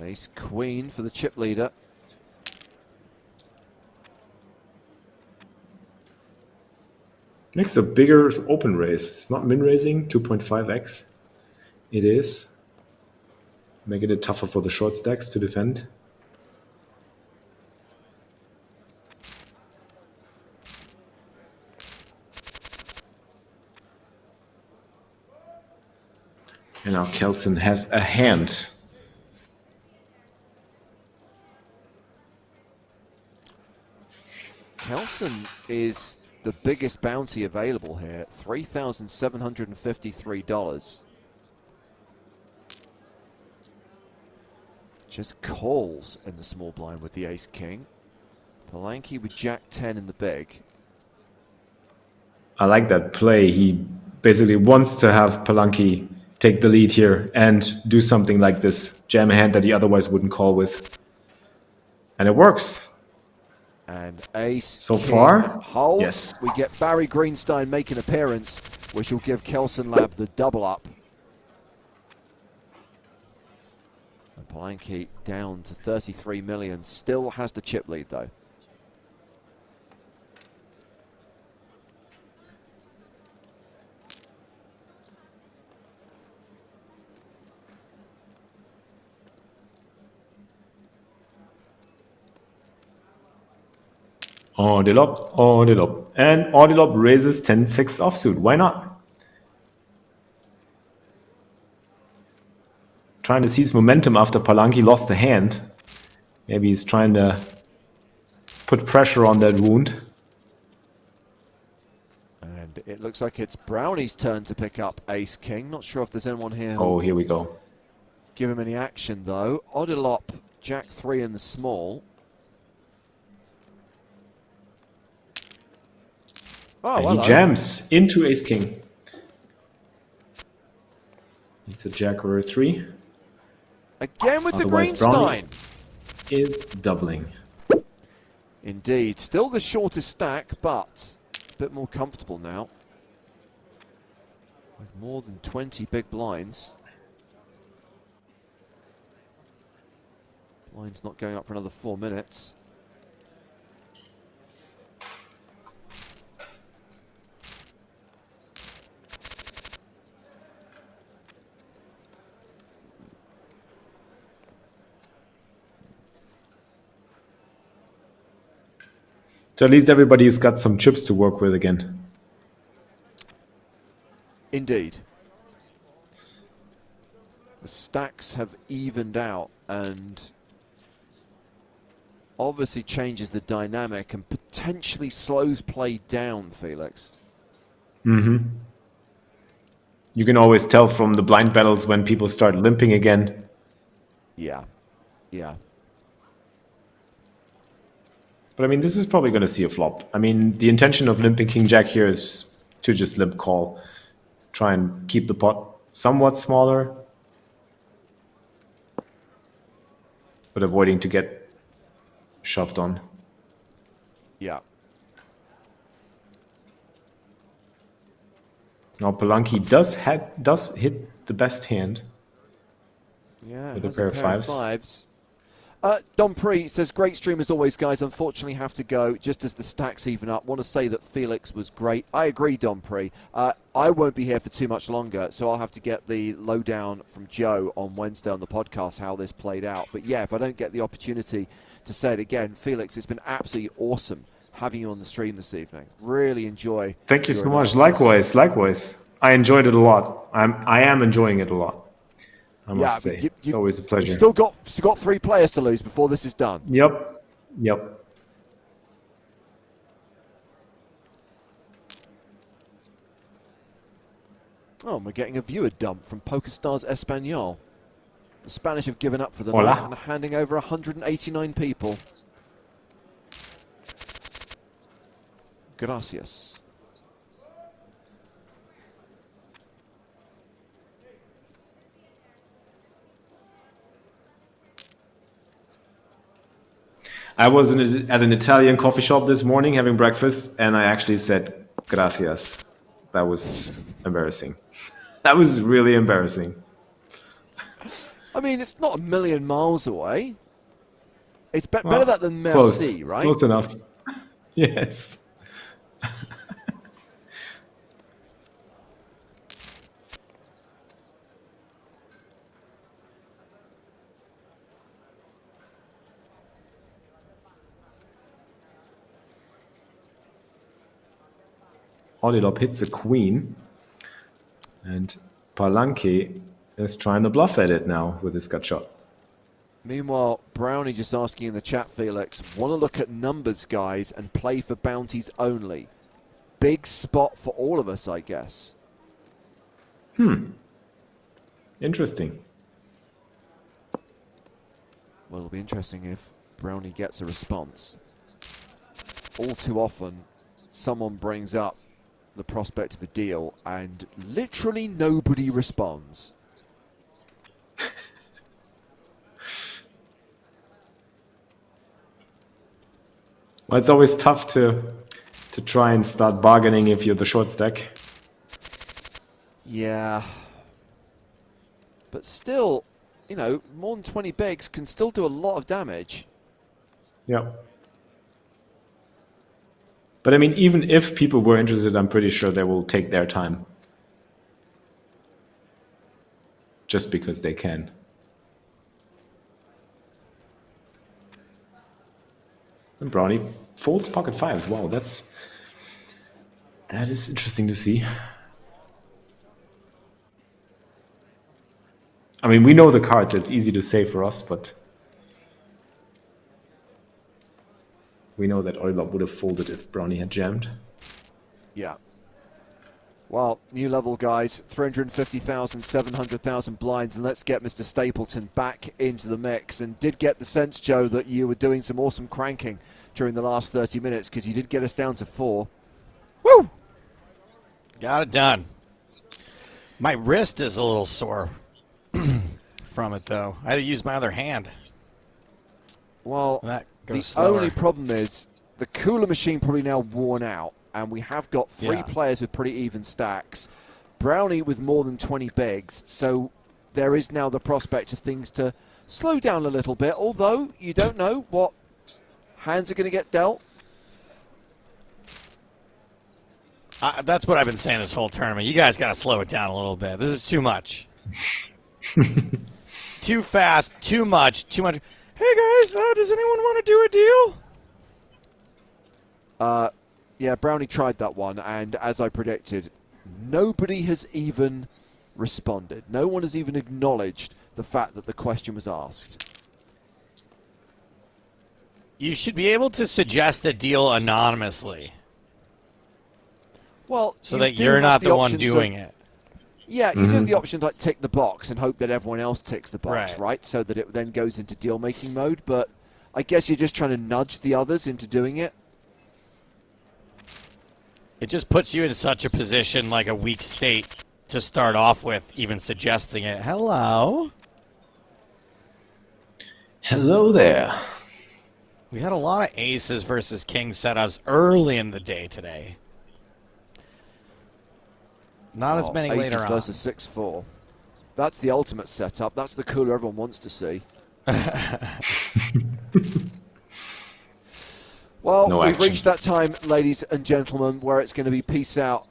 Ace queen for the chip leader. Makes a bigger open raise. It's not min raising, 2.5x. It is. Making it tougher for the short stacks to defend. And now Kelson has a hand. Kelson is the biggest bounty available here, $3,753. Just calls in the small blind with the ace-king. Palanque with jack-10 in the big. I like that play. He basically wants to have Palanque take the lead here and do something like this. Jam a hand that he otherwise wouldn't call with. And it works. And ace, So king, far, hold. yes. We get Barry Greenstein make an appearance, which will give Kelson Lab the double up. And Palanke down to 33 million. Still has the chip lead, though. Ordelop. And Ordelop raises 10-6 offsuit. Why not? Trying to seize momentum after Palanke lost a hand. Maybe he's trying to put pressure on that wound. And it looks like it's Brownie's turn to pick up ace king. Not sure if there's anyone here Oh, here we go. give him any action, though. Ordelop, jack 3 in the small. Oh, And hello. he jams into ace king. It's a jack or a 3. Again with the Otherwise, Brownie Greenstein. is doubling. Indeed. Still the shortest stack, but a bit more comfortable now. With more than 20 big blinds. Blinds not going up for another 4 minutes. So at least everybody's got some chips to work with again. Indeed. The stacks have evened out and obviously changes the dynamic and potentially slows play down, Felix. You can always tell from the blind battles when people start limping again. Yeah. Yeah. But I mean, this is probably going to see a flop. I mean, the intention of limping King Jack here is to just limp call. Try and keep the pot somewhat smaller. But avoiding to get shoved on. Yeah. Now Palanke does hit the best hand. Yeah, With a has pair of fives. Don Pre says, great stream as always, guys. Unfortunately, have to go just as the stacks even up. Want to say that Felix was great. I agree, Don Pre. I won't be here for too much longer, so I'll have to get the lowdown from Joe on Wednesday on the podcast how this played out. But yeah, if I don't get the opportunity to say it again, Felix, it's been absolutely awesome having you on the stream this evening. Really enjoy. Thank you your so much. analysis. Likewise. I enjoyed it a lot. I am enjoying it a lot. I must say. It's always a pleasure. You've still got 3 players to lose before this is done. Yep. Oh, and we're getting a viewer dump from PokerStars Espanol. The Spanish have given up for the Hola. night and are handing over 189 people. Gracias. I was at an Italian coffee shop this morning having breakfast, and I actually said gracias. That was embarrassing. That was really embarrassing. I mean, it's not a million miles away. It's better that than merci, Close. right? Close enough. Yes. Ordelop hits a queen, and Palanke is trying to bluff at it now with his gut shot. Meanwhile, Brownie just asking in the chat, Felix, want to look at numbers, guys, and play for bounties only. Big spot for all of us, I guess. Interesting. Well, it'll be interesting if Brownie gets a response. All too often, someone brings up the prospect of a deal, and literally nobody responds. Well, it's always tough to try and start bargaining if you're the short stack. Yeah. But still, you know, more than 20 bigs can still do a lot of damage. Yeah. But I mean, even if people were interested, I'm pretty sure they will take their time. Just because they can. And Brownie folds pocket fives. Wow, that is interesting to see. I mean, we know the cards. It's easy to say for us, but we know that Euler would have folded if Brownie had jammed. Yeah. Well, new level, guys. 350,000, 700,000 blinds, and let's get Mr. Stapleton back into the mix. And did get the sense, Joe, that you were doing some awesome cranking during the last 30 minutes, because you did get us down to 4. Woo! Got it done. My wrist is a little sore from it, though. I had to use my other hand. Well, That the goes slower. only problem is the cooler machine probably now worn out, and we have got 3 players with pretty even stacks. Brownie with more than 20 bigs, so there is now the prospect of things to slow down a little bit, although you don't know what hands are going to get dealt. That's what I've been saying this whole tournament. You guys got to slow it down a little bit. This is too much. Too fast, too much, too much. Hey, guys, does anyone want to do a deal? Yeah, Brownie tried that one, and as I predicted, nobody has even responded. No one has even acknowledged the fact that the question was asked. You should be able to suggest a deal anonymously Well, so you that do you're have not the one option doing to- it. Yeah, you do have the option to like, tick the box and hope that everyone else ticks the box, Right. right? So that it then goes into deal-making mode, but I guess you're just trying to nudge the others into doing it. It just puts you in such a position, like a weak state, to start off with, even suggesting it. Hello? Hello there. We had a lot of aces versus king setups early in the day today. Not as many Aces later on. versus 6-4. That's the ultimate setup. That's the cooler everyone wants to see. Well, No we've action. reached that time, ladies and gentlemen, where it's going to be peace out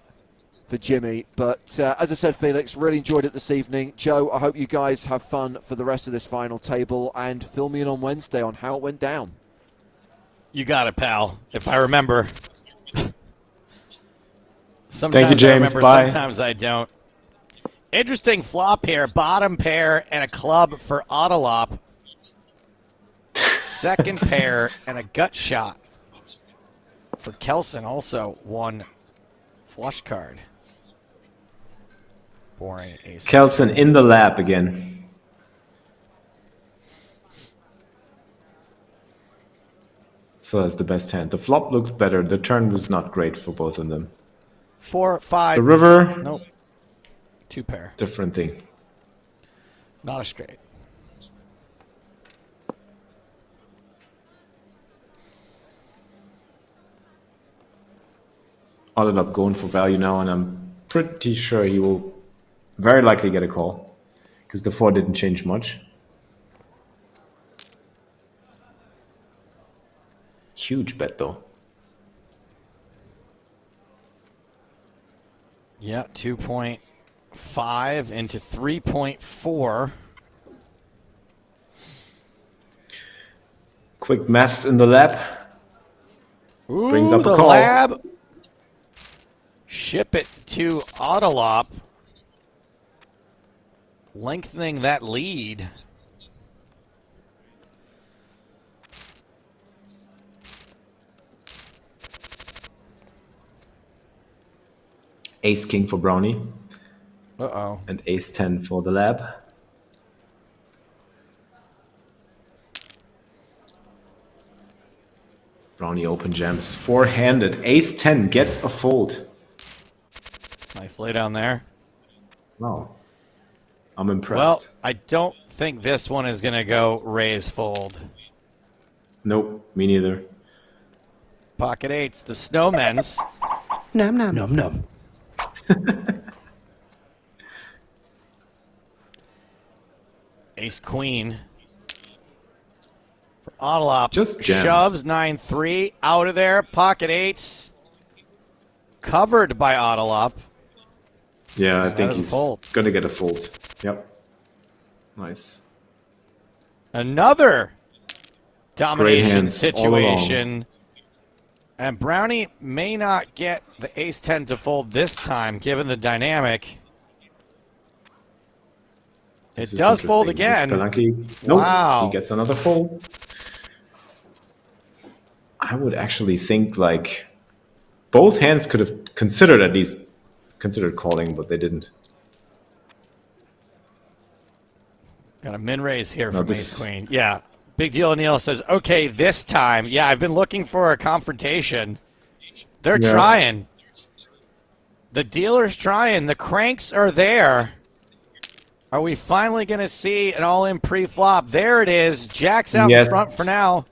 for Jimmy. But as I said, Felix, really enjoyed it this evening. Joe, I hope you guys have fun for the rest of this final table, and fill me in on Wednesday on how it went down. You got it, pal. If I remember. Sometimes Thank you, James. I remember, Bye. sometimes I don't. Interesting flop here. Bottom pair and a club for Autolop. Second pair and a gut shot for Kelson. Also one flush card. Boring ace. Kelson in the lab again. So that's the best hand. The flop looked better. The turn was not great for both of them. 4, 5. The river, Nope. 2 pair. different thing. Not a straight. Ended up going for value now, and I'm pretty sure he will very likely get a call because the 4 didn't change much. Huge bet though. Yeah, 2.5 into 3.4. Quick maths in the lab. Ooh, Brings up a the call. lab. Ship it to Autolop. Lengthening that lead. Ace king for Brownie Uh-oh. and ace 10 for the lab. Brownie open jams four-handed. Ace 10 gets a fold. Nice lay down there. Wow. I'm Well, impressed. I don't think this one is going to go raise fold. Nope, me neither. Pocket eights, the snowmen's. Nom nom. Nom nom. Ace queen. For Autolop. Just jams. Shoves 9-3 out of there. Pocket eights. Covered by Autolop. Yeah, I that think is a he's fold. going to get a fold. Yep. Nice. Another domination hands all situation. And Brownie may not get the ace-10 to fold this time, given the dynamic. It This is does fold interesting. again. Spelunky. Nope, Wow. he gets another fold. I would actually think like both hands could have considered calling, but they didn't. Got a min-raise here No, from this- ace-queen. Yeah. Big Deal O'Neill says, okay, this time. Yeah, I've been looking for a confrontation. They're Yeah. trying. The dealer's trying. The cranks are there. Are we finally going to see an all-in pre-flop? There it is. Jack's out Yes. in front for now.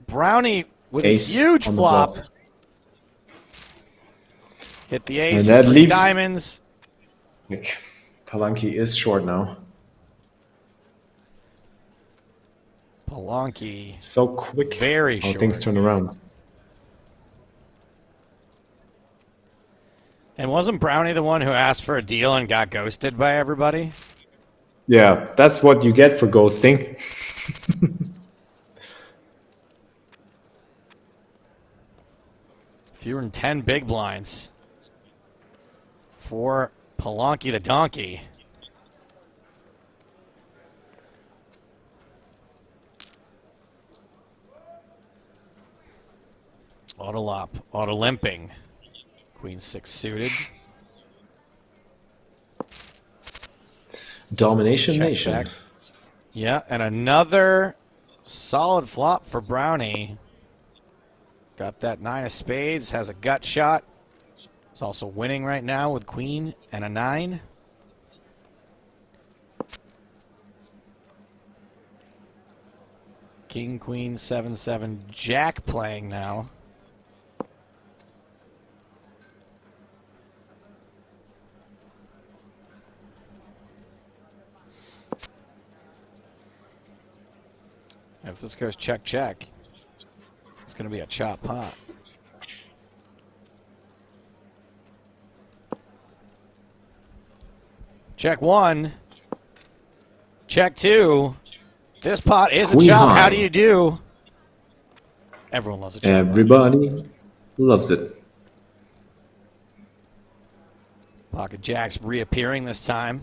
Brownie with Ace a huge on the flop. flop. Hit the ace. And that three leaves- diamonds. Palanki is short now. Palanki. So quick. Very how short. things turn around. And wasn't Brownie the one who asked for a deal and got ghosted by everybody? Yeah, that's what you get for ghosting. Fewer than 10 big blinds for Palanki the donkey. Autolop, auto limping. Queen 6 suited. Domination Check, Nation. check. Yeah, and another solid flop for Brownie. Got that 9 of spades, has a gut shot. He's also winning right now with queen and a 9. King, queen, 7-7, jack playing now. If this goes check, check, it's going to be a chop pot. Check 1. Check 2. This pot is a Queen chop. high. How do you do? Everyone loves a chop. Everybody loves it. Pocket jacks reappearing this time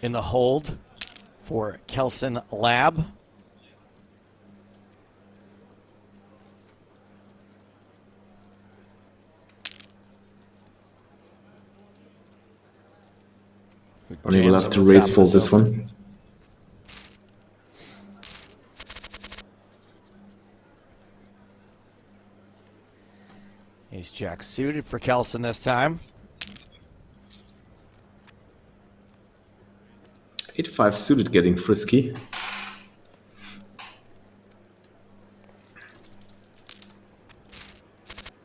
in the hold for Kelson Lab. Only will have to raise fold this one. Ace jack suited for Kelson this time. 8-5 suited getting frisky.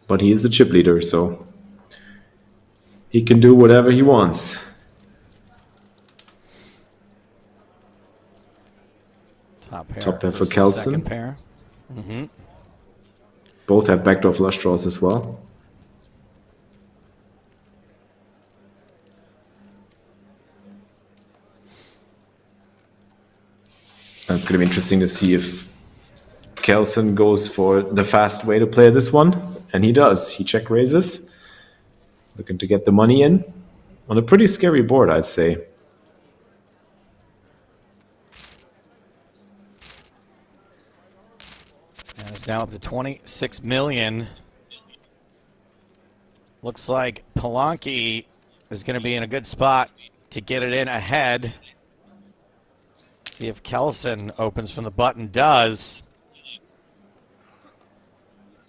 But he is a chip leader, so he can do whatever he wants. Top pair for versus Kelson. Second pair. Mm-hmm. Both have backdoor flush draws as well. And it's going to be interesting to see if Kelson goes for the fast way to play this one. And he does. He check raises. Looking to get the money in. On a pretty scary board, I'd say. And it's now up to 26 million. Looks like Palanki is going to be in a good spot to get it in ahead. See if Kelson opens from the button. Does.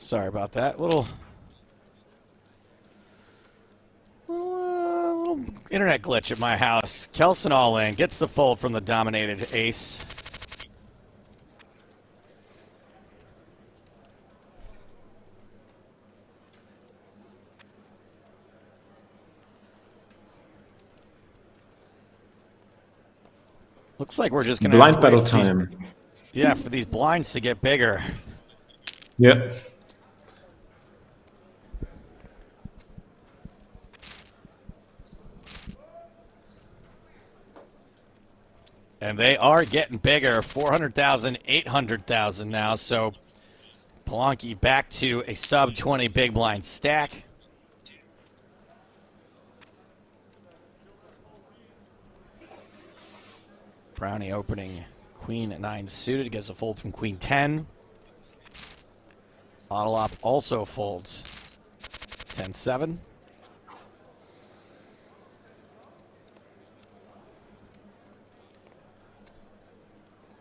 Sorry about that. Little internet glitch at my house. Kelson all in. Gets the fold from the dominated ace. Looks like we're just going to Blind battle time. Yeah, for these blinds to get bigger. Yeah. And they are getting bigger, 400,000, 800,000 now. So Polanyi back to a sub 20 big blind stack. Brownie opening queen 9 suited, gets a fold from queen 10. Autolop also folds 10-7.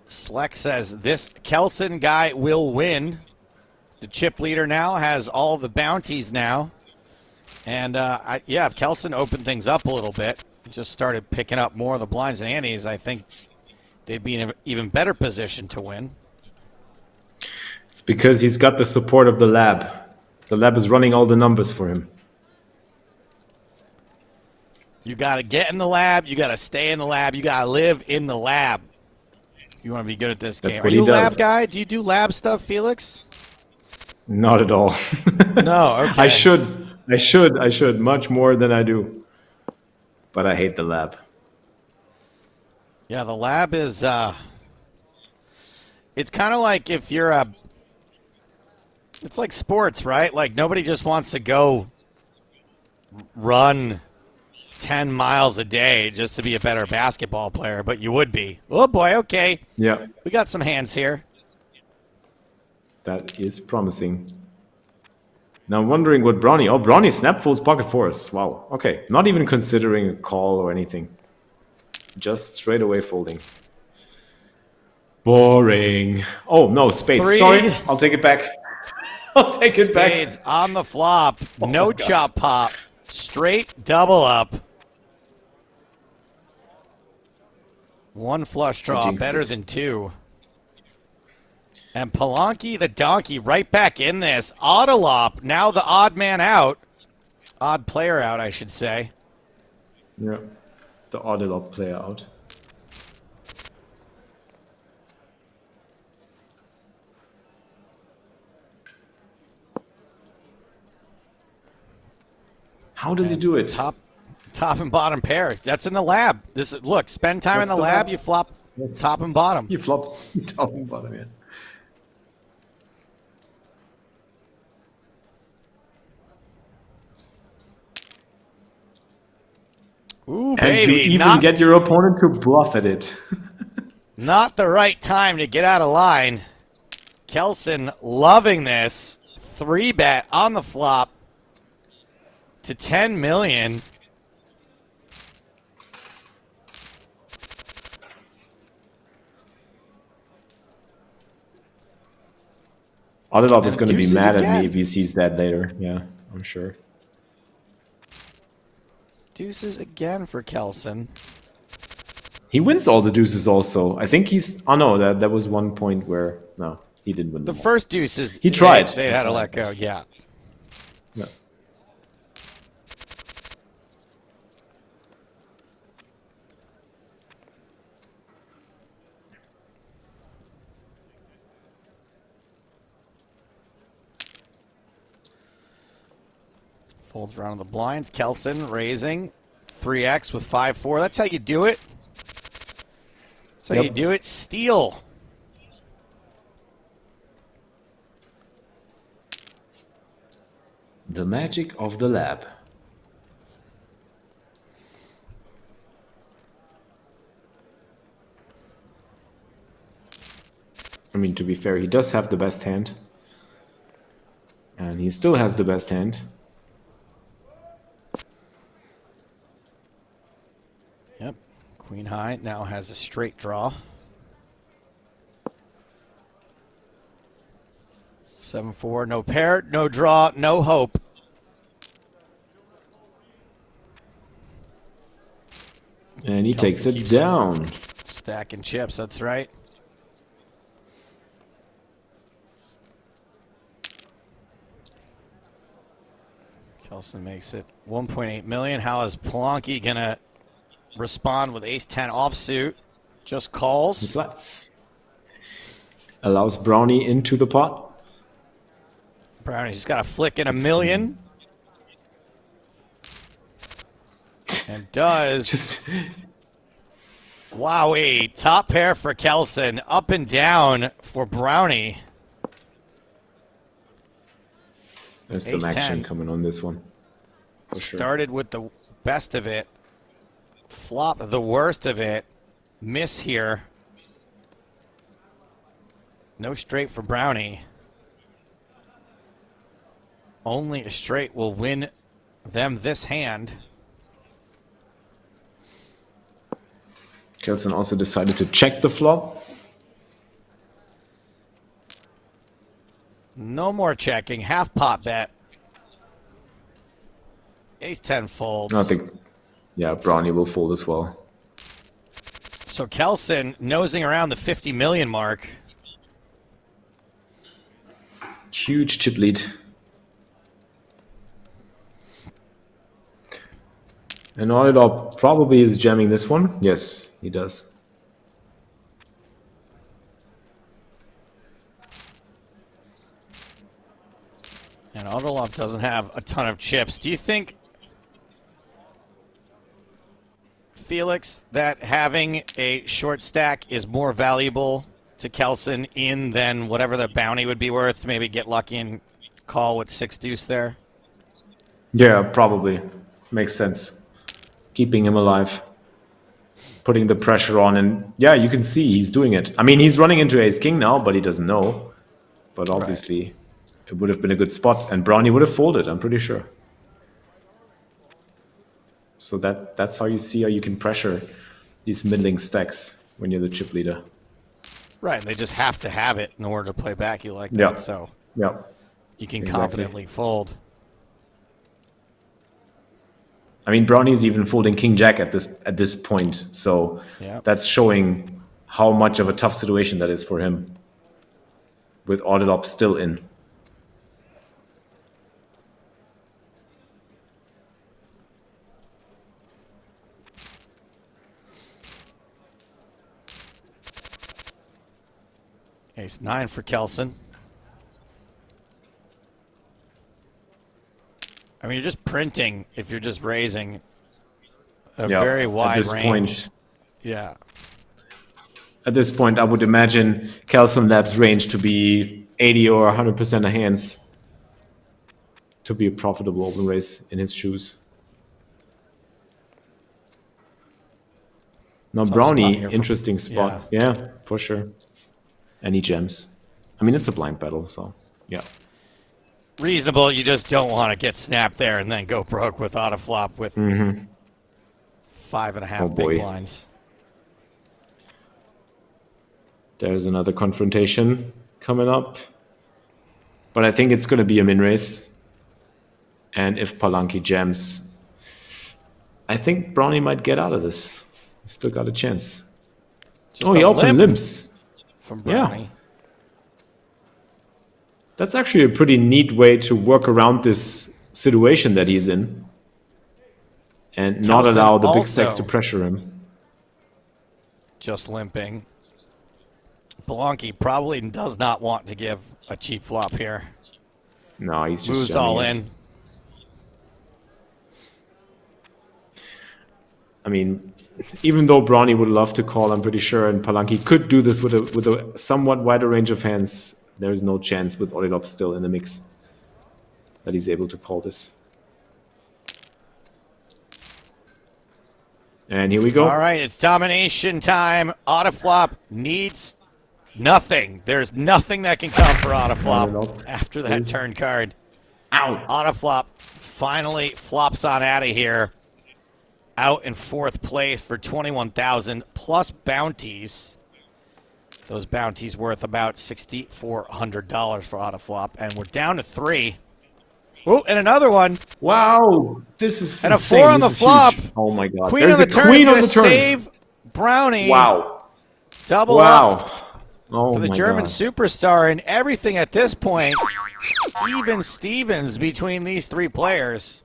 Sleck says this Kelson guy will win. The chip leader now has all the bounties now. And yeah, if Kelson opened things up a little bit, just started picking up more of the blinds and antes, I think they'd be in an even better position to win. It's because he's got the support of the lab. The lab is running all the numbers for him. You got to get in the lab. You got to stay in the lab. You got to live in the lab. You want to be good at this game. That's Are what you he a lab does. guy? Do you do lab stuff, Felix? Not at all. No, okay. I should much more than I do. But I hate the lab. Yeah, the lab is, it's kind of like if you're a, it's like sports, right? Like nobody just wants to go run 10 miles a day just to be a better basketball player, but you would be. Oh boy, okay. Yeah, We got some hands here. that is promising. Now I'm wondering what Brownie... Oh, Brownie snap folds pocket fours. Wow, okay. Not even considering a call or anything. Just straight away folding. Boring. Oh, no, spades. Three. Sorry, I'll take it back. I'll take it back. Spades on the flop. Oh No my God. chop pop. Straight double up. One flush draw, jinxed better it. than two. And Polanyi the donkey right back in this. Autolop, now the odd man out. Odd player out, I should say. Yeah, the Audelop player out. How does he do it? Top and bottom pair. That's in the lab. Look, spend time That's in the the lab, lab. you flop That's- top and bottom. You flop top and bottom, yeah. Ooh, And you baby, even get your opponent to bluff at it. not the right time to get out of line. Kelson loving this. 3-bet on the flop to 10 million. Audelop is going to be deuces mad at again. me if he sees that later. Yeah, I'm sure. Deuces again for Kelson. He wins all the deuces also. I think he's... Oh, no, that was one point where... No, he didn't win The them all. first deuces, He tried. They had to let go, yeah. Yeah. Folds around the blinds. Kelson raising 3x with 5-4. That's how you do it. That's how Yep. you do it. Steal. The magic of the lab. I mean, to be fair, he does have the best hand. And he still has the best hand. Yep. Queen high now has a straight draw. 7-4, no pair, no draw, no hope. And he Kelson takes it keeps down. Stacking chips, that's right. Kelson makes it 1.8 million. How is Polanyi gonna respond with ace-10 offsuit? Just calls. Flats. Allows Brownie into the pot. Brownie's just got a flick in a million. And does. Just Wowee. Top pair for Kelson. Up and down for Brownie. there's some Ace-10. action coming on this one. For sure. Started with the best of it. Flop the worst of it. Miss here. No straight for Brownie. Only a straight will win them this hand. Kelson also decided to check the flop. No more checking. Half pot bet. Ace-10 folds. I think, yeah, Brownie will fold as well. So Kelson nosing around the 50 million mark. Huge chip lead. And all it all probably is jamming this one. Yes, he does. And Autolov doesn't have a ton of chips. Do you think, Felix, that having a short stack is more valuable to Kelson in than whatever the bounty would be worth to maybe get lucky and call with 6 deuce there? Yeah, probably. Makes sense. Keeping him alive. Putting the pressure on. And yeah, you can see he's doing it. I mean, he's running into ace-king now, but he doesn't know. But obviously, it would have been a good spot. And Brownie would have folded, I'm pretty sure. So that's how you see how you can pressure these middling stacks when you're the chip leader. Right, they just have to have it in order to play back you like that. Yeah. So Yeah. you can Exactly. confidently fold. I mean, Brownie's even folding King Jack at this point, so Yep. that's showing how much of a tough situation that is for him. With Audelop still in. Ace-9 for Kelson. I mean, you're just printing if you're just raising a Yeah, very wide at this range. point, Yeah. at this point, I would imagine Kelson Lab's range to be 80 or 100% of hands to be a profitable open race in his shoes. Now, Tough Brownie, spot here for- interesting spot. Yeah, for sure. And he jams. I mean, it's a blind battle, so yeah. Reasonable. You just don't want to get snapped there and then go broke with auto flop with 5.5 Oh, big boy. blinds. There's another confrontation coming up. But I think it's going to be a min race. And if Polanyi jams, I think Brownie might get out of this. He's still got a chance. Just Oh, he a opened limp limps. from Yeah. Brownie. That's actually a pretty neat way to work around this situation that he's in. And not Kelson allow the big also- stacks to pressure him. Just limping. Polanyi probably does not want to give a cheap flop here. No, he's just Moves jamming all it. in. I mean, even though Brownie would love to call, I'm pretty sure, and Polanyi could do this with a somewhat wider range of hands, there is no chance with Olilop still in the mix that he's able to call this. And here we go. All right, it's domination time. Auto flop needs nothing. There's nothing that can come for auto flop Auto-flop after that is- turn card. Ow! Auto flop finally flops on out of here. Out in 4th place for 21,000 plus bounties. Those bounties worth about $6,400 for auto flop, and we're down to 3. Oh, and another one. Wow, this is And insane. a 4 on the This is flop. huge. Oh my god. Queen There's on the a turn queen is on going the to turn. save Brownie. Wow. Double up Wow. Oh for the my German god. superstar, and everything at this point, even Stevens between these 3 players.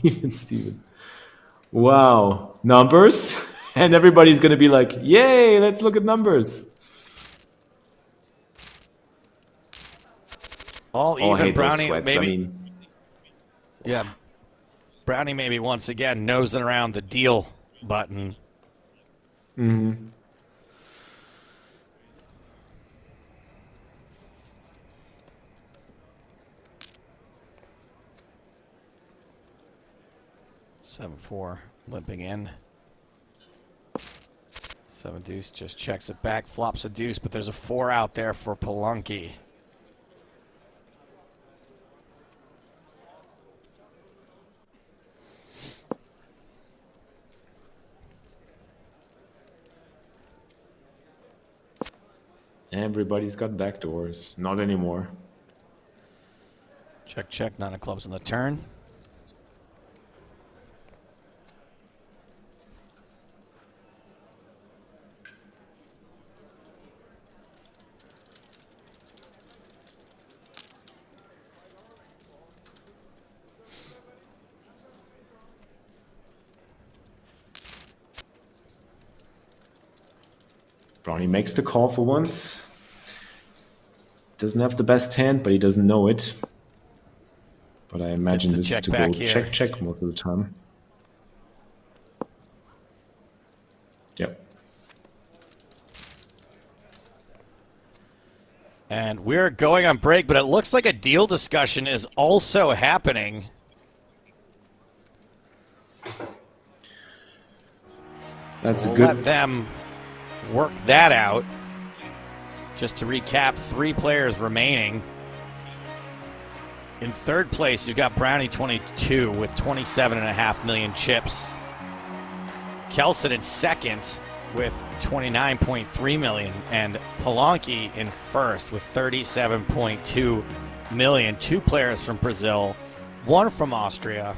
Even Steven. Wow. Numbers? And everybody's going to be like, yay, let's look at numbers. All Oh, I even. hate those Brownie sweats. maybe. I mean, Yeah. Brownie maybe once again nosing around the deal button. mm-hmm. 7-4 limping in. 7 deuce just checks it back, flops a deuce, but there's a 4 out there for Palanki. Everybody's got backdoors. Not anymore. Check, check, 9 of clubs on the turn. Brownie makes the call for once. Doesn't have the best hand, but he doesn't know it. But I imagine Gets the this is check to back go here. check, check most of the time. Yep. And we're going on break, but it looks like a deal discussion is also happening. That's We'll a good. let them work that out. Just to recap, 3 players remaining. In third place, you've got Brownie 22 with 27.5 million chips. Kelson in second with 29.3 million, and Palanki in first with 37.2 million. 2 players from Brazil, 1 from Austria.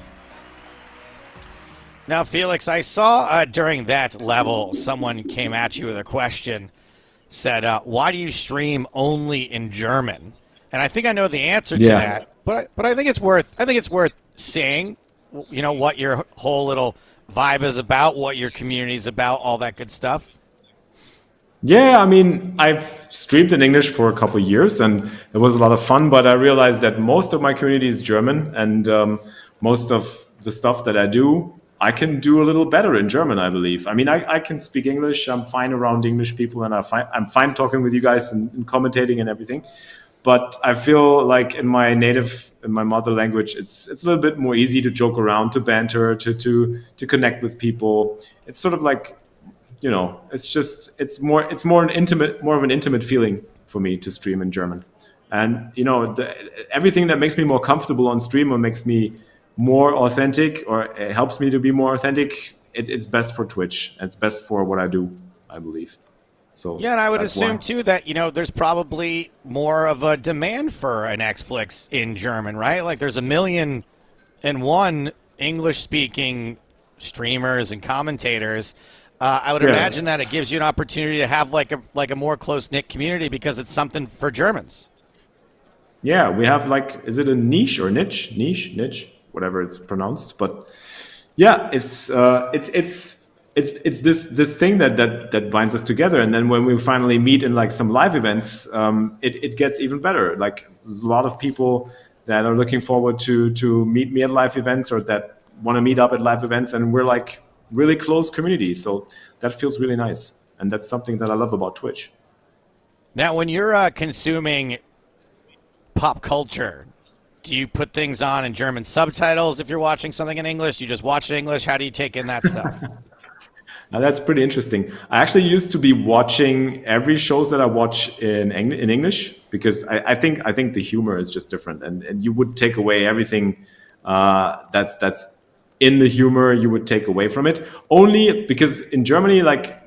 Now, Felix, I saw during that level someone came at you with a question, said, why do you stream only in German? And I think I know the answer to that, but I think it's worth saying, you know, what your whole little vibe is about, what your community is about, all that good stuff. Yeah, I mean, I've streamed in English for a couple of years, and it was a lot of fun. But I realized that most of my community is German, and most of the stuff that I do, I can do a little better in German, I believe. I mean, I can speak English. I'm fine around English people, and I'm fine talking with you guys and commentating and everything. But I feel like in my mother language, it's a little bit more easy to joke around, to banter, to connect with people. It's sort of like, you know, it's more of an intimate feeling for me to stream in German. And you know, everything that makes me more comfortable on stream or makes me more authentic, or it helps me to be more authentic, it's best for Twitch. It's best for what I do, I believe. So yeah, and I would assume too that, you know, there's probably more of a demand for an Xflix in German, right? Like there's 1,000,001 English-speaking streamers and commentators. I would imagine that it gives you an opportunity to have like a more close-knit community because it's something for Germans. Yeah, we have like, is it a niche or niche, whatever it's pronounced. But yeah, it's this thing that binds us together. And then when we finally meet in like some live events, it gets even better. Like there's a lot of people that are looking forward to meet me at live events, or that want to meet up at live events, and we're like really close community. So that feels really nice, and that's something that I love about Twitch. Now, when you're consuming pop culture, do you put things on in German subtitles if you're watching something in English? Do you just watch it in English? How do you take in that stuff? Now, that's pretty interesting. I actually used to be watching every shows that I watch in English, because I think the humor is just different, and you would take away everything that's in the humor. You would take away from it, only because in Germany, like,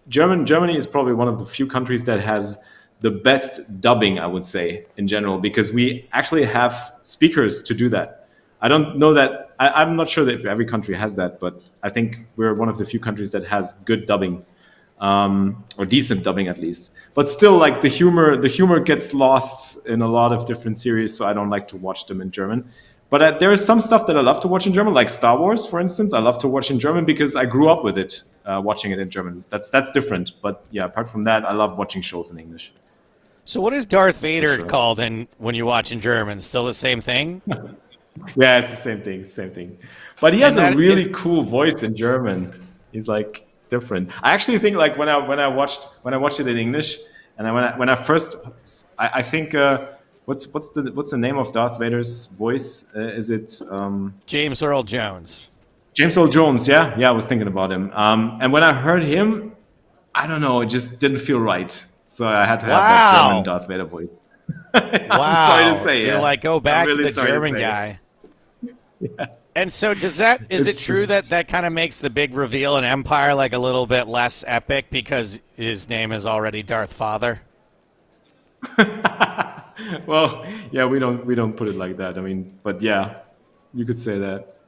Germany is probably one of the few countries that has the best dubbing, I would say, in general, because we actually have speakers to do that. I don't know that. I'm not sure that if every country has that, but I think we're one of the few countries that has good dubbing, or decent dubbing at least. But still, like the humor gets lost in a lot of different series, so I don't like to watch them in German. But there is some stuff that I love to watch in German, like Star Wars, for instance. I love to watch in German because I grew up with it, watching it in German. That's different. But yeah, apart from that, I love watching shows in English. So what is Darth Vader called when you watch in German? Still the same thing? Yeah, it's the same thing. But he has a really cool voice in German. He's like different. I actually think like when I watched it in English, and when I first, I think what's the name of Darth Vader's voice? Is it James Earl Jones? James Earl Jones? Yeah, I was thinking about him. And when I heard him, I don't know, it just didn't feel right. So I had to have that German Darth Vader voice. I'm sorry to say. You're like, go back to the German guy. Yeah. And so is it true that kind of makes the big reveal in Empire like a little bit less epic because his name is already Darth Father? Well, yeah, we don't put it like that. I mean, but yeah, you could say that.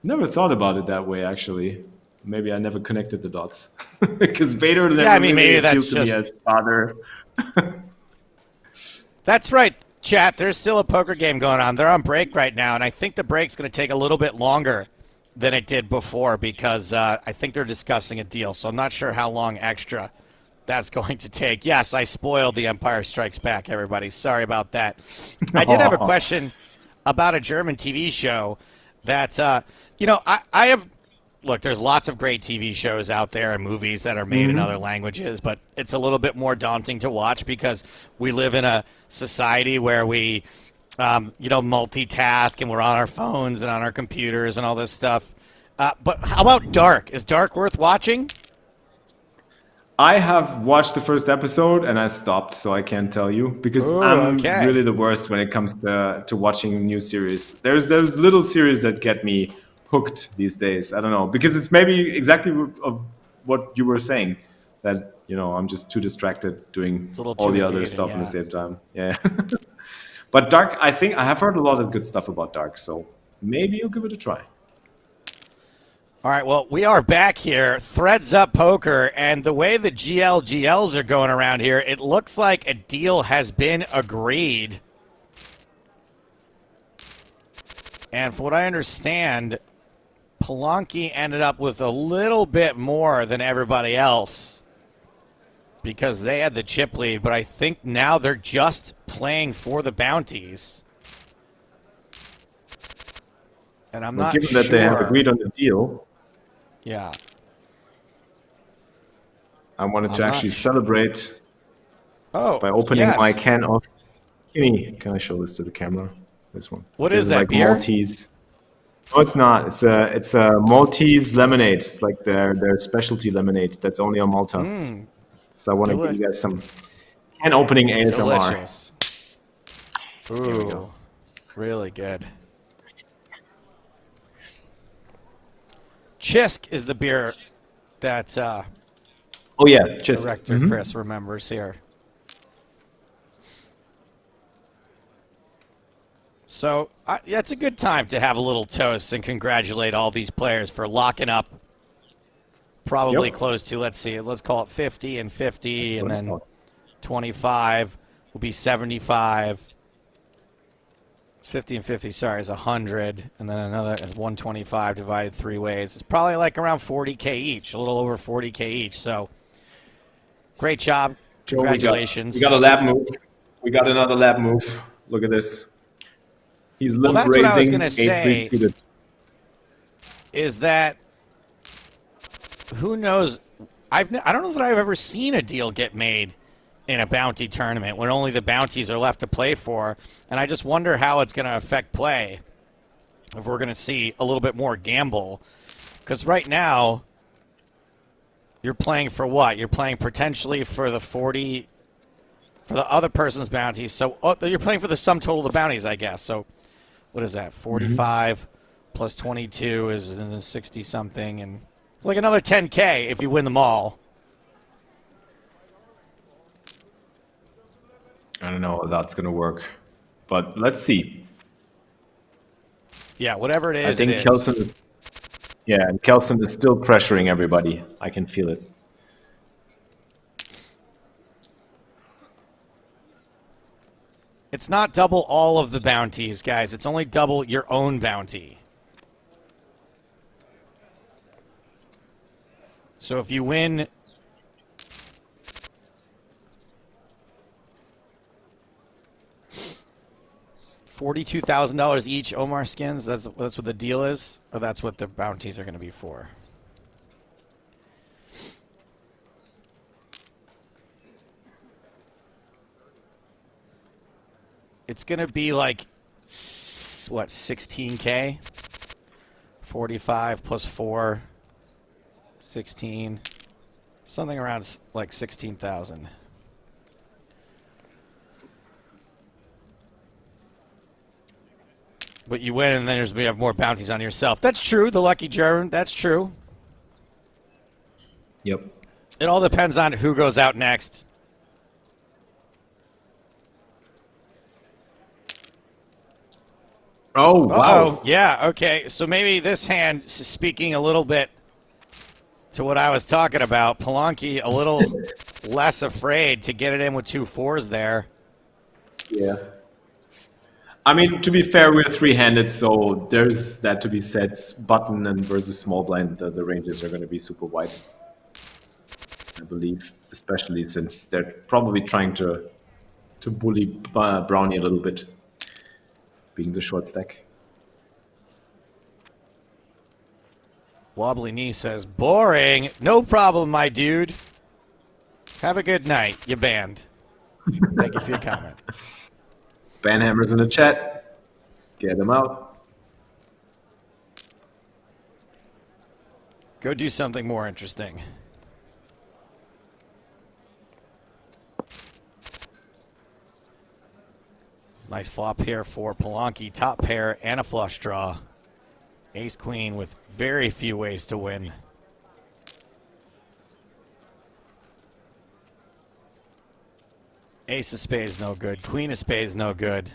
Never thought about it that way, actually. Maybe I never connected the dots because Vader never maybe appealed that's to me as father. That's right, chat. There's still a poker game going on. They're on break right now, and I think the break's going to take a little bit longer than it did before because I think they're discussing a deal. So I'm not sure how long extra that's going to take. Yes, I spoiled The Empire Strikes Back, everybody. Sorry about that. I did have a question about a German TV show that, I have... Look, there's lots of great TV shows out there and movies that are made in other languages, but it's a little bit more daunting to watch because we live in a society where we, multitask and we're on our phones and on our computers and all this stuff. But how about Dark? Is Dark worth watching? I have watched the first episode and I stopped, so I can't tell you because I'm really the worst when it comes to watching new series. There's little series that get me hooked these days. I don't know, because it's maybe exactly of what you were saying, that I'm just too distracted doing all the other stuff at the same time. Yeah. But Dark, I think I have heard a lot of good stuff about Dark, so maybe you'll give it a try. All right, well, we are back here, Threads Up Poker, and the way the GLGLs are going around here, it looks like a deal has been agreed. And from what I understand, Polanki ended up with a little bit more than everybody else because they had the chip lead, but I think now they're just playing for the bounties. And I'm not given sure. That they have agreed on the deal. Yeah. I wanted to actually celebrate by opening yes. my can of... Can I show this to the camera? This one. What is that, like beer? Maltese. No, it's not. It's a Maltese lemonade. It's like their specialty lemonade that's only on Malta. So I want to give you guys some can opening ASMR. Delicious. Ooh, really good. Chisk is the beer that Chisk. Director Chris remembers here. So, it's a good time to have a little toast and congratulate all these players for locking up probably close to, let's call it 50 and 50, and then 25 will be 75. 50 and 50, sorry, is 100, and then another is 125 divided three ways. It's probably like around 40K each, a little over 40K each. So, great job. Congratulations. We got a lab move. We got another lab move. Look at this. He's limp that's raising. What I was going to say suited. Is that who knows? I don't know that I've ever seen a deal get made in a bounty tournament when only the bounties are left to play for, and I just wonder how it's going to affect play if we're going to see a little bit more gamble. Because right now, you're playing for what? You're playing potentially for the 40 for the other person's bounties. So you're playing for the sum total of the bounties, I guess. So what is that? 45 plus 22 is 60 something, and it's like another 10K if you win them all. I don't know how that's going to work, but let's see. Yeah, whatever it I is, think it is. And Kelson is still pressuring everybody. I can feel it. It's not double all of the bounties, guys. It's only double your own bounty. So if you win $42,000 each Omar skins, that's what the deal is, or that's what the bounties are going to be for. It's going to be like, what, 16K? 45 plus 4, 16. Something around like 16,000. But you win, and then we have more bounties on yourself. That's true, the Lucky German. That's true. Yep. It all depends on who goes out next. Oh, wow. Yeah, okay. So maybe this hand, speaking a little bit to what I was talking about, Polanki a little less afraid to get it in with 2 4s there. Yeah. I mean, to be fair, we're three-handed, so there's that to be said. Button and versus small blind, the ranges are going to be super wide, I believe, especially since they're probably trying to bully Brownie a little bit, being the short stack. Wobbly Knee says, boring. No problem, my dude. Have a good night. You banned. Thank you for your comment. Banhammer's in the chat. Get him out. Go do something more interesting. Nice flop here for Polanki. Top pair and a flush draw. Ace Queen with very few ways to win. Ace of spades no good. Queen of spades no good.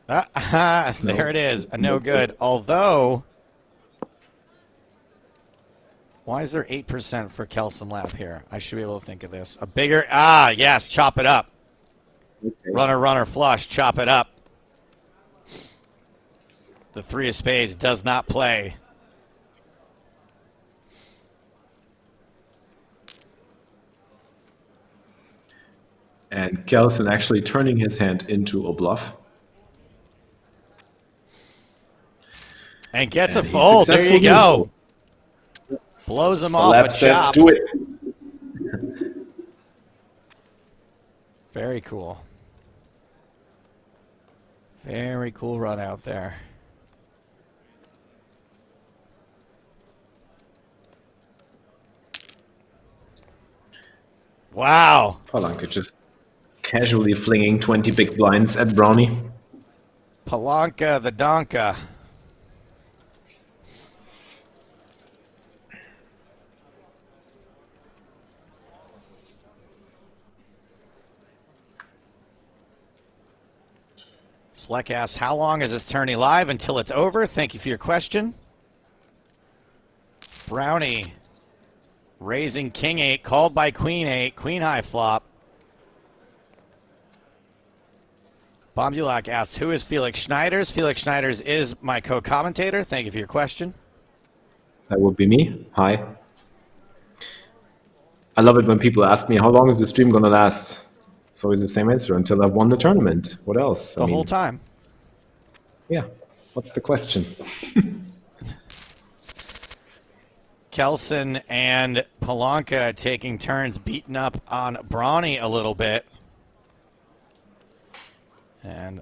There it is. A no good. Although, why is there 8% for Kelson Lap here? I should be able to think of this. A bigger, yes, chop it up. Okay. Runner, runner, flush, chop it up. The 3 of spades does not play. And Kelson actually turning his hand into a bluff. And gets And a fold. There you go. Blows him off a chop. Do it. Very cool. Very cool run out there. Wow. Polanka just casually flinging 20 big blinds at Brownie. Polanka the Donka. Sleck asks, how long is this tourney live until it's over? Thank you for your question. Brownie raising king 8, called by queen 8, queen high flop. Bombulac asks, who is Felix Schneiders? Felix Schneiders is my co-commentator. Thank you for your question. That would be me. Hi. I love it when people ask me, how long is the stream going to last? It's always the same answer, until I've won the tournament. What else? The whole time. Yeah. What's the question? Kelson and Polanka taking turns beating up on Brownie a little bit. And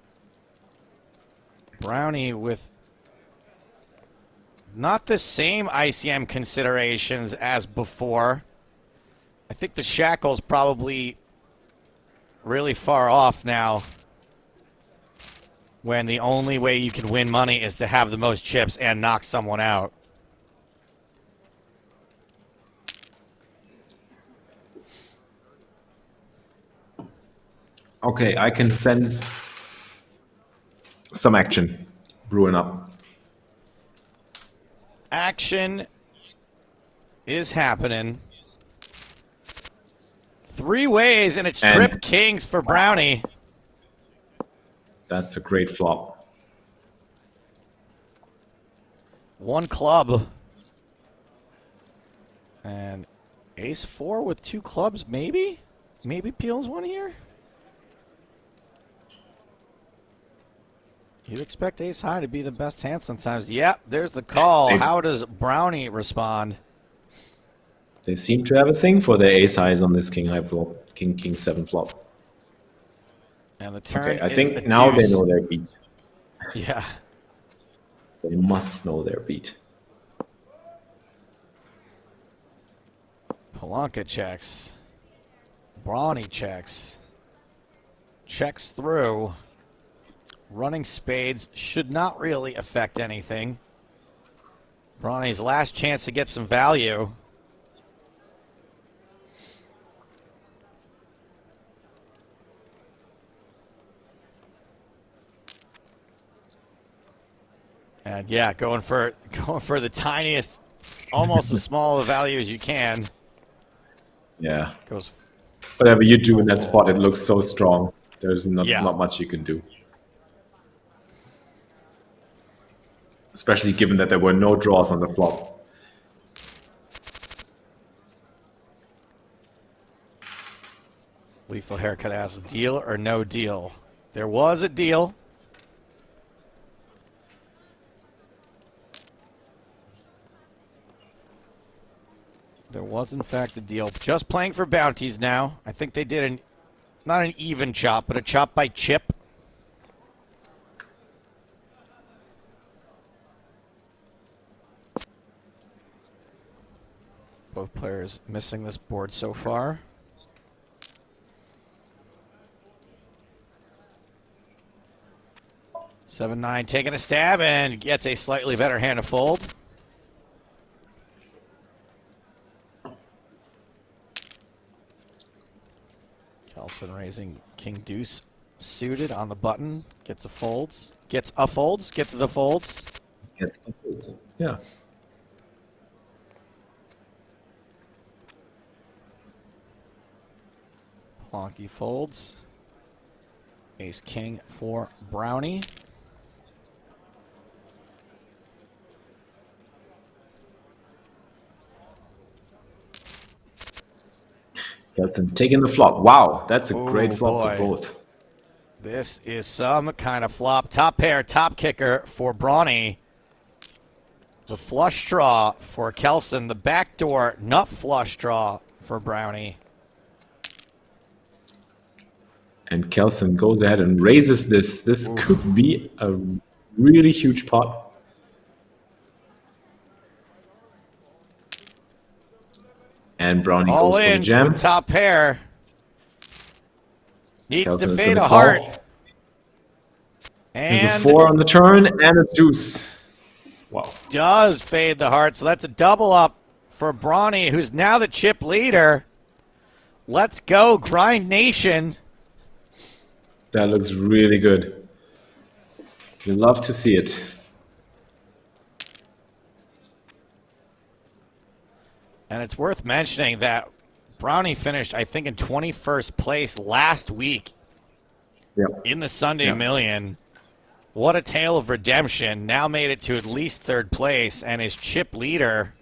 Brownie with not the same ICM considerations as before. I think the shackle's probably really far off now, when the only way you can win money is to have the most chips and knock someone out. Okay, I can sense some action brewing up. Action is happening. 3 ways, and it's trip And- kings for Brownie. That's a great flop. 1 club. And ace 4 with 2 clubs, maybe? Maybe peels 1 here? You expect ace high to be the best hand sometimes. Yep, there's the call. How does Brownie respond? They seem to have a thing for their ace highs on this king high flop, king 7 flop. And the turn Okay, I is think a now deuce. they know their beat. Yeah. They must know their beat. Palanca checks. Brownie checks. Checks through. Running spades should not really affect anything. Brownie's last chance to get some value. And yeah, going for the tiniest, almost as small a value as you can. Yeah. Goes. Whatever you do in that spot, it looks so strong. There's not Yeah. much you can do. Especially given that there were no draws on the flop. Lethal Haircut asks, deal or no deal? There was a deal. There was, in fact, a deal. Just playing for bounties now. I think they did not an even chop, but a chop by chip. Both players missing this board so far. Seven, 9 taking a stab and gets a slightly better hand to fold. Kelson raising king deuce suited on the button. Gets a folds. Gets a folds. Gets the folds. Yeah. Plonky folds. Ace king for Brownie. Kelson taking the flop. Wow, that's a great Oh, flop for boy. both. This is some kind of flop. Top pair, top kicker for Brownie. The flush draw for Kelson. The backdoor nut flush draw for Brownie. And Kelson goes ahead and raises this. This could be a really huge pot. And Brownie All goes for the in jam. with top pair. Needs Kelson to is fade gonna a call. heart. There's a And 4 on the turn and a deuce. Wow. does fade the heart. So that's a double up for Brownie, who's now the chip leader. Let's go, Grind Nation. That looks really good. You love to see it. And it's worth mentioning that Brownie finished, I think, in 21st place last week Yep. in the Sunday Yep. Million. What a tale of redemption. Now made it to at least 3rd place and is chip leader.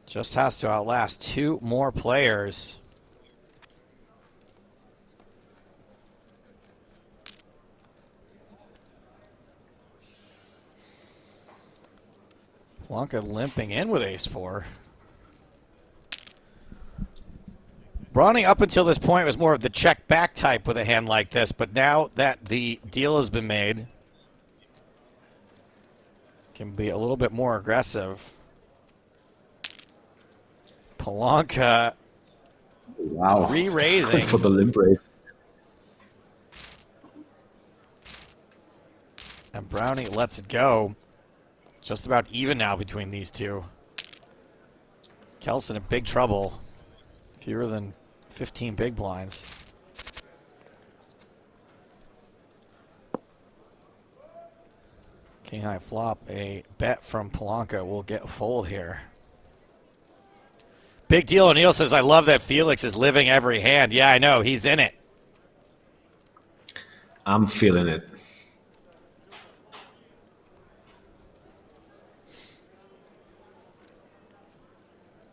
Just has to outlast 2 more players. Blanca limping in with ace-4. Brownie up until this point was more of the check back type with a hand like this, but now that the deal has been made, can be a little bit more aggressive. Palanca Wow. re-raising. For the limp raise. And Brownie lets it go. Just about even now between these two. Kelson in big trouble. Fewer than 15 big blinds. King high flop, a bet from Polanka will get fold here. Big deal. O'Neill says, I love that Felix is living every hand. Yeah, I know. He's in it. I'm feeling it.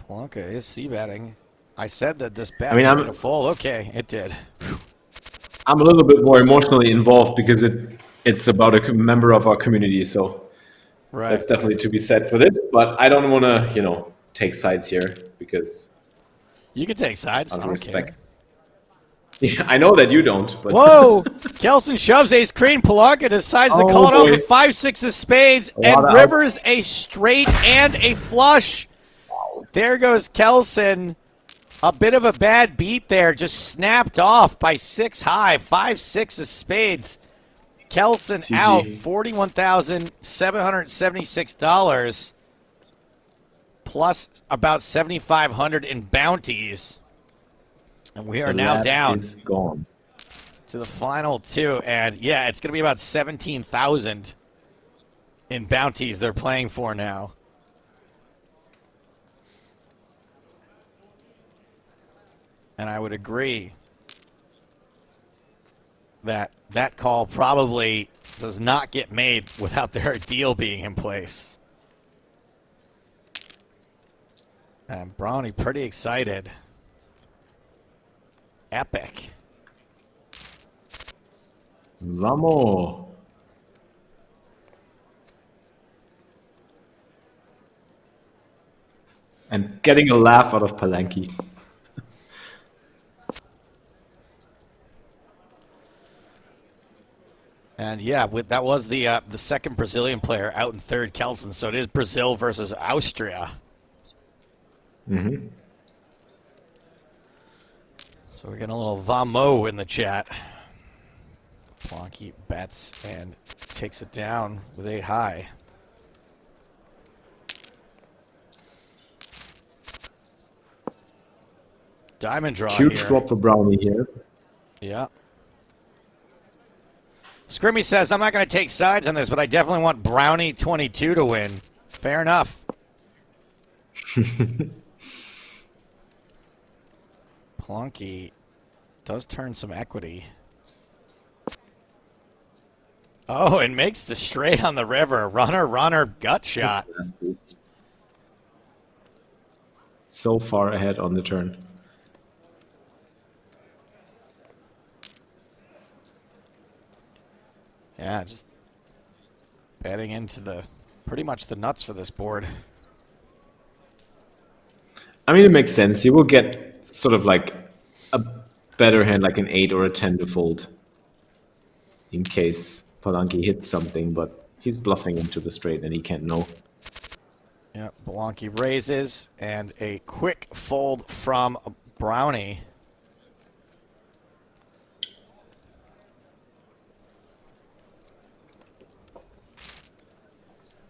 Polanka is c-betting. I said that this bet I mean, would get a fold. Okay, it did. I'm a little bit more emotionally involved because it's about a member of our community, so Right. that's definitely to be said for this. But I don't want to, take sides here because You can take sides. out I of don't respect. care. Yeah, I know that you don't, but Whoa! Kelson shoves ace queen. Polanka decides to Oh, call it off boy. with 5-6 of spades A and lot of rivers outs. a straight and a flush. There goes Kelson. A bit of a bad beat there, just snapped off by 6 high, 5-6 of spades. Kelson GG. out, $41,776 plus about $7,500 in bounties. And we are the now lap down is gone. to the final two. And yeah, it's going to be about 17,000 in bounties they're playing for now. And I would agree that that call probably does not get made without their deal being in place. And Brownie pretty excited. Epic. Vamos. And getting a laugh out of Palanki. And yeah, that was the second Brazilian player out in third, Kelson. So it is Brazil versus Austria. Mm-hmm. So we're getting a little vamo in the chat. Plonky bets and takes it down with 8 high. Diamond draw Huge here. drop for Brownie here. Yeah. Scrimmy says, I'm not going to take sides on this, but I definitely want Brownie 22 to win. Fair enough. Plonky does turn some equity. Oh, and makes the straight on the river. Runner, runner, gut shot. So far ahead on the turn. Yeah, just betting into the pretty much the nuts for this board. I mean, it makes sense. You will get sort of like a better hand, like an 8 or a 10 to fold in case Palanki hits something, but he's bluffing into the straight and he can't know. Yeah, Blanky raises and a quick fold from Brownie.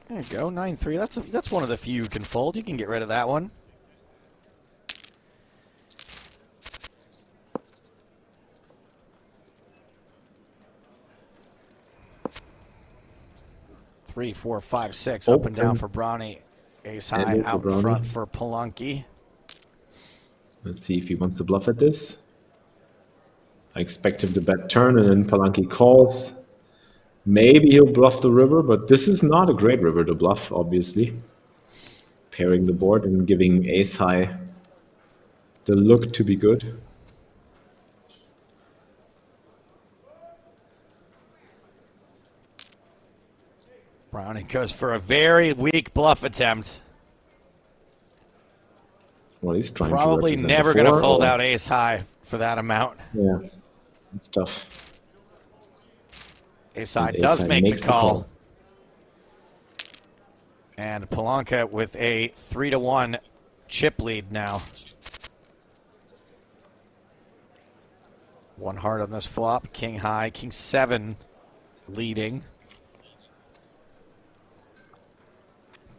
There you go, 9-3. That's one of the few you can fold. You can get rid of that one. Three, 4, 5, 6. Up and down for Brownie. Ace high Ended for out Brownie. front for Palanki. Let's see if he wants to bluff at this. I expect him to bet turn and then Palanki calls. Maybe he'll bluff the river, but this is not a great river to bluff, obviously. Pairing the board and giving ace high the look to be good. Brownie goes for a very weak bluff attempt. Well, he's trying Probably to never going to fold out ace high for that amount. Yeah, it's tough. Ace high And does ace-high make makes the call. And Palanka with a 3-1 chip lead now. One heart on this flop. King high, king 7 leading.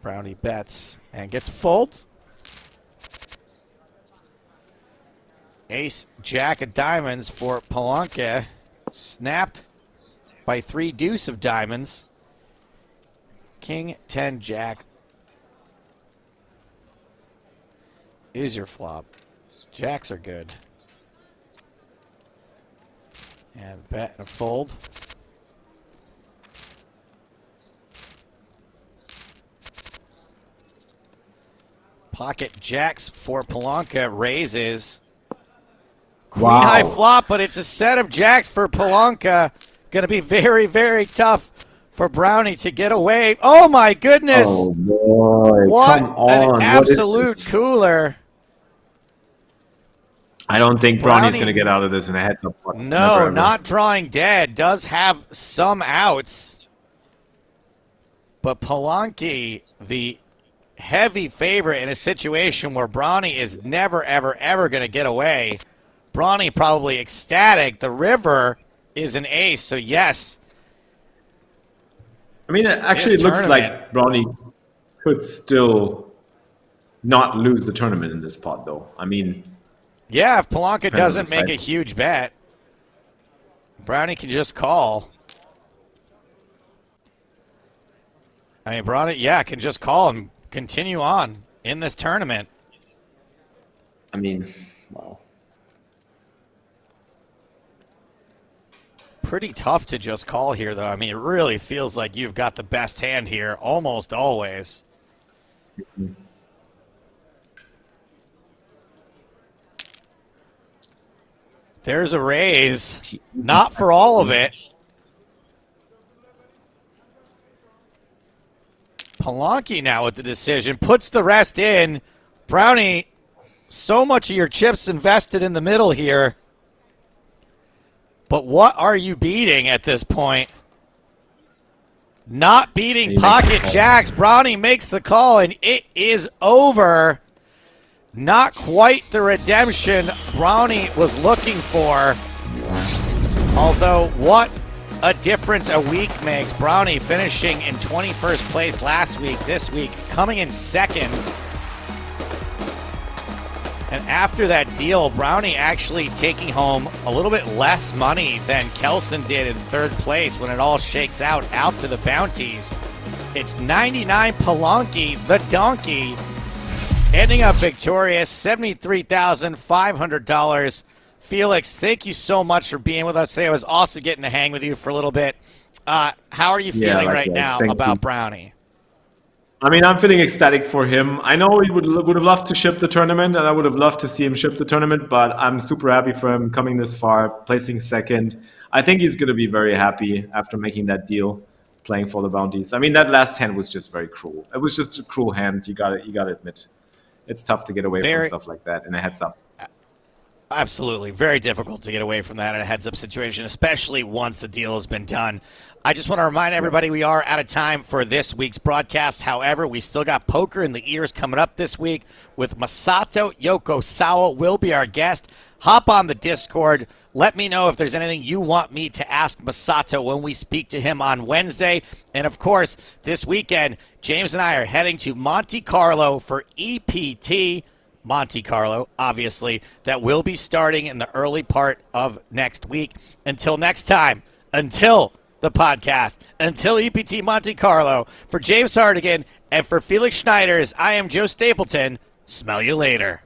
Brownie bets and gets fold. Ace, jack of diamonds for Palanka. Snapped by 3 deuce of diamonds. King 10 Jack is your flop. Jacks are good. And bet and a fold. Pocket jacks for Palanca raises. Queen high flop, but it's a set of jacks for Palanca. Going to be very, very tough for Brownie to get away. Oh my goodness! Oh boy! What Come on! an absolute cooler! I don't think Brownie's Brownie- going to get out of this in a heads-up. No, not drawing dead. Does have some outs. But Palanque, the heavy favorite in a situation where Brownie is never, ever, ever going to get away. Brownie probably ecstatic. The river is an ace, so yes. I mean, actually, it looks like Brownie could still not lose the tournament in this pot, though. I mean, yeah, if Palanca doesn't make side. a huge bet, Brownie can just call. I mean, Brownie, yeah, can just call and continue on in this tournament. I mean, wow. Pretty tough to just call here, though. I mean, it really feels like you've got the best hand here almost always. There's a raise. Not for all of it. Palanque now with the decision. Puts the rest in. Brownie, so much of your chips invested in the middle here. But what are you beating at this point? Not beating pocket jacks. Brownie makes the call, and it is over. Not quite the redemption Brownie was looking for. Although, what a difference a week makes. Brownie finishing in 21st place last week, this week coming in second. And after that deal, Brownie actually taking home a little bit less money than Kelson did in third place when it all shakes out after the bounties. It's 99 Palanque, the donkey, ending up victorious, $73,500. Felix, thank you so much for being with us today. It was awesome getting to hang with you for a little bit. How are you feeling right now about Brownie? I mean, I'm feeling ecstatic for him. I know he would have loved to ship the tournament, and I would have loved to see him ship the tournament, but I'm super happy for him coming this far, placing second. I think he's going to be very happy after making that deal, playing for the bounties. I mean, that last hand was just very cruel. It was just a cruel hand, you got to admit. It's tough to get away from stuff like that in a heads-up. Absolutely. Very difficult to get away from that in a heads-up situation, especially once the deal has been done. I just want to remind everybody we are out of time for this week's broadcast. However, we still got Poker in the Ears coming up this week with Masato Yokosawa will be our guest. Hop on the Discord. Let me know if there's anything you want me to ask Masato when we speak to him on Wednesday. And, of course, this weekend, James and I are heading to Monte Carlo for EPT. Monte Carlo, obviously, that will be starting in the early part of next week. Until next time, until the podcast, until EPT Monte Carlo, for James Hardigan and for Felix Schneiders, I am Joe Stapleton. Smell you later.